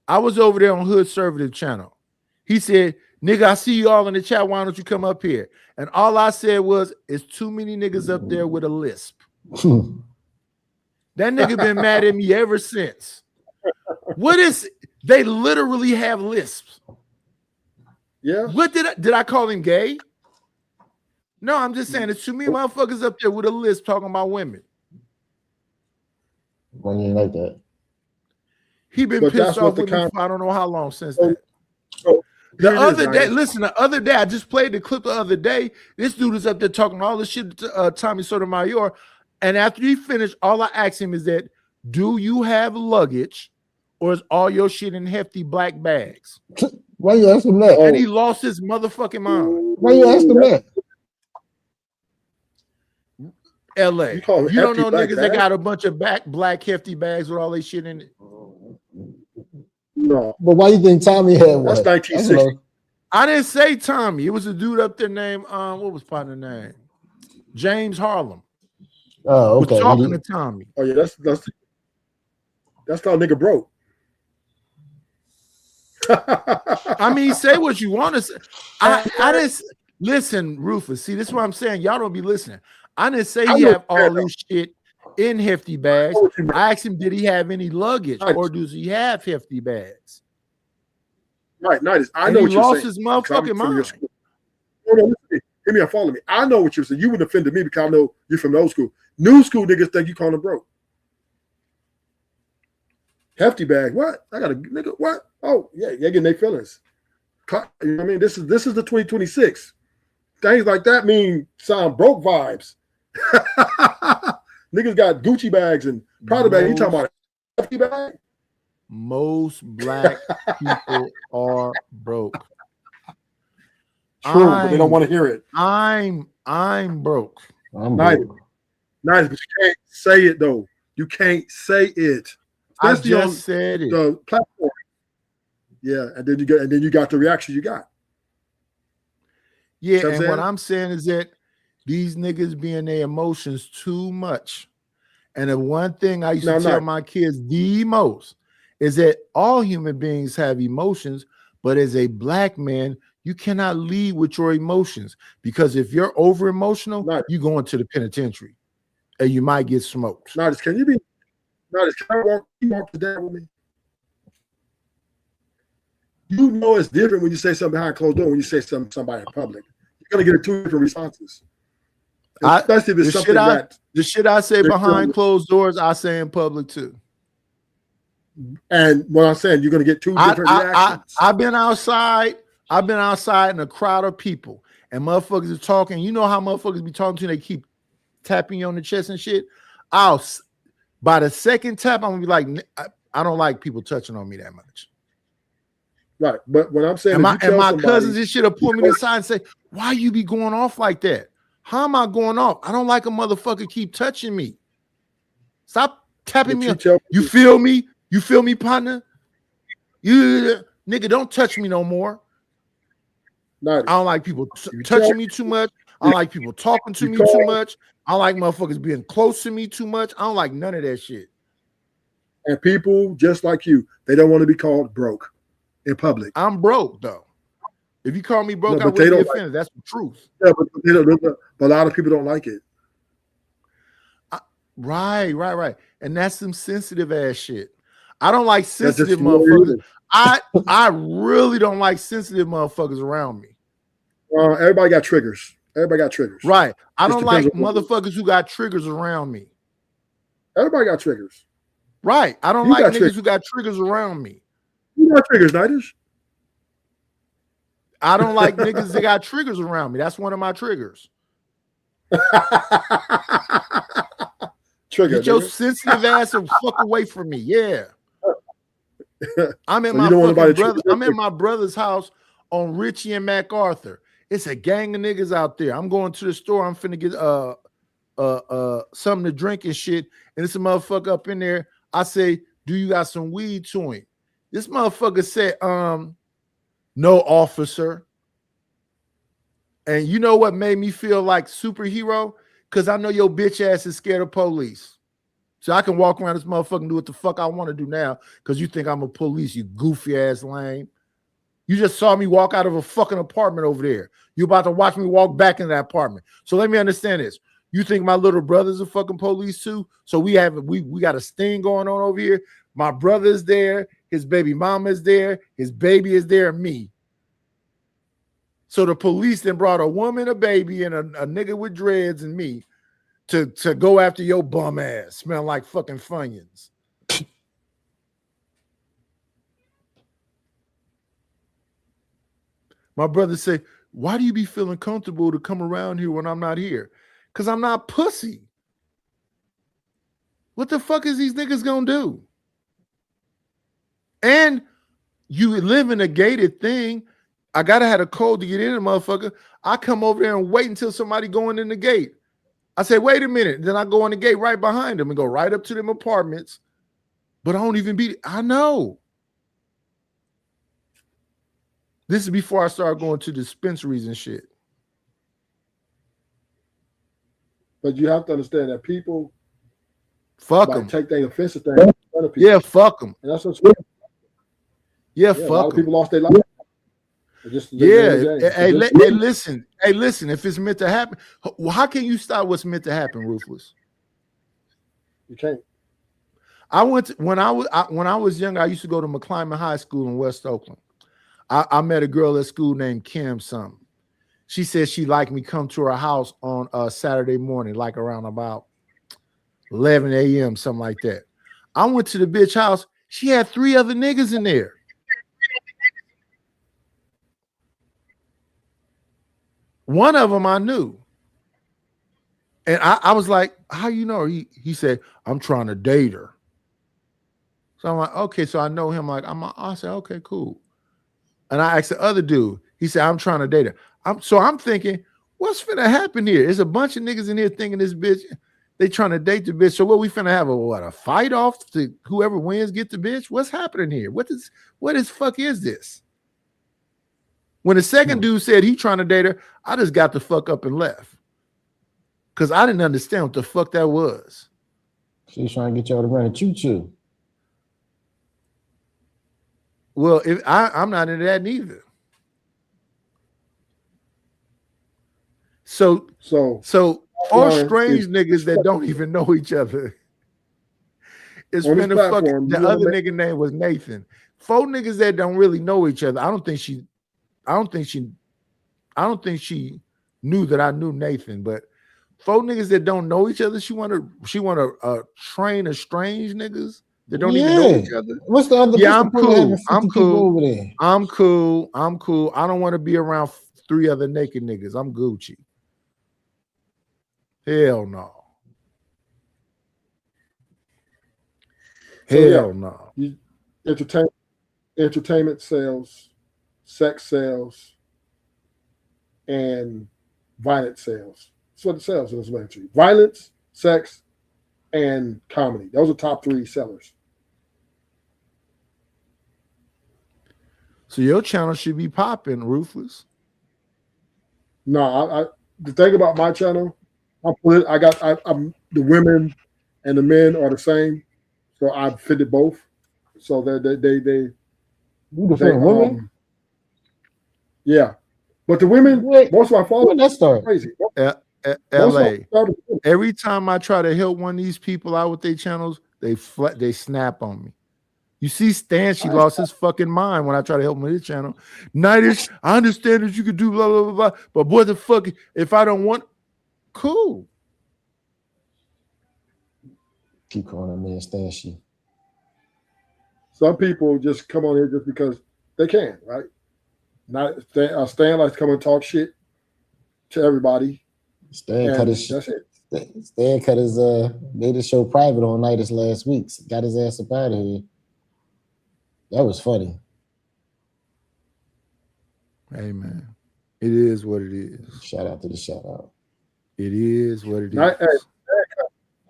[SPEAKER 3] I was over there on Hood Conservative channel. He said, nigga, I see you all in the chat. Why don't you come up here? And all I said was, it's too many niggas up there with a lisp. That nigga been mad at me ever since. What is they literally have lisps?
[SPEAKER 10] Yeah.
[SPEAKER 3] What did I call him gay? No, I'm just saying it's too many motherfuckers up there with a lisp talking about women.
[SPEAKER 14] When you like that.
[SPEAKER 3] He been pissed off with me for I don't know how long since that. The other day, I just played the clip the other day. This dude is up there talking all this shit to Tommy Sotomayor. And after he finished, all I asked him is that, do you have luggage or is all your shit in hefty black bags?
[SPEAKER 14] Why you ask him that?
[SPEAKER 3] And he lost his motherfucking mind.
[SPEAKER 14] Why you ask him that?
[SPEAKER 3] LA. You don't know niggas that got a bunch of black hefty bags with all their shit in it?
[SPEAKER 10] No.
[SPEAKER 14] But why you think Tommy had one?
[SPEAKER 10] That's 1960.
[SPEAKER 3] I didn't say Tommy. It was a dude up there named what was partner name? James Harlem.
[SPEAKER 14] Oh, okay.
[SPEAKER 3] Was talking to Tommy.
[SPEAKER 10] Oh yeah, that's called nigga broke.
[SPEAKER 3] I mean, say what you want to say. I didn't listen, Rufus. See, this is what I'm saying. Y'all don't be listening. I didn't say he have all this shit in hefty bags. I asked him, did he have any luggage or does he have hefty bags?
[SPEAKER 10] Right, Nidus. I
[SPEAKER 3] And
[SPEAKER 10] know
[SPEAKER 3] he
[SPEAKER 10] what you're
[SPEAKER 3] lost
[SPEAKER 10] saying.
[SPEAKER 3] his motherfucking mind.
[SPEAKER 10] No, hear me and follow me. I know what you're saying. You wouldn't offend me because I know you're from the old school. New school niggas think you call them broke. Hefty bag. What? I got a nigga. What? Oh, yeah, getting their feelings. You know what I mean? This is the 2026. Things like that sound broke vibes. Niggas got Gucci bags and Prada bags. You talking about a hefty bag?
[SPEAKER 3] Most black people are broke.
[SPEAKER 10] True, but they don't want to hear it.
[SPEAKER 3] I'm broke.
[SPEAKER 10] Nice, but you can't say it though. You can't say it. Especially
[SPEAKER 3] I just said it.
[SPEAKER 10] The platform. Yeah, and then you got the reaction you got.
[SPEAKER 3] Yeah, and what I'm saying is that these niggas be in their emotions too much. And the one thing I used to tell my kids the most is that all human beings have emotions, but as a black man, you cannot lead with your emotions, because if you're over emotional, you go into the penitentiary and you might get smoked.
[SPEAKER 10] Nidus, can I walk to that with me? You know it's different when you say something behind closed door when you say something to somebody in public. You're gonna get two different responses. Especially if it's something
[SPEAKER 3] the shit I say behind closed doors, I say in public too.
[SPEAKER 10] And what I'm saying, you're gonna get two different reactions.
[SPEAKER 3] I've been outside in a crowd of people, and motherfuckers are talking. You know how motherfuckers be talking to you, they keep tapping you on the chest and shit. By the second tap, I'm gonna be like, I don't like people touching on me that much.
[SPEAKER 10] Right, but what I'm saying,
[SPEAKER 3] and my cousins and shit will pull me aside and say, "Why you be going off like that? How am I going off? I don't like a motherfucker keep touching me. Stop tapping me. You feel me? You feel me, partner? You nigga, don't touch me no more. I don't like people touching me too much. I don't like people talking to me too much. I don't like motherfuckers being close to me too much. I don't like none of that shit.
[SPEAKER 10] And people just like you, they don't want to be called broke in public.
[SPEAKER 3] I'm broke though. If you call me broke, I wouldn't be offended. That's the truth.
[SPEAKER 10] Yeah, but a lot of people don't like it.
[SPEAKER 3] Right. And that's some sensitive ass shit. I don't like sensitive motherfuckers. I really don't like sensitive motherfuckers around me.
[SPEAKER 10] Everybody got triggers.
[SPEAKER 3] Right. I don't like motherfuckers who got triggers around me.
[SPEAKER 10] Everybody got triggers.
[SPEAKER 3] Right. I don't like niggas who got triggers around me.
[SPEAKER 10] You got triggers, Nidus.
[SPEAKER 3] I don't like niggas that got triggers around me. That's one of my triggers. Get your sensitive ass and fuck away from me. Yeah. I'm in my brother's house on Richie and MacArthur. It's a gang of niggas out there. I'm going to the store. I'm finna get something to drink and shit. And it's a motherfucker up in there. I say, do you got some weed to him? This motherfucker said, no, officer. And you know what made me feel like superhero? Because I know your bitch ass is scared of police. So I can walk around this motherfucker and do what the fuck I want to do now because you think I'm a police, you goofy ass lame. You just saw me walk out of a fucking apartment over there. You about to watch me walk back in that apartment. So let me understand this. You think my little brother's a fucking police too? So we got a sting going on over here. My brother's there. His baby mama is there. His baby is there. Me. So the police then brought a woman, a baby, and a nigga with dreads and me to go after your bum ass. Smell like fucking Funyuns. My brother said, why do you be feeling comfortable to come around here when I'm not here? Because I'm not pussy. What the fuck is these niggas gonna do? And you live in a gated thing. I gotta have a code to get in, motherfucker. I come over there and wait until somebody going in the gate. I say, wait a minute. Then I go on the gate right behind them and go right up to them apartments. But I don't even I know. This is before I start going to dispensaries and shit.
[SPEAKER 10] But you have to understand that people
[SPEAKER 3] fuck them.
[SPEAKER 10] Take their offensive thing in front of people.
[SPEAKER 3] Yeah, fuck them.
[SPEAKER 10] And that's what's
[SPEAKER 3] yeah,
[SPEAKER 10] fuck
[SPEAKER 3] a lot
[SPEAKER 10] of people lost their life.
[SPEAKER 3] Hey, listen. If it's meant to happen, how can you stop what's meant to happen, Ruthless?
[SPEAKER 10] You can't.
[SPEAKER 3] When I was young, I used to go to McClyman High School in West Oakland. I met a girl at school named Kim something. She said she liked me come to her house on a Saturday morning, like around about 11 a.m., something like that. I went to the bitch house. She had 3 other niggas in there. One of them I knew. And I was like, how you know her? He said, I'm trying to date her. So I'm like, okay, so I know him. I said, okay, cool. And I asked the other dude. He said, I'm trying to date her. I'm thinking, what's finna happen here? There's a bunch of niggas in here thinking this bitch, they trying to date the bitch. So what we finna have a fight off to whoever wins get the bitch? What's happening here? What is fuck is this? When the second dude said he trying to date her, I just got the fuck up and left. Because I didn't understand what the fuck that was.
[SPEAKER 14] She's trying to get y'all to run a choo-choo.
[SPEAKER 3] Well, if I'm not into that neither. So all strange niggas that don't even know each other. It's been a fucking the other nigga name was Nathan. 4 niggas that don't really know each other. I don't think she knew that I knew Nathan, but 4 niggas that don't know each other, she wanna train a strange niggas that don't even know each other.
[SPEAKER 14] What's the other?
[SPEAKER 3] Yeah, I'm cool.
[SPEAKER 14] I'm cool over there.
[SPEAKER 3] I'm cool. I don't want to be around 3 other naked niggas. I'm Gucci. Hell no. Hell no.
[SPEAKER 10] Entertainment sales, sex sales, and violence sales. That's what it sells in this military. Violence, sex, and comedy. Those are top 3 sellers.
[SPEAKER 3] So your channel should be popping, Ruthless.
[SPEAKER 10] No, the thing about my channel, I'm the women and the men are the same, so I fitted both. So they
[SPEAKER 14] women.
[SPEAKER 10] Yeah, but the women, most of my followers,
[SPEAKER 14] that's
[SPEAKER 10] crazy.
[SPEAKER 3] LA. Every time I try to help one of these people out with their channels, they snap on me. You see Stan, she lost his fucking mind when I try to help him with his channel. Nightish, I understand that you could do blah, blah, blah, blah, but boy, the fuck, if I don't want, cool.
[SPEAKER 14] Keep calling that man Stan.
[SPEAKER 10] Some people just come on here just because they can, right? Stan likes to come and talk shit to everybody.
[SPEAKER 14] Stan cut his made his show private on Nightish last week. Got his ass up out of here. That was funny.
[SPEAKER 3] Hey man, it is what it is.
[SPEAKER 14] Shout out to the shout out.
[SPEAKER 3] It is what it is.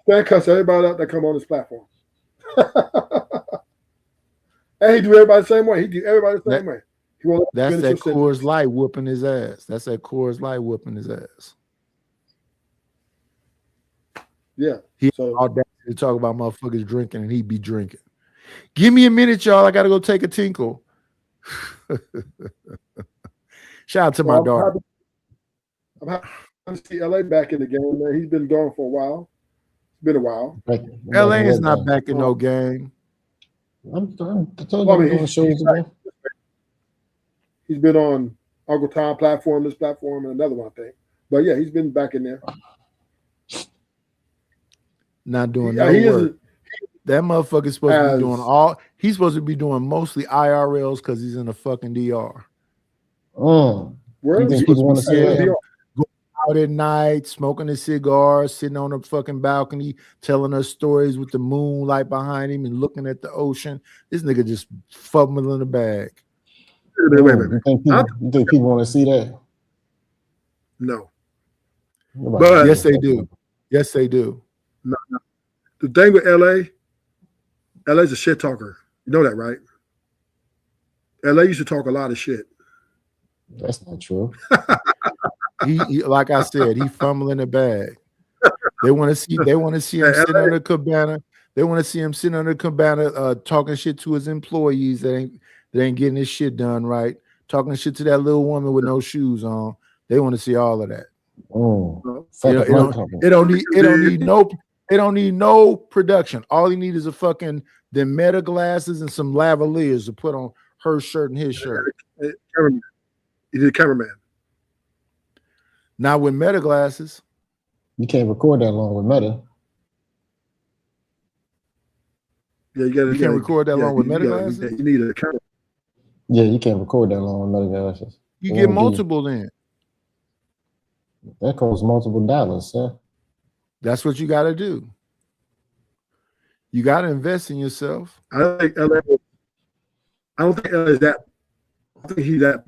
[SPEAKER 10] Stan cuss everybody out that come on this platform. And he do everybody the same way. He do everybody the same way.
[SPEAKER 3] That's that Coors Light whooping his ass. That's that Coors Light whooping his ass.
[SPEAKER 10] Yeah.
[SPEAKER 3] He audacity to talk about motherfuckers drinking and he be drinking. Give me a minute, y'all. I gotta go take a tinkle. Shout out to my daughter.
[SPEAKER 10] I'm happy to see LA back in the game, man. He's been gone for a while. It's been a while.
[SPEAKER 3] LA is not back in no game.
[SPEAKER 10] He's been on Uncle Tom platform, this platform, and another one, I think. But yeah, he's been back in there.
[SPEAKER 3] Not doing no work. That motherfucker's supposed to be doing he's supposed to be doing mostly IRLs because he's in the fucking DR.
[SPEAKER 10] Where
[SPEAKER 3] you think people want to see him going out at night, smoking a cigar, sitting on a fucking balcony, telling us stories with the moonlight behind him and looking at the ocean. This nigga just fumbling the bag.
[SPEAKER 10] Wait.
[SPEAKER 14] You think people want to see that?
[SPEAKER 10] No.
[SPEAKER 3] But yes, they do. Yes, they do.
[SPEAKER 10] No. The thing with LA's a shit talker. You know that, right? LA used to talk a lot of shit.
[SPEAKER 14] That's not true.
[SPEAKER 3] he like I said, he fumbling the bag. They want to see him sitting on the cabana. They want to see him sitting on the cabana talking shit to his employees that ain't getting his shit done right. Talking shit to that little woman with no shoes on. They want to see all of that. It don't need no production. All he need is a fucking them meta glasses and some lavaliers to put on her shirt and his shirt.
[SPEAKER 10] Cameraman. He did cameraman.
[SPEAKER 3] Not with Meta glasses.
[SPEAKER 14] You can't record that long with Meta.
[SPEAKER 10] Yeah,
[SPEAKER 3] you can't record that long with Meta glasses.
[SPEAKER 10] You need a camera.
[SPEAKER 14] Yeah, you can't record that long with Meta glasses.
[SPEAKER 3] You get multiple then.
[SPEAKER 14] That costs multiple dollars, sir.
[SPEAKER 3] That's what you got to do. You got to invest in yourself.
[SPEAKER 10] I don't think LA is that. I think he's that.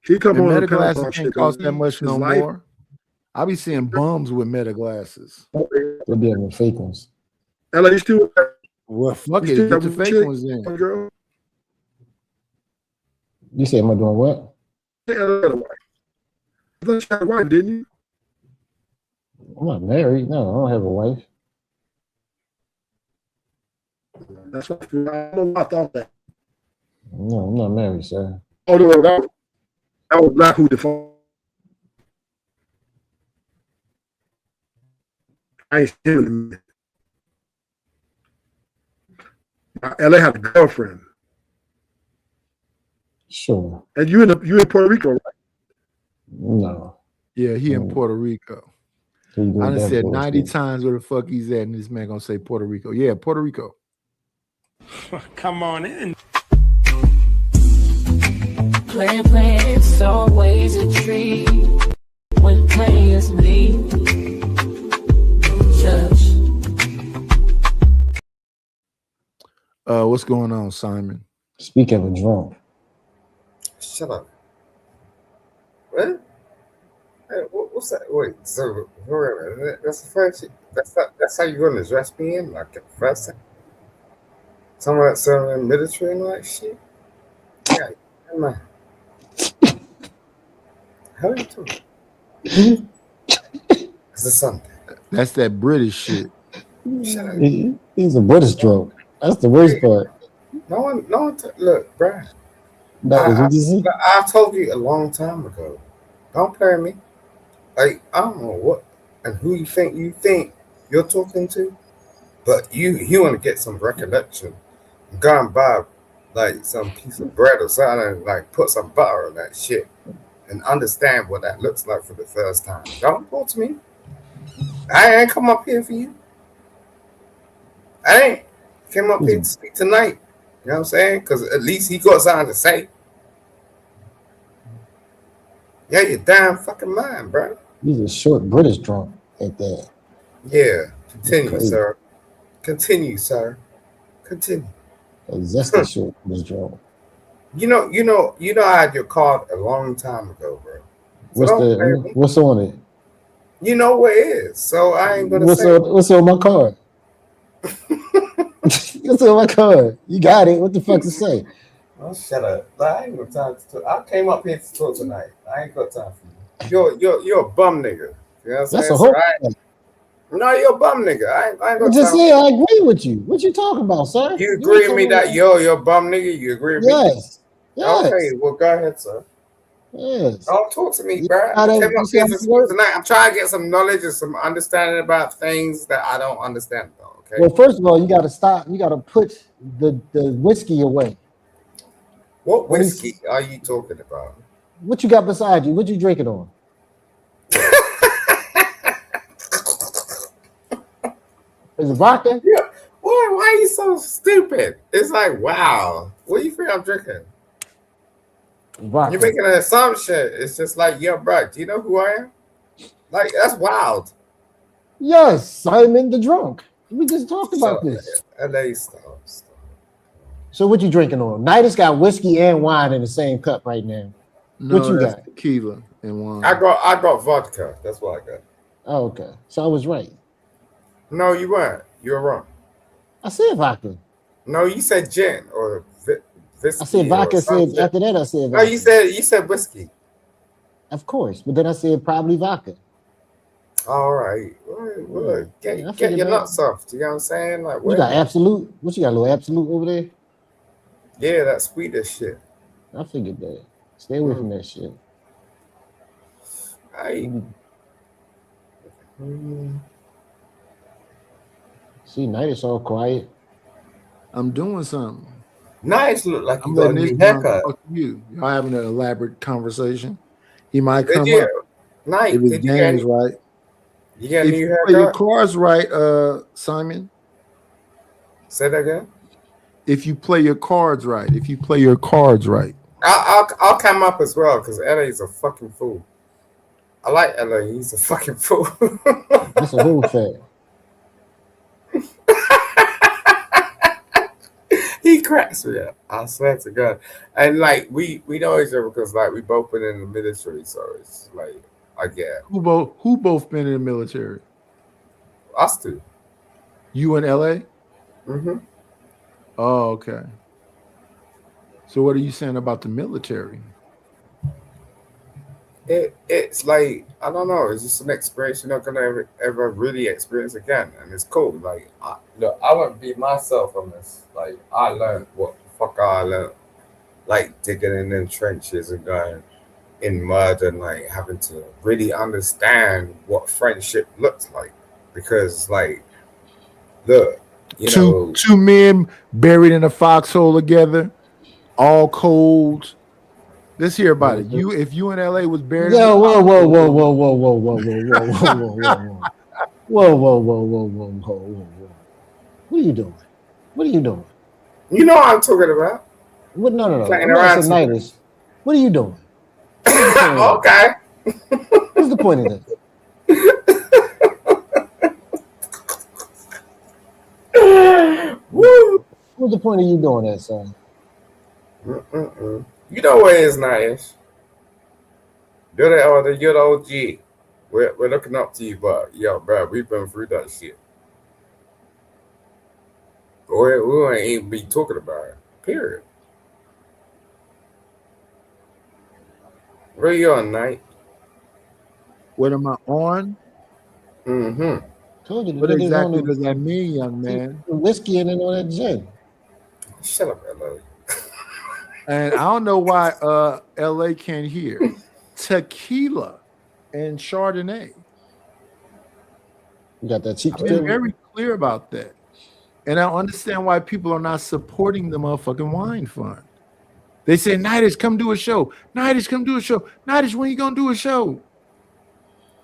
[SPEAKER 10] He come on.
[SPEAKER 3] Meta glasses can't cost that much no more. I be seeing bums with Meta glasses.
[SPEAKER 14] They'll be having fake ones.
[SPEAKER 10] LA, you still?
[SPEAKER 3] Well, fuck it. Get the fake ones in.
[SPEAKER 10] Girl.
[SPEAKER 14] You said, am I doing what?
[SPEAKER 10] I thought you had a wife, didn't you?
[SPEAKER 14] I'm not married. No, I don't have a wife.
[SPEAKER 10] That's what I thought that.
[SPEAKER 14] No, I'm not married, sir.
[SPEAKER 10] Oh, no, that was not who the phone. I ain't seen him. LA had a girlfriend.
[SPEAKER 14] Sure.
[SPEAKER 10] And you in Puerto Rico, right?
[SPEAKER 14] No.
[SPEAKER 3] Yeah, he in Puerto Rico. I done said 90 times where the fuck he's at, and this man gonna say Puerto Rico. Yeah, Puerto Rico.
[SPEAKER 4] Come on in.
[SPEAKER 12] Playing, it's always a treat when players meet.
[SPEAKER 3] What's going on, Simon?
[SPEAKER 14] Speak of a drunk.
[SPEAKER 18] Shut up. What? Hey, what's that? Wait, so that's the first. That's how you gonna dress me in, like the first time. Someone that's serving military and all that shit. Yeah, come on. How are you doing? It's a something.
[SPEAKER 3] That's that British shit.
[SPEAKER 18] Shut up.
[SPEAKER 14] He's a British drunk. That's the worst part.
[SPEAKER 18] No one. Look, Brian.
[SPEAKER 14] I
[SPEAKER 18] told you a long time ago. Don't play with me. Like, I don't know what and who you think you're talking to, but you want to get some recollection. Go and buy like some piece of bread or something, and like put some butter on that shit, and understand what that looks like for the first time. Don't talk to me. I ain't come up here for you. I ain't came up here to speak tonight. You know what I'm saying? Because at least he got something to say. Yeah, you're damn fucking mind, bro.
[SPEAKER 14] He's a short British drunk at that.
[SPEAKER 18] Yeah, continue, sir. Continue, sir. Continue.
[SPEAKER 14] That's the short British drunk.
[SPEAKER 18] You know, I had your card a long time ago, bro. So
[SPEAKER 14] what's on it?
[SPEAKER 18] You know what it is, so I ain't gonna say.
[SPEAKER 14] What's on my card? What's on my card? You got it. What the fuck to say?
[SPEAKER 18] Oh, shut up! I ain't got time to talk. I came up here to talk tonight. I ain't got time for you. You're a bum nigga. You know what I'm saying?
[SPEAKER 14] That's a whole.
[SPEAKER 18] No, you're a bum nigga. I ain't got
[SPEAKER 14] just
[SPEAKER 18] time.
[SPEAKER 14] say I agree with you. What you talking about, sir?
[SPEAKER 18] You agree with me that you're a bum nigga? You agree with me?
[SPEAKER 14] Yes.
[SPEAKER 18] Okay, well go ahead, sir.
[SPEAKER 14] Yes.
[SPEAKER 18] Don't talk to me, bro. I came up here to speak tonight. I'm trying to get some knowledge and some understanding about things that I don't understand, though. Okay.
[SPEAKER 14] Well, first of all, you got to stop. You got to put the whiskey away.
[SPEAKER 18] What whiskey are you talking about?
[SPEAKER 14] What you got beside you? What you drinking on? Is it vodka?
[SPEAKER 18] Yeah. Boy, why are you so stupid? It's like, wow. What do you think I'm drinking?
[SPEAKER 14] Vodka.
[SPEAKER 18] You're making an assumption. It's just like, yo, bro, do you know who I am? Like, that's wild.
[SPEAKER 14] Yes, Simon the drunk. We just talked about this.
[SPEAKER 18] LA stuff.
[SPEAKER 14] So what you drinking on? Nidus got whiskey and wine in the same cup right now.
[SPEAKER 3] No,
[SPEAKER 14] what you got?
[SPEAKER 3] Tequila and wine.
[SPEAKER 18] I got vodka. That's what I got.
[SPEAKER 14] Oh, okay. So I was right.
[SPEAKER 18] No, you weren't. You were wrong.
[SPEAKER 14] I said vodka.
[SPEAKER 18] No, you said gin or whiskey.
[SPEAKER 14] I said vodka. After that, I said vodka.
[SPEAKER 18] No, you said whiskey.
[SPEAKER 14] Of course, but then I said probably vodka.
[SPEAKER 18] All right. Well, get your nuts off. You know what I'm saying? Like,
[SPEAKER 14] you got absolute. What you got? A little absolute over there?
[SPEAKER 18] Yeah, that Swedish shit.
[SPEAKER 14] I figured that. Stay away from that shit.
[SPEAKER 3] See, night is all quiet. I'm doing something.
[SPEAKER 18] Nice, look like
[SPEAKER 3] I'm
[SPEAKER 18] you got a
[SPEAKER 3] letting this
[SPEAKER 18] new
[SPEAKER 3] man
[SPEAKER 18] haircut.
[SPEAKER 3] talk to you. Y'all having an elaborate conversation. He might
[SPEAKER 18] Did
[SPEAKER 3] come
[SPEAKER 18] you,
[SPEAKER 3] up
[SPEAKER 18] Night?
[SPEAKER 3] if his
[SPEAKER 18] Did you get
[SPEAKER 3] game's
[SPEAKER 18] any?
[SPEAKER 3] right.
[SPEAKER 18] You get a
[SPEAKER 3] If
[SPEAKER 18] new
[SPEAKER 3] you play your
[SPEAKER 18] haircut?
[SPEAKER 3] cards right, Simon.
[SPEAKER 18] Say that again.
[SPEAKER 3] If you play your cards right. If you play your cards right.
[SPEAKER 18] I'll come up as well because LA is a fucking fool. I like LA. He's a fucking fool.
[SPEAKER 14] This a who fact.
[SPEAKER 18] He cracks me up. I swear to God. And like we know each other because like we both been in the military, so it's like I get
[SPEAKER 3] Who both been in the military?
[SPEAKER 18] us two.
[SPEAKER 3] You in LA?
[SPEAKER 18] Mm-hmm.
[SPEAKER 3] Oh, okay. So what are you saying about the military?
[SPEAKER 18] It's like I don't know. It's just an experience you're not gonna ever really experience again, and it's cool. Like look, I wouldn't be myself on this. Like I learned what the fuck I learned, like digging in them trenches and going in mud and like having to really understand what friendship looks like, because like look, you know,
[SPEAKER 3] Two men buried in a foxhole together, all cold. Let's hear about it. If you in LA was buried in a
[SPEAKER 14] Whoa. What are you doing? What are you doing?
[SPEAKER 18] You know what I'm talking about.
[SPEAKER 14] What? No.
[SPEAKER 18] Playing
[SPEAKER 14] I'm not
[SPEAKER 18] around
[SPEAKER 14] saying Nightis. What are you doing?
[SPEAKER 18] Okay.
[SPEAKER 14] What's the point of this?
[SPEAKER 18] Woo.
[SPEAKER 14] What's the point of you doing that, son?
[SPEAKER 18] You know what it is, nice. You're the OG. We're looking up to you, but yo, bro, we've been through that shit. We ain't even be talking about it. Period. Where you on, Night?
[SPEAKER 3] What am I on?
[SPEAKER 18] Mm-hmm.
[SPEAKER 14] Told you.
[SPEAKER 3] What exactly does that mean, young man?
[SPEAKER 14] Whiskey and then all that gin.
[SPEAKER 18] Shut up, LA.
[SPEAKER 3] And I don't know why LA can't hear tequila and Chardonnay.
[SPEAKER 14] You got that cheap.
[SPEAKER 3] I've been very clear about that. And I understand why people are not supporting the motherfucking wine fund. They say, Nightis, come do a show. Nightis, come do a show. Nightis, when you gonna do a show?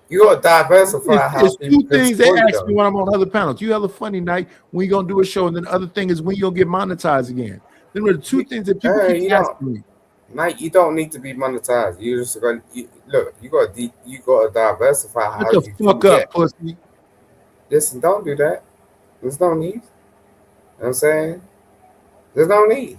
[SPEAKER 18] You gotta diversify how
[SPEAKER 3] it's two things they ask me when I'm on other panels. You have a funny night when you gonna do a show, and then the other thing is when you gonna get monetized again. Then there are two things that people keep asking me.
[SPEAKER 18] Night, you don't need to be monetized. You just gonna look. You gotta diversify how
[SPEAKER 3] Shut the fuck up, pussy.
[SPEAKER 18] Listen, don't do that. There's no need. You know what I'm saying? There's no need.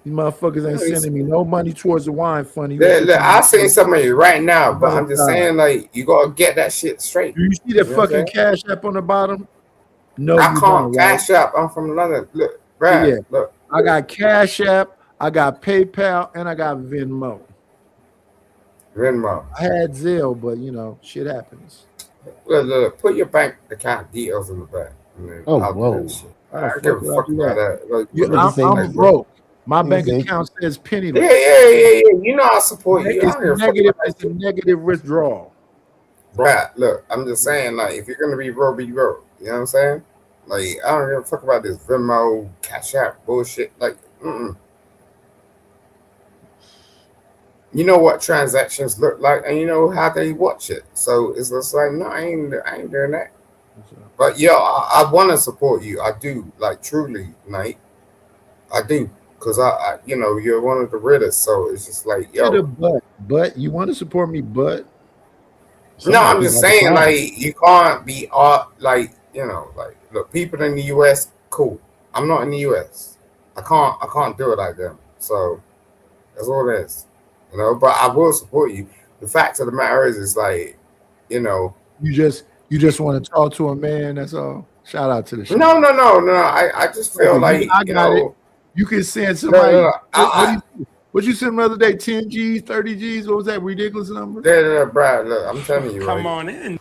[SPEAKER 3] These motherfuckers ain't sending me no money towards the wine fund.
[SPEAKER 18] Look, I seen somebody right now, but I'm just saying, like, you gotta get that shit straight.
[SPEAKER 3] Do you see that fucking Cash App on the bottom? No,
[SPEAKER 18] I can't Cash App. I'm from London. Look, Brad,
[SPEAKER 3] yeah.
[SPEAKER 18] Look.
[SPEAKER 3] I got Cash App, I got PayPal, and I got Venmo.
[SPEAKER 18] I
[SPEAKER 3] had Zelle, but you know, shit happens.
[SPEAKER 18] Look, put your bank account details in the back.
[SPEAKER 14] Oh, whoa.
[SPEAKER 18] I don't give a fuck about that.
[SPEAKER 3] I'm broke. My bank account says penniless.
[SPEAKER 18] Yeah. You know I support you.
[SPEAKER 3] It's a negative withdrawal.
[SPEAKER 18] Brad, look, I'm just saying, like, if you're gonna be broke, be broke. You know what I'm saying? Like, I don't give a fuck about this Venmo, Cash App bullshit. Like, You know what transactions look like, and you know how they watch it. So it's just like, no, I ain't doing that. But yo, I want to support you. I do, like, truly, Nate. I do, because I you know, you're one of the realest. So it's just like, yo.
[SPEAKER 3] But you want to support me, but
[SPEAKER 18] no, I'm just saying, like, you can't be like, you know, like, look, people in the US, cool. I'm not in the US. I can't do it like them. So that's all it is. You know, but I will support you. The fact of the matter is like, you know,
[SPEAKER 3] you just want to talk to a man. That's all. Shout out to the show.
[SPEAKER 18] No. I just feel like
[SPEAKER 3] I got it. You can send somebody. What you send the other day? 10 G's, 30 G's. What was that ridiculous number?
[SPEAKER 18] Yeah, Brad. Look, I'm telling you.
[SPEAKER 12] Come on in.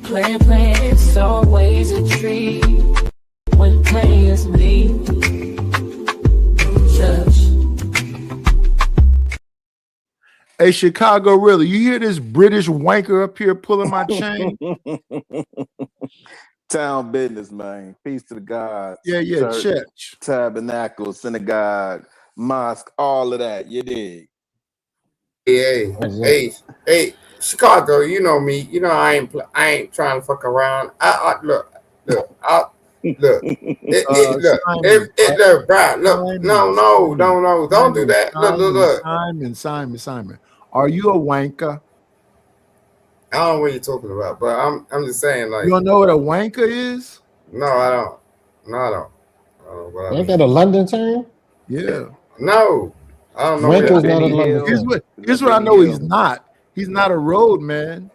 [SPEAKER 12] Playing, it's always a treat when players leave.
[SPEAKER 3] Hey, Chicago, really? You hear this British wanker up here pulling my chain?
[SPEAKER 4] Town business, man. Peace to the gods.
[SPEAKER 3] Yeah, church.
[SPEAKER 4] Tabernacle, synagogue, mosque, all of that. You dig?
[SPEAKER 18] Hey, Chicago, you know me. You know I ain't trying to fuck around. Look. Look, Brad. Look, no, don't do that. Look.
[SPEAKER 3] Simon. Are you a wanker?
[SPEAKER 18] I don't know what you're talking about, but I'm just saying, like,
[SPEAKER 3] you don't know what a wanker is?
[SPEAKER 18] No, I don't. No, I don't.
[SPEAKER 14] Ain't that a London term?
[SPEAKER 3] Yeah.
[SPEAKER 18] No, I don't know.
[SPEAKER 14] Wanker's not a London term.
[SPEAKER 3] Here's what I know he's not. He's not a road man.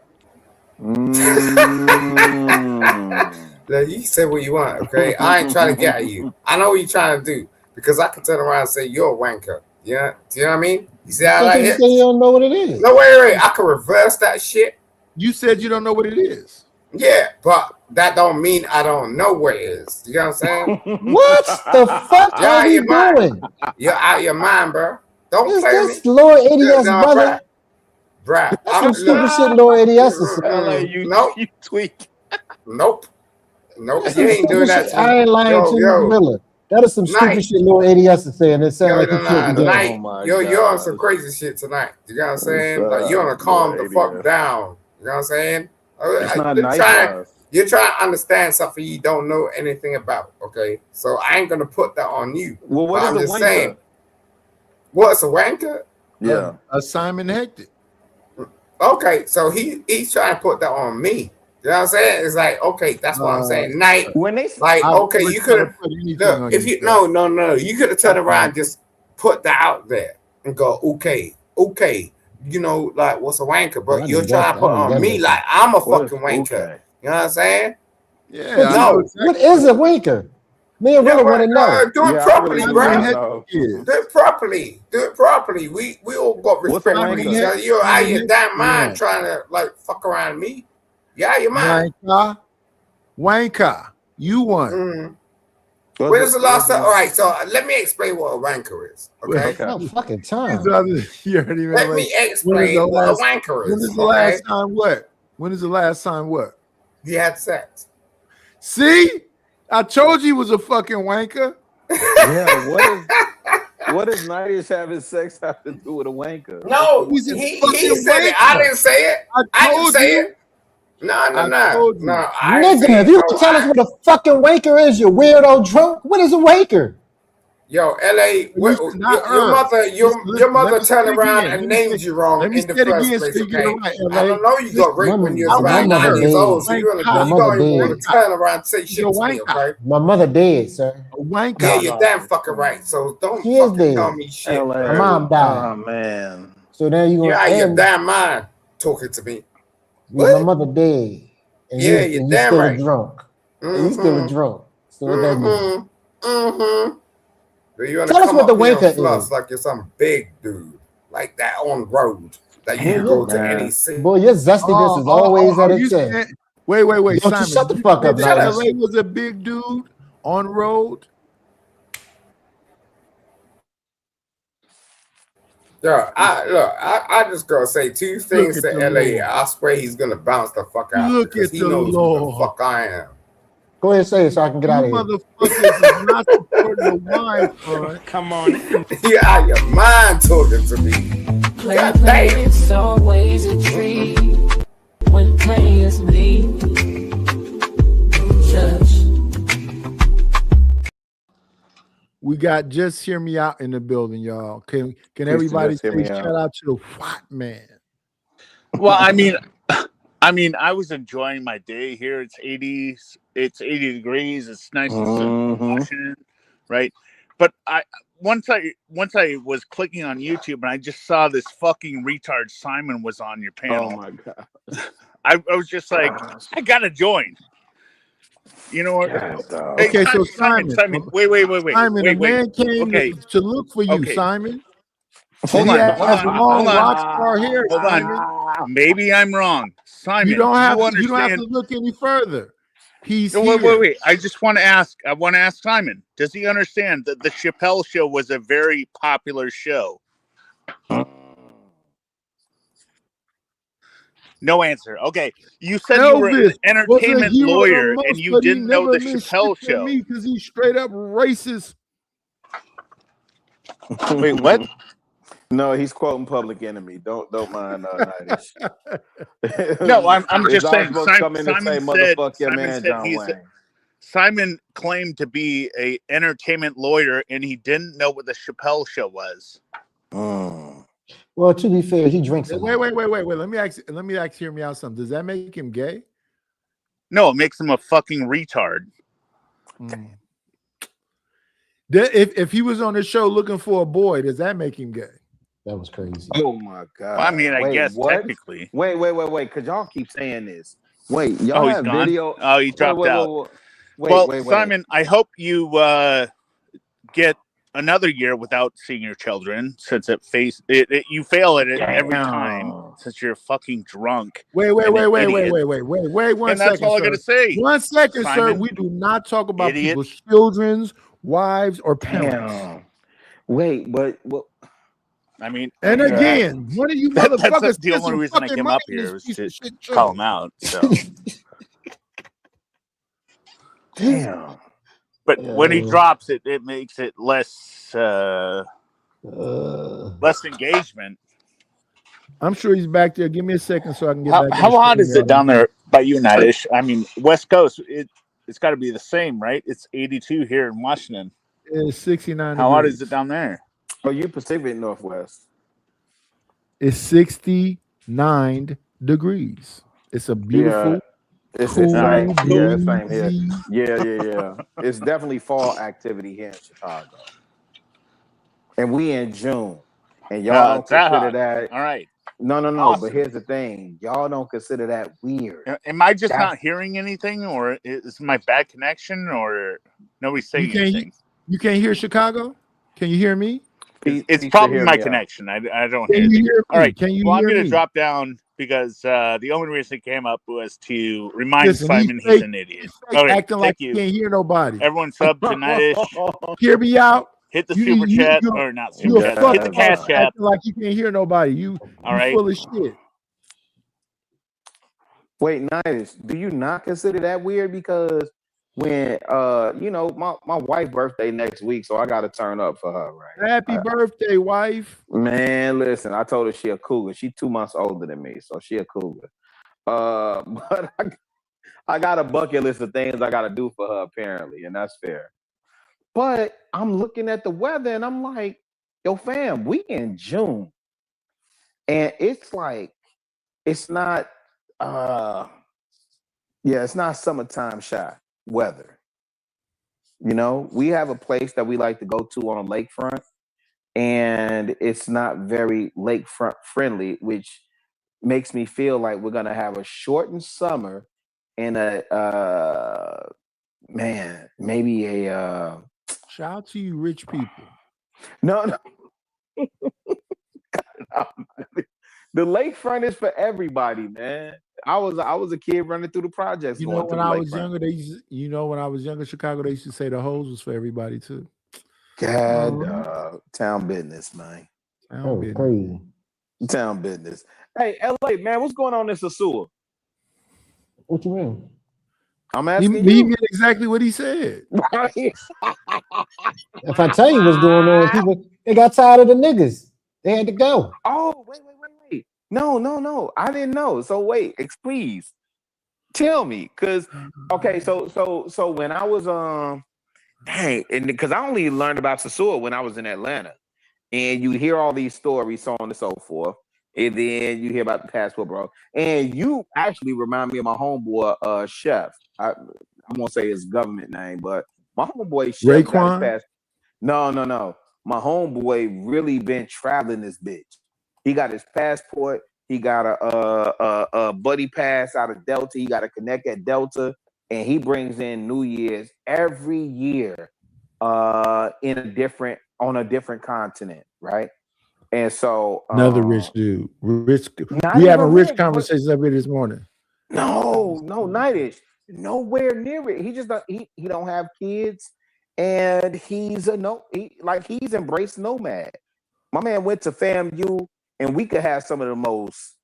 [SPEAKER 18] Look, you say what you want, okay? I ain't trying to get at you. I know what you're trying to do because I can turn around and say you're a wanker. Yeah, do you know what I mean? You see how
[SPEAKER 14] you say you don't know what it is?
[SPEAKER 18] No, wait. I can reverse that shit.
[SPEAKER 3] You said you don't know what it is.
[SPEAKER 18] Yeah, but that don't mean I don't know what it is. You know what I'm saying?
[SPEAKER 14] What the fuck are you doing?
[SPEAKER 18] You're out your mind, bro. Don't play
[SPEAKER 14] this
[SPEAKER 18] me.
[SPEAKER 14] Lord ADS brother?
[SPEAKER 18] Bruh.
[SPEAKER 14] That's some stupid shit Lord ADS is
[SPEAKER 18] saying. Nope.
[SPEAKER 4] You tweak.
[SPEAKER 18] Nope. You ain't doing that to me.
[SPEAKER 14] I ain't lying to you, Gorilla. That is some stupid shit Lord ADS is saying. It sounds like
[SPEAKER 18] you're on some crazy shit tonight. You know what I'm saying? Like you're gonna calm the fuck down. You know what I'm saying?
[SPEAKER 4] It's not nice.
[SPEAKER 18] You're trying to understand something you don't know anything about. Okay, so I ain't gonna put that on you.
[SPEAKER 4] Well, what is a wanker?
[SPEAKER 18] Saying, what's a wanker?
[SPEAKER 4] Yeah,
[SPEAKER 3] a Simon Hector.
[SPEAKER 18] Okay, so he's trying to put that on me. You know what I'm saying? It's like, okay, that's what I'm saying. Night,
[SPEAKER 4] when they
[SPEAKER 18] like, okay, you could have look if you no, you could have turned around and just put that out there and go, okay, you know, like what's a wanker? But you're trying to put on me like I'm a fucking wanker. You know what I'm saying?
[SPEAKER 3] Yeah.
[SPEAKER 18] No.
[SPEAKER 14] What is a wanker? Me and Rilla want to know.
[SPEAKER 18] Do it properly, bro. Do it properly. We all got respect for each other. You're out of your damn mind trying to like fuck around me. Yeah, your mind.
[SPEAKER 3] Wanker. You won.
[SPEAKER 18] When is the last time? All right, so let me explain what a wanker is. Okay.
[SPEAKER 14] No fucking time.
[SPEAKER 18] Let me explain what a wanker is.
[SPEAKER 3] When is the last time what? When is the last time what?
[SPEAKER 18] You had sex.
[SPEAKER 3] See? I told you he was a fucking wanker.
[SPEAKER 4] Yeah, what does 90s having sex have to do with a wanker?
[SPEAKER 18] No, he said it. I didn't say it. I didn't say it. No.
[SPEAKER 14] Nigga, if you can tell us what a fucking wanker is, you weirdo drunk. What is a wanker?
[SPEAKER 18] Yo, LA, your mother turned around and named you wrong in the first place. Okay? I don't know you got raped when you was about 9 years old, so you don't even want to turn around and say shit to me, okay?
[SPEAKER 14] My mother dead, sir.
[SPEAKER 3] Wanker.
[SPEAKER 18] Yeah, you're damn fucking right. So don't fucking tell me shit.
[SPEAKER 14] My mom died.
[SPEAKER 4] Oh man.
[SPEAKER 14] So now you
[SPEAKER 18] you're out your damn mind talking to me.
[SPEAKER 14] My mother dead. And
[SPEAKER 18] yeah, you're damn right.
[SPEAKER 14] Drunk. You still a drunk. So what that mean?
[SPEAKER 18] Tell us what the wanker is. Like you're some big dude, like that on road that you can go to any city.
[SPEAKER 14] Boy, your zestiness is always at its end.
[SPEAKER 3] Wait,
[SPEAKER 14] Don't
[SPEAKER 3] Simon.
[SPEAKER 14] you shut the fuck up,
[SPEAKER 3] LA was a big dude on road.
[SPEAKER 18] Yeah, I just gonna say two things to LA. I swear he's gonna bounce the fuck out because he knows who the fuck I am.
[SPEAKER 14] Go ahead and say it so I can get out of here.
[SPEAKER 3] Motherfuckers is not supporting the wine, bro.
[SPEAKER 4] Come on.
[SPEAKER 18] You're out your mind talking to me. God damn.
[SPEAKER 12] It's always a treat when players leave.
[SPEAKER 3] We got Just Hear Me Out in the building, y'all. Can everybody say shout out to the White Man?
[SPEAKER 19] Well, I mean, I was enjoying my day here. It's 80 degrees. It's nice and sunny in Washington, right? But once I was clicking on YouTube and I just saw this fucking retard Simon was on your panel.
[SPEAKER 4] Oh my god!
[SPEAKER 19] I was just like, I gotta join. You know what?
[SPEAKER 3] Okay, so Simon,
[SPEAKER 19] wait.
[SPEAKER 3] Simon, a man came to look for you, Simon.
[SPEAKER 19] Hold on. Maybe I'm wrong. Simon,
[SPEAKER 3] you don't have to look any further. He's here.
[SPEAKER 19] Wait. I want to ask Simon, does he understand that the Chappelle Show was a very popular show? No answer. Okay. You said you were an
[SPEAKER 3] Elvis was a
[SPEAKER 19] entertainment
[SPEAKER 3] hero
[SPEAKER 19] lawyer
[SPEAKER 3] to
[SPEAKER 19] and
[SPEAKER 3] most,
[SPEAKER 19] you
[SPEAKER 3] but he
[SPEAKER 19] didn't know
[SPEAKER 3] never
[SPEAKER 19] the
[SPEAKER 3] meant
[SPEAKER 19] Chappelle
[SPEAKER 3] shit to
[SPEAKER 19] show.
[SPEAKER 3] me because he's straight up racist.
[SPEAKER 19] Wait, what?
[SPEAKER 4] No, he's quoting Public Enemy. Don't mind Nightish.
[SPEAKER 19] No, I'm just saying.
[SPEAKER 4] supposed to come in and say, "Motherfuck your man, John Wayne."
[SPEAKER 19] Simon claimed to be a entertainment lawyer and he didn't know what the Chappelle show was.
[SPEAKER 14] Well, to be fair, he drinks a lot.
[SPEAKER 3] Wait. Let me hear me out something. Does that make him gay?
[SPEAKER 19] No, it makes him a fucking retard.
[SPEAKER 3] If he was on the show looking for a boy, does that make him gay?
[SPEAKER 14] That was crazy.
[SPEAKER 4] Oh my god!
[SPEAKER 19] Well, I mean, I guess
[SPEAKER 4] what?
[SPEAKER 19] technically.
[SPEAKER 4] Wait, because y'all keep saying this. Wait, y'all
[SPEAKER 19] he's
[SPEAKER 4] have
[SPEAKER 19] gone?
[SPEAKER 4] video?
[SPEAKER 19] Oh, he dropped out. Wait. Simon, I hope you get another year without seeing your children, since you fail at it every time, since you're fucking drunk.
[SPEAKER 3] Wait. One
[SPEAKER 19] and that's
[SPEAKER 3] second,
[SPEAKER 19] all I
[SPEAKER 3] sir.
[SPEAKER 19] gotta say.
[SPEAKER 3] 1 second,
[SPEAKER 19] Simon,
[SPEAKER 3] sir. We do not talk about
[SPEAKER 19] idiot.
[SPEAKER 3] people's children's wives or parents.
[SPEAKER 4] Damn. Wait, but
[SPEAKER 19] I mean,
[SPEAKER 3] and again, one of you motherfuckers.
[SPEAKER 19] That's the only reason I came up here was to call him out. So.
[SPEAKER 4] Damn.
[SPEAKER 19] But when he drops it, it makes it less engagement.
[SPEAKER 3] I'm sure he's back there. Give me a second so I can get back.
[SPEAKER 19] How hot is it down there by you, Nightish? I mean, West Coast, it's got to be the same, right? It's 82 here in Washington.
[SPEAKER 3] It's 69.
[SPEAKER 19] How hot is it down there?
[SPEAKER 4] Oh, you Pacific Northwest.
[SPEAKER 3] It's 69 degrees. It's a beautiful.
[SPEAKER 4] It's same here. Yeah. It's definitely fall activity here in Chicago, and we in June, and y'all don't consider that.
[SPEAKER 19] All right.
[SPEAKER 4] No.
[SPEAKER 19] Awesome.
[SPEAKER 4] But here's the thing: y'all don't consider that weird.
[SPEAKER 19] Am I just not hearing anything, or is my bad connection, or nobody's saying anything?
[SPEAKER 3] You can't hear Chicago? Can you hear me?
[SPEAKER 19] It's probably my connection. I don't hear anything. All right. I'm going to drop down because the only reason it came up was to remind Simon he's an idiot.
[SPEAKER 3] Okay, acting like you can't hear nobody.
[SPEAKER 19] Everyone sub to Nightish.
[SPEAKER 3] Hear me out.
[SPEAKER 19] Hit the super chat or not super chat. Hit the cash chat.
[SPEAKER 3] Acting like you can't hear nobody. You full of shit.
[SPEAKER 4] Wait, Nightish, do you not consider that weird? Because when my wife's birthday next week, so I gotta turn up for her, right?
[SPEAKER 3] Happy birthday, wife.
[SPEAKER 4] Man, listen, I told her she a cougar. She 2 months older than me, so she a cougar. But I got a bucket list of things I gotta do for her, apparently, and that's fair. But I'm looking at the weather and I'm like, yo, fam, we in June. And it's like, it's not it's not summertime shy weather. You know, we have a place that we like to go to on lakefront, and it's not very lakefront friendly, which makes me feel like we're gonna have a shortened summer and maybe a
[SPEAKER 3] shout out to you rich people.
[SPEAKER 4] No. The lakefront is for everybody, man. I was a kid running through the projects.
[SPEAKER 3] You know, when I was younger, when I was younger, Chicago, they used to say the hose was for everybody too.
[SPEAKER 4] God, town business, man.
[SPEAKER 14] Crazy.
[SPEAKER 4] Town business. Hey, LA, man, what's going on in Sasua?
[SPEAKER 14] What you mean?
[SPEAKER 4] I'm asking
[SPEAKER 3] He meant exactly what he said.
[SPEAKER 14] If I tell you what's going on, people they got tired of the niggas. They had to go.
[SPEAKER 4] Oh, wait. No. I didn't know. So wait, please tell me. Cause okay, so when I was and because I only learned about Sasua when I was in Atlanta. And you hear all these stories, so on and so forth. And then you hear about the passport, bro. And you actually remind me of my homeboy, Chef. I won't say his government name, but my homeboy Chef got his passport. No. My homeboy really been traveling this bitch. He got his passport. He got a buddy pass out of Delta. He got a connect at Delta, and he brings in New Year's every year, on a different continent, right? And so
[SPEAKER 3] another rich dude, we having rich conversations up here this morning.
[SPEAKER 4] No, Nightish, nowhere near it. He just he don't have kids, and he's embraced nomad. My man went to FAMU, and we could have some of the most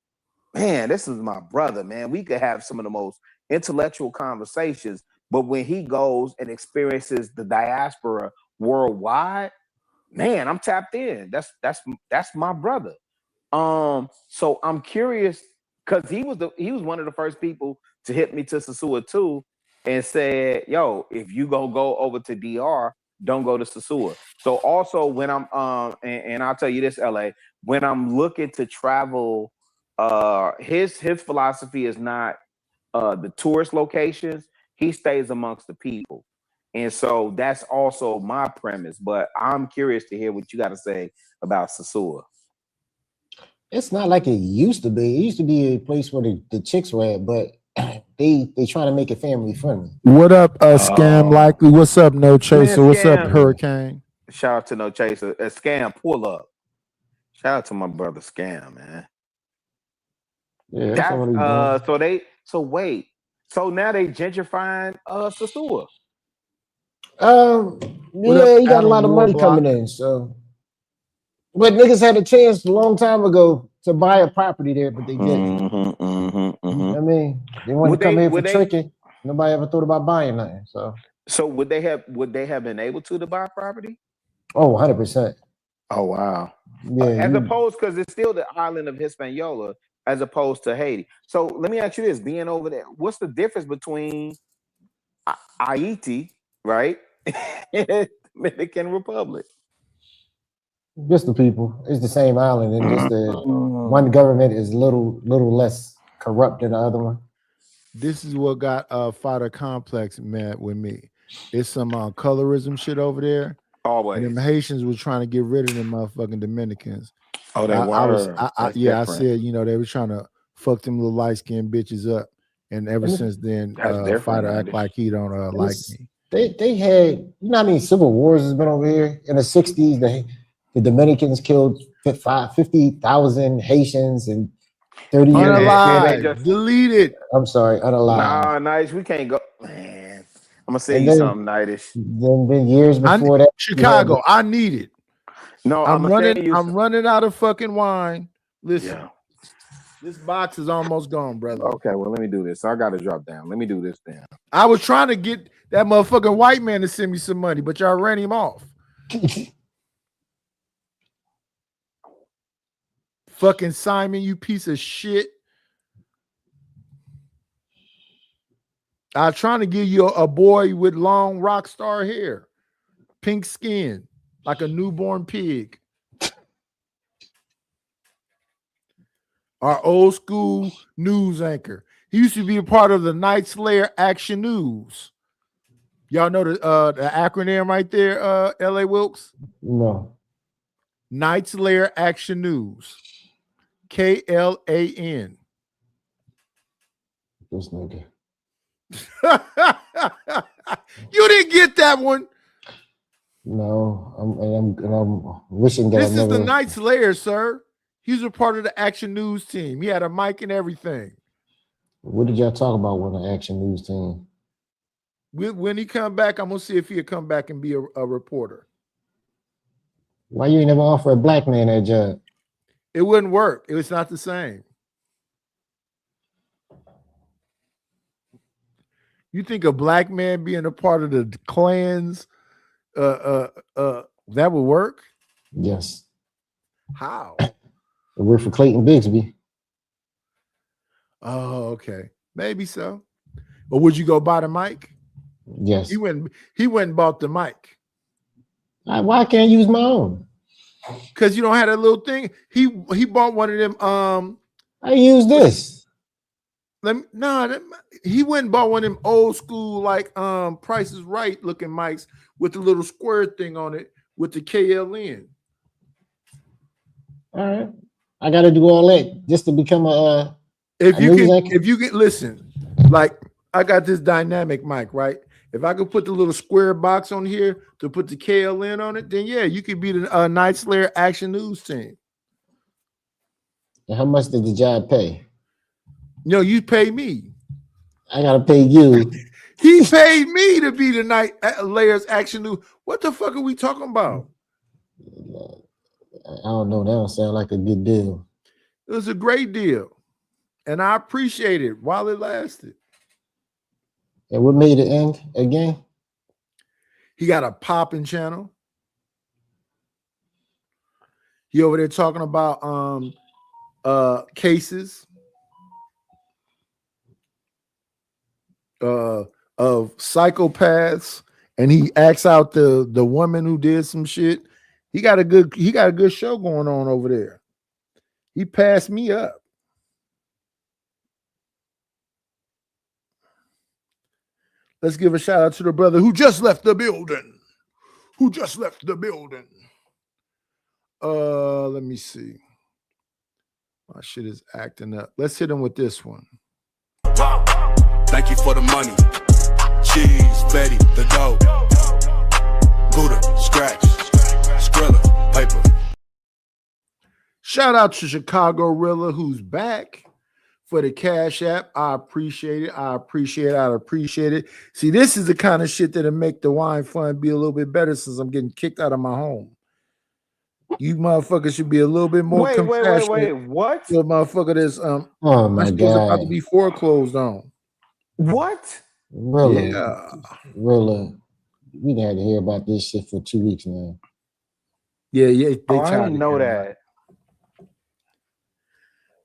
[SPEAKER 4] man, this is my brother, man. We could have some of the most intellectual conversations, but when he goes and experiences the diaspora worldwide, man, I'm tapped in. That's my brother. So I'm curious because he was one of the first people to hit me to Sasua too, and said, "Yo, if you go over to DR, don't go to Sasua." So also when I'm and I'll tell you this, LA, when I'm looking to travel, his philosophy is not the tourist locations. He stays amongst the people. And so that's also my premise. But I'm curious to hear what you got to say about Sasua.
[SPEAKER 14] It's not like it used to be. It used to be a place where the chicks were at, but they trying to make it family friendly.
[SPEAKER 3] What up, Scam Likely? What's up, No Chaser? What's up, Hurricane?
[SPEAKER 4] Shout out to No Chaser. Scam, pull up. Shout out to my brother Scam, man.
[SPEAKER 14] Yeah,
[SPEAKER 4] so now they gentrifying Sasua.
[SPEAKER 14] Yeah, he got a lot of money coming in. So, but niggas had a chance a long time ago to buy a property there, but they didn't. I mean, they wanted to come here for tricking. Nobody ever thought about buying nothing.
[SPEAKER 4] So would they have been able to buy property?
[SPEAKER 14] Oh, 100%.
[SPEAKER 4] Oh wow.
[SPEAKER 14] Yeah.
[SPEAKER 4] As opposed, because it's still the island of Hispaniola as opposed to Haiti. So let me ask you this: being over there, what's the difference between Haiti, right, and Dominican Republic?
[SPEAKER 14] Just the people. It's the same island, and just the one government is little less corrupt than the other one.
[SPEAKER 3] This is what got Fighter Complex mad with me. It's some colorism shit over there.
[SPEAKER 4] Always.
[SPEAKER 3] And them Haitians was trying to get rid of them motherfucking Dominicans.
[SPEAKER 4] Oh, they were.
[SPEAKER 3] I said, they were trying to fuck them little light skinned bitches up. And ever since then, Fighter act like he don't like me.
[SPEAKER 14] They had, how many civil wars has been over here in the 60s? The Dominicans killed 50,000 Haitians and 30 years.
[SPEAKER 3] Unalive. Deleted.
[SPEAKER 14] I'm sorry, unalive.
[SPEAKER 4] Nah, Nice. We can't go. Man, I'm gonna say you something, Nightish.
[SPEAKER 14] Then years before that,
[SPEAKER 3] Chicago. I need it.
[SPEAKER 4] No,
[SPEAKER 3] I'm running out of fucking wine. Listen, this box is almost gone, brother.
[SPEAKER 4] Okay, well, let me do this. I gotta drop down. Let me do this then.
[SPEAKER 3] I was trying to get that motherfucking white man to send me some money, but y'all ran him off. Fucking Simon, you piece of shit. I'm trying to give you a boy with long rock star hair, pink skin, like a newborn pig. Our old school news anchor. He used to be a part of the Night Slayer Action News. Y'all know the acronym right there, LA Wilkes?
[SPEAKER 14] No.
[SPEAKER 3] Night Slayer Action News. KLAN.
[SPEAKER 14] This nigga.
[SPEAKER 3] You didn't get that one.
[SPEAKER 14] No, I'm wishing that
[SPEAKER 3] this is the Night Slayer, sir. He's a part of the Action News team. He had a mic and everything.
[SPEAKER 14] What did y'all talk about with the Action News team?
[SPEAKER 3] When he come back, I'm gonna see if he'll come back and be a reporter.
[SPEAKER 14] Why you ain't never offer a black man that job?
[SPEAKER 3] It wouldn't work. It was not the same. You think a black man being a part of the Klans, that would work?
[SPEAKER 14] Yes.
[SPEAKER 3] How?
[SPEAKER 14] It worked for Clayton Bigsby.
[SPEAKER 3] Oh, okay. Maybe so. But would you go buy the mic?
[SPEAKER 14] Yes.
[SPEAKER 3] He went and bought the mic.
[SPEAKER 14] Why can't I use my own?
[SPEAKER 3] Because you don't have that little thing. He bought one of them.
[SPEAKER 14] I use this.
[SPEAKER 3] He went and bought one of them old school like Price is Right looking mics with the little square thing on it with the KLN.
[SPEAKER 14] All right, I got to do all that just to become a.
[SPEAKER 3] If you can listen, like I got this dynamic mic, right? If I could put the little square box on here to put the KLN on it, then yeah, you could be the Night Slayer Action News team.
[SPEAKER 14] And how much did the job pay?
[SPEAKER 3] No, you pay me.
[SPEAKER 14] I gotta pay you.
[SPEAKER 3] He paid me to be the Night Slayer's Action News. What the fuck are we talking about?
[SPEAKER 14] I don't know. That don't sound like a good deal.
[SPEAKER 3] It was a great deal. and I appreciate it while it lasted.
[SPEAKER 14] And what made it end again?
[SPEAKER 3] He got a popping channel. He over there talking about cases of psychopaths, and he acts out the woman who did some shit. He got a good show going on over there. He passed me up. Let's give a shout out to the brother who just left the building. Let me see. My shit is acting up. Let's hit him with this one.
[SPEAKER 2] Thank you for the money. Cheese, Betty, the dough. Buddha, scratch, Skrilla, paper.
[SPEAKER 3] Shout out to Chicago Rilla, who's back for the Cash App. I appreciate it. See, this is the kind of shit that'll make the wine fund be a little bit better since I'm getting kicked out of my home. You motherfuckers should be a little bit more compassionate.
[SPEAKER 4] Wait. What?
[SPEAKER 3] The motherfucker that's
[SPEAKER 14] oh my God,
[SPEAKER 3] about to be foreclosed on.
[SPEAKER 4] What?
[SPEAKER 14] Rilla,
[SPEAKER 3] yeah.
[SPEAKER 14] Rilla, we had to hear about this shit for 2 weeks now.
[SPEAKER 3] Yeah.
[SPEAKER 4] I didn't know that.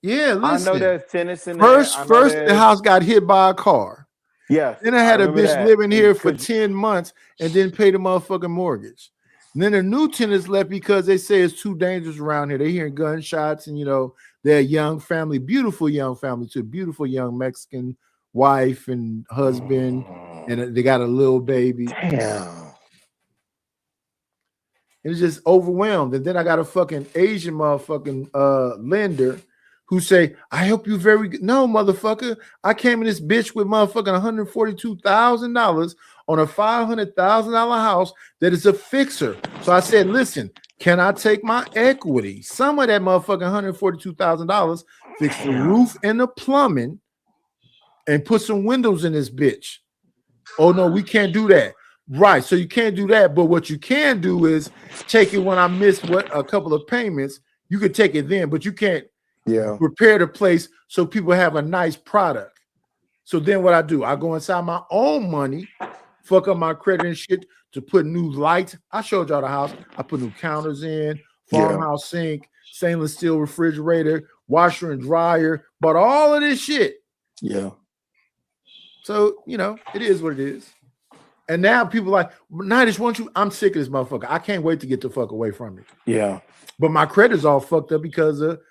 [SPEAKER 3] Yeah, listen.
[SPEAKER 4] I know there's tenants in
[SPEAKER 3] first,
[SPEAKER 4] there.
[SPEAKER 3] First, the house got hit by a car.
[SPEAKER 4] Yes.
[SPEAKER 3] Then I had a bitch living here for 10 months and didn't pay the motherfucking mortgage. And then the new tenants left because they say it's too dangerous around here. They hearing gunshots and, they're a young family, beautiful young family too, beautiful young Mexican wife and husband, and they got a little baby.
[SPEAKER 4] Damn.
[SPEAKER 3] It's just overwhelmed. And then I got a fucking Asian motherfucking lender who say, I help you very good. No, motherfucker. I came in this bitch with motherfucking $142,000 on a $500,000 house that is a fixer. So I said, listen, can I take my equity? Some of that motherfucking $142,000, fix the roof and the plumbing and put some windows in this bitch. Oh, no, we can't do that. Right. So you can't do that. But what you can do is take it when I miss a couple of payments. You could take it then, but you can't prepare the place so people have a nice product. So then what I do, I go inside my own money, fuck up my credit and shit to put new lights. I showed y'all the house. I put new counters in, farmhouse sink, stainless steel refrigerator, washer and dryer, bought all of this shit.
[SPEAKER 4] Yeah.
[SPEAKER 3] So, it is what it is. And now people like, Nidish, won't you? I'm sick of this motherfucker. I can't wait to get the fuck away from it.
[SPEAKER 4] Yeah.
[SPEAKER 3] But my credit's all fucked up because of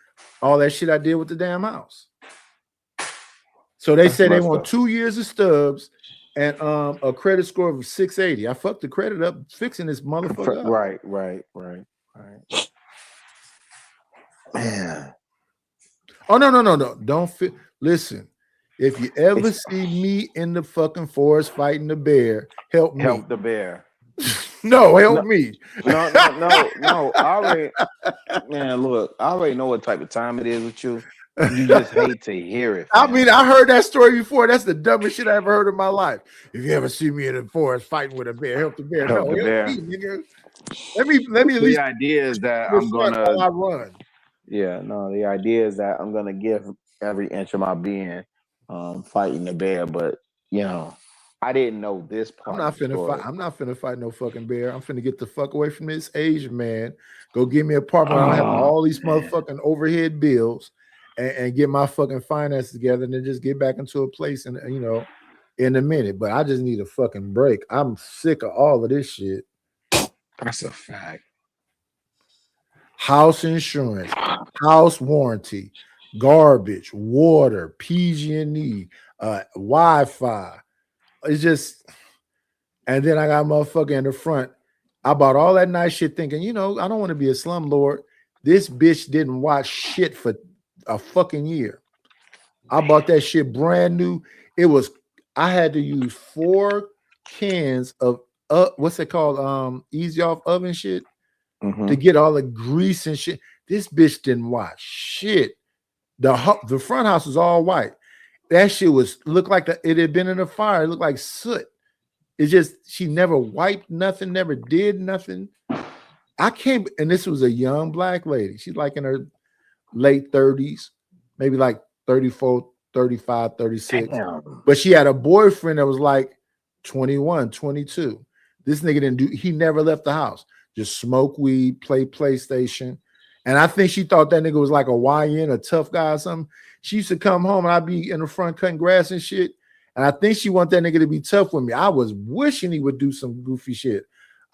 [SPEAKER 3] all that shit I did with the damn house. So they say they want 2 years of stubs and a credit score of 680. I fucked the credit up fixing this motherfucker up.
[SPEAKER 4] Right. Man.
[SPEAKER 3] Oh, no. Don't listen. If you ever see me in the fucking forest fighting the bear, help me.
[SPEAKER 4] Help the bear.
[SPEAKER 3] No, help me.
[SPEAKER 4] No. I already know what type of time it is with you. You just hate to hear it.
[SPEAKER 3] I mean, I heard that story before. That's the dumbest shit I ever heard in my life. If you ever see me in the forest fighting with a bear, help the bear.
[SPEAKER 4] Help the bear.
[SPEAKER 3] Me, nigga. Let me at least.
[SPEAKER 4] The idea is that I'm gonna.
[SPEAKER 3] I run.
[SPEAKER 4] Yeah, no. The idea is that I'm gonna give every inch of my being fighting the bear, but I didn't know this part.
[SPEAKER 3] I'm not finna fight. I'm not finna fight no fucking bear. I'm finna get the fuck away from this Asian man. Go give me an apartment. I have all these motherfucking overhead bills, and get my fucking finances together, and then just get back into a place in a minute. But I just need a fucking break. I'm sick of all of this shit.
[SPEAKER 4] That's a fact.
[SPEAKER 3] House insurance, house warranty, garbage, water, PG&E, Wi-Fi. It's just, and then I got a motherfucker in the front. I bought all that nice shit thinking, I don't want to be a slumlord. This bitch didn't watch shit for a fucking year. I bought that shit brand new. I had to use 4 cans of what's it called? Easy off oven shit to get all the grease and shit. This bitch didn't watch shit. The front house was all white. That shit looked like it had been in a fire. It looked like soot. It's just she never wiped nothing, never did nothing. And this was a young black lady. She's like in her late 30s, maybe like 34, 35, 36.
[SPEAKER 4] Damn.
[SPEAKER 3] But she had a boyfriend that was like 21, 22. This nigga didn't do, he never left the house. Just smoke weed, play PlayStation. And I think she thought that nigga was like a YN, a tough guy or something. She used to come home and I'd be in the front cutting grass and shit. And I think she wanted that nigga to be tough with me. I was wishing he would do some goofy shit.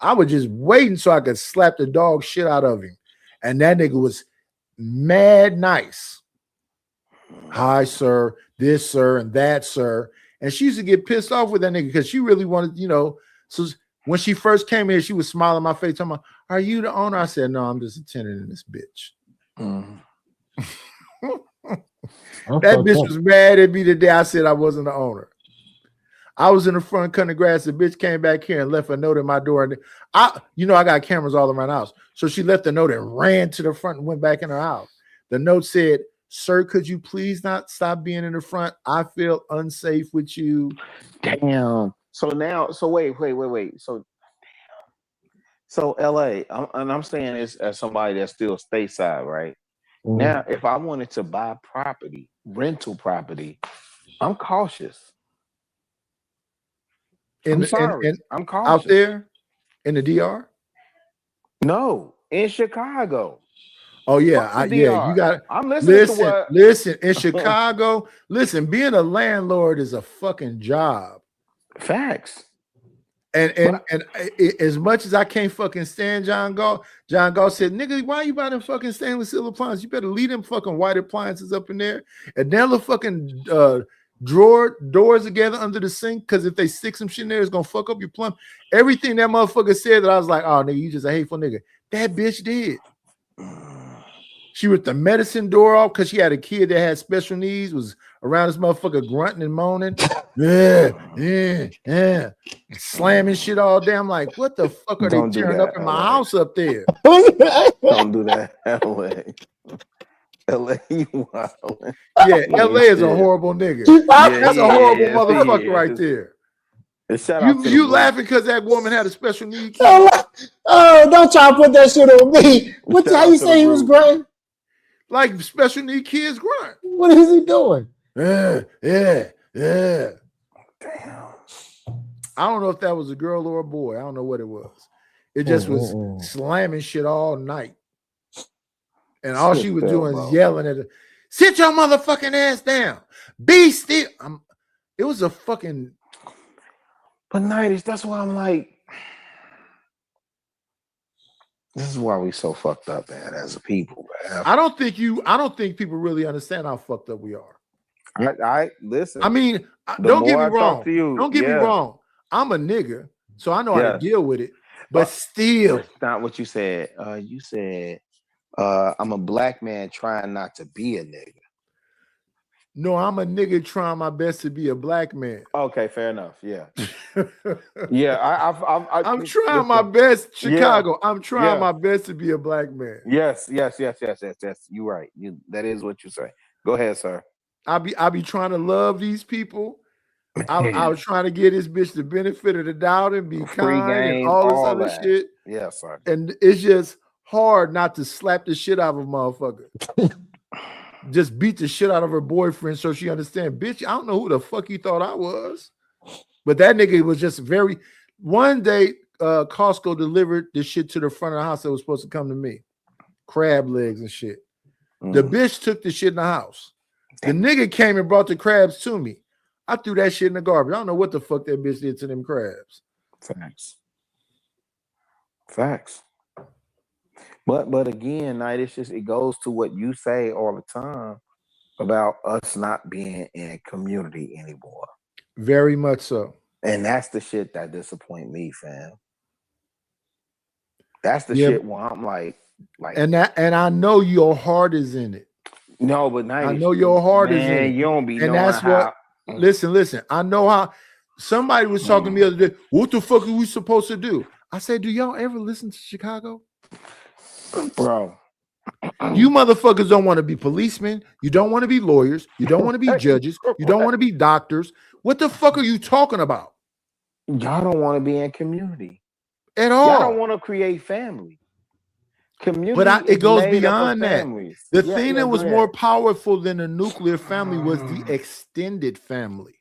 [SPEAKER 3] I was just waiting so I could slap the dog shit out of him. And that nigga was mad nice. Hi, sir, this, sir, and that, sir. And she used to get pissed off with that nigga because she really wanted, you know. So when she first came here, she was smiling in my face, talking about, are you the owner? I said, no, I'm just a tenant in this bitch. That bitch was mad at me the day I said I wasn't the owner. I was in the front cutting the grass. The bitch came back here and left a note at my door. And I got cameras all around the house. So she left a note and ran to the front and went back in her house. The note said, sir, could you please not stop being in the front? I feel unsafe with you.
[SPEAKER 4] Damn. So now, so wait. So LA, I'm saying this as somebody that's still stateside, right?
[SPEAKER 14] Mm-hmm.
[SPEAKER 4] Now, if I wanted to buy property, rental property, I'm cautious. I'm sorry. I'm cautious.
[SPEAKER 3] Out there in the DR?
[SPEAKER 4] No, in Chicago.
[SPEAKER 3] Oh yeah, you got.
[SPEAKER 4] I'm listening to what.
[SPEAKER 3] Listen, in Chicago, listen. Being a landlord is a fucking job.
[SPEAKER 4] Facts.
[SPEAKER 3] And as much as I can't fucking stand John Gall said, nigga, why you buy them fucking stainless steel appliances? You better leave them fucking white appliances up in there and then the fucking doors together under the sink, because if they stick some shit in there, it's gonna fuck up your plumb. Everything that motherfucker said that I was like, oh nigga, you just a hateful nigga. That bitch did. She ripped the medicine door off because she had a kid that had special needs, was around this motherfucker grunting and moaning. Yeah. Slamming shit all day. I'm like, what the fuck are they tearing up in my house up there?
[SPEAKER 4] Don't do that, LA, you wild.
[SPEAKER 3] Yeah, LA is a horrible nigga. That's a horrible motherfucker right there. You laughing because that woman had a special need?
[SPEAKER 14] Oh, don't try to put that shit on me. How you say he was grunting?
[SPEAKER 3] Like special need kids grunt.
[SPEAKER 14] What is he doing?
[SPEAKER 3] Yeah. Damn. I don't know if that was a girl or a boy. I don't know what it was. It just was slamming shit all night. And all she was doing is yelling at her, sit your motherfucking ass down. Be still. It was a fucking.
[SPEAKER 4] But Nighties, that's why I'm like, this is why we so fucked up, man, as a people, man.
[SPEAKER 3] I don't think people really understand how fucked up we are.
[SPEAKER 4] I listen.
[SPEAKER 3] I mean, don't get me wrong. Don't get me wrong. I'm a nigga, so I know how to deal with it. But still,
[SPEAKER 4] that's not what you said. You said I'm a black man trying not to be a nigga.
[SPEAKER 3] No, I'm a nigga trying my best to be a black man.
[SPEAKER 4] Okay, fair enough. Yeah, yeah.
[SPEAKER 3] I'm trying my best, Chicago. I'm trying my best to be a black man.
[SPEAKER 4] Yes. You're right. That is what you say. Go ahead, sir.
[SPEAKER 3] I be trying to love these people. I was trying to get this bitch the benefit of the doubt and be kind and all this other shit.
[SPEAKER 4] Yeah, sir.
[SPEAKER 3] And it's just hard not to slap the shit out of a motherfucker. Just beat the shit out of her boyfriend so she understand, bitch, I don't know who the fuck you thought I was. But that nigga was just very. One day, Costco delivered this shit to the front of the house that was supposed to come to me. Crab legs and shit. The bitch took the shit in the house. The nigga came and brought the crabs to me. I threw that shit in the garbage. I don't know what the fuck that bitch did to them crabs.
[SPEAKER 4] Facts. But again, Knight, it goes to what you say all the time about us not being in community anymore.
[SPEAKER 3] Very much so.
[SPEAKER 4] And that's the shit that disappoint me, fam. That's the shit where I'm like,
[SPEAKER 3] and I know your heart is in it.
[SPEAKER 4] No, but Knight,
[SPEAKER 3] I know your heart is in it.
[SPEAKER 4] You don't be
[SPEAKER 3] and
[SPEAKER 4] knowing
[SPEAKER 3] that's
[SPEAKER 4] how.
[SPEAKER 3] What. Listen. I know how. Somebody was talking to me the other day. What the fuck are we supposed to do? I said, do y'all ever listen to Chicago?
[SPEAKER 4] Bro,
[SPEAKER 3] you motherfuckers don't want to be policemen. You don't want to be lawyers. You don't want to be judges. You don't want to be doctors. What the fuck are you talking about?
[SPEAKER 4] Y'all don't want to be in community
[SPEAKER 3] at all.
[SPEAKER 4] Y'all don't want to create family. Community
[SPEAKER 3] it goes
[SPEAKER 4] made up of
[SPEAKER 3] beyond that.
[SPEAKER 4] families.
[SPEAKER 3] The
[SPEAKER 4] Yeah,
[SPEAKER 3] thing that was
[SPEAKER 4] go
[SPEAKER 3] more
[SPEAKER 4] ahead.
[SPEAKER 3] powerful than the nuclear family was the extended family.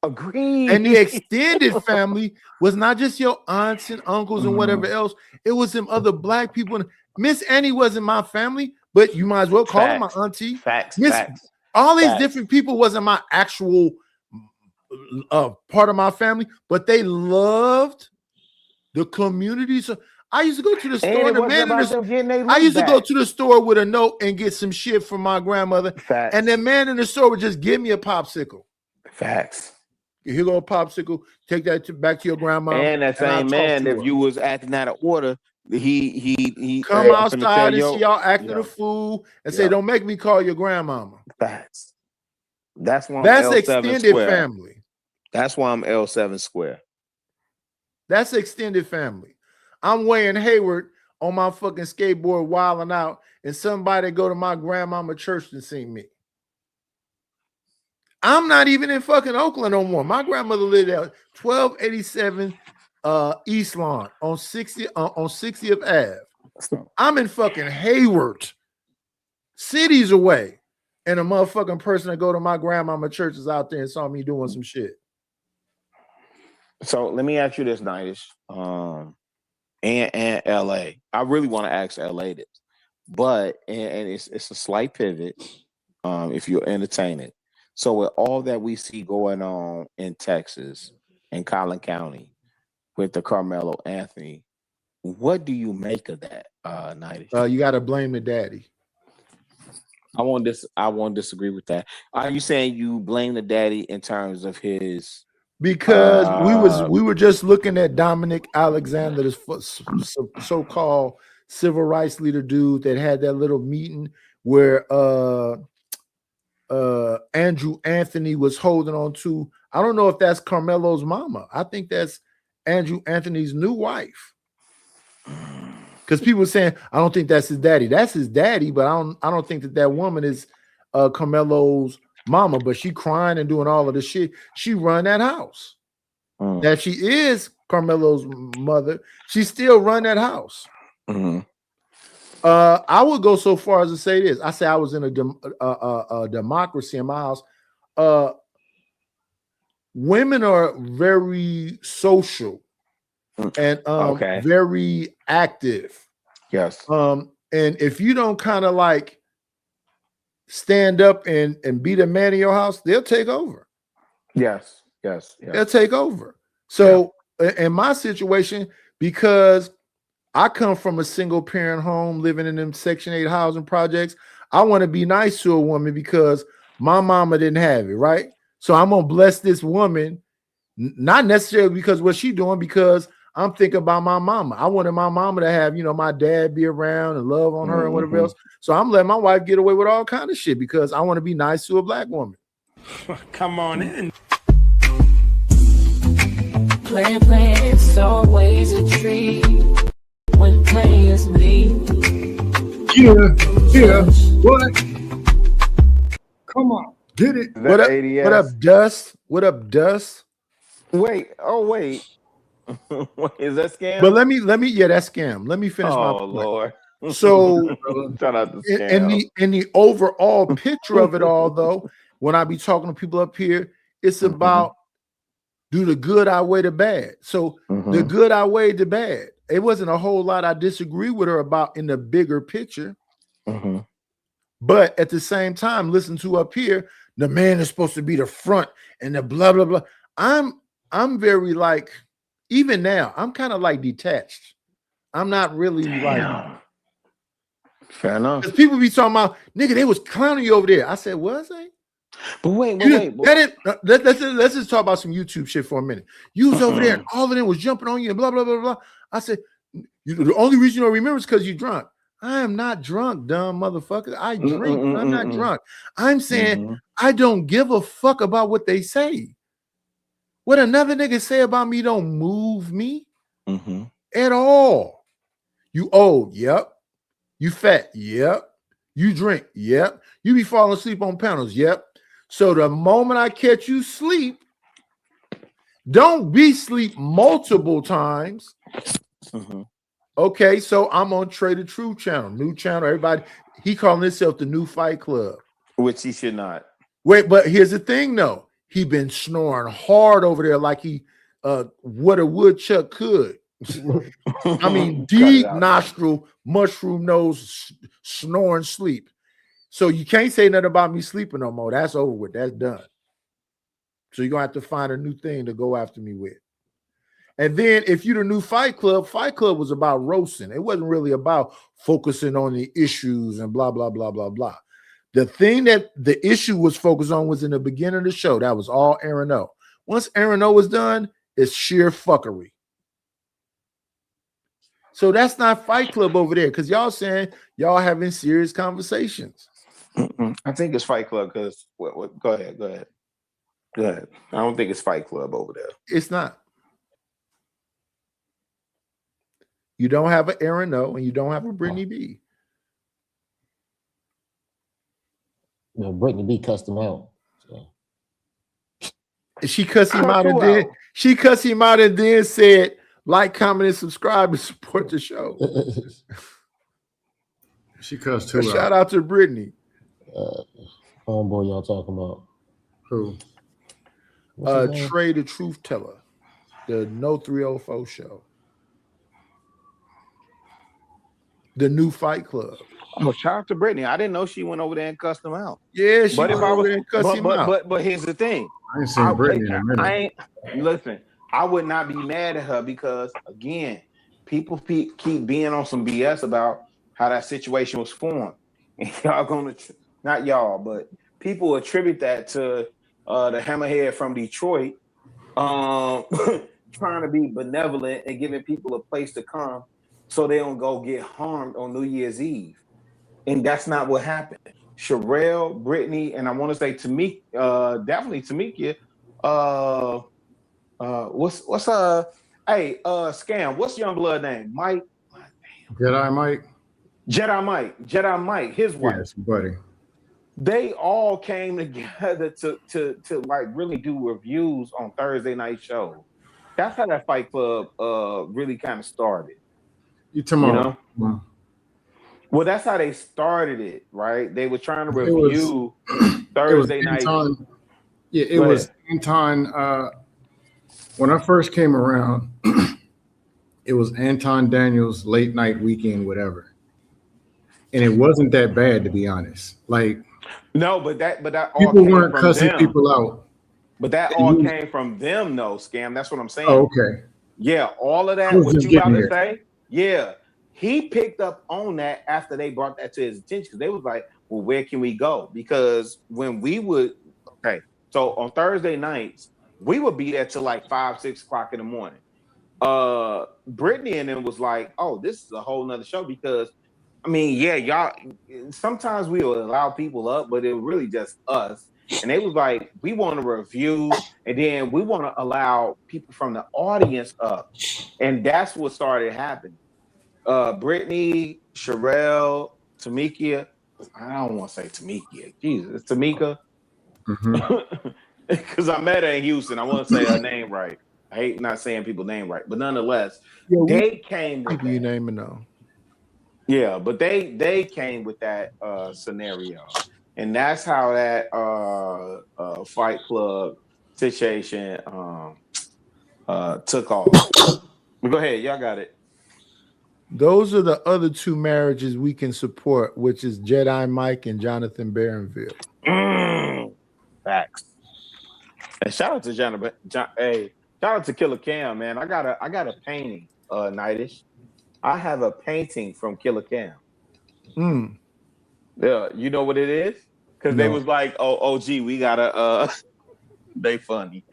[SPEAKER 4] Agreed.
[SPEAKER 3] And the extended family was not just your aunts and uncles and whatever else. It was some other black people. Miss Annie wasn't my family, but you might as well call her my auntie.
[SPEAKER 4] Facts.
[SPEAKER 3] All these different people wasn't my actual part of my family, but they loved the community. So I used to go to the store. And I used to go to the store with a note and get some shit from my grandmother.
[SPEAKER 4] Facts.
[SPEAKER 3] And the man in the store would just give me a popsicle.
[SPEAKER 4] Facts.
[SPEAKER 3] Here go a popsicle. Take that back to your grandma.
[SPEAKER 4] And that same man, if you was acting out of order, he
[SPEAKER 3] come outside and see y'all acting a fool and say, "Don't make me call your grandmama."
[SPEAKER 4] Facts. That's why
[SPEAKER 3] that's extended family.
[SPEAKER 4] That's why I'm L7 square.
[SPEAKER 3] That's extended family. I'm Wayne Hayward on my fucking skateboard wilding out, and somebody go to my grandmama church to see me. I'm not even in fucking Oakland no more. My grandmother lived at 1287 East Lawn on 60th Ave. I'm in fucking Hayward, cities away, and a motherfucking person that go to my grandmama church is out there and saw me doing some shit.
[SPEAKER 4] So let me ask you this, Nightish, and LA. I really want to ask LA this, but and it's a slight pivot. If you'll entertain it. So with all that we see going on in Texas and Collin County with the Carmelo Anthony, what do you make of that, Nightish?
[SPEAKER 3] You got to blame the daddy.
[SPEAKER 4] I won't disagree with that. Are you saying you blame the daddy in terms of his?
[SPEAKER 3] Because we were just looking at Dominic Alexander, this so-called civil rights leader dude that had that little meeting where Andrew Anthony was holding on to. I don't know if that's Carmelo's mama. I think that's Andrew Anthony's new wife. Because people were saying, I don't think that's his daddy. That's his daddy, but I don't think that woman is Carmelo's mama. But she crying and doing all of this shit. She run that house. That she is Carmelo's mother. She still run that house. I would go so far as to say this. I say I was in a democracy in my house. Women are very social and very active.
[SPEAKER 4] Yes.
[SPEAKER 3] And if you don't kind of like stand up and be the man in your house, they'll take over.
[SPEAKER 4] Yes.
[SPEAKER 3] They'll take over. So in my situation, because I come from a single parent home living in them Section 8 housing projects, I want to be nice to a woman because my mama didn't have it, right? So I'm going to bless this woman, not necessarily because what she's doing, because I'm thinking about my mama. I wanted my mama to have, my dad be around and love on her and whatever else. So I'm letting my wife get away with all kind of shit because I want to be nice to a black woman.
[SPEAKER 20] Come on in.
[SPEAKER 12] Plan, it's always a treat when players leave.
[SPEAKER 10] Yeah, what? Come on, get it.
[SPEAKER 3] What up, Dust? What up, Dust?
[SPEAKER 4] Wait. Is that scam?
[SPEAKER 3] But let me, that's scam. Let me finish my point.
[SPEAKER 4] Lord.
[SPEAKER 3] So
[SPEAKER 4] shout out to scam.
[SPEAKER 3] In the overall picture of it all, though, when I be talking to people up here, it's about do the good outweigh the bad. So the good outweighed the bad. It wasn't a whole lot I disagree with her about in the bigger picture. But at the same time, listen to up here, the man is supposed to be the front and the blah, blah, blah. I'm very like, even now, I'm kind of like detached. I'm not really like.
[SPEAKER 4] Fair enough.
[SPEAKER 3] Because people be talking about, nigga, they was clowning you over there. I said, was they?
[SPEAKER 4] But wait.
[SPEAKER 3] Let's just talk about some YouTube shit for a minute. You was over there and all of them was jumping on you and blah, blah, blah, blah. I said, the only reason you don't remember is because you're drunk. I am not drunk, dumb motherfucker. I drink, but I'm not drunk. I'm saying I don't give a fuck about what they say. What another nigga say about me don't move me at all. You old, yep. You fat, yep. You drink, yep. You be falling asleep on panels, yep. So the moment I catch you sleep, don't be sleep multiple times. Okay, so I'm on Trey the Truth channel, new channel. Everybody, he calling himself the New Fight Club,
[SPEAKER 4] which he should not.
[SPEAKER 3] Wait, but here's the thing, though. He been snoring hard over there, like he what a woodchuck could. I mean, deep nostril, mushroom nose, snoring sleep. So you can't say nothing about me sleeping no more. That's over with. That's done. So you're gonna have to find a new thing to go after me with. And then if you're the New Fight Club was about roasting. It wasn't really about focusing on the issues and blah, blah, blah, blah, blah. The thing that the issue was focused on was in the beginning of the show. That was all Aaron O. Once Aaron O was done, it's sheer fuckery. So that's not Fight Club over there, because y'all saying y'all having serious conversations.
[SPEAKER 4] I think it's Fight Club because go ahead. I don't think it's Fight Club over there.
[SPEAKER 3] It's not. You don't have an Aaron O and you don't have a Brittany B.
[SPEAKER 14] No, Brittany B cussed him out. So.
[SPEAKER 3] She cussed him out and then she cussed him out and then said, like, comment, and subscribe and support the show.
[SPEAKER 10] She cussed too.
[SPEAKER 3] Shout out to Brittany.
[SPEAKER 14] Homeboy, y'all talking about
[SPEAKER 10] who?
[SPEAKER 3] Trey the Truth Teller, the No 304 show, the New Fight Club.
[SPEAKER 4] Oh, shout out to Brittany. I didn't know she went over there and cussed him out.
[SPEAKER 3] Yeah, she went over there and cussed him out.
[SPEAKER 4] But here's the thing.
[SPEAKER 10] I ain't seen Brittany in a minute.
[SPEAKER 4] Listen, I would not be mad at her because, again, people keep being on some BS about how that situation was formed. And y'all gonna, not y'all, but people attribute that to the hammerhead from Detroit trying to be benevolent and giving people a place to come so they don't go get harmed on New Year's Eve. And that's not what happened. Sherelle, Brittany, and I want to say Tamika, definitely Tamika. What's Scam? What's Youngblood name? Mike.
[SPEAKER 10] Jedi
[SPEAKER 4] Mike. His wife.
[SPEAKER 10] Yes, buddy.
[SPEAKER 4] They all came together to like really do reviews on Thursday night show. That's how that Fight Club really kind of started.
[SPEAKER 10] You know?
[SPEAKER 4] Well, that's how they started it, right? They were trying to review Thursday night.
[SPEAKER 10] It was Anton. When I first came around, it was Anton Daniels' late night weekend, whatever. And it wasn't that bad, to be honest. Like,
[SPEAKER 4] no, but that all
[SPEAKER 10] people
[SPEAKER 4] came
[SPEAKER 10] weren't
[SPEAKER 4] from
[SPEAKER 10] cussing
[SPEAKER 4] them.
[SPEAKER 10] people out.
[SPEAKER 4] But that all came from them, though, Scam. That's what I'm saying.
[SPEAKER 10] Oh, okay.
[SPEAKER 4] Yeah, all of that,
[SPEAKER 10] I was
[SPEAKER 4] what
[SPEAKER 10] just
[SPEAKER 4] you about
[SPEAKER 10] getting
[SPEAKER 4] to
[SPEAKER 10] there.
[SPEAKER 4] say, yeah. He picked up on that after they brought that to his attention because they was like, well, where can we go? Because when we would, so on Thursday nights, we would be there till like 5, 6 o'clock in the morning. Brittany and them was like, oh, this is a whole nother show because, I mean, yeah, y'all, sometimes we will allow people up, but it was really just us. And they was like, we want to review, and then we want to allow people from the audience up. And that's what started happening. Brittany, Sherelle, Tamika. I don't want to say Tamika. Jesus, it's Tamika. Because I met her in Houston. I want to say her name right. I hate not saying people's name right, but nonetheless, they came with
[SPEAKER 3] people you name and know.
[SPEAKER 4] Yeah, but they came with that scenario, and that's how that Fight Club situation took off. Go ahead, y'all got it.
[SPEAKER 3] Those are the other two marriages we can support, which is Jedi Mike and Jonathan Barronville.
[SPEAKER 4] Facts. And shout out to shout out to Killer Cam, man. I got a painting, Nightish. I have a painting from Killer Cam. Yeah, you know what it is? Because they was like, oh, gee, we gotta they funny.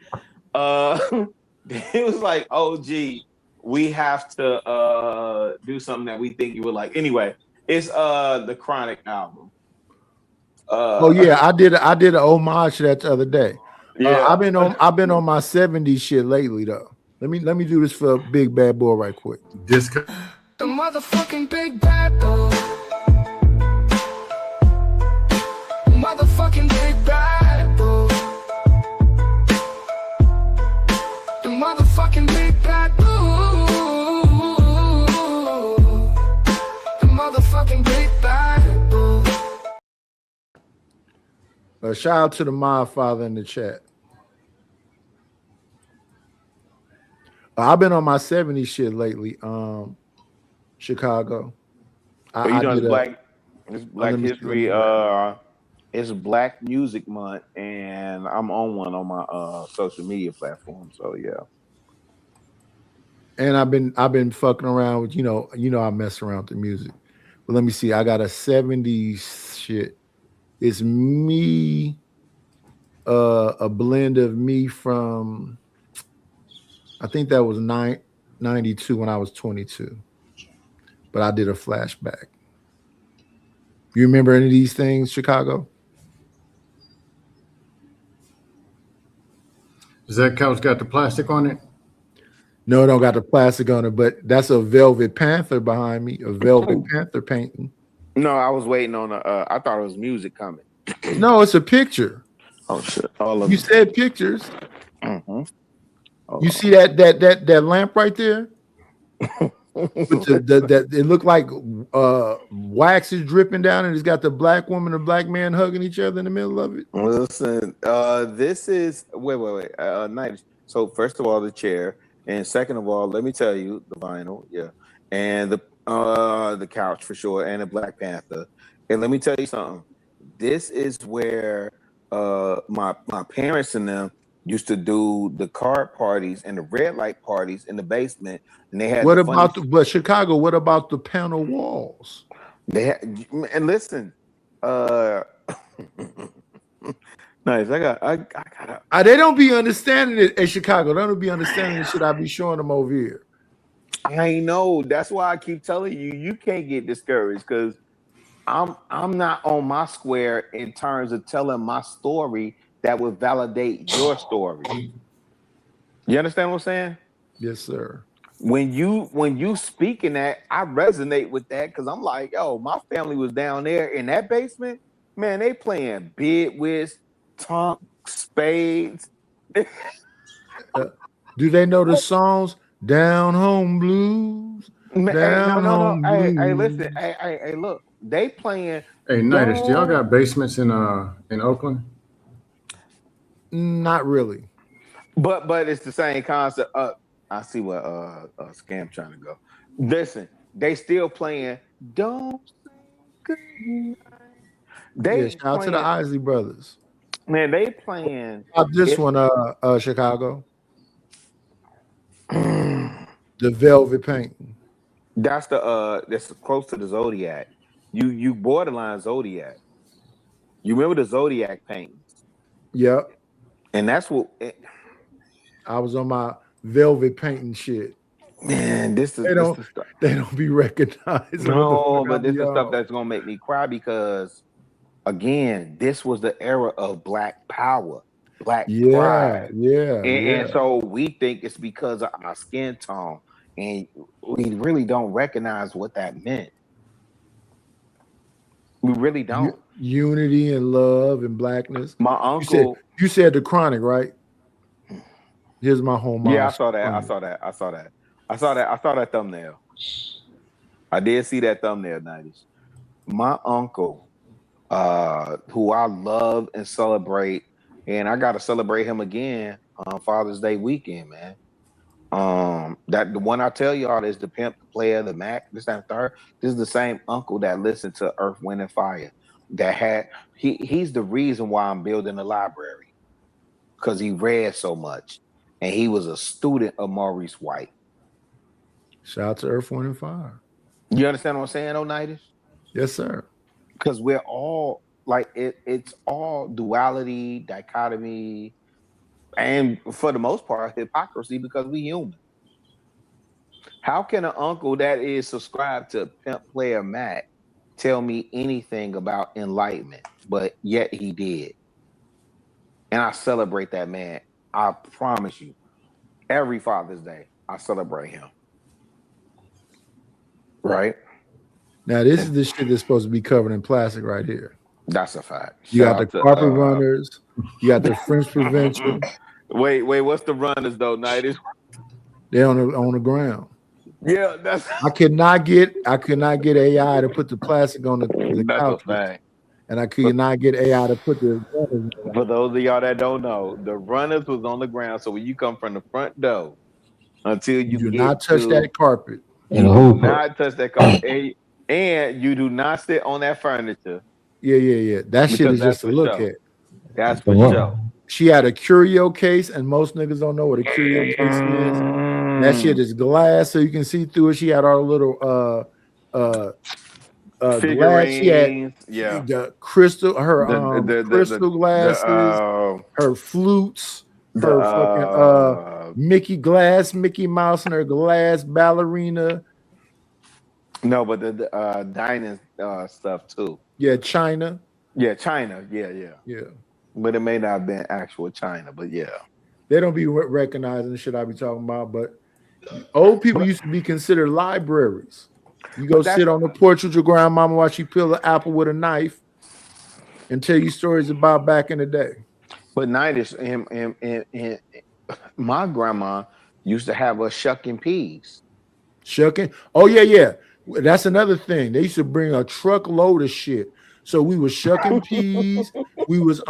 [SPEAKER 4] It was like, oh, gee, we have to do something that we think you would like. Anyway, it's the Chronic album.
[SPEAKER 3] I did an homage to that the other day.
[SPEAKER 4] Yeah.
[SPEAKER 3] I've been on my 70s shit lately though. Let me do this for Big Bad Boy right quick.
[SPEAKER 12] The motherfucking big bad boy. Motherfucking big bad boy. The motherfucking big bad boy.
[SPEAKER 3] Shout out to the Mod Father in the chat. I've been on my 70s shit lately. Chicago.
[SPEAKER 4] So you
[SPEAKER 3] I
[SPEAKER 4] know
[SPEAKER 3] did
[SPEAKER 4] it's Black History. It's Black Music Month, and I'm on one on my social media platform. So yeah.
[SPEAKER 3] And I've been fucking around with you know I mess around with the music. But let me see. I got a 70s shit. It's me, a blend of me from I think that was 92 when I was 22. But I did a flashback. You remember any of these things, Chicago?
[SPEAKER 10] Is that couch got the plastic on it?
[SPEAKER 3] No, it don't got the plastic on it, but that's a Velvet Panther behind me, a Velvet Panther painting.
[SPEAKER 4] No, I was waiting on I thought it was music coming.
[SPEAKER 3] No, it's a picture.
[SPEAKER 4] Oh shit! All of
[SPEAKER 3] You
[SPEAKER 4] them.
[SPEAKER 3] said pictures.
[SPEAKER 4] Mm-hmm.
[SPEAKER 3] You see that lamp right there? With that it looked like wax is dripping down, and it's got the black woman and black man hugging each other in the middle of it.
[SPEAKER 4] Listen, this is wait. Night. So first of all, the chair, and second of all, let me tell you the vinyl, yeah, and the couch for sure, and the Black Panther. And let me tell you something. This is where my parents and them used to do the card parties and the red light parties in the basement, and they had.
[SPEAKER 3] What about but Chicago? What about the panel walls?
[SPEAKER 4] They had, and listen, nice. I got.
[SPEAKER 3] They don't be understanding it in Chicago. They don't be understanding the shit I be showing them over here.
[SPEAKER 4] I know. That's why I keep telling you, you can't get discouraged because I'm not on my square in terms of telling my story that would validate your story. You understand what I'm saying?
[SPEAKER 3] Yes, sir.
[SPEAKER 4] When you speaking that, I resonate with that because I'm like, yo, my family was down there in that basement. Man, they playing Bidnis, Tonk, Spades.
[SPEAKER 3] Do they know the songs? Down Home Blues. Down Home Blues.
[SPEAKER 4] Hey, listen. Hey, look. They playing.
[SPEAKER 10] Hey, Nightish, do y'all got basements in Oakland?
[SPEAKER 3] Not really.
[SPEAKER 4] But it's the same concept. I see what Scam trying to go. Listen, they still playing. Don't say goodnight. They
[SPEAKER 3] shout out to the Isley Brothers.
[SPEAKER 4] Man, they playing.
[SPEAKER 3] This one, Chicago. The Velvet painting.
[SPEAKER 4] That's close to the Zodiac. You borderline Zodiac. You remember the Zodiac paintings?
[SPEAKER 3] Yep.
[SPEAKER 4] And that's what
[SPEAKER 3] I was on my velvet painting shit.
[SPEAKER 4] Man, they
[SPEAKER 3] don't be recognized.
[SPEAKER 4] No, but this is stuff that's gonna make me cry because again, this was the era of Black power, Black pride. And so we think it's because of our skin tone, and we really don't recognize what that meant. We really don't.
[SPEAKER 3] Unity and love and blackness.
[SPEAKER 4] My uncle.
[SPEAKER 3] You said the Chronic, right? Here's my home.
[SPEAKER 4] Yeah, I saw that. I saw that thumbnail. I did see that thumbnail, 90s. My uncle, who I love and celebrate, and I gotta celebrate him again on Father's Day weekend, man. That the one I tell y'all is the Pimp, the Player, the Mac, this and third. This is the same uncle that listened to Earth, Wind, and Fire. He's the reason why I'm building a library. Because he read so much. And he was a student of Maurice White.
[SPEAKER 3] Shout out to Earth, Wind, and Fire.
[SPEAKER 4] You understand what I'm saying, Nightish?
[SPEAKER 3] Yes, sir.
[SPEAKER 4] Because we're all like it's all duality, dichotomy, and for the most part, hypocrisy because we human. How can an uncle that is subscribed to Pimp Player Mac tell me anything about enlightenment? But yet he did. And I celebrate that man. I promise you, every Father's Day, I celebrate him. Right?
[SPEAKER 3] Now, this is the shit that's supposed to be covered in plastic right here.
[SPEAKER 4] That's a fact.
[SPEAKER 3] You got the carpet runners. You got the French prevention.
[SPEAKER 4] Wait, what's the runners though, Nightish?
[SPEAKER 3] They're on the ground.
[SPEAKER 4] Yeah, that's.
[SPEAKER 3] I could not get AI to put the plastic on the couch. and I could not get AI to put the.
[SPEAKER 4] For those of y'all that don't know, the runners was on the ground. So when you come from the front door until you
[SPEAKER 3] do
[SPEAKER 4] get
[SPEAKER 3] not touch that carpet.
[SPEAKER 4] You do not touch that carpet, and you do not sit on that furniture.
[SPEAKER 3] Yeah. That shit is just to look at.
[SPEAKER 4] That's for sure.
[SPEAKER 3] She had a curio case, and most niggas don't know what a curio case is. That shit is glass, so you can see through it. She had our little glass. She had the crystal, her crystal glasses, her flutes, her fucking Mickey Mouse, and her glass ballerina.
[SPEAKER 4] No, but the dining stuff too.
[SPEAKER 3] Yeah, China.
[SPEAKER 4] Yeah, China. Yeah. But it may not have been actual China, but yeah.
[SPEAKER 3] They don't be recognizing the shit I be talking about, but old people used to be considered libraries. You go sit on the porch with your grandmama while she peel an apple with a knife and tell you stories about back in the day.
[SPEAKER 4] But and my grandma used to have us shucking peas.
[SPEAKER 3] Shucking? Oh, yeah. That's another thing. They used to bring a truckload of shit. So we was shucking peas. We was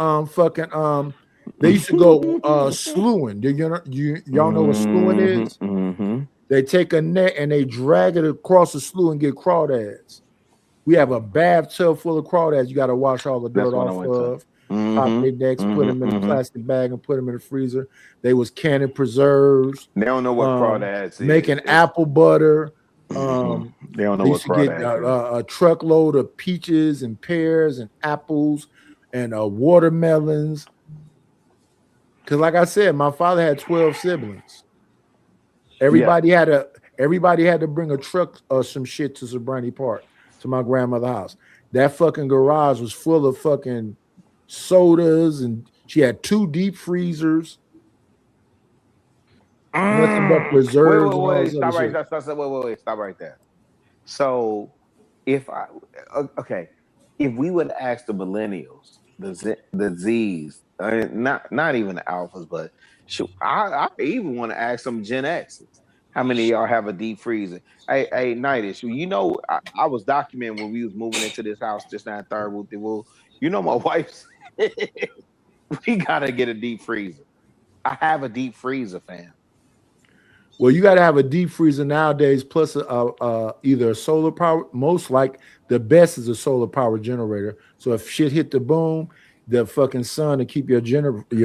[SPEAKER 3] they used to go slewing. Y'all know what slewing is?
[SPEAKER 4] Mm-hmm.
[SPEAKER 3] They take a net and they drag it across the slough and get crawdads. We have a bathtub full of crawdads. You got to wash all the dirt off of. Pop their necks, put them in a plastic bag, and put them in the freezer. They was canning preserves.
[SPEAKER 4] They don't know what crawdads is.
[SPEAKER 3] Making apple butter.
[SPEAKER 4] They don't know
[SPEAKER 3] they used
[SPEAKER 4] what
[SPEAKER 3] to get
[SPEAKER 4] crawdads
[SPEAKER 3] a truckload of peaches and pears and apples and watermelons. Because, like I said, my father had 12 siblings. Everybody had to bring a truck or some shit to Sobrani Park, to my grandmother's house. That fucking garage was full of fucking sodas, and she had 2 deep freezers. Nothing but preserves.
[SPEAKER 4] Wait, stop right there. So if we would ask the millennials, the Z's, not even the alphas, but I even want to ask some Gen X's. How many of y'all have a deep freezer? Hey, Nightish, you know, I was documenting when we was moving into this house just now, third Woo. You know, my wife said, we gotta get a deep freezer. I have a deep freezer, fam.
[SPEAKER 3] Well, you got to have a deep freezer nowadays, plus either a solar power. Most like the best is a solar power generator. So if shit hit the boom, the fucking sun to keep your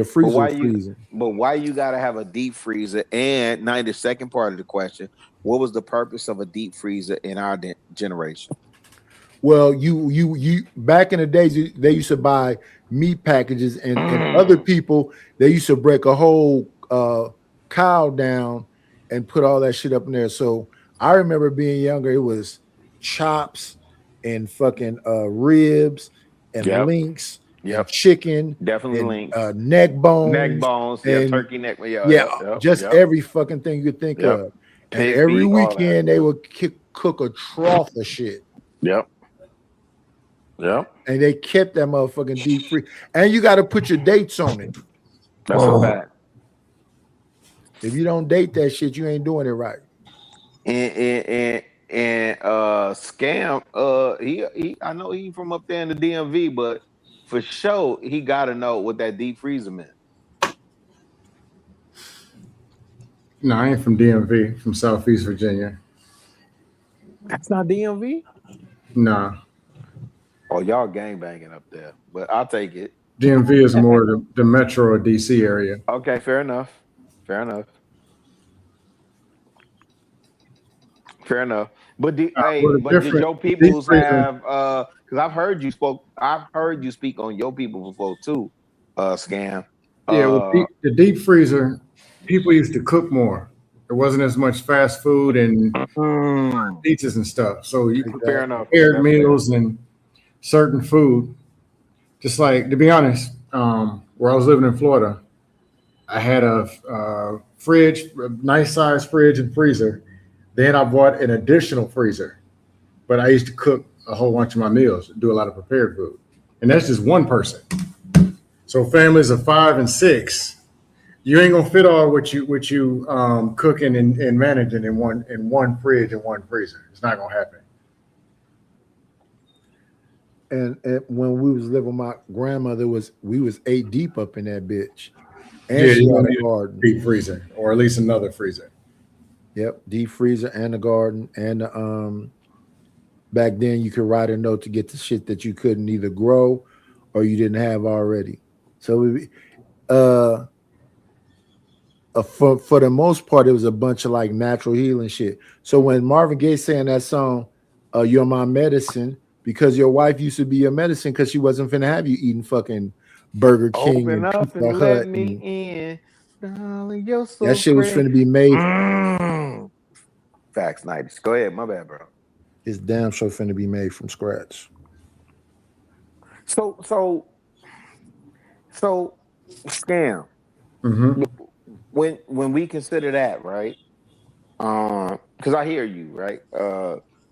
[SPEAKER 3] freezer freezing.
[SPEAKER 4] But why you got to have a deep freezer? And now the second part of the question: what was the purpose of a deep freezer in our generation?
[SPEAKER 3] Well, you back in the days they used to buy meat packages, and other people they used to break a whole cow down and put all that shit up in there. So I remember being younger, it was chops and fucking ribs and links, and chicken,
[SPEAKER 4] definitely
[SPEAKER 3] and, neck bones,
[SPEAKER 4] and turkey neck,
[SPEAKER 3] every fucking thing you could think of. And every weekend they would cook a trough of shit.
[SPEAKER 4] Yep.
[SPEAKER 3] And they kept that motherfucking deep free. And you got to put your dates on it.
[SPEAKER 4] That's a fact.
[SPEAKER 3] If you don't date that shit, you ain't doing it right.
[SPEAKER 4] And Scam, he I know he from up there in the DMV, but for sure he gotta know what that deep freezer meant.
[SPEAKER 10] No, I ain't from DMV, from Southeast Virginia.
[SPEAKER 4] That's not DMV?
[SPEAKER 10] Nah.
[SPEAKER 4] Oh, y'all gangbanging up there, but I'll take it.
[SPEAKER 10] DMV is more the metro or DC area.
[SPEAKER 4] Okay, fair enough. But did your peoples have because I've heard you speak on your people before too, Scam.
[SPEAKER 10] Yeah, the deep freezer, people used to cook more. There wasn't as much fast food and pizzas and stuff. So you prepared meals and certain food. Just like, to be honest, where I was living in Florida, I had a fridge, a nice size fridge and freezer. Then I bought an additional freezer, but I used to cook a whole bunch of my meals, do a lot of prepared food. And that's just one person. So families of 5 and 6, you ain't gonna fit all what you cooking and managing in one fridge and one freezer. It's not gonna happen.
[SPEAKER 3] and when we was living with my grandmother, we was 8 deep up in that bitch, and
[SPEAKER 10] Yeah,
[SPEAKER 3] she
[SPEAKER 10] you
[SPEAKER 3] had
[SPEAKER 10] need
[SPEAKER 3] a garden,
[SPEAKER 10] deep freezer, or at least another freezer.
[SPEAKER 3] Yep, deep freezer and a garden, and back then you could write a note to get the shit that you couldn't either grow or you didn't have already. So for the most part, it was a bunch of like natural healing shit. So when Marvin Gaye sang that song, "You're My Medicine," because your wife used to be your medicine because she wasn't finna have you eating fucking Burger King
[SPEAKER 4] Open
[SPEAKER 3] and
[SPEAKER 4] up
[SPEAKER 3] Pizza
[SPEAKER 4] and let
[SPEAKER 3] Hut,
[SPEAKER 4] me
[SPEAKER 3] and
[SPEAKER 4] in. Darling, you're
[SPEAKER 3] that
[SPEAKER 4] so
[SPEAKER 3] shit was
[SPEAKER 4] great.
[SPEAKER 3] finna be made.
[SPEAKER 4] Facts 90s. Go ahead, my bad, bro.
[SPEAKER 3] It's damn sure finna be made from scratch.
[SPEAKER 4] So scam.
[SPEAKER 10] Mm-hmm.
[SPEAKER 4] When we consider that, right? Because I hear you, right?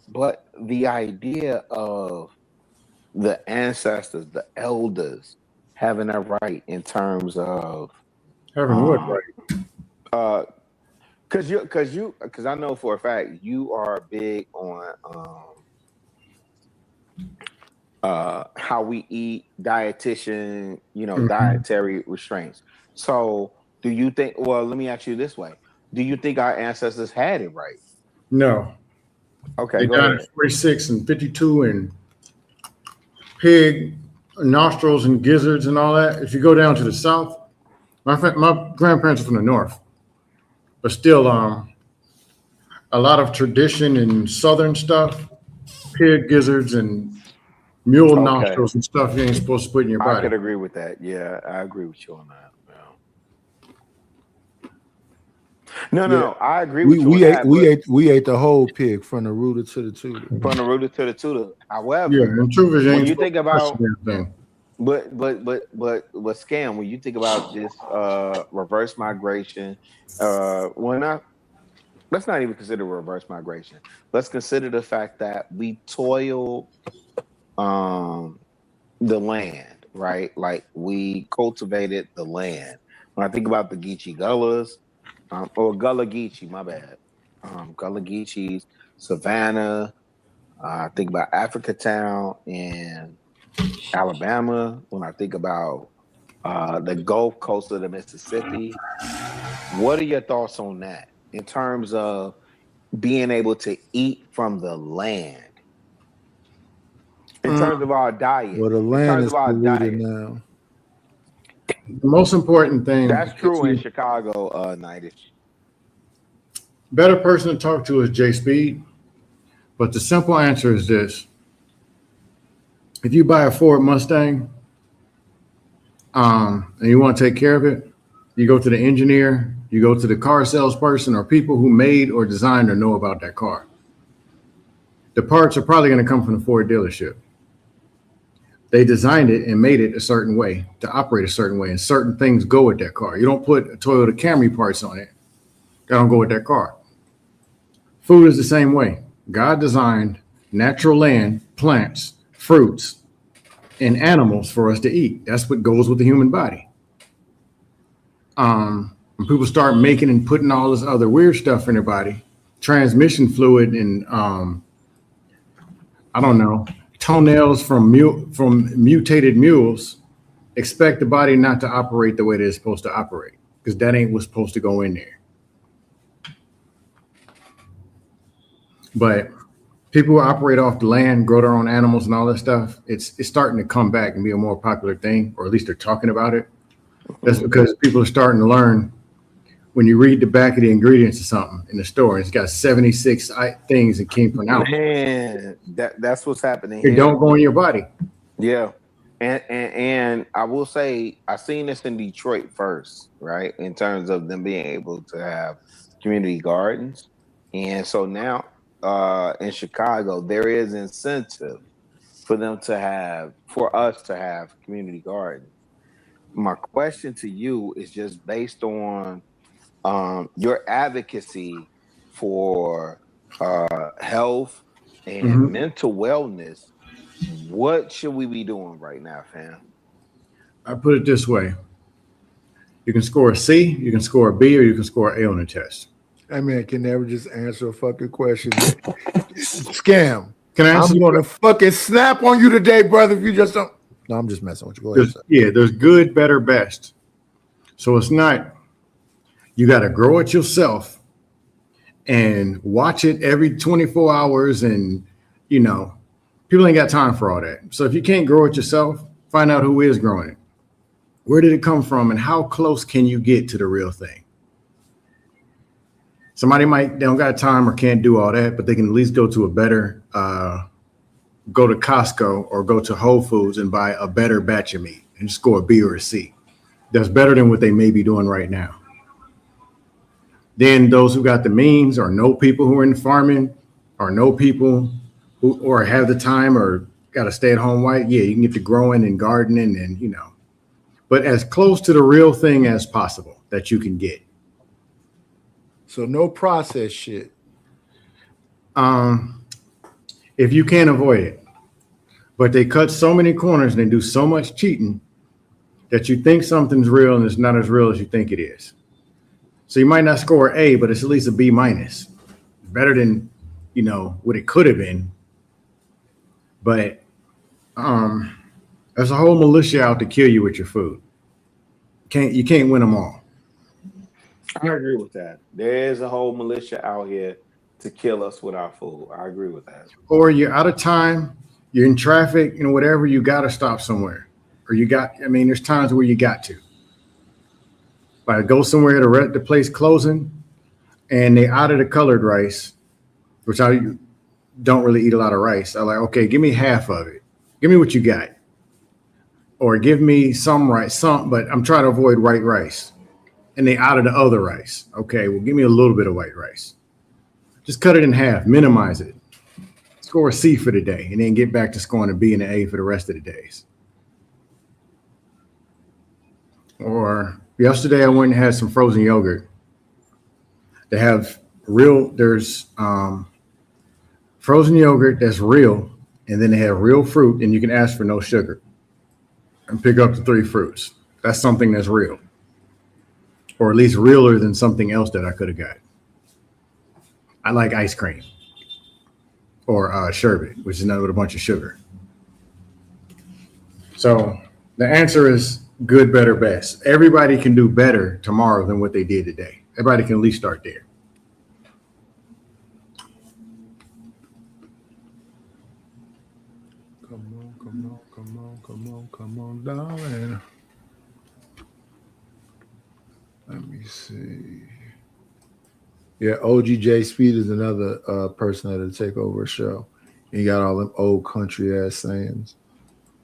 [SPEAKER 4] But the idea of the ancestors, the elders, having a right in terms of
[SPEAKER 10] Having what right?
[SPEAKER 4] because I know for a fact you are big on how we eat, dietitian, dietary restraints. So do you think, well, let me ask you this way. Do you think our ancestors had it right?
[SPEAKER 10] No.
[SPEAKER 4] Okay,
[SPEAKER 10] They
[SPEAKER 4] go
[SPEAKER 10] died
[SPEAKER 4] ahead.
[SPEAKER 10] at 46 and 52, and pig nostrils and gizzards and all that. If you go down to the south, my grandparents are from the north, but still, a lot of tradition and southern stuff, pig gizzards and mule
[SPEAKER 4] Okay.
[SPEAKER 10] nostrils and stuff you ain't supposed to put in your
[SPEAKER 4] I
[SPEAKER 10] body.
[SPEAKER 4] could agree with that. Yeah, I agree with you on that. No, I agree with you on that.
[SPEAKER 3] We ate the whole pig from the rooter to the tutor.
[SPEAKER 4] From the rooter to the tutor.
[SPEAKER 10] Yeah,
[SPEAKER 4] However,
[SPEAKER 10] and truth is, you
[SPEAKER 4] when
[SPEAKER 10] ain't
[SPEAKER 4] you
[SPEAKER 10] supposed
[SPEAKER 4] think
[SPEAKER 10] to touch
[SPEAKER 4] about
[SPEAKER 10] the damn thing.
[SPEAKER 4] but scam, when you think about this reverse migration, let's not even consider reverse migration. Let's consider the fact that we toil the land, right? Like we cultivated the land. When I think about the Geechee Gullas, or Gullah Geechee, my bad. Gullah Geechees, Savannah, I think about Africatown in Alabama. When I think about the Gulf Coast of the Mississippi, what are your thoughts on that in terms of being able to eat from the land? In terms of our diet.
[SPEAKER 3] Well, the
[SPEAKER 4] In
[SPEAKER 3] land
[SPEAKER 4] terms
[SPEAKER 3] is
[SPEAKER 4] of our
[SPEAKER 3] polluted
[SPEAKER 4] diet.
[SPEAKER 3] now.
[SPEAKER 10] The most important thing,
[SPEAKER 4] That's true in Chicago, Nightish.
[SPEAKER 10] better person to talk to is Jay Speed, but the simple answer is this. If you buy a Ford Mustang, and you want to take care of it, you go to the engineer, you go to the car salesperson or people who made or designed or know about that car. The parts are probably going to come from the Ford dealership. They designed it and made it a certain way to operate a certain way, and certain things go with that car. You don't put a Toyota Camry parts on it. That don't go with that car. Food is the same way. God designed natural land, plants, fruits, and animals for us to eat. That's what goes with the human body. When people start making and putting all this other weird stuff in their body, transmission fluid and I don't know, toenails from mutated mules, expect the body not to operate the way that it's supposed to operate, because that ain't what's supposed to go in there. But people who operate off the land, grow their own animals and all that stuff, it's starting to come back and be a more popular thing, or at least they're talking about it. That's because people are starting to learn. When you read the back of the ingredients of something in the store, it's got 76 things that came from out.
[SPEAKER 4] Man, that's what's happening
[SPEAKER 10] It
[SPEAKER 4] here.
[SPEAKER 10] don't go in your body.
[SPEAKER 4] Yeah. And I will say I seen this in Detroit first, right? In terms of them being able to have community gardens. And so now in Chicago, there is incentive for us to have community gardens. My question to you is just based on your advocacy for health and mental wellness. What should we be doing right now, fam?
[SPEAKER 10] I put it this way. You can score a C, you can score a B, or you can score an A on the test.
[SPEAKER 3] That man can never just answer a fucking question. Scam. Can I answer? I'm gonna fucking snap on you today, brother. If you just don't. No, I'm just messing with you. Go ahead.
[SPEAKER 21] Yeah, there's good, better, best. So it's not. You got to grow it yourself and watch it every 24 hours, and people ain't got time for all that. So if you can't grow it yourself, find out who is growing it. Where did it come from, and how close can you get to the real thing? Somebody they don't got time or can't do all that, but they can at least go to a better, go to Costco or go to Whole Foods and buy a better batch of meat and score a B or a C. That's better than what they may be doing right now. Then those who got the means or know people who are in farming or know people who or have the time or got a stay-at-home wife, yeah, you can get to growing and gardening and, but as close to the real thing as possible that you can get.
[SPEAKER 3] So no processed shit.
[SPEAKER 21] If you can't avoid it. But they cut so many corners and they do so much cheating that you think something's real and it's not as real as you think it is. So you might not score A, but it's at least a B minus. Better than, what it could have been. But there's a whole militia out to kill you with your food. You can't win them all.
[SPEAKER 4] I agree with that. There's a whole militia out here to kill us with our food. I agree with that.
[SPEAKER 21] Or you're out of time, you're in traffic, whatever, you got to stop somewhere. Or there's times where you got to. Like go somewhere to the place closing and they out of the colored rice, which I don't really eat a lot of rice. I'm like, okay, give me half of it. Give me what you got. Or give me some rice, but I'm trying to avoid white rice. And they out of the other rice. Okay, well, give me a little bit of white rice. Just cut it in half, minimize it. Score a C for the day, and then get back to scoring a B and an A for the rest of the days. Or yesterday, I went and had some frozen yogurt. They have there's frozen yogurt that's real, and then they have real fruit, and you can ask for no sugar and pick up the 3 fruits. That's something that's real. Or at least realer than something else that I could have got. I like ice cream or sherbet, which is not with a bunch of sugar. So the answer is good, better, best. Everybody can do better tomorrow than what they did today. Everybody can at least start there.
[SPEAKER 3] Come on, darling. Let me see. Yeah, OGJ Speed is another person that'll take over a show. You got all them old country ass sayings.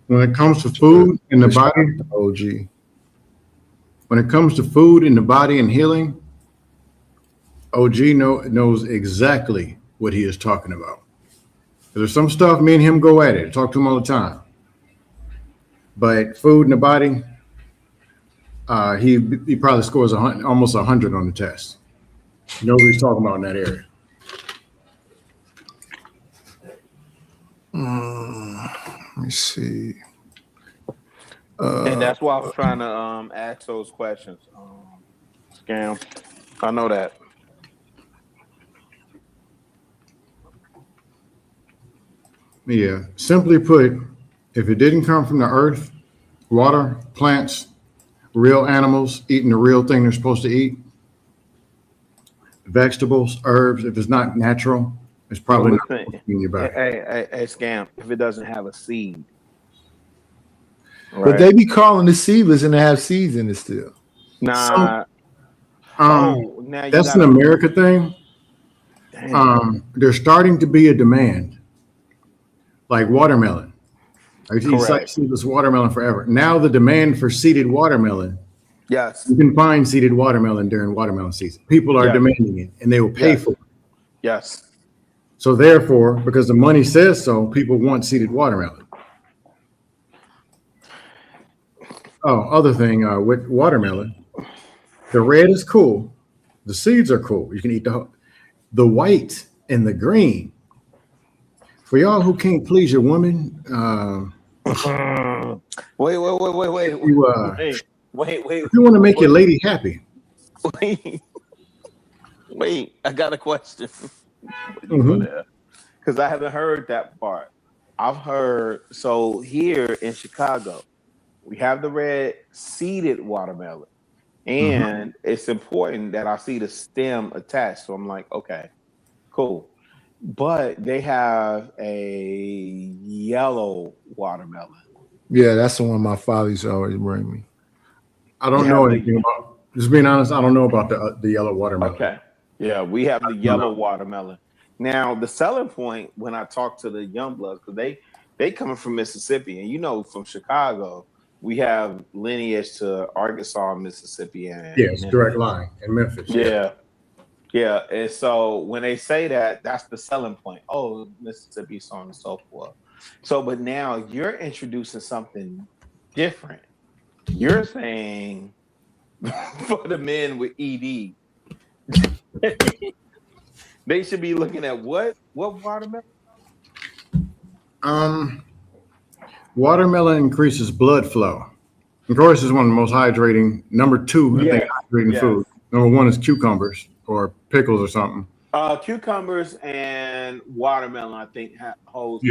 [SPEAKER 21] When it comes to food in the body,
[SPEAKER 3] OG.
[SPEAKER 21] When it comes to food in the body and healing, OG knows exactly what he is talking about. There's some stuff me and him go at it. I talk to him all the time. But food in the body, he probably scores almost 100 on the test. You know what he's talking about in that area.
[SPEAKER 3] Let me see.
[SPEAKER 4] And that's why I was trying to ask those questions. Scam. I know that.
[SPEAKER 21] Yeah. Simply put, if it didn't come from the earth, water, plants, real animals eating the real thing they're supposed to eat, vegetables, herbs, if it's not natural, it's probably not in your body.
[SPEAKER 4] Hey, Scam, if it doesn't have a seed.
[SPEAKER 3] Right? But they be calling the seedless and they have seeds in it still.
[SPEAKER 4] Nah.
[SPEAKER 21] That's an America thing. There's starting to be a demand, like watermelon. I eat seedless watermelon forever. Now the demand for seeded watermelon.
[SPEAKER 4] Yes.
[SPEAKER 21] You can find seeded watermelon during watermelon season. People are demanding it, and they will pay for it.
[SPEAKER 4] Yes.
[SPEAKER 21] So therefore, because the money says so, people want seeded watermelon. Oh, other thing with watermelon, the red is cool. The seeds are cool. You can eat the white and the green. For y'all who can't please your woman,
[SPEAKER 4] wait.
[SPEAKER 21] If you want to make your lady happy.
[SPEAKER 4] Wait, I got a question. because I haven't heard that part. I've heard, so here in Chicago, we have the red seeded watermelon. And it's important that I see the stem attached. So I'm like, okay, cool. But they have a yellow watermelon.
[SPEAKER 3] Yeah, that's the one my father used to always bring me.
[SPEAKER 21] I don't know anything about. Just being honest, I don't know about the yellow watermelon.
[SPEAKER 4] Okay. Yeah, we have the yellow watermelon. Now, the selling point when I talk to the young bloods, because they coming from Mississippi, and you know, from Chicago, we have lineage to Arkansas, Mississippi, and
[SPEAKER 21] Yeah, it's direct line in Memphis.
[SPEAKER 4] Yeah. And so when they say that, that's the selling point. Oh, Mississippi, so on and so forth. So, but now you're introducing something different. You're saying for the men with ED, they should be looking at what watermelon?
[SPEAKER 21] Watermelon increases blood flow. Of course, it's one of the most hydrating. Number 2, I think, hydrating food. Number 1 is cucumbers or pickles or something.
[SPEAKER 4] Cucumbers and watermelon, I think, holds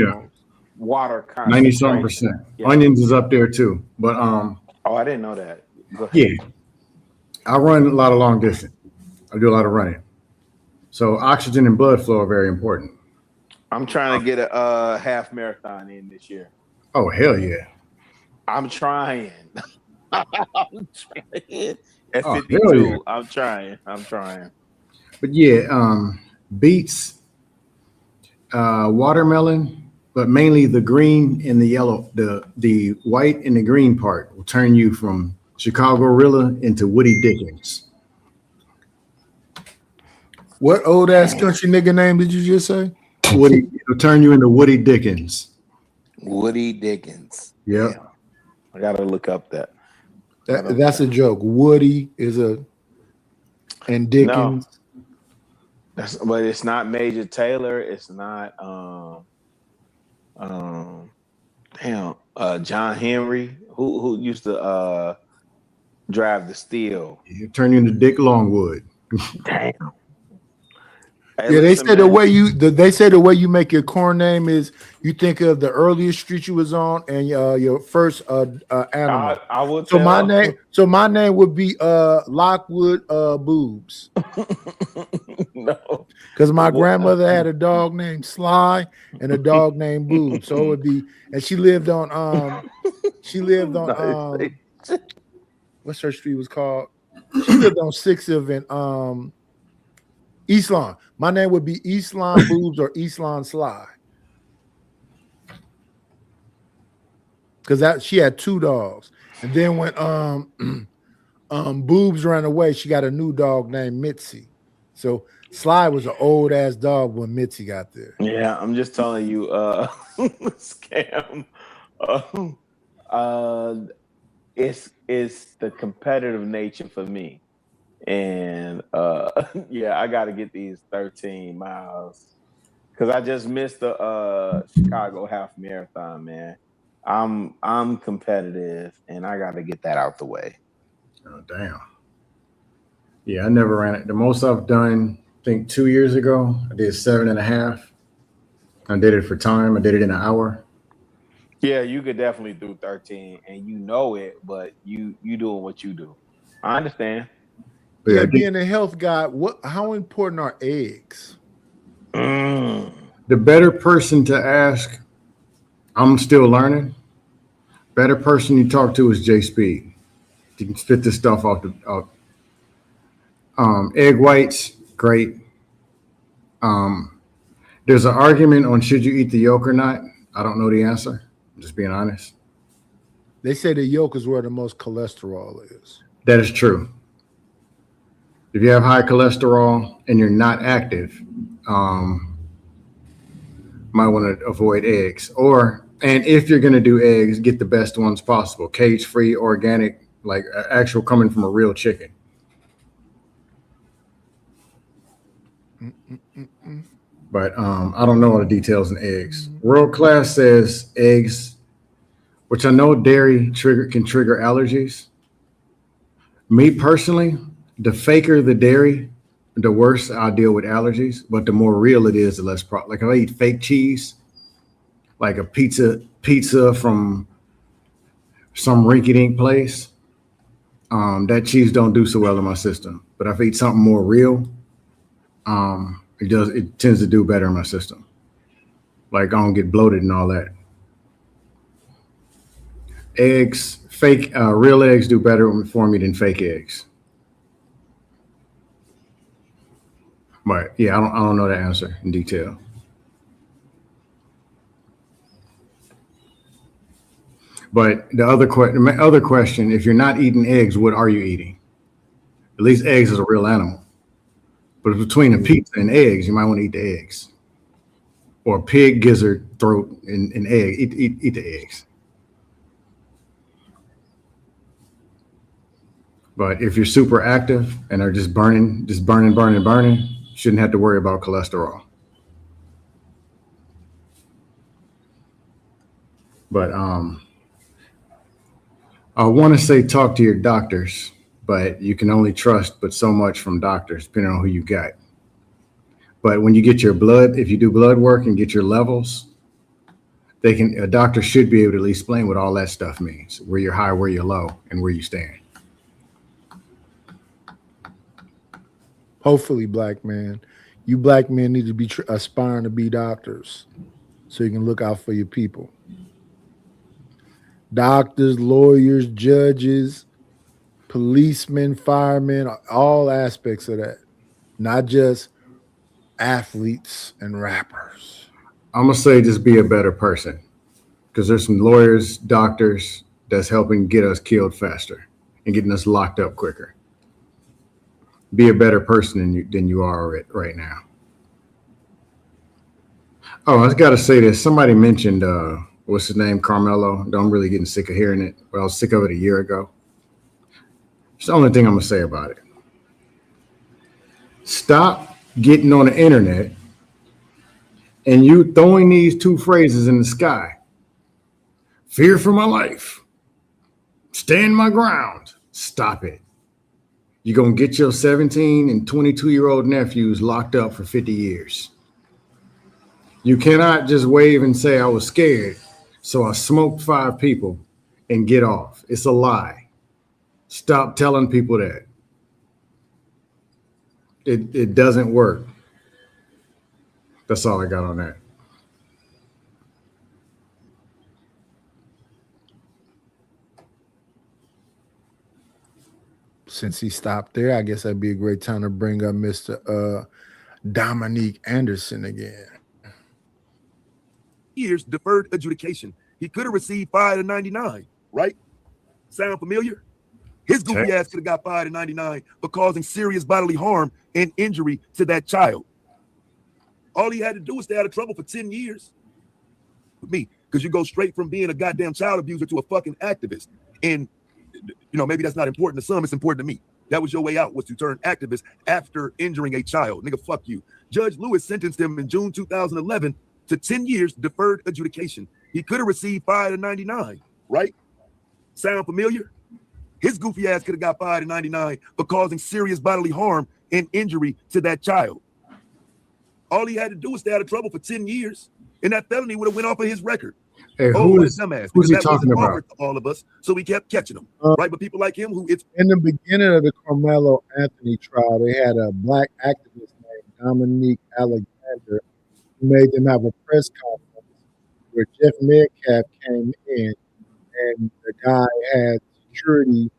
[SPEAKER 4] water content.
[SPEAKER 21] 90-something%. Yeah. Onions is up there too, but
[SPEAKER 4] oh, I didn't know that.
[SPEAKER 21] Yeah, I run a lot of long distance. I do a lot of running, so oxygen and blood flow are very important.
[SPEAKER 4] I'm trying to get a half marathon in this year.
[SPEAKER 21] Oh hell yeah!
[SPEAKER 4] I'm trying. I'm trying. At 52,
[SPEAKER 21] yeah.
[SPEAKER 4] I'm trying.
[SPEAKER 21] But yeah, beets, watermelon, but mainly the green and the yellow, the white and the green part will turn you from Chicago Rilla into Woody Dickens.
[SPEAKER 3] What old ass country nigga name did you just say?
[SPEAKER 21] Woody, it'll turn you into Woody Dickens.
[SPEAKER 4] Woody Dickens.
[SPEAKER 21] Yep.
[SPEAKER 4] Yeah. I gotta look up that.
[SPEAKER 3] That's a joke. Woody is and Dickens.
[SPEAKER 4] No, but it's not Major Taylor. It's not John Henry, who used to drive the steel.
[SPEAKER 21] He'll turn you into Dick Longwood.
[SPEAKER 4] Damn.
[SPEAKER 3] Hey, they say the way you make your corn name is you think of the earliest street you was on and your first animal.
[SPEAKER 4] I would.
[SPEAKER 3] So my name would be Lockwood Boobs.
[SPEAKER 4] No,
[SPEAKER 3] because my grandmother had a dog named Sly and a dog named Boobs. So it would be, and she lived on what's her street was called? She lived on 6th and East Lawn. My name would be East Lawn Boobs or East Lawn Sly. Because she had 2 dogs. And then when Boobs ran away, she got a new dog named Mitzi. So Sly was an old ass dog when Mitzi got there.
[SPEAKER 4] Yeah, I'm just telling you, scam. It's the competitive nature for me. And yeah, I got to get these 13 miles because I just missed the Chicago half marathon, man. I'm competitive, and I got to get that out the way.
[SPEAKER 21] Oh damn! Yeah, I never ran it. The most I've done, I think 2 years ago, I did 7.5. I did it for time. I did it in an hour.
[SPEAKER 4] Yeah, you could definitely do 13, and you know it, but you doing what you do. I understand.
[SPEAKER 3] Yeah, being a health guy, how important are eggs?
[SPEAKER 21] The better person to ask, I'm still learning. Better person you talk to is J Speed. You can spit this stuff off the egg whites, great. There's an argument on should you eat the yolk or not. I don't know the answer. I'm just being honest.
[SPEAKER 3] They say the yolk is where the most cholesterol is.
[SPEAKER 21] That is true. If you have high cholesterol and you're not active, might want to avoid eggs. And if you're going to do eggs, get the best ones possible. Cage-free, organic, like actual coming from a real chicken. But I don't know all the details in eggs. World Class says eggs, which I know dairy can trigger allergies. Me personally, the faker the dairy, the worse I'll deal with allergies, but the more real it is, the less like if I eat fake cheese, like a pizza from some rinky-dink place, that cheese don't do so well in my system. But if I eat something more real, it tends to do better in my system. Like I don't get bloated and all that. Eggs, real eggs do better for me than fake eggs. But yeah, I don't know the answer in detail. But the other question, if you're not eating eggs, what are you eating? At least eggs is a real animal. But between a pizza and eggs, you might want to eat the eggs. Or a pig gizzard throat and egg. Eat the eggs. But if you're super active and are just burning, shouldn't have to worry about cholesterol. But I want to say talk to your doctors, but you can only trust but so much from doctors, depending on who you got. But when you get your blood, if you do blood work and get your levels, a doctor should be able to at least explain what all that stuff means, where you're high, where you're low, and where you stand.
[SPEAKER 3] Hopefully, black man. You black men need to be aspiring to be doctors so you can look out for your people. Doctors, lawyers, judges, policemen, firemen, all aspects of that. Not just athletes and rappers.
[SPEAKER 21] I'm going to say just be a better person because there's some lawyers, doctors that's helping get us killed faster and getting us locked up quicker. Be a better person than you are right now. Oh, I got to say this. Somebody mentioned, what's his name, Carmelo. I'm really getting sick of hearing it. Well, I was sick of it a year ago. It's the only thing I'm going to say about it. Stop getting on the internet and you throwing these two phrases in the sky. Fear for my life. Stand my ground. Stop it. You're going to get your 17 and 22-year-old nephews locked up for 50 years. You cannot just wave and say, I was scared, so I smoked 5 people and get off. It's a lie. Stop telling people that. It doesn't work. That's all I got on that.
[SPEAKER 3] Since he stopped there, I guess that'd be a great time to bring up Mr. Dominique Anderson again.
[SPEAKER 11] Years deferred adjudication. He could have received 5 to 99, right? Sound familiar? His goofy ass could have got 5 to 99 for causing serious bodily harm and injury to that child. All he had to do was stay out of trouble for 10 years. With me, because you go straight from being a goddamn child abuser to a fucking activist. And maybe that's not important to some, it's important to me. That was your way out, was to turn activist after injuring a child. Nigga, fuck you. Judge Lewis sentenced him in June 2011 to 10 years deferred adjudication. He could have received 5 to 99, right? Sound familiar? His goofy ass could have got 5 to 99 for causing serious bodily harm and injury to that child. All he had to do was stay out of trouble for 10 years, and that felony would have went off of his record.
[SPEAKER 21] Hey, who's he talking about?
[SPEAKER 11] To all of us, so we kept catching him, right? But people like him, who it's
[SPEAKER 3] in the beginning of the Carmelo Anthony trial, they had a black activist named Dominique Alexander who made them have a press conference where Jeff Metcalf came in, and the guy had security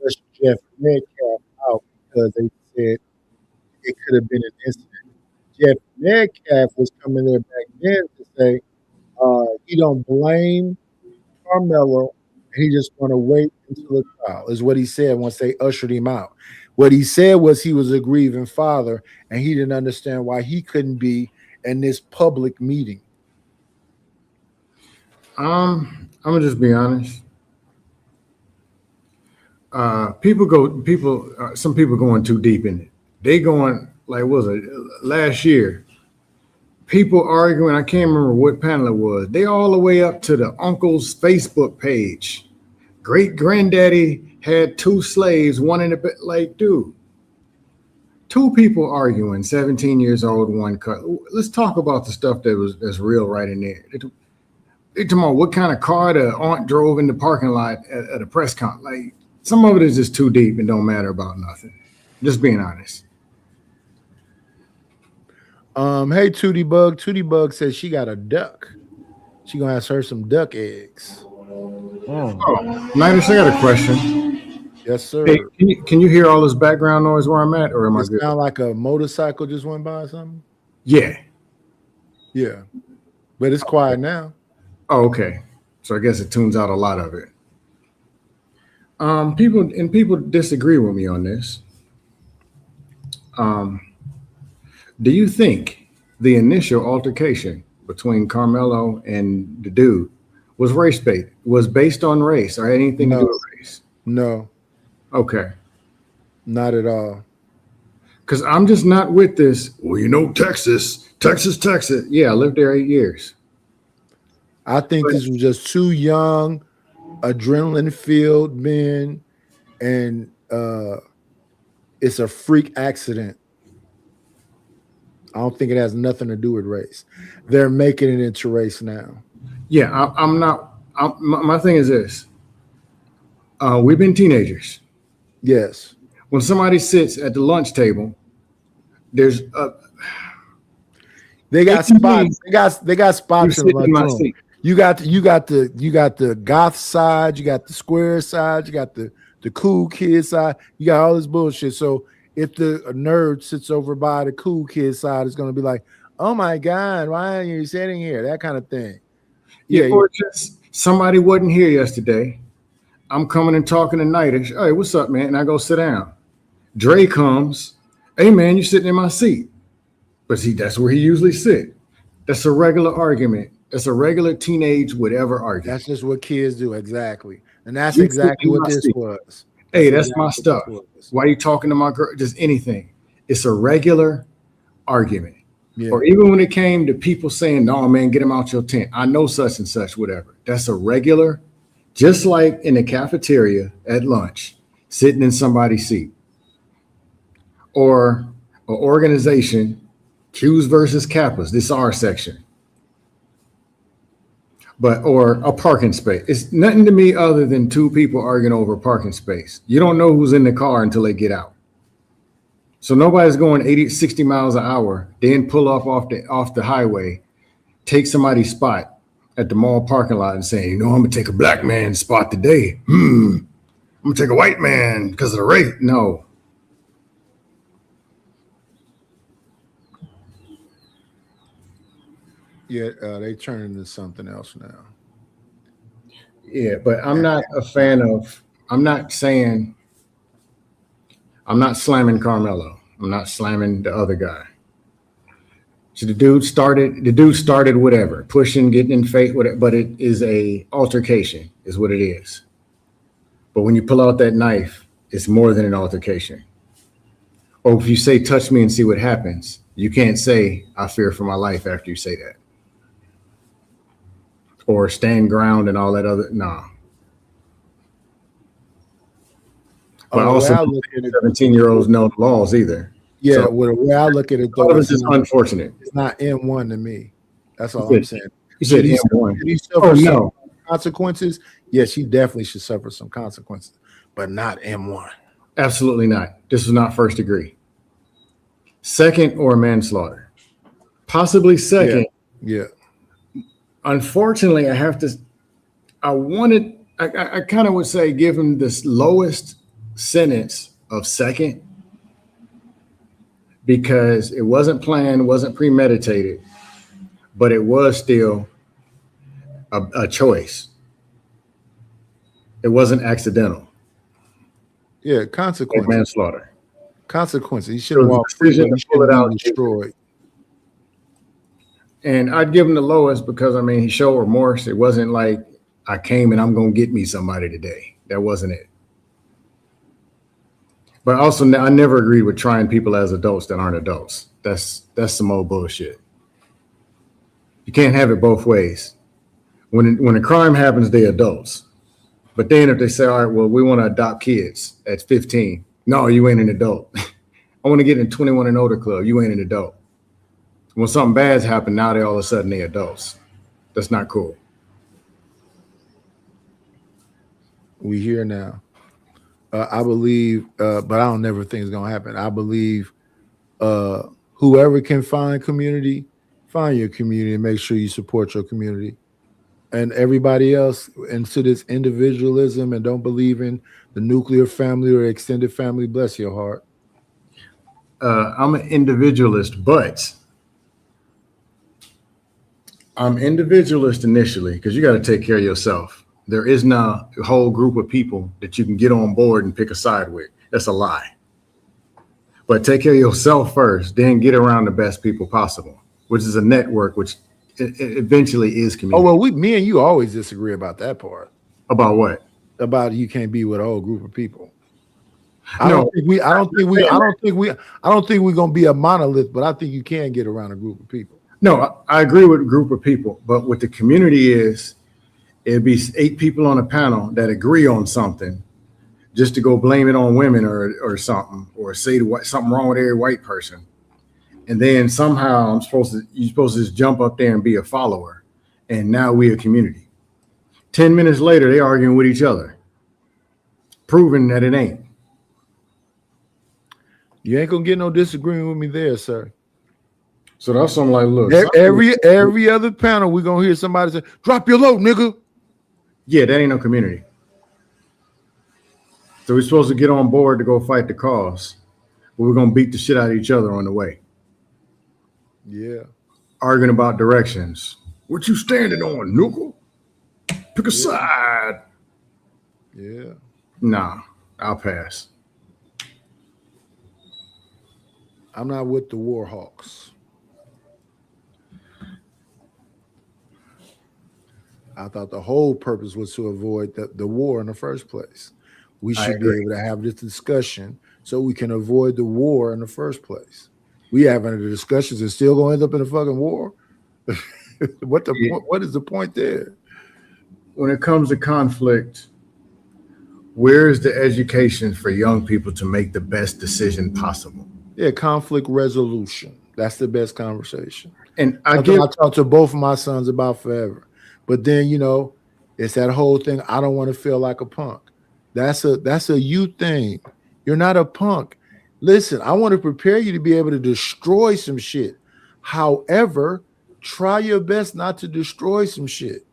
[SPEAKER 3] push Jeff Metcalf out because they said it could have been an incident. Jeff Metcalf was coming there back then to say he don't blame Carmelo, and he just want to wait until the trial, is what he said once they ushered him out. What he said was he was a grieving father, and he didn't understand why he couldn't be in this public meeting.
[SPEAKER 21] I'm gonna just be honest. Some people going too deep in it. They going like, what was it last year? People arguing, I can't remember what panel it was. They all the way up to the uncle's Facebook page. Great granddaddy had 2 slaves, one in the like, dude. Two people arguing, 17 years old, one cut. Let's talk about the stuff that's real right in there. They talking about what kind of car the aunt drove in the parking lot at a press con. Like, some of it is just too deep and don't matter about nothing. Just being honest.
[SPEAKER 3] Hey, Tootie Bug. Tootie Bug says she got a duck. She gonna ask her some duck eggs.
[SPEAKER 21] Oh, Niners, I got a question.
[SPEAKER 3] Yes, sir.
[SPEAKER 21] Hey, can you hear all this background noise where I'm at, or am I
[SPEAKER 3] It
[SPEAKER 21] good?
[SPEAKER 3] sound like a motorcycle just went by or something?
[SPEAKER 21] Yeah.
[SPEAKER 3] Yeah. But it's quiet now.
[SPEAKER 21] Oh, okay. So I guess it tunes out a lot of it. People disagree with me on this. Do you think the initial altercation between Carmelo and the dude was based on race or anything to do with race?
[SPEAKER 3] No.
[SPEAKER 21] Okay.
[SPEAKER 3] Not at all.
[SPEAKER 21] Because I'm just not with this. Well, you know, Texas. Yeah, I lived there 8 years.
[SPEAKER 3] I think this was just two young, adrenaline-filled men, and it's a freak accident. I don't think it has nothing to do with race. They're making it into race now.
[SPEAKER 21] Yeah, I'm not. My thing is this. We've been teenagers.
[SPEAKER 3] Yes.
[SPEAKER 21] When somebody sits at the lunch table, there's they got spots.
[SPEAKER 3] They got spots in the lunchroom. You got the goth side, you got the square side, you got the cool kid side, you got all this bullshit. So if the nerd sits over by the cool kid side, it's gonna be like, oh my God, why are you sitting here? That kind of thing.
[SPEAKER 21] Yeah, or just somebody wasn't here yesterday. I'm coming and talking tonight. Hey, what's up, man? And I go sit down. Dre comes. Hey, man, you're sitting in my seat. But see, that's where he usually sit. That's a regular argument. That's a regular teenage whatever argument.
[SPEAKER 3] That's just what kids do, exactly. And that's exactly what this was.
[SPEAKER 21] Hey, that's my stuff. Why are you talking to my girl? Just anything. It's a regular argument.
[SPEAKER 3] Yeah.
[SPEAKER 21] Or even when it came to people saying, no, man, get him out your tent. I know such and such, whatever. That's a regular, just like in the cafeteria at lunch, sitting in somebody's seat. Or an organization, Qs versus Kappas, this R section. Or a parking space. It's nothing to me other than two people arguing over a parking space. You don't know who's in the car until they get out. So nobody's going 80, 60 miles an hour, then pull off the highway, take somebody's spot at the mall parking lot and saying, you know, I'm gonna take a black man's spot today. I'm gonna take a white man because of the rate. No.
[SPEAKER 3] Yeah, they turn into something else now.
[SPEAKER 21] Yeah, but I'm not a fan of, I'm not slamming Carmelo. I'm not slamming the other guy. So the dude started whatever, pushing, getting in fight, whatever, but it is a altercation, is what it is. But when you pull out that knife, it's more than an altercation. Or if you say, touch me and see what happens, you can't say, I fear for my life after you say that. Or stand ground and all that other, nah. But also, 17-year-olds know the laws either.
[SPEAKER 3] Yeah,
[SPEAKER 21] so,
[SPEAKER 3] well, the way I look at it, though,
[SPEAKER 21] it's just unfortunate.
[SPEAKER 3] It's not M1 to me. That's all I'm saying.
[SPEAKER 21] You said M1.
[SPEAKER 3] Did he suffer some consequences? Yes, he definitely should suffer some consequences, but not M1.
[SPEAKER 21] Absolutely not. This was not first degree. Second or manslaughter. Possibly second.
[SPEAKER 3] Yeah.
[SPEAKER 21] Unfortunately, I kind of would say give him this lowest sentence of second because it wasn't planned, wasn't premeditated, but it was still a choice. It wasn't accidental.
[SPEAKER 3] Yeah, consequences.
[SPEAKER 21] Manslaughter.
[SPEAKER 3] Consequences. He shouldn't walk free, but he shouldn't be destroyed.
[SPEAKER 21] And I'd give him the lowest because, I mean, he showed remorse. It wasn't like I came and I'm going to get me somebody today. That wasn't it. But also, I never agreed with trying people as adults that aren't adults. That's some old bullshit. You can't have it both ways. When a crime happens, they're adults. But then if they say, all right, well, we want to adopt kids at 15. No, you ain't an adult. I want to get in 21 and older club. You ain't an adult. When something bad's happened, now they all of a sudden they adults. That's not cool.
[SPEAKER 3] We here now. I believe, but I don't never think it's gonna happen. I believe whoever can find community, find your community and make sure you support your community. And everybody else into this individualism and don't believe in the nuclear family or extended family, bless your heart.
[SPEAKER 21] I'm an individualist, but I'm individualist initially because you got to take care of yourself. There is now a whole group of people that you can get on board and pick a side with. That's a lie. But take care of yourself first, then get around the best people possible, which is a network, which eventually is community.
[SPEAKER 3] Oh, well, me and you always disagree about that part.
[SPEAKER 21] About what?
[SPEAKER 3] About you can't be with a whole group of people. I don't think we're gonna be a monolith, but I think you can get around a group of people.
[SPEAKER 21] No, I agree with a group of people, but what the community is, it'd be 8 people on a panel that agree on something, just to go blame it on women or something, or say something wrong with every white person, and then somehow you're supposed to just jump up there and be a follower, and now we a community. 10 minutes later, they arguing with each other, proving that it ain't.
[SPEAKER 3] You ain't gonna get no disagreement with me there, sir.
[SPEAKER 21] So that's something like, look,
[SPEAKER 3] every other panel, we're gonna hear somebody say, drop your load, nigga.
[SPEAKER 21] Yeah, that ain't no community. So we're supposed to get on board to go fight the cause, but we're gonna beat the shit out of each other on the way.
[SPEAKER 3] Yeah.
[SPEAKER 21] Arguing about directions. What you standing on, Nuka? Pick a side.
[SPEAKER 3] Yeah.
[SPEAKER 21] Nah, I'll pass.
[SPEAKER 3] I'm not with the war hawks. I thought the whole purpose was to avoid the war in the first place. We should be able to have this discussion so we can avoid the war in the first place. We having the discussions and still going to end up in a fucking war. What is the point there?
[SPEAKER 21] When it comes to conflict, where is the education for young people to make the best decision possible?
[SPEAKER 3] Yeah, conflict resolution. That's the best conversation.
[SPEAKER 21] And
[SPEAKER 3] I talk to both of my sons about forever. But then, it's that whole thing. I don't want to feel like a punk. That's a you thing. You're not a punk. Listen, I want to prepare you to be able to destroy some shit. However, try your best not to destroy some shit.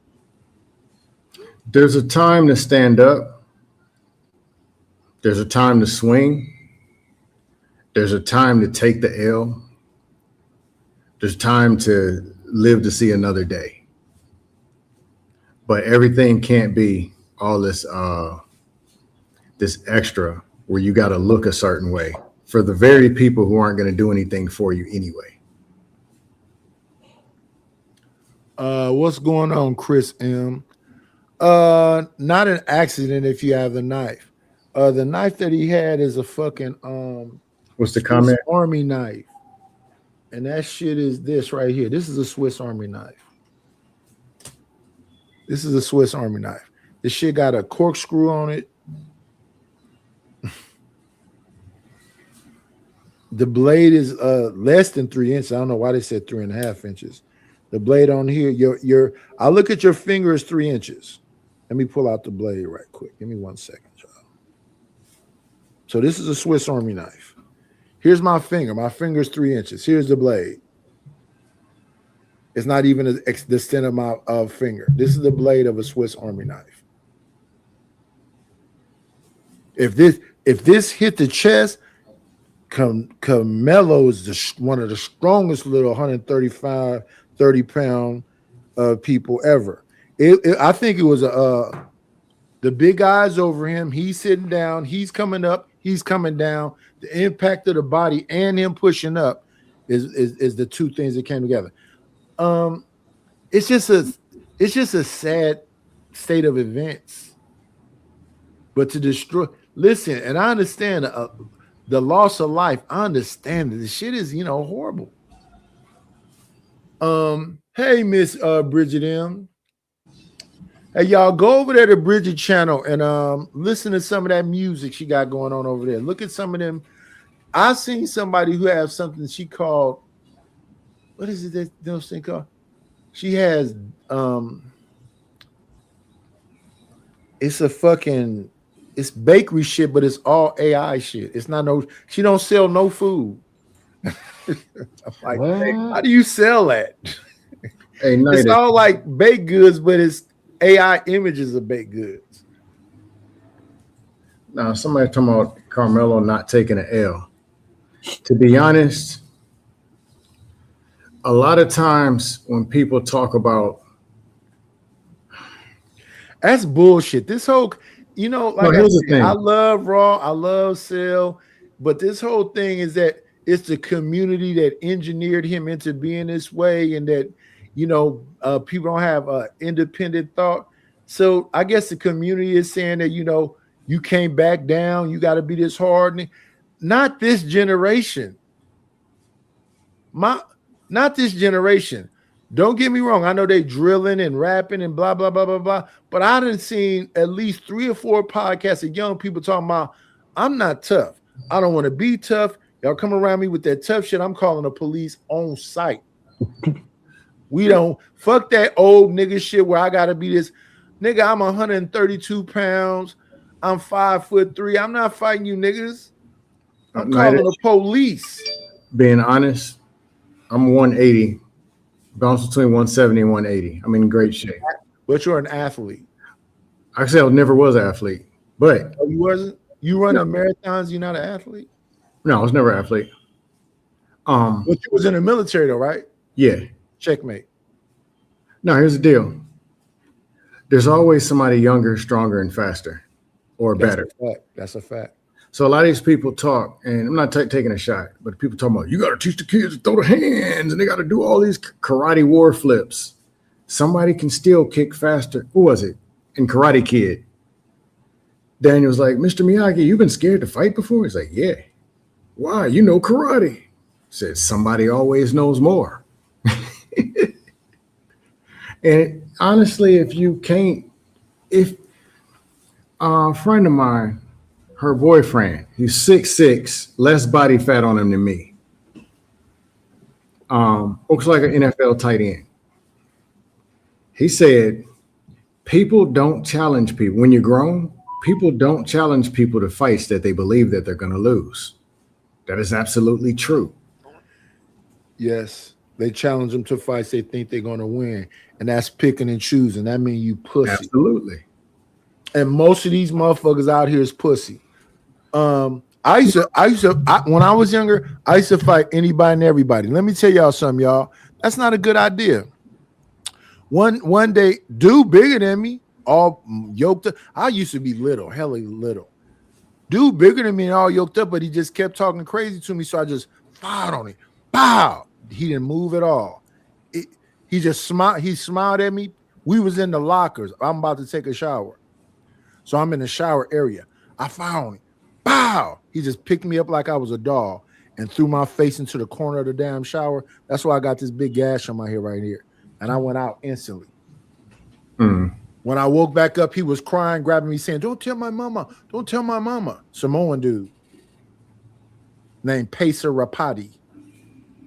[SPEAKER 21] There's a time to stand up. There's a time to swing. There's a time to take the L. There's time to live to see another day. But everything can't be all this extra where you got to look a certain way for the very people who aren't going to do anything for you anyway.
[SPEAKER 3] What's going on, Chris M? Not an accident if you have the knife. The knife that he had is a fucking
[SPEAKER 21] what's the comment?
[SPEAKER 3] Army knife. And that shit is this right here. This is a Swiss Army knife. This is a Swiss Army knife. This shit got a corkscrew on it. The blade is less than 3 inches. I don't know why they said 3.5 inches. The blade on here, I look at your finger is 3 inches. Let me pull out the blade right quick. Give me 1 second, y'all. So this is a Swiss Army knife. Here's my finger. My finger is 3 inches. Here's the blade. It's not even the extent of my finger. This is the blade of a Swiss Army knife. If this hit the chest, Carmelo is one of the strongest little 135, 30-pound people ever. I think it was the big eyes over him. He's sitting down. He's coming up. He's coming down. The impact of the body and him pushing up is the two things that came together. It's just a sad state of events. But to destroy, listen, and I understand the loss of life. I understand that the shit is horrible. Hey, Miss Bridget M. Hey, y'all, go over there to Bridget channel and listen to some of that music she got going on over there. Look at some of them I seen somebody who has something she called, what is it that those thing called? She has it's a fucking, it's bakery shit, but it's all AI shit. It's not no, she don't sell no food. I'm like, how do you sell that?
[SPEAKER 21] Hey,
[SPEAKER 3] it's all like baked goods, but it's AI images of baked goods.
[SPEAKER 21] Now, somebody talking about Carmelo not taking an L. To be honest, a lot of times when people talk about,
[SPEAKER 3] that's bullshit. This whole, you know, like I said, I love Raw, I love Cell, but this whole thing is that it's the community that engineered him into being this way, and that, you know, people don't have independent thought. So I guess the community is saying that, you know, you can't back down, you got to be this hard. Not this generation. Not this generation. Don't get me wrong. I know they drilling and rapping and blah, blah, blah, blah, blah. But I done seen at least 3 or 4 podcasts of young people talking about, I'm not tough. I don't want to be tough. Y'all come around me with that tough shit. I'm calling the police on site. We don't fuck that old nigga shit where I gotta be this nigga. I'm 132 pounds. I'm 5'3". I'm not fighting you niggas. I'm calling the police.
[SPEAKER 21] Being honest, I'm 180, bounce between 170 and 180. I'm in great shape.
[SPEAKER 3] But you're an athlete.
[SPEAKER 21] I said I never was an athlete, but
[SPEAKER 3] you wasn't. You running marathons. You're not an athlete.
[SPEAKER 21] No, I was never an athlete.
[SPEAKER 3] But you was in the military though, right?
[SPEAKER 21] Yeah.
[SPEAKER 3] Checkmate.
[SPEAKER 21] No, here's the deal. There's always somebody younger, stronger, and faster, or better.
[SPEAKER 3] That's a fact.
[SPEAKER 21] So a lot of these people talk, and I'm not taking a shot, but people talking about, you got to teach the kids to throw the hands, and they got to do all these karate war flips. Somebody can still kick faster. Who was it? In Karate Kid. Daniel was like, Mr. Miyagi, you've been scared to fight before? He's like, yeah. Why? You know karate. Said somebody always knows more. And honestly, if you can't, if a friend of mine, her boyfriend, he's 6'6", less body fat on him than me. Looks like an NFL tight end. He said, people don't challenge people. When you're grown, people don't challenge people to fights that they believe that they're going to lose. That is absolutely true.
[SPEAKER 3] Yes. They challenge them to fights they think they're going to win. And that's picking and choosing. That means you pussy.
[SPEAKER 21] Absolutely.
[SPEAKER 3] And most of these motherfuckers out here is pussy. When I was younger, I used to fight anybody and everybody. Let me tell y'all something, y'all. That's not a good idea. One day, dude bigger than me, all yoked up. I used to be little, hella little. Dude bigger than me and all yoked up, but he just kept talking crazy to me. So I just fired on him. Pow! He didn't move at all. He just smiled. He smiled at me. We was in the lockers. I'm about to take a shower. So I'm in the shower area. I found him. Pow! He just picked me up like I was a doll and threw my face into the corner of the damn shower. That's why I got this big gash on my head right here. And I went out instantly. When I woke back up, he was crying, grabbing me, saying, don't tell my mama. Don't tell my mama. Samoan dude named Pacer Rapati.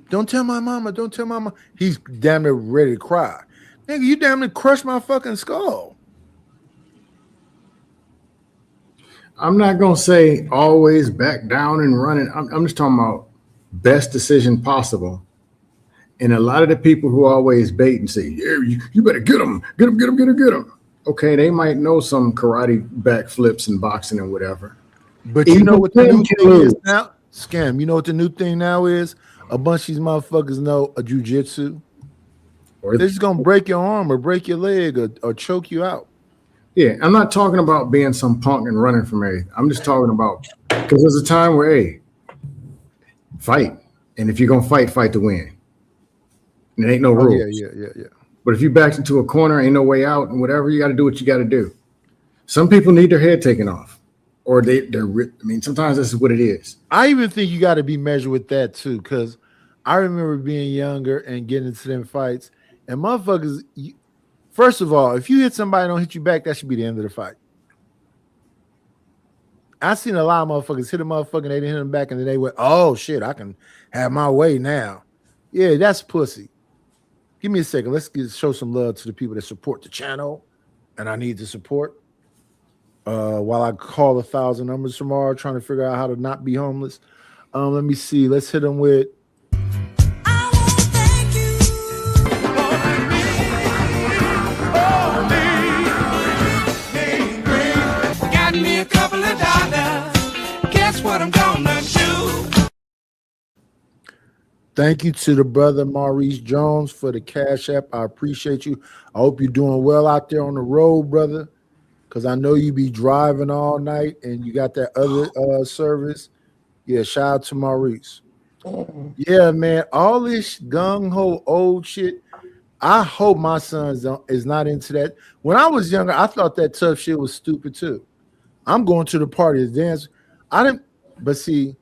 [SPEAKER 3] Don't tell my mama. Don't tell my mama. He's damn near ready to cry. Nigga, you damn near crushed my fucking skull.
[SPEAKER 21] I'm not going to say always back down and running. I'm just talking about best decision possible. And a lot of the people who always bait and say, yeah, you better get them. Get them. Okay, they might know some karate backflips and boxing and whatever.
[SPEAKER 3] But you know what the new thing is now? Scam. You know what the new thing now is? A bunch of these motherfuckers know a jujitsu. They're just going to break your arm or break your leg or choke you out.
[SPEAKER 21] Yeah, I'm not talking about being some punk and running from everything. I'm just talking about, because there's a time where, hey, fight. And if you're going to fight to win. And there ain't no rules.
[SPEAKER 3] Yeah.
[SPEAKER 21] But if you backed into a corner, ain't no way out and whatever, you got to do what you got to do. Some people need their head taken off. Or sometimes this is what it is.
[SPEAKER 3] I even think you got to be measured with that too, because I remember being younger and getting into them fights. And motherfuckers, first of all, if you hit somebody and don't hit you back, that should be the end of the fight. I seen a lot of motherfuckers hit a motherfucker, they didn't hit him back, and then they went, "Oh shit, I can have my way now." Yeah, that's pussy. Give me a second. Let's show some love to the people that support the channel, and I need the support. While I call 1,000 numbers tomorrow, trying to figure out how to not be homeless. Let me see. Let's hit them with.
[SPEAKER 12] Got me a couple of dollars. Guess what I'm gonna do?
[SPEAKER 3] Thank you to the brother Maurice Jones for the Cash App. I appreciate you. I hope you're doing well out there on the road, brother, because I know you be driving all night and you got that other service. Yeah, shout out to Maurice. Yeah, man, all this gung-ho old shit, I hope my son is not into that. When I was younger, I thought that tough shit was stupid too. I'm going to the party to dance. I didn't, but see,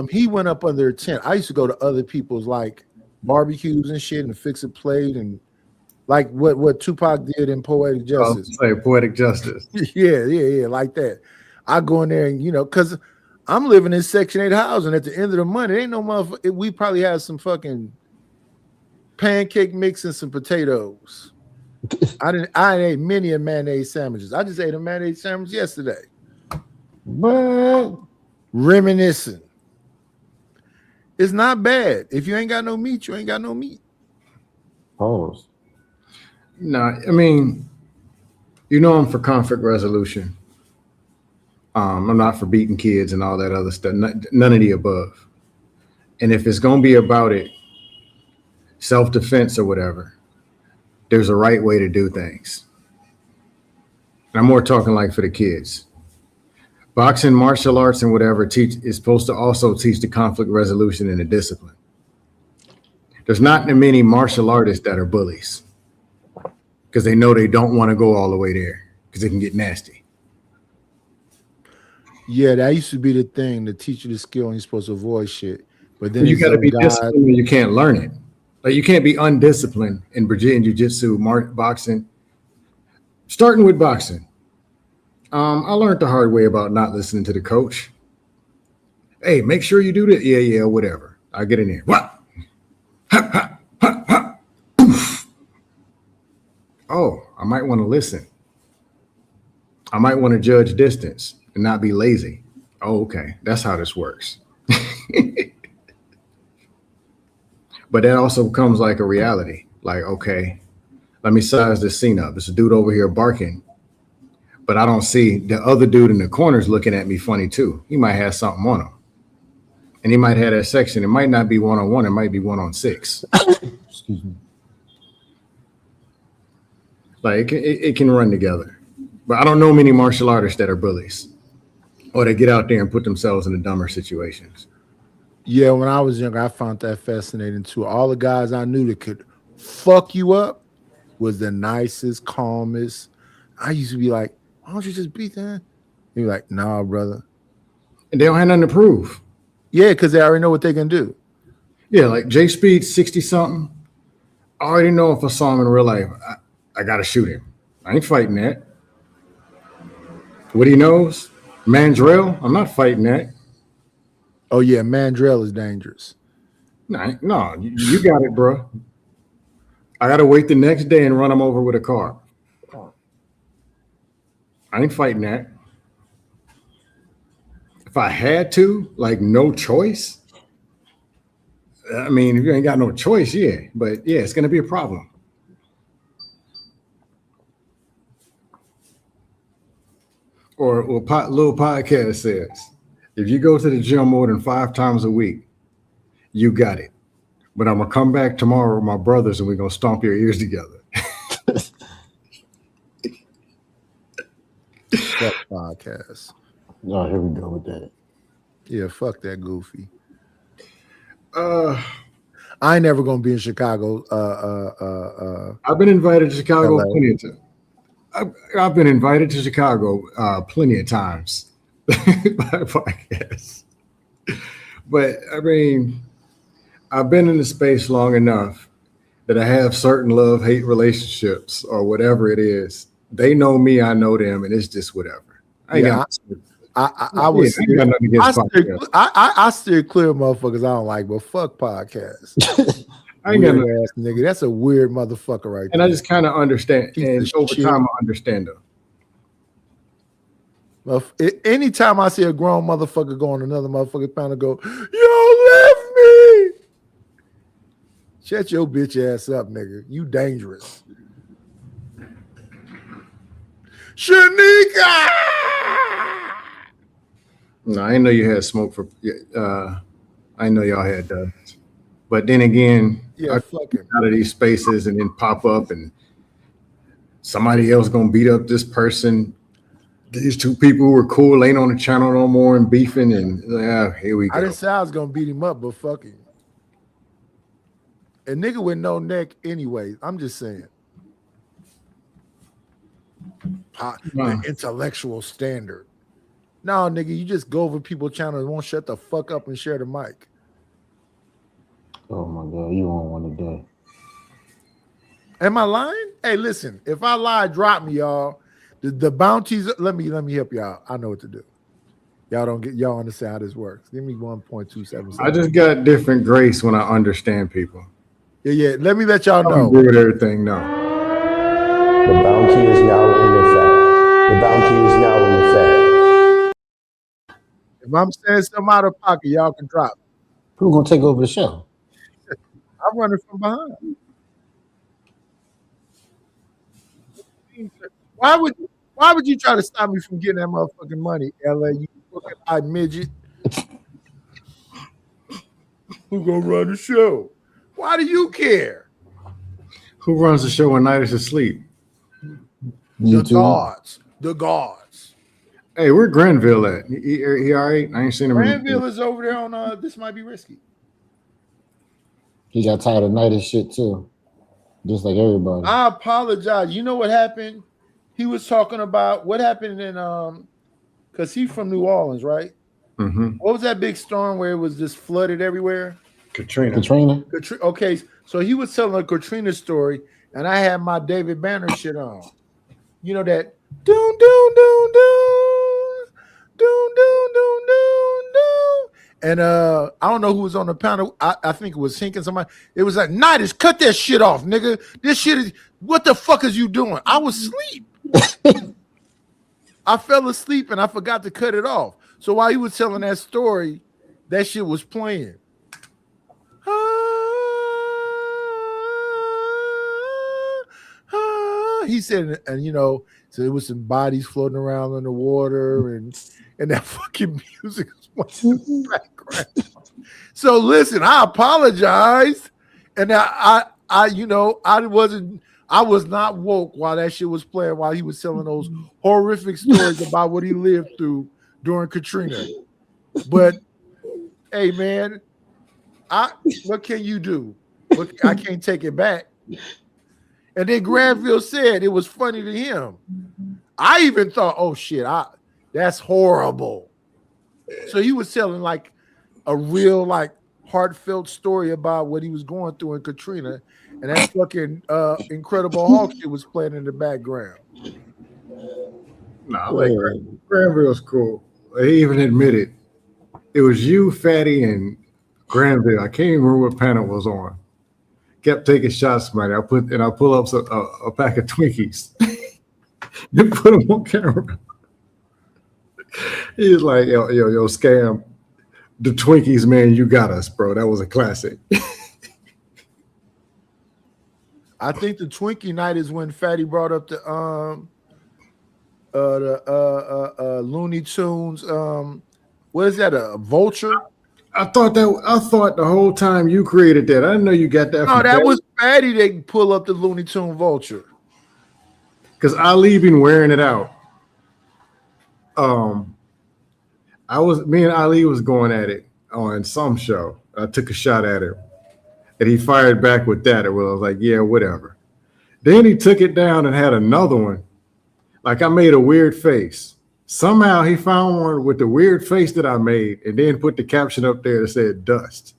[SPEAKER 3] he went up under a tent. I used to go to other people's like barbecues and shit and fix a plate and like what Tupac did in Poetic Justice.
[SPEAKER 21] Poetic Justice.
[SPEAKER 3] yeah, like that. I go in there and because I'm living in Section 8 housing. At the end of the month, it ain't no motherfucker. We probably have some fucking pancake mix and some potatoes. I ate many a mayonnaise sandwiches. I just ate a mayonnaise sandwich yesterday. But reminiscing. It's not bad. If you ain't got no meat, you ain't got no meat.
[SPEAKER 21] Pause. No, I mean, I'm for conflict resolution. I'm not for beating kids and all that other stuff. None of the above. And if it's going to be about it, self-defense or whatever, there's a right way to do things. And I'm more talking like for the kids. Boxing, martial arts, and whatever is supposed to also teach the conflict resolution and the discipline. There's not many martial artists that are bullies because they know they don't want to go all the way there because it can get nasty.
[SPEAKER 3] Yeah, that used to be the thing to teach you the skill and you're supposed to avoid shit. But then
[SPEAKER 21] you got to be disciplined and you can't learn it. Like you can't be undisciplined in Brazilian Jiu-Jitsu, boxing. Starting with boxing. I learned the hard way about not listening to the coach. Hey, make sure you do that. Yeah, whatever. I get in there. What? Oh, I might want to listen. I might want to judge distance and not be lazy. Oh, okay. That's how this works. But that also comes like a reality. Like, okay, let me size this scene up. There's a dude over here barking, but I don't see the other dude in the corners looking at me funny too. He might have something on him. And he might have that section. It might not be 1-on-1. It might be 1-on-6. Excuse me. Like it can run together. But I don't know many martial artists that are bullies or that get out there and put themselves in the dumber situations.
[SPEAKER 3] Yeah, when I was younger, I found that fascinating too. All the guys I knew that could fuck you up was the nicest, calmest. I used to be like, why don't you just beat that? He'd be like, nah, brother.
[SPEAKER 21] And they don't have nothing to prove.
[SPEAKER 3] Yeah, because they already know what they can do.
[SPEAKER 21] Yeah, like Jay Speed, 60-something. I already know if I saw him in real life, I got to shoot him. I ain't fighting that. What he knows, Mandrell, I'm not fighting that.
[SPEAKER 3] Oh, yeah, Mandrell is dangerous.
[SPEAKER 21] No, you got it, bro. I got to wait the next day and run him over with a car. I ain't fighting that. If I had to, like no choice, I mean, if you ain't got no choice, yeah. But yeah, it's going to be a problem. Or little podcast says, if you go to the gym more than 5 times a week, you got it. But I'm going to come back tomorrow with my brothers and we're going to stomp your ears together.
[SPEAKER 3] Fuck podcast.
[SPEAKER 14] Oh, here we go with that.
[SPEAKER 3] Yeah, fuck that goofy. I ain't never gonna be in Chicago.
[SPEAKER 21] I've been invited to Chicago plenty of times. I've been invited to Chicago plenty of times by podcasts. But I mean, I've been in the space long enough that I have certain love-hate relationships or whatever it is. They know me, I know them, and it's just whatever.
[SPEAKER 3] I was
[SPEAKER 21] I got nothing against podcasts.
[SPEAKER 3] I steer clear of motherfuckers I don't like, but fuck podcasts.
[SPEAKER 21] I ain't got
[SPEAKER 3] weird
[SPEAKER 21] no
[SPEAKER 3] ass nigga. That's a weird motherfucker right
[SPEAKER 21] and
[SPEAKER 3] there.
[SPEAKER 21] I just kind of understand. And over
[SPEAKER 3] shit.
[SPEAKER 21] time, I understand them.
[SPEAKER 3] Well, anytime I see a grown motherfucker go on another motherfucker panel, go, "Y'all left me." Shut your bitch ass up, nigga. You dangerous. Shanika.
[SPEAKER 21] No, I didn't know you had smoke for. I know y'all had dust, but then again, I
[SPEAKER 3] fuck him.
[SPEAKER 21] out of these spaces and then pop up and somebody else gonna beat up this person. These two people who were cool ain't on the channel no more and beefing, and here we go.
[SPEAKER 3] I didn't say I was gonna beat him up, but fuck him. A nigga with no neck anyway. I'm just saying. The intellectual standard. No, nigga, you just go over people's channels and won't shut the fuck up and share the mic.
[SPEAKER 14] Oh my God, you on one today.
[SPEAKER 3] Am I lying? Hey, listen, if I lie, drop me, y'all. The bounties, let me help y'all. I know what to do. Y'all understand how this works. Give me 1.27.
[SPEAKER 21] I just got different grace when I understand people.
[SPEAKER 3] Yeah. Let me let y'all know.
[SPEAKER 21] I agree with everything. No.
[SPEAKER 1] The bounty is now in effect. The bounty is now in effect.
[SPEAKER 3] If I'm saying something out of pocket, y'all can drop.
[SPEAKER 14] Who's gonna take over the show?
[SPEAKER 3] I'm running from behind. Why would you try to stop me from getting that motherfucking money, LA? You fucking eyed midget. Who gonna run the show? Why do you care?
[SPEAKER 21] Who runs the show when Night is asleep?
[SPEAKER 3] The guards. The guards.
[SPEAKER 21] Hey, where Granville at? He all right? I ain't seen him.
[SPEAKER 3] Granville is over there on This Might Be Risky.
[SPEAKER 14] He got tired of night and shit too. Just like everybody.
[SPEAKER 3] I apologize. You know what happened? He was talking about what happened in because he's from New Orleans, right?
[SPEAKER 21] Mm-hmm.
[SPEAKER 3] What was that big storm where it was just flooded everywhere?
[SPEAKER 21] Katrina.
[SPEAKER 3] Okay, so he was telling a Katrina story, and I had my David Banner shit on. You know that doon doon doon doon doon doon doon doon doon. And I don't know who was on the panel. I think it was Hink and somebody. It was like, Nidus, cut that shit off, nigga. This shit is, what the fuck is you doing? I was asleep. I fell asleep and I forgot to cut it off. So while he was telling that story, that shit was playing. He said, and you know, so there was some bodies floating around in the water, and that fucking music was playing in the background. So listen, I apologize, and I was not woke while that shit was playing, while he was telling those horrific stories about what he lived through during Katrina. But hey, man, what can you do? I can't take it back. And then Granville said it was funny to him. I even thought, oh shit, that's horrible. So he was telling like a real like heartfelt story about what he was going through in Katrina, and that fucking Incredible Hulk shit was playing in the background.
[SPEAKER 21] Nah, like Granville's cool. He even admitted it was you, Fatty, and Granville. I can't even remember what panel was on. Kept taking shots, man. I pull up a pack of Twinkies. You put them on camera. He's like, yo, scam. The Twinkies, man, you got us, bro. That was a classic.
[SPEAKER 3] I think the Twinkie night is when Fatty brought up the Looney Tunes. What is that? A vulture?
[SPEAKER 21] I thought the whole time you created that. I didn't know you got that.
[SPEAKER 3] No, that was Fatty that pull up the Looney Tune vulture.
[SPEAKER 21] Because Ali been wearing it out. Me and Ali was going at it on some show. I took a shot at him, and he fired back with that. I was like, yeah, whatever. Then he took it down and had another one. Like I made a weird face. Somehow he found one with the weird face that I made, and then put the caption up there that said dust.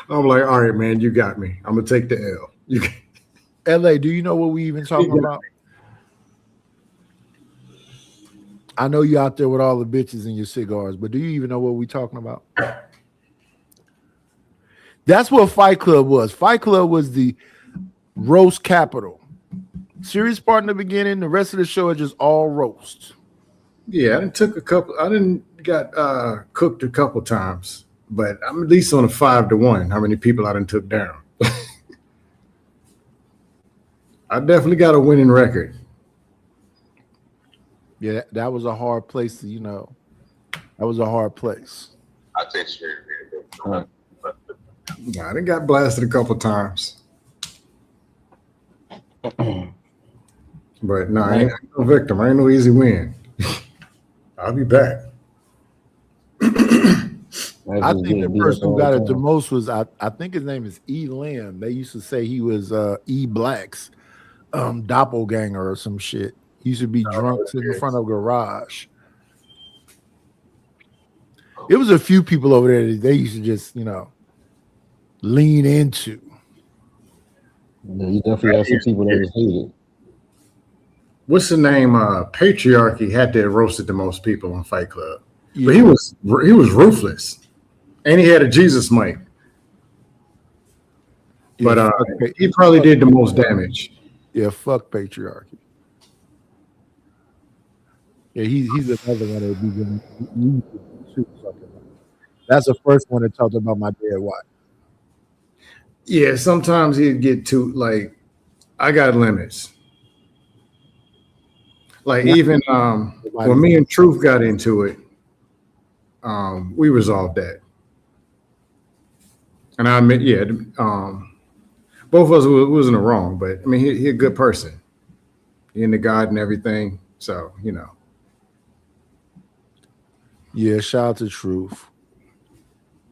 [SPEAKER 21] I'm like, all right, man, you got me. I'm gonna take the L.
[SPEAKER 3] LA, do you know what we even talking about? I know you out there with all the bitches and your cigars, but do you even know what we talking about? That's what Fight Club was. Fight Club was the roast capital. Serious part in the beginning, the rest of the show is just all roast.
[SPEAKER 21] Yeah, I didn't got cooked a couple times, but I'm at least on a 5-1. How many people I done took down? I definitely got a winning record.
[SPEAKER 3] Yeah, that was a hard place to, that was a hard place.
[SPEAKER 18] I think
[SPEAKER 21] I done got blasted a couple times. But no, I ain't no victim. I ain't no easy win. I'll be back.
[SPEAKER 3] I think the person who got it the most was I think his name is E. Lamb. They used to say he was E. Black's doppelganger or some shit. He used to be drunk sitting in front of a garage. It was a few people over there that they used to just, lean into.
[SPEAKER 14] Yeah, you definitely have some people that just hate it.
[SPEAKER 21] What's the name? Patriarchy had to have roasted the most people on Fight Club,
[SPEAKER 3] Yeah.
[SPEAKER 21] but he was ruthless, and he had a Jesus mic. But he probably did the most damage.
[SPEAKER 3] Yeah, fuck patriarchy. Yeah, he's another one that would be giving that's the first one that talked about my dead wife.
[SPEAKER 21] Yeah, sometimes he'd get too I got limits. Like even when me and Truth got into it, we resolved that. And I admit, both of us was in the wrong, but I mean, he a good person. He into God and everything, so
[SPEAKER 3] Yeah, shout out to Truth.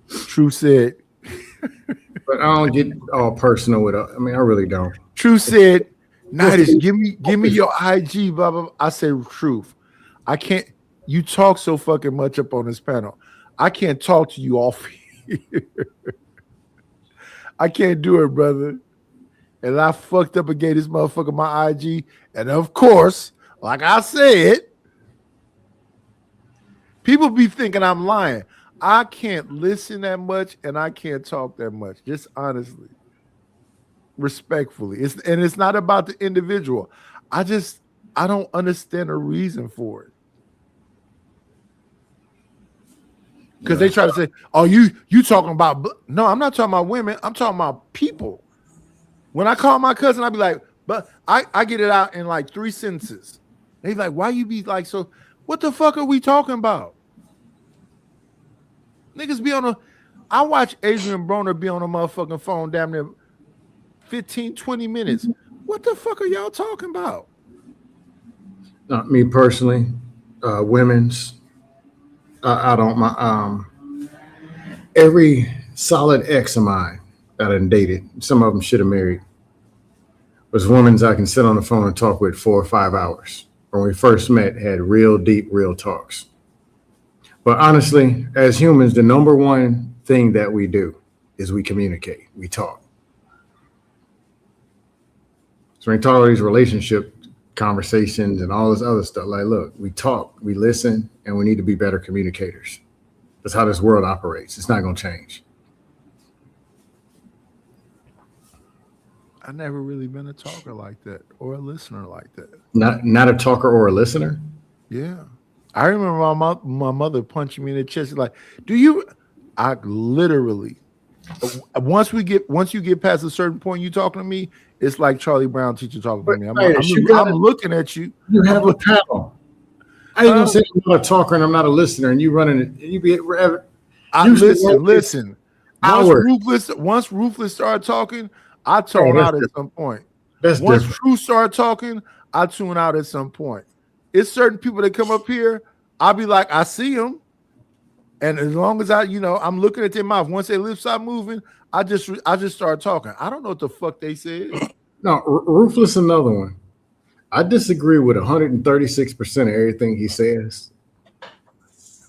[SPEAKER 3] Truth said,
[SPEAKER 21] but I don't get all personal with it. I mean, I really don't.
[SPEAKER 3] Truth said, Nidus, give me your IG, blah, blah, blah. I said, Truth, I can't. You talk so fucking much up on this panel. I can't talk to you off here. I can't do it, brother. And I fucked up and gave this motherfucker my IG. And of course, like I said, people be thinking I'm lying. I can't listen that much and I can't talk that much. Just honestly. Respectfully. It's not about the individual. I don't understand a reason for it. Because they try to say, oh, you talking about, no, I'm not talking about women. I'm talking about people. When I call my cousin, I be like, but I get it out in like 3 sentences. They like, why you be like, so what the fuck are we talking about? Niggas be I watch Adrian Broner be on a motherfucking phone damn near 15, 20 minutes. What the fuck are y'all talking about?
[SPEAKER 21] Not me personally, women's. I don't. Every solid ex of mine that I dated, some of them should have married, was women's I can sit on the phone and talk with 4 or 5 hours. When we first met, had real deep, real talks. But honestly, as humans, the number one thing that we do is we communicate, we talk. So when you talk about these relationship conversations and all this other stuff, like, look, we talk, we listen, and we need to be better communicators. That's how this world operates. It's not going to change.
[SPEAKER 3] I never really been a talker like that or a listener like that.
[SPEAKER 21] Not a talker or a listener?
[SPEAKER 3] Yeah. I remember my mother punching me in the chest like, I literally, once you get past a certain point, you talking to me, it's like Charlie Brown teacher talking to me. I'm looking at you.
[SPEAKER 21] You have a panel. I ain't gonna say I'm not a talker and I'm not a listener, and you running it. You be
[SPEAKER 3] listen. Once Ruthless started talking, I tune out at some point.
[SPEAKER 21] That's
[SPEAKER 3] once
[SPEAKER 21] different.
[SPEAKER 3] Truth started talking, I tune out at some point. It's certain people that come up here, I'll be like, I see them. And as long as I'm looking at their mouth, once their lips start moving, I just start talking. I don't know what the fuck they said.
[SPEAKER 21] No, Ruthless, another one. I disagree with 136% of everything he says.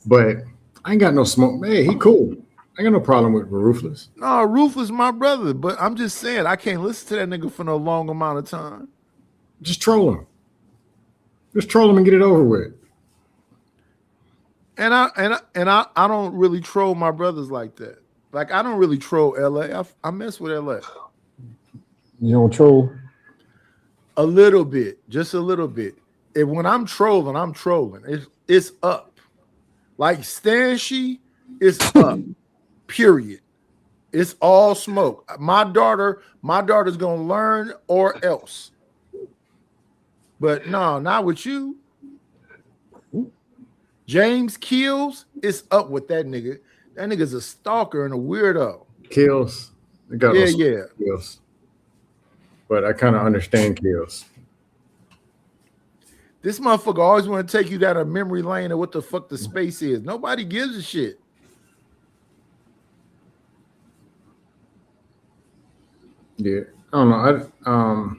[SPEAKER 21] But I ain't got no smoke. Hey, he cool. I ain't got no problem with Ruthless.
[SPEAKER 3] No, Ruthless my brother. But I'm just saying, I can't listen to that nigga for no long amount of time.
[SPEAKER 21] Just troll him. Just troll him and get it over with.
[SPEAKER 3] And I don't really troll my brothers like that. Like I don't really troll LA. I mess with LA.
[SPEAKER 14] You don't troll?
[SPEAKER 3] A little bit, just a little bit. If when I'm trolling. It's up. Like Stanshi, it's up. Period. It's all smoke. My daughter's gonna learn or else. But no, not with you. James Kills, it's up with that nigga. That nigga's a stalker and a weirdo.
[SPEAKER 21] Kills.
[SPEAKER 3] Yeah.
[SPEAKER 21] Kills. But I kind of understand Kills.
[SPEAKER 3] This motherfucker always want to take you down a memory lane of what the fuck the space is. Nobody gives a shit.
[SPEAKER 21] Yeah, I don't know.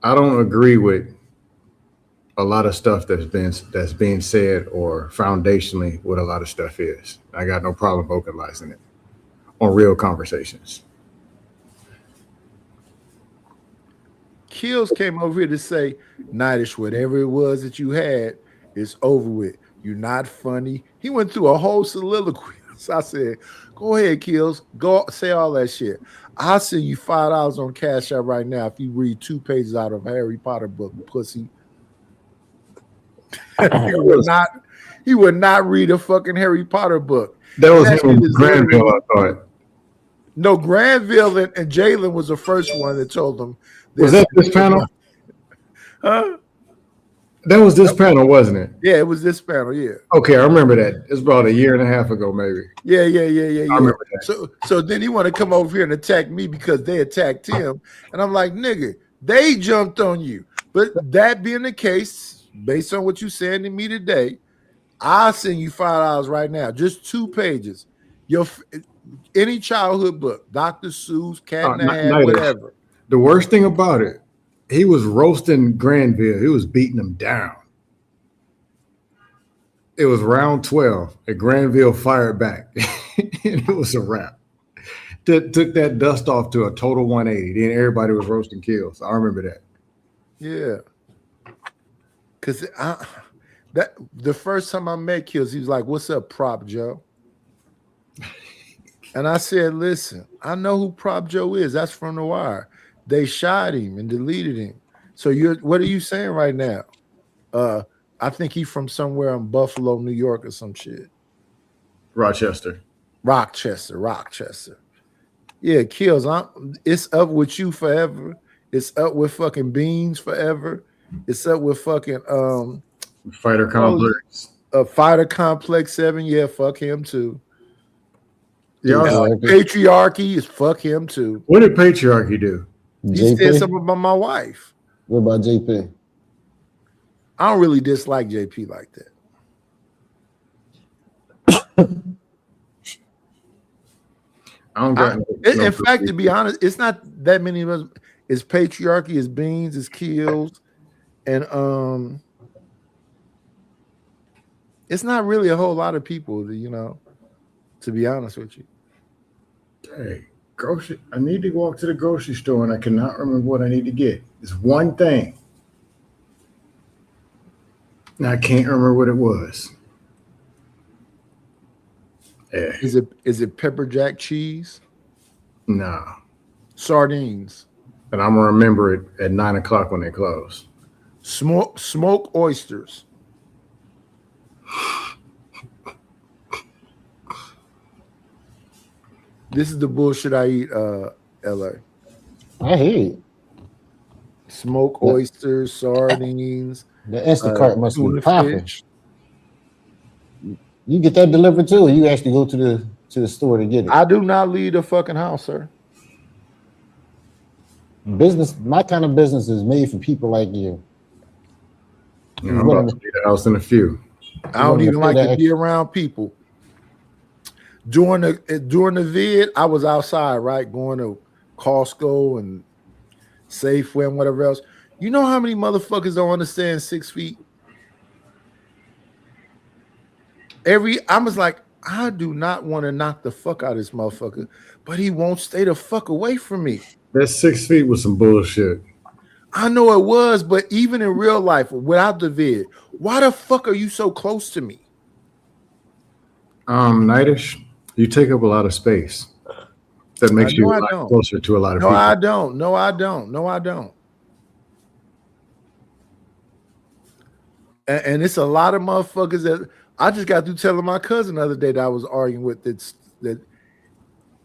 [SPEAKER 21] I don't agree with a lot of stuff that's being said or foundationally what a lot of stuff is. I got no problem vocalizing it on real conversations.
[SPEAKER 3] Kills came over here to say, Nightish, whatever it was that you had, it's over with. You're not funny. He went through a whole soliloquy. So I said, go ahead, Kills. Go say all that shit. I'll send you $5 on Cash App right now if you read 2 pages out of a Harry Potter book, pussy. He would not read a fucking Harry Potter book.
[SPEAKER 21] That was him in Granville, I thought.
[SPEAKER 3] No, Granville and Jalen was the first one that told them.
[SPEAKER 21] Was that this panel?
[SPEAKER 3] Huh?
[SPEAKER 21] That was this panel, wasn't it?
[SPEAKER 3] Yeah, it was this panel, yeah.
[SPEAKER 21] Okay, I remember that. It's about a year and a half ago, maybe.
[SPEAKER 3] Yeah.
[SPEAKER 21] I remember that.
[SPEAKER 3] So then he want to come over here and attack me because they attacked him. And I'm like, nigga, they jumped on you. But that being the case, based on what you said to me today, I'll send you $5 right now. Just 2 pages. Any childhood book, Dr. Seuss, Cat in the Hat, whatever.
[SPEAKER 21] The worst thing about it, he was roasting Granville. He was beating him down. It was round 12, and Granville fired back. And it was a wrap. Took that dust off to a total 180. Then everybody was roasting Kills. I remember that.
[SPEAKER 3] Yeah. Because the first time I met Kills, he was like, what's up, Prop Joe? And I said, listen, I know who Prop Joe is. That's from The Wire. They shot him and deleted him. So what are you saying right now? I think he's from somewhere in Buffalo, New York or some shit.
[SPEAKER 21] Rochester.
[SPEAKER 3] Yeah, Kills. It's up with you forever. It's up with fucking Beans forever. It's up with fucking
[SPEAKER 21] Fighter Complex.
[SPEAKER 3] Fighter Complex 7. Yeah, fuck him too.
[SPEAKER 21] Yeah,
[SPEAKER 3] Patriarchy is fuck him too.
[SPEAKER 21] What did Patriarchy do?
[SPEAKER 3] He said something about my wife.
[SPEAKER 14] What about JP?
[SPEAKER 3] I don't really dislike JP like that.
[SPEAKER 21] I don't got
[SPEAKER 3] in fact, to be honest, it's not that many of us. It's Patriarchy, it's Beans, it's Kills, and it's not really a whole lot of people, to be honest with you.
[SPEAKER 21] Hey, I need to walk to the grocery store and I cannot remember what I need to get. It's one thing. And I can't remember what it was. Yeah.
[SPEAKER 3] Is it pepper jack cheese?
[SPEAKER 21] Nah.
[SPEAKER 3] Sardines.
[SPEAKER 21] And I'm gonna remember it at 9 o'clock when they close.
[SPEAKER 3] Smoke oysters. This is the bullshit I eat, LA.
[SPEAKER 14] I hear it.
[SPEAKER 3] Smoke oysters, sardines.
[SPEAKER 14] The Instacart must be
[SPEAKER 3] tuna
[SPEAKER 14] popping.
[SPEAKER 3] fish.
[SPEAKER 14] You get that delivered too, or you actually go to the store to get it?
[SPEAKER 3] I do not leave the fucking house, sir.
[SPEAKER 14] Business, my kind of business is made for people like you.
[SPEAKER 21] I'm about to leave the house in a few.
[SPEAKER 3] I don't even like to be around people. During the vid, I was outside, right, going to Costco and Safeway and whatever else. You know how many motherfuckers don't understand 6 feet? I was like, I do not want to knock the fuck out of this motherfucker, but he won't stay the fuck away from me.
[SPEAKER 21] That 6 feet was some bullshit.
[SPEAKER 3] I know it was, but even in real life, without the vid, why the fuck are you so close to me?
[SPEAKER 21] Nightish, you take up a lot of space. That makes you
[SPEAKER 3] No,
[SPEAKER 21] a
[SPEAKER 3] I
[SPEAKER 21] lot
[SPEAKER 3] don't.
[SPEAKER 21] closer to a lot of
[SPEAKER 3] No,
[SPEAKER 21] people.
[SPEAKER 3] I don't. No, I don't. No, I don't. And it's a lot of motherfuckers that I just got through telling my cousin the other day that I was arguing with that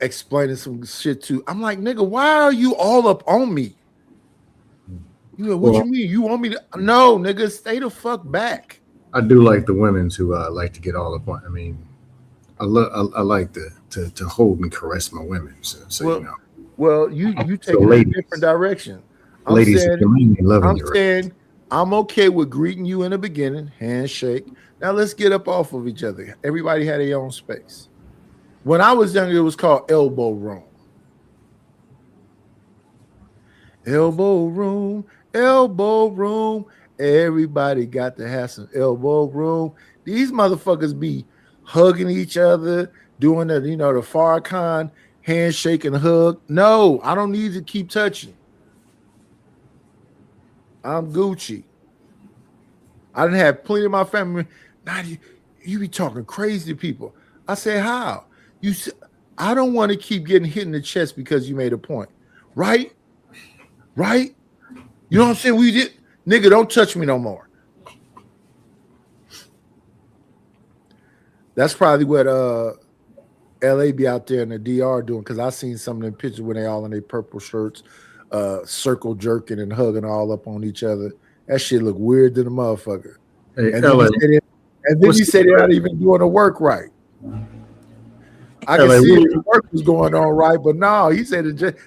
[SPEAKER 3] explaining some shit to. I'm like, nigga, why are you all up on me? You know, what
[SPEAKER 21] Well,
[SPEAKER 3] you mean? You want me to? No, nigga, stay the fuck back.
[SPEAKER 21] I do like the women who like to get all up on. I mean, I like to hold and caress my women. So
[SPEAKER 3] Well,
[SPEAKER 21] you know.
[SPEAKER 3] Well, you
[SPEAKER 21] So
[SPEAKER 3] take it in a
[SPEAKER 21] ladies,
[SPEAKER 3] different direction.
[SPEAKER 21] ladies, if you're mainly loving
[SPEAKER 3] I'm
[SPEAKER 21] you,
[SPEAKER 3] saying I'm okay with greeting you in the beginning, handshake. Now let's get up off of each other. Everybody had their own space. When I was younger, it was called elbow room. Elbow room, elbow room. Everybody got to have some elbow room. These motherfuckers be hugging each other, doing the, the Farrakhan handshake and hug. No, I don't need to keep touching. I'm Gucci. I didn't have plenty of my family. Now you be talking crazy to people. I say, how? I don't want to keep getting hit in the chest because you made a point. Right? Right? You know what I'm saying? We did, nigga, don't touch me no more. That's probably what LA be out there in the DR doing, because I seen some of them pictures when they all in their purple shirts, circle jerking and hugging all up on each other. That shit look weird to the motherfucker.
[SPEAKER 21] Hey,
[SPEAKER 3] And
[SPEAKER 21] LA,
[SPEAKER 3] then you say they're not even doing the work right. I can
[SPEAKER 21] LA,
[SPEAKER 3] see if the work was going on right, but no, he said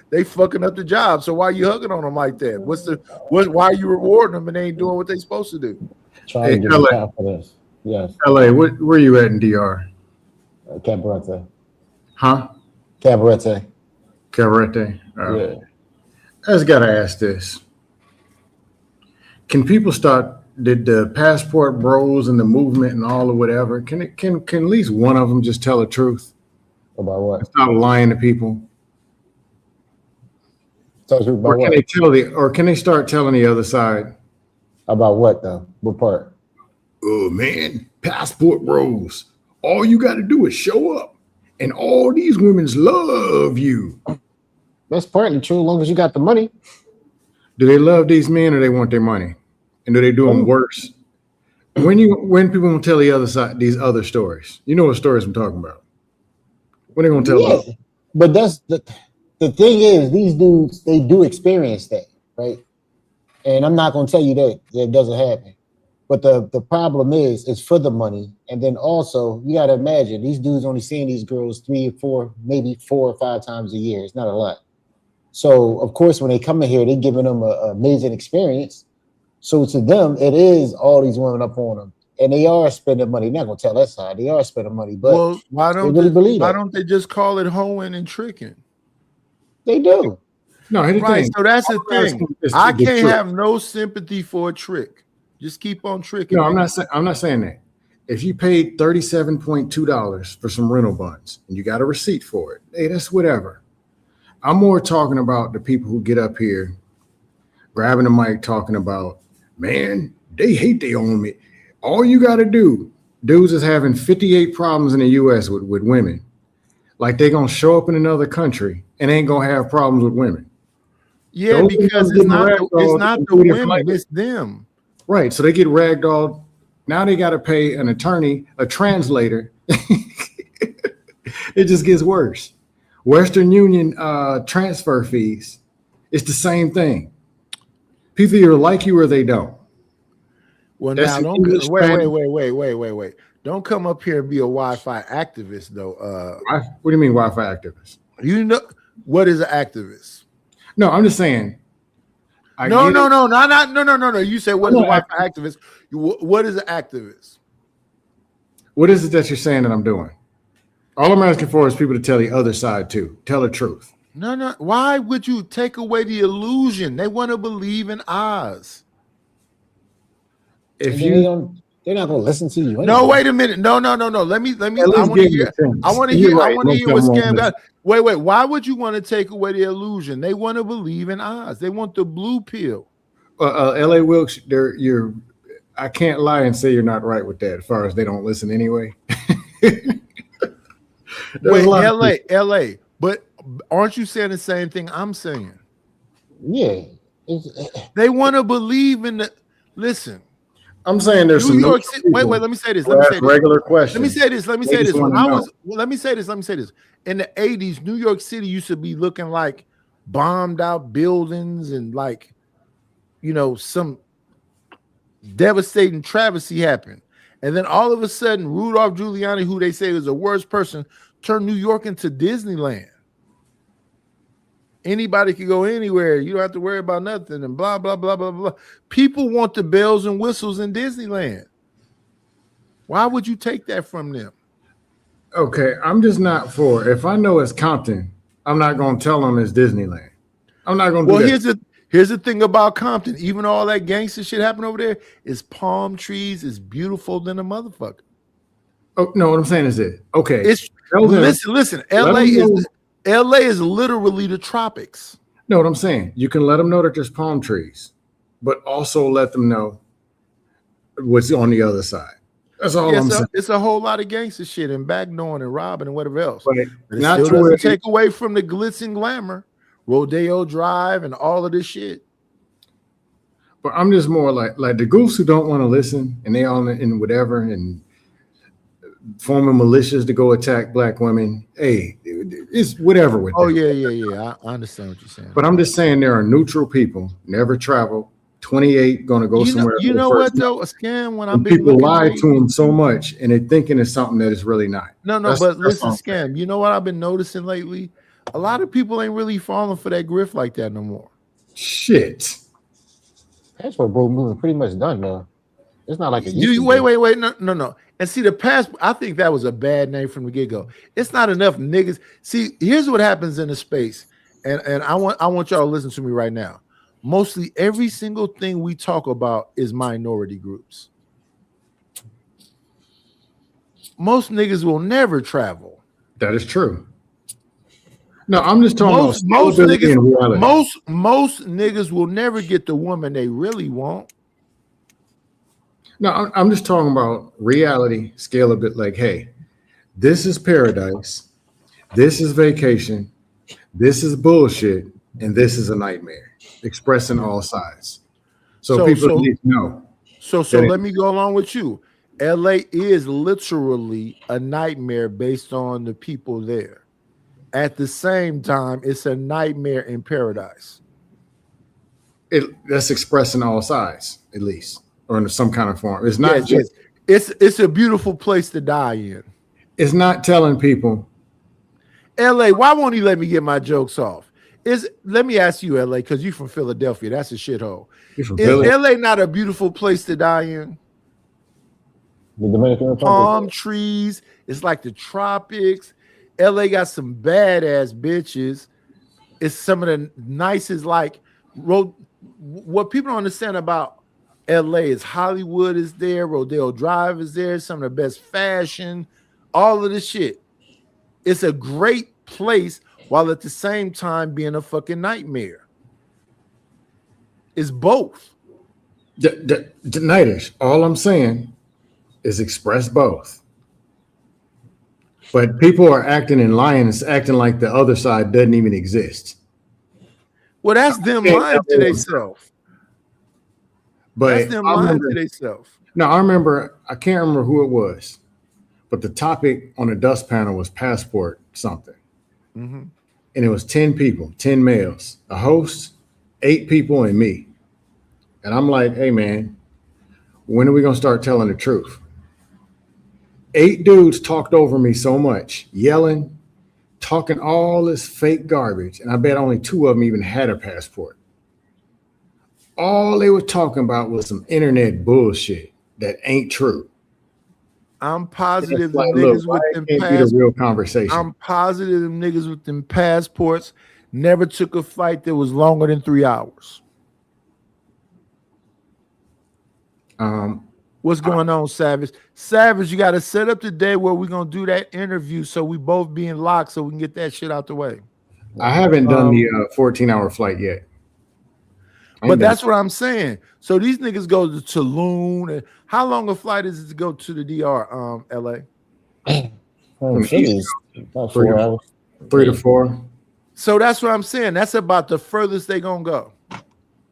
[SPEAKER 3] they fucking up the job. So why are you hugging on them like that? Why are you rewarding them and they ain't doing what they supposed to do?
[SPEAKER 14] Trying to give you confidence. Yes.
[SPEAKER 21] LA, where you at in DR?
[SPEAKER 14] Cabarete.
[SPEAKER 21] Huh?
[SPEAKER 14] Cabarete.
[SPEAKER 21] Cabarete.
[SPEAKER 14] Yeah.
[SPEAKER 21] I just gotta ask this: can people start? Did the passport bros and the movement and all of whatever? Can at least one of them just tell the truth
[SPEAKER 14] about what?
[SPEAKER 21] Stop lying to people.
[SPEAKER 14] Tell the truth about
[SPEAKER 21] Or can
[SPEAKER 14] what?
[SPEAKER 21] they tell or can they start telling the other side
[SPEAKER 14] about what though? What part?
[SPEAKER 21] Oh man, passport bros. All you got to do is show up, and all these women's love you.
[SPEAKER 14] That's partly true, as long as you got the money.
[SPEAKER 21] Do they love these men or they want their money? And do they do them worse? When people gonna tell the other side these other stories? You know what stories I'm talking about. When they gonna tell them?
[SPEAKER 14] But that's the thing is, these dudes, they do experience that, right? And I'm not gonna tell you that it doesn't happen. But the problem is, it's for the money. And then also, you gotta imagine, these dudes only seeing these girls 3 or 4, maybe 4 or 5 times a year. It's not a lot. So of course, when they come in here, they're giving them an amazing experience. So to them, it is all these women up on them, and they are spending money. Not gonna tell that side, they are spending money, but
[SPEAKER 3] why don't
[SPEAKER 14] they really believe
[SPEAKER 3] why
[SPEAKER 14] that.
[SPEAKER 3] don't they just call it hoeing and tricking?
[SPEAKER 14] They do.
[SPEAKER 21] No, here's the
[SPEAKER 3] Right.
[SPEAKER 21] thing.
[SPEAKER 3] So that's the thing. I
[SPEAKER 21] the
[SPEAKER 3] can't
[SPEAKER 21] trick.
[SPEAKER 3] have no sympathy for a trick. Just keep on tricking.
[SPEAKER 21] No, I'm not saying that. If you paid $37.2 for some rental buns and you got a receipt for it, hey, that's whatever. I'm more talking about the people who get up here, grabbing the mic, talking about, man, they hate they own me. All you got to do, dudes is having 58 problems in the U.S. with women. Like they gonna show up in another country and ain't gonna have problems with women.
[SPEAKER 3] Yeah, because it's not the women, it's them.
[SPEAKER 21] Right. So they get ragdolled. Now they got to pay an attorney, a translator. It just gets worse. Western Union transfer fees. It's the same thing. People either like you or they don't.
[SPEAKER 3] Well,
[SPEAKER 21] That's
[SPEAKER 3] now
[SPEAKER 21] the English
[SPEAKER 3] wait. Don't come up here and be a Wi-Fi activist, though.
[SPEAKER 21] What do you mean Wi-Fi activist?
[SPEAKER 3] You know what is an activist?
[SPEAKER 21] No, I'm just saying.
[SPEAKER 3] No. You said what is a Wi-Fi activist? What is an activist?
[SPEAKER 21] What is it that you're saying that I'm doing? All I'm asking for is people to tell the other side too. Tell the truth.
[SPEAKER 3] No. Why would you take away the illusion? They want to believe in Oz.
[SPEAKER 14] If they're not gonna listen to you. Anyway.
[SPEAKER 3] No, wait a minute. No. Let me. I want to hear what Scam got. Wait. Why would you want to take away the illusion? They want to believe in Oz. They want the blue pill.
[SPEAKER 21] L.A. Wilkes, I can't lie and say you're not right with that. As far as they don't listen anyway.
[SPEAKER 3] There's
[SPEAKER 14] Wait,
[SPEAKER 3] LA, but aren't you saying the same thing I'm saying?
[SPEAKER 14] Yeah.
[SPEAKER 3] They want to believe in the. Listen,
[SPEAKER 21] I'm saying there's
[SPEAKER 3] New
[SPEAKER 21] some
[SPEAKER 3] York City. Wait. Let me say this. Let me say this.
[SPEAKER 21] regular questions.
[SPEAKER 3] Let me say this. Let me
[SPEAKER 21] They
[SPEAKER 3] say
[SPEAKER 21] just
[SPEAKER 3] this. When
[SPEAKER 21] wanna
[SPEAKER 3] I
[SPEAKER 21] know.
[SPEAKER 3] was, well, let me say this. Let me say this. In the 80s, New York City used to be looking like bombed out buildings and like, some devastating travesty happened. And then all of a sudden, Rudolph Giuliani, who they say was the worst person, turned New York into Disneyland. Anybody can go anywhere. You don't have to worry about nothing and blah, blah, blah, blah, blah. People want the bells and whistles in Disneyland. Why would you take that from them?
[SPEAKER 21] Okay, I'm just not for. If I know it's Compton, I'm not going to tell them it's Disneyland. I'm not going to do that.
[SPEAKER 3] Here's the thing about Compton. Even all that gangster shit happening over there is palm trees. It's beautiful than a motherfucker.
[SPEAKER 21] Oh no, what I'm saying is it. Okay,
[SPEAKER 3] listen. LA is literally the tropics.
[SPEAKER 21] No, what I'm saying, you can let them know that there's palm trees, but also let them know what's on the other side. That's all I'm saying.
[SPEAKER 3] It's a whole lot of gangster shit and backdooring and robbing and whatever else.
[SPEAKER 21] But
[SPEAKER 3] it
[SPEAKER 21] not
[SPEAKER 3] still
[SPEAKER 21] to where
[SPEAKER 3] doesn't take away from the glitz and glamour, Rodeo Drive, and all of this shit.
[SPEAKER 21] But I'm just more like the goofs who don't want to listen and they all in whatever and forming militias to go attack black women. Hey, it's whatever with them.
[SPEAKER 3] Yeah. I understand what you're saying.
[SPEAKER 21] But I'm just saying there are neutral people, never travel, 28, going to go somewhere.
[SPEAKER 3] You know what though? A scam when I've been
[SPEAKER 21] people lie to them so much and they're thinking it's something that it's really not.
[SPEAKER 3] But listen, scam. You know what I've been noticing lately? A lot of people ain't really falling for that grift like that no more.
[SPEAKER 21] Shit.
[SPEAKER 14] Passport bro moving pretty much done now. It's not like it used to
[SPEAKER 3] wait. No. And see, the passport, I think that was a bad name from the get-go. It's not enough niggas. See, here's what happens in the space. And I want y'all to listen to me right now. Mostly every single thing we talk about is minority groups. Most niggas will never travel.
[SPEAKER 21] That is true. No, I'm just talking
[SPEAKER 3] most
[SPEAKER 21] about
[SPEAKER 3] most niggas will never get the woman they really want.
[SPEAKER 21] No, I'm just talking about reality, scale of it. Like, hey, this is paradise, this is vacation, this is bullshit, and this is a nightmare. Expressing all sides, so people need to know.
[SPEAKER 3] So let me go along with you. LA is literally a nightmare based on the people there. At the same time, it's a nightmare in paradise.
[SPEAKER 21] That's expressing all sides, at least, or in some kind of form. It's not just.
[SPEAKER 3] It's a beautiful place to die in.
[SPEAKER 21] It's not telling people.
[SPEAKER 3] LA, why won't he let me get my jokes off? Let me ask you, LA, because you're from Philadelphia. That's a shithole. Is LA not a beautiful place to die in?
[SPEAKER 14] The Dominican Republic.
[SPEAKER 3] Palm trees. It's like the tropics. LA got some badass bitches. It's some of the nicest, what people don't understand about LA is Hollywood is there, Rodeo Drive is there, some of the best fashion, all of this shit. It's a great place while at the same time being a fucking nightmare. It's both.
[SPEAKER 21] Nightish. All I'm saying is express both. But people are acting and lying. It's acting like the other side doesn't even exist.
[SPEAKER 3] Well, that's them lying to themselves.
[SPEAKER 21] But
[SPEAKER 3] that's them lying to themselves.
[SPEAKER 21] No, I can't remember who it was, but the topic on the dust panel was passport something.
[SPEAKER 3] Mm-hmm.
[SPEAKER 21] And it was 10 people, 10 males, a host, 8 people, and me. And I'm like, hey, man, when are we going to start telling the truth? 8 dudes talked over me so much, yelling, talking all this fake garbage. And I bet only 2 of them even had a passport. All they were talking about was some internet bullshit that ain't true.
[SPEAKER 3] I'm positive the niggas with them passports.
[SPEAKER 21] Real conversation.
[SPEAKER 3] I'm positive them niggas with them passports never took a fight that was longer than 3 hours. What's going on, Savage? Savage, you got to set up the day where we're going to do that interview so we both be in lock so we can get that shit out the way.
[SPEAKER 21] I haven't done the 14-hour flight yet.
[SPEAKER 3] But that's what I'm saying. So these niggas go to Tulum. And how long a flight is it to go to the DR, LA?
[SPEAKER 14] Philly's about
[SPEAKER 21] 3
[SPEAKER 14] 4 hours.
[SPEAKER 21] 3 to 4.
[SPEAKER 3] So that's what I'm saying. That's about the furthest they gonna go.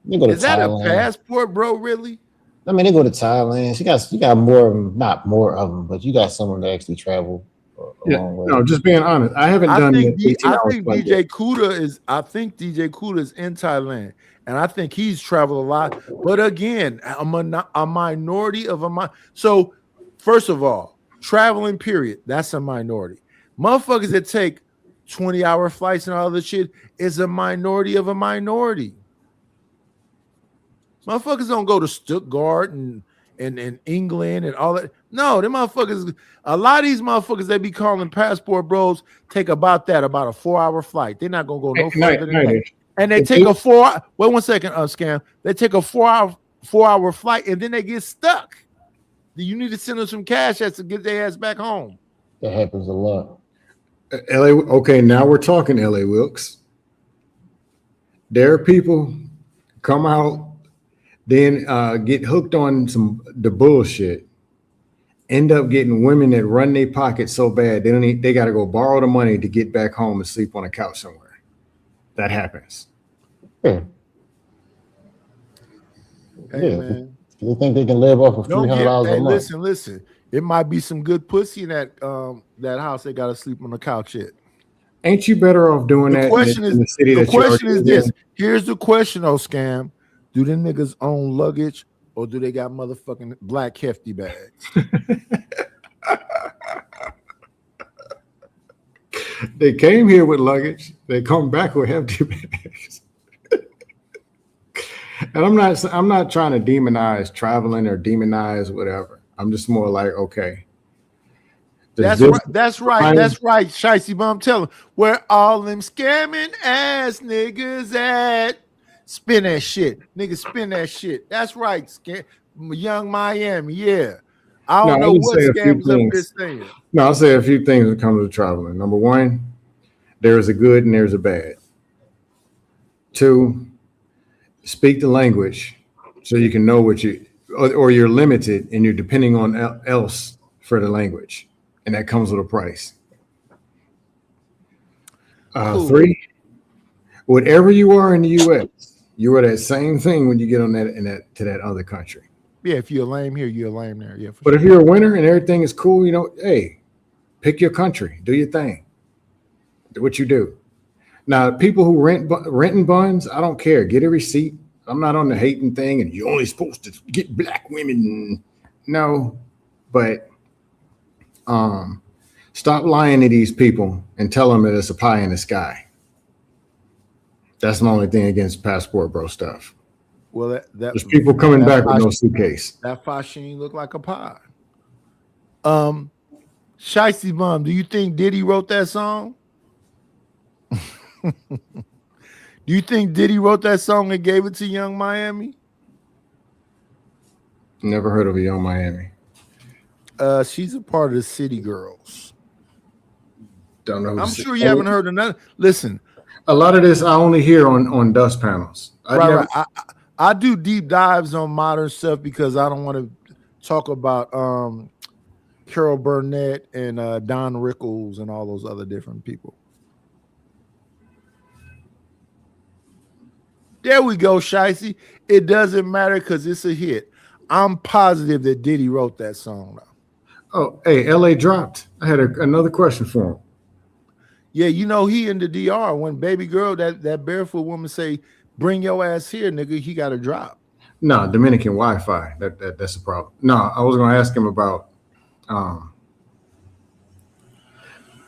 [SPEAKER 14] You go to
[SPEAKER 3] Is that
[SPEAKER 14] Thailand.
[SPEAKER 3] a passport, bro? Really?
[SPEAKER 14] I mean, they go to Thailand. You got more of them, not more of them, but you got someone that actually travel a long way.
[SPEAKER 21] No, just being honest. I haven't done
[SPEAKER 3] think
[SPEAKER 21] the 18 hours flight
[SPEAKER 3] DJ Kuda is. I think DJ Kuda is in Thailand, and I think he's traveled a lot. But again, a minority of a So, first of all, traveling period. That's a minority. Motherfuckers that take 20-hour flights and all this shit is a minority of a minority. Motherfuckers don't go to Stuttgart and England and all that. No, them motherfuckers, a lot of these motherfuckers they be calling passport bros take about a 4-hour flight. They're not gonna go no further than that. And they take a 4 wait 1 second, scam. They take a 4-hour flight and then they get stuck. You need to send them some cash to get their ass back home.
[SPEAKER 14] That happens a lot.
[SPEAKER 21] LA, okay, now we're talking LA Wilkes. There are people come out, then get hooked on the bullshit, end up getting women that run their pockets so bad they got to go borrow the money to get back home and sleep on a couch somewhere. That happens.
[SPEAKER 14] Yeah.
[SPEAKER 3] Hey, man.
[SPEAKER 14] You think they can live off of $300 a month?
[SPEAKER 3] Listen. It might be some good pussy in that house. They got to sleep on the couch yet.
[SPEAKER 21] Ain't you better off doing that in the city
[SPEAKER 3] the
[SPEAKER 21] that you
[SPEAKER 3] question is this.
[SPEAKER 21] in?
[SPEAKER 3] Here's the question, scam. Do them niggas own luggage or do they got motherfucking black hefty bags?
[SPEAKER 21] They came here with luggage. They come back with hefty bags. And I'm not trying to demonize traveling or demonize whatever. I'm just more like, okay.
[SPEAKER 3] That's right, Shicey Bum. Tell them where all them scamming ass niggas at. Spin that shit. Niggas spin that shit. That's right. Young Miami, yeah. I don't know what scams up this thing.
[SPEAKER 21] No, I'll say a few things when it comes to traveling. Number one, there's a good and there's a bad. 2, speak the language so you can know what or you're limited and you're depending on else for the language. And that comes with a price. Cool. 3, whatever you are in the U.S., you are that same thing when you get on to that other country.
[SPEAKER 3] Yeah, if you're lame here, you're lame there. Yeah.
[SPEAKER 21] But if you're a winner and everything is cool, hey, pick your country, do your thing, do what you do. Now, people who renting buns, I don't care. Get a receipt. I'm not on the hating thing, and you're only supposed to get black women. No, but stop lying to these people and tell them that it's a pie in the sky. That's my only thing against passport bro stuff.
[SPEAKER 3] Well,
[SPEAKER 21] there's people coming back with no suitcase.
[SPEAKER 3] That fashine look like a pie. Shicey Bum, do you think Diddy wrote that song? Do you think Diddy wrote that song and gave it to Young Miami?
[SPEAKER 21] Never heard of a Young Miami.
[SPEAKER 3] She's a part of the City Girls.
[SPEAKER 21] Don't know.
[SPEAKER 3] I'm sure you haven't heard of none. Listen,
[SPEAKER 21] a lot of this I only hear on dust panels.
[SPEAKER 3] I do deep dives on modern stuff because I don't want to talk about Carol Burnett and Don Rickles and all those other different people. There we go, Shicey. It doesn't matter because it's a hit. I'm positive that Diddy wrote that song now.
[SPEAKER 21] Oh, hey, LA dropped. I had another question for him.
[SPEAKER 3] Yeah, he in the DR when baby girl, that barefoot woman say, bring your ass here, nigga, he got a drop.
[SPEAKER 21] No, Dominican Wi-Fi. That's a problem. No, I was gonna ask him about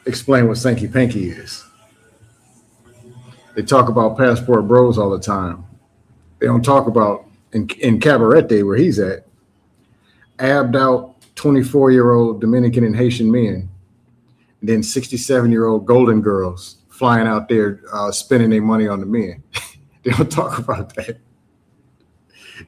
[SPEAKER 21] explain what Sankey Panky is. They talk about passport bros all the time. They don't talk about in Cabaret Day where he's at, abbed out 24-year-old Dominican and Haitian men, and then 67-year-old golden girls flying out there spending their money on the men. They don't talk about that.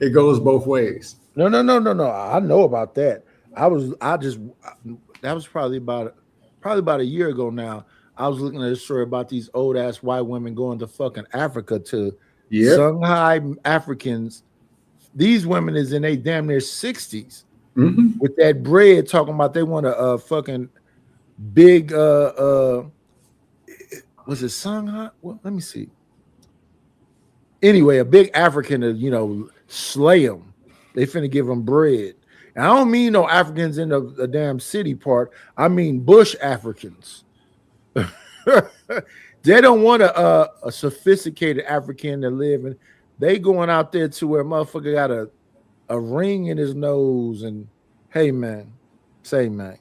[SPEAKER 21] It goes both ways.
[SPEAKER 3] No. I know about that. That was probably about a year ago now. I was looking at a story about these old ass white women going to fucking Africa to Shanghai Africans. These women is in their damn near 60s with that bread talking about they want to fucking big was it Shanghai? Well, let me see. Anyway, a big African to slay them. They finna give them bread. And I don't mean no Africans in the damn city part. I mean bush Africans. They don't want a sophisticated African to live in. They going out there to where motherfucker got a ring in his nose and hey man, say man.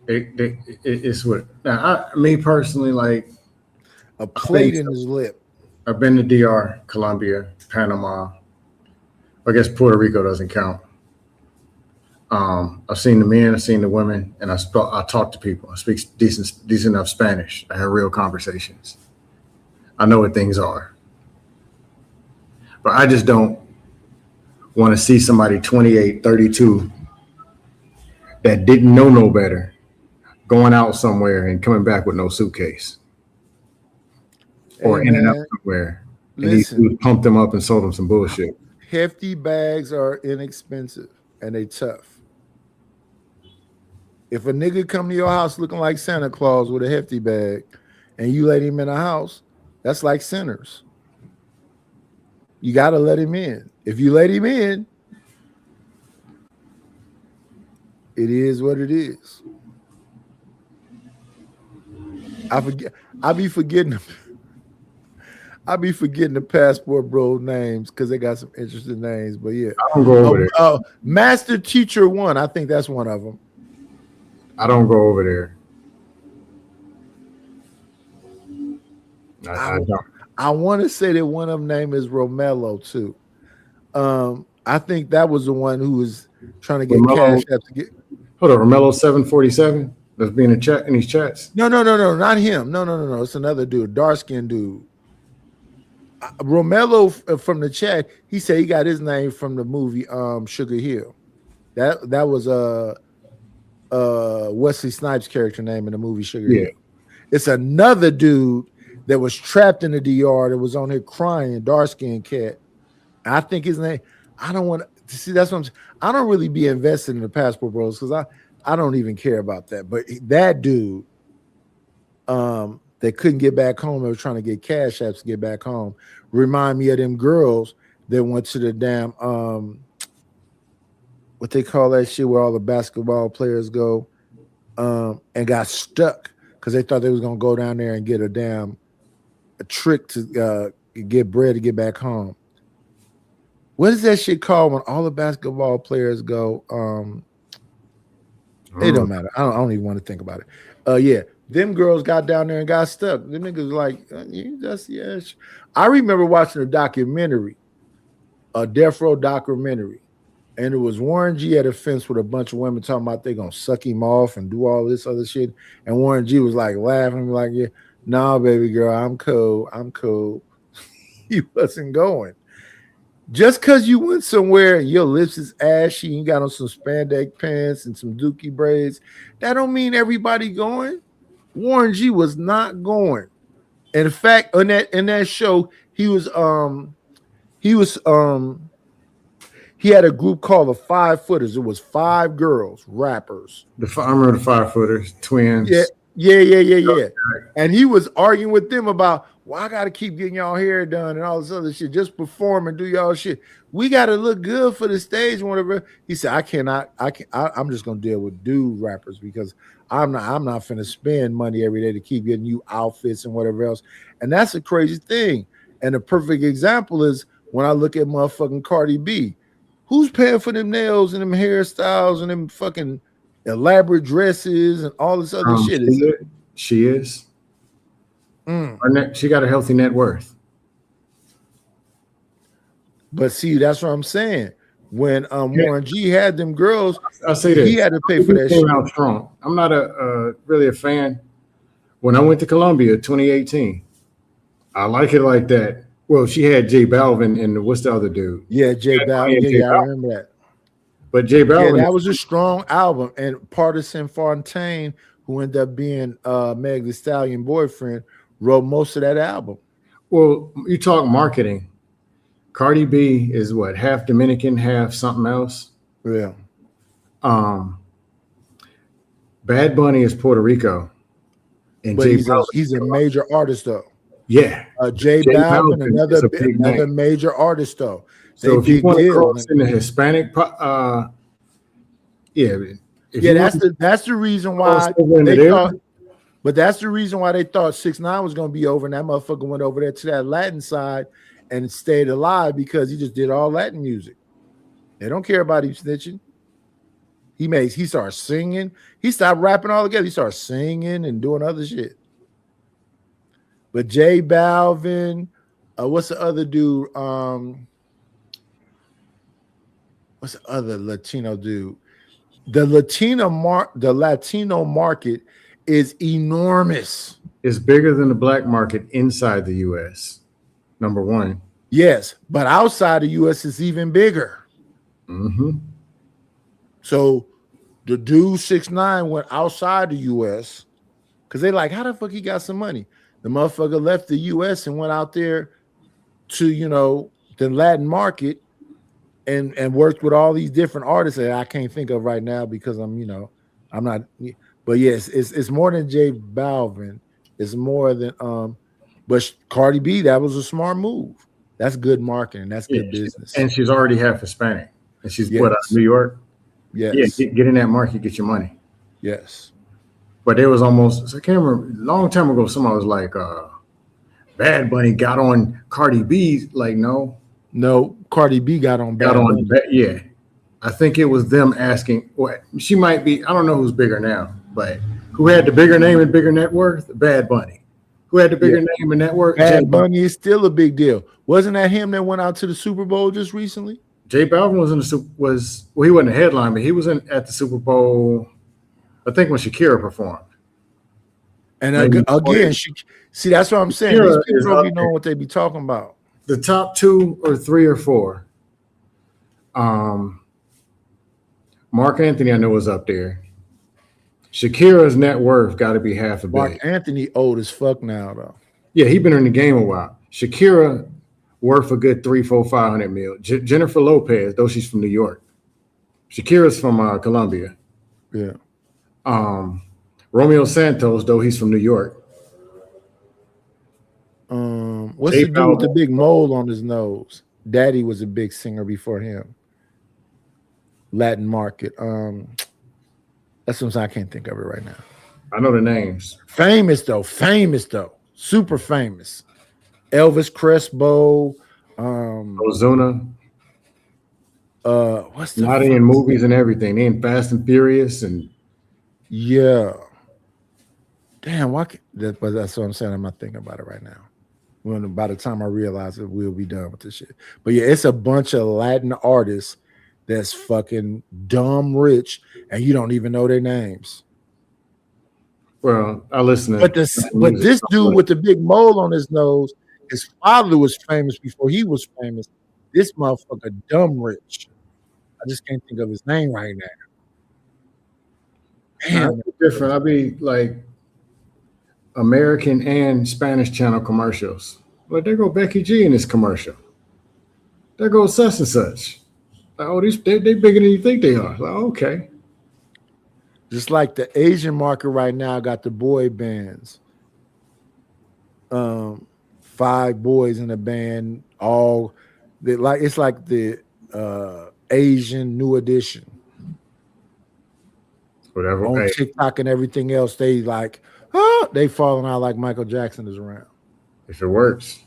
[SPEAKER 21] It's what now. Me personally, like
[SPEAKER 3] a plate in his lip.
[SPEAKER 21] I've been to DR, Colombia, Panama. I guess Puerto Rico doesn't count. I've seen the men, I've seen the women, and I talk to people. I speak decent enough Spanish. I have real conversations. I know what things are. But I just don't want to see somebody 28, 32 that didn't know no better going out somewhere and coming back with no suitcase. Or
[SPEAKER 3] Hey,
[SPEAKER 21] ending up
[SPEAKER 3] man,
[SPEAKER 21] somewhere. And
[SPEAKER 3] listen.
[SPEAKER 21] these dudes pumped them up and sold them some bullshit.
[SPEAKER 3] Hefty bags are inexpensive and they tough. If a nigga come to your house looking like Santa Claus with a hefty bag and you let him in the house, that's like sinners. You got to let him in. If you let him in, it is what it is. I be forgetting the passport bro names because they got some interesting names. But yeah,
[SPEAKER 21] I don't go over there.
[SPEAKER 3] Master Teacher 1, I think that's one of them.
[SPEAKER 21] I don't go over there. I don't.
[SPEAKER 3] I want to say that one of them name is Romello too. I think that was the one who was trying to get cash out to get.
[SPEAKER 21] Hold on, Romello 747. That's being in chat in these chats.
[SPEAKER 3] No, not him. No. It's another dude, dark skinned dude. Romello from the chat. He said he got his name from the movie Sugar Hill. That was Wesley Snipes' character name in the movie Sugar Hill. It's another dude that was trapped in the DR that was on here crying, dark skinned cat. I think his name. I don't want to see. That's what I'm saying. I don't really be invested in the passport bros because I don't even care about that. But that dude, that couldn't get back home, they were trying to get cash apps to get back home. Remind me of them girls that went to the damn what they call that shit where all the basketball players go, and got stuck because they thought they was gonna go down there and get a trick to get bread to get back home. What is that shit called when all the basketball players go? It don't matter. I don't even want to think about it. Yeah, them girls got down there and got stuck. Them niggas like, you just I remember watching a documentary, a Death Row documentary, and it was Warren G at a fence with a bunch of women talking about they gonna suck him off and do all this other shit. And Warren G was like laughing, like, yeah, nah, baby girl, I'm cool. He wasn't going. Just because you went somewhere and your lips is ashy and you got on some spandex pants and some dookie braids, that don't mean everybody going. Warren G was not going. In fact, in that show, he had a group called the 5 Footers. It was 5 girls, rappers.
[SPEAKER 21] I remember the 5 Footers, twins.
[SPEAKER 3] Yeah. And he was arguing with them about, well, I gotta keep getting y'all hair done and all this other shit. Just perform and do y'all shit. We gotta look good for the stage and whatever. He said, I'm just gonna deal with dude rappers because I'm not finna spend money every day to keep getting you outfits and whatever else. And that's a crazy thing. And a perfect example is when I look at motherfucking Cardi B. Who's paying for them nails and them hairstyles and them fucking elaborate dresses and all this other shit?
[SPEAKER 21] She is. She got a healthy net worth.
[SPEAKER 3] But see, that's what I'm saying. When Warren G had them girls,
[SPEAKER 21] I'll say this.
[SPEAKER 3] He had to pay for that shit.
[SPEAKER 21] Out strong. I'm not really a fan. When I went to Colombia 2018, I like it like that. Well, she had J Balvin and what's the other dude?
[SPEAKER 3] Yeah, J Balvin. Yeah, I remember that.
[SPEAKER 21] But J Balvin,
[SPEAKER 3] that was a strong album. And Partisan Fontaine, who ended up being Meg Thee Stallion boyfriend, wrote most of that album.
[SPEAKER 21] Well, you talk marketing. Cardi B is what, half Dominican, half something else.
[SPEAKER 3] Yeah.
[SPEAKER 21] Bad Bunny is Puerto Rico, and
[SPEAKER 3] But he's a major artist though.
[SPEAKER 21] Yeah,
[SPEAKER 3] J
[SPEAKER 21] J
[SPEAKER 3] Balvin,
[SPEAKER 21] Balvin is a big
[SPEAKER 3] another
[SPEAKER 21] name.
[SPEAKER 3] major artist though.
[SPEAKER 21] So if you want to
[SPEAKER 3] deal.
[SPEAKER 21] cross in the Hispanic,
[SPEAKER 3] that's the reason why they thought. But that's the reason why they thought 6ix9ine was going to be over, and that motherfucker went over there to that Latin side and stayed alive because he just did all Latin music. They don't care about him snitching. He started singing. He stopped rapping altogether. He started singing and doing other shit. But J Balvin, what's the other dude? What's the other Latino dude? The Latino market is enormous.
[SPEAKER 21] It's bigger than the black market inside the U.S. Number one.
[SPEAKER 3] Yes, but outside the U.S. is even bigger.
[SPEAKER 21] Mm-hmm.
[SPEAKER 3] So the dude 6ix9ine went outside the U.S. because they like, how the fuck he got some money? The motherfucker left the U.S. and went out there to, the Latin market and worked with all these different artists that I can't think of right now because I'm not. But yes, it's more than J Balvin. It's more than but Cardi B, that was a smart move. That's good marketing. That's good business.
[SPEAKER 21] And she's already half Hispanic. And she's
[SPEAKER 3] Yes.
[SPEAKER 21] New York?
[SPEAKER 3] Yes.
[SPEAKER 21] Yeah, get in that market, get your money.
[SPEAKER 3] Yes.
[SPEAKER 21] But there was I can't remember, a long time ago, somebody was like, Bad Bunny got on Cardi B. Like, no.
[SPEAKER 3] No, Cardi B got on Bad Bunny.
[SPEAKER 21] Yeah. I think it was them asking, well, she might be, I don't know who's bigger now, but who had the bigger name and bigger net worth? Bad Bunny. Who had the bigger name and net worth?
[SPEAKER 3] Bad Bunny is still a big deal. Wasn't that him that went out to the Super Bowl just recently?
[SPEAKER 21] J Balvin was he wasn't a headline, but he was at the Super Bowl, I think when Shakira performed.
[SPEAKER 3] And again, see, that's what I'm saying. These people don't be knowing what they be talking about.
[SPEAKER 21] The top 2 or 3 or 4. Mark Anthony, I know, was up there. Shakira's net worth got to be $500 million.
[SPEAKER 3] Mark Anthony old as fuck now, though.
[SPEAKER 21] Yeah, he been in the game a while. Shakira worth a good $300-500 million. Jennifer Lopez, though she's from New York. Shakira's from Colombia.
[SPEAKER 3] Yeah.
[SPEAKER 21] Romeo Santos, though he's from New York.
[SPEAKER 3] What's the dude with the big mole on his nose? Daddy was a big singer before him. Latin market. That's something I can't think of it right now.
[SPEAKER 21] I know the names.
[SPEAKER 3] Famous though. Super famous. Elvis Crespo.
[SPEAKER 21] Ozuna.
[SPEAKER 3] What's the
[SPEAKER 21] not in movies and everything. They in Fast and Furious and
[SPEAKER 3] yeah. Damn, but that's what I'm saying. I'm not thinking about it right now. By the time I realize it, we'll be done with this shit. But yeah, it's a bunch of Latin artists that's fucking dumb rich, and you don't even know their names.
[SPEAKER 21] Well, I listen to
[SPEAKER 3] but this dude with the big mole on his nose, his father was famous before he was famous. This motherfucker dumb rich. I just can't think of his name right now. Damn,
[SPEAKER 21] different. I'll be like American and Spanish channel commercials. Like, there go Becky G in this commercial. There goes such and such. Like, oh, they bigger than you think they are. Like, okay.
[SPEAKER 3] Just like the Asian market right now got the boy bands. 5 boys in a band, it's like the Asian New Edition.
[SPEAKER 21] Whatever.
[SPEAKER 3] On TikTok and everything else, they they falling out like Michael Jackson is around.
[SPEAKER 21] If it works.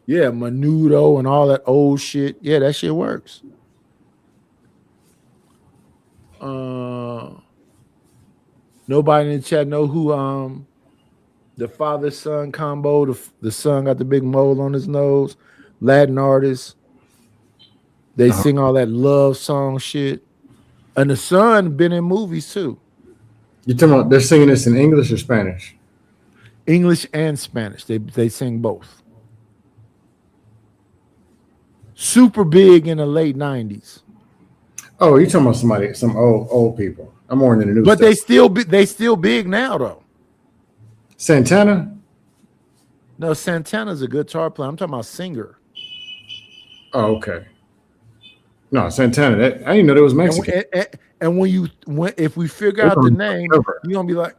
[SPEAKER 3] Yeah, Menudo and all that old shit. Yeah, that shit works. Nobody in the chat know who the father-son combo, the son got the big mole on his nose, Latin artist. They sing all that love song shit. And the son been in movies too.
[SPEAKER 21] You talking about they're singing this in English or Spanish?
[SPEAKER 3] English and Spanish. They sing both. Super big in the late 90s.
[SPEAKER 21] Oh, you talking about some old people. I'm more into the new
[SPEAKER 3] but
[SPEAKER 21] stuff.
[SPEAKER 3] they still big now though.
[SPEAKER 21] Santana?
[SPEAKER 3] No, Santana's a guitar player. I'm talking about singer.
[SPEAKER 21] Oh, okay. No, Santana. I didn't know that was Mexican.
[SPEAKER 3] And if we figure out the name, you're gonna be like,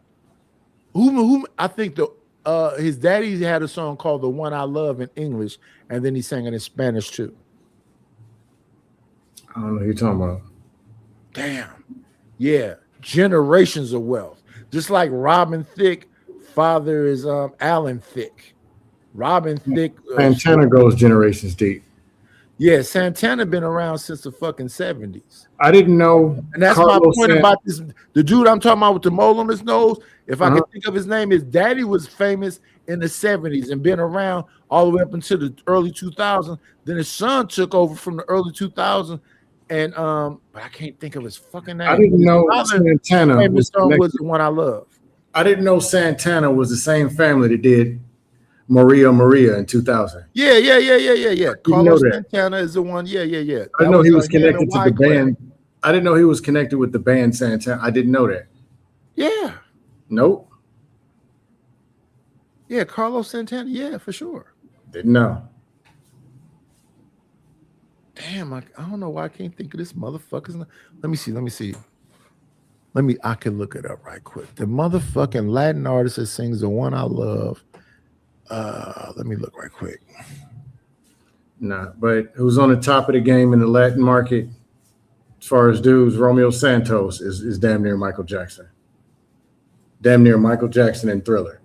[SPEAKER 3] who? I think his daddy had a song called "The One I Love" in English, and then he sang it in Spanish too.
[SPEAKER 21] I don't know who you're talking about.
[SPEAKER 3] Damn. Yeah, generations of wealth. Just like Robin Thicke, father is Alan Thicke. Robin Thicke.
[SPEAKER 21] Santana goes generations deep.
[SPEAKER 3] Yeah, Santana been around since the fucking 70s.
[SPEAKER 21] I didn't know.
[SPEAKER 3] And that's my point about this. The dude I'm talking about with the mole on his nose, if I can think of his name, his daddy was famous in the 70s and been around all the way up until the early 2000s. Then his son took over from the early 2000s. And but I can't think of his fucking name.
[SPEAKER 21] I didn't know Santana was
[SPEAKER 3] the One I Love.
[SPEAKER 21] I didn't know Santana was the same family that did Maria in 2000.
[SPEAKER 3] Yeah. Carlos Santana is the one. Yeah.
[SPEAKER 21] I didn't know he was connected to the band. I didn't know he was connected with the band Santana. I didn't know that.
[SPEAKER 3] Yeah.
[SPEAKER 21] Nope.
[SPEAKER 3] Yeah, Carlos Santana. Yeah, for sure.
[SPEAKER 21] Didn't know.
[SPEAKER 3] Damn, I don't know why I can't think of this motherfucker's name. Let me see. I can look it up right quick. The motherfucking Latin artist that sings The One I Love. Let me look right quick.
[SPEAKER 21] Nah, but who's on the top of the game in the Latin market as far as dudes? Romeo Santos is damn near Michael Jackson. Damn near Michael Jackson and Thriller.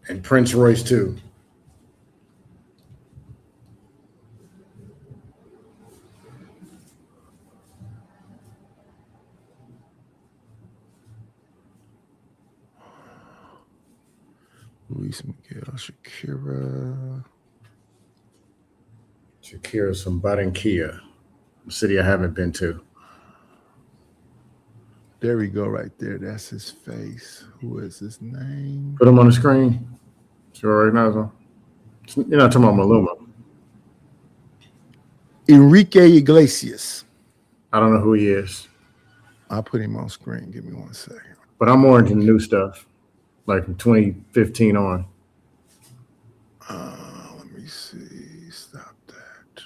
[SPEAKER 21] And Prince Royce too.
[SPEAKER 3] Luis Miguel,
[SPEAKER 21] Shakira's from Barranquilla, a city I haven't been to.
[SPEAKER 3] There we go, right there. That's his face. Who is his name?
[SPEAKER 21] Put him on the screen. So you recognize him. You're not talking about Maluma.
[SPEAKER 3] Enrique Iglesias.
[SPEAKER 21] I don't know who he is.
[SPEAKER 3] I'll put him on screen. Give me 1 second.
[SPEAKER 21] But I'm more into the new stuff, like from 2015 on.
[SPEAKER 3] Let me see. Stop that.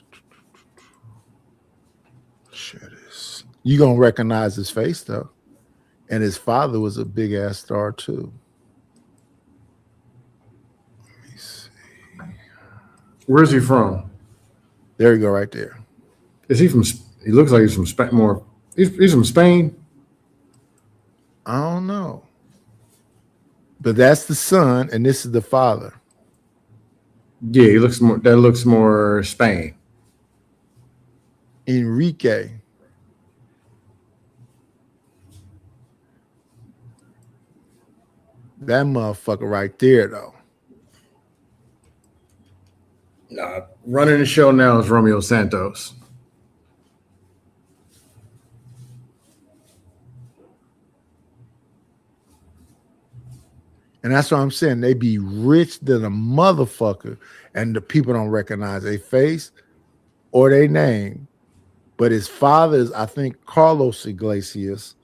[SPEAKER 3] Share this. You gonna recognize his face though, and his father was a big ass star too. Let me see.
[SPEAKER 21] Where's he from?
[SPEAKER 3] There you go, right there.
[SPEAKER 21] Is he from? He looks like he's from Spain. More. He's from Spain.
[SPEAKER 3] I don't know, but that's the son, and this is the father.
[SPEAKER 21] Yeah, he looks more. That looks more Spain.
[SPEAKER 3] Enrique. That motherfucker right there, though.
[SPEAKER 21] Nah, running the show now is Romeo Santos.
[SPEAKER 3] And that's what I'm saying. They be rich than a motherfucker, and the people don't recognize their face or their name. But his father is, I think, Carlos Iglesias,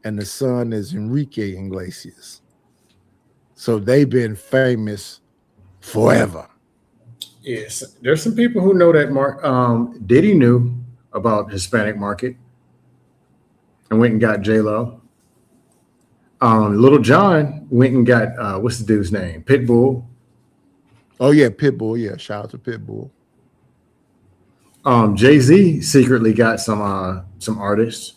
[SPEAKER 3] and the son is Enrique Iglesias. So they've been famous forever.
[SPEAKER 21] Yes, there's some people who know that Diddy knew about Hispanic market and went and got J-Lo. Little John went and got what's the dude's name? Pitbull.
[SPEAKER 3] Oh yeah, Pitbull. Yeah, shout out to Pitbull.
[SPEAKER 21] Jay-Z secretly got some artists.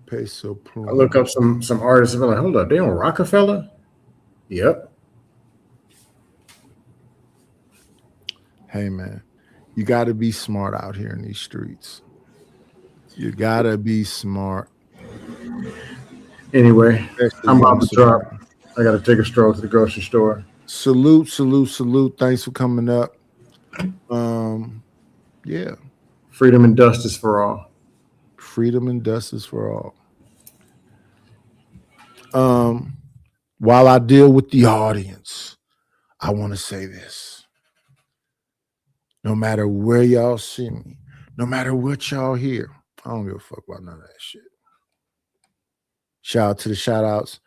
[SPEAKER 3] Peso Pluma.
[SPEAKER 21] I look up some artists and be like, hold up, they on Rockefeller? Yep.
[SPEAKER 3] Hey man, you got to be smart out here in these streets. You got to be smart.
[SPEAKER 21] Anyway, I'm about to drop. I got to take a stroll to the grocery store.
[SPEAKER 3] Salute. Thanks for coming up. Yeah.
[SPEAKER 21] Freedom and dust is for all.
[SPEAKER 3] Freedom and dust is for all. While I deal with the audience, I want to say this. No matter where y'all see me, no matter what y'all hear, I don't give a fuck about none of that shit. Shout out to the shout outs.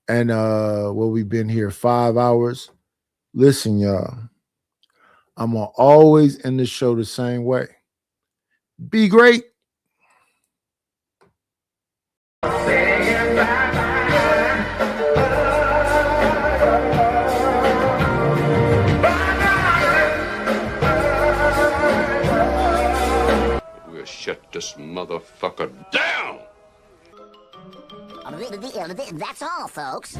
[SPEAKER 3] And we've been here 5 hours. Listen, y'all, I'm gonna always end the show the same way. Be great.
[SPEAKER 6] We'll shut this motherfucker down.
[SPEAKER 22] That's all, folks.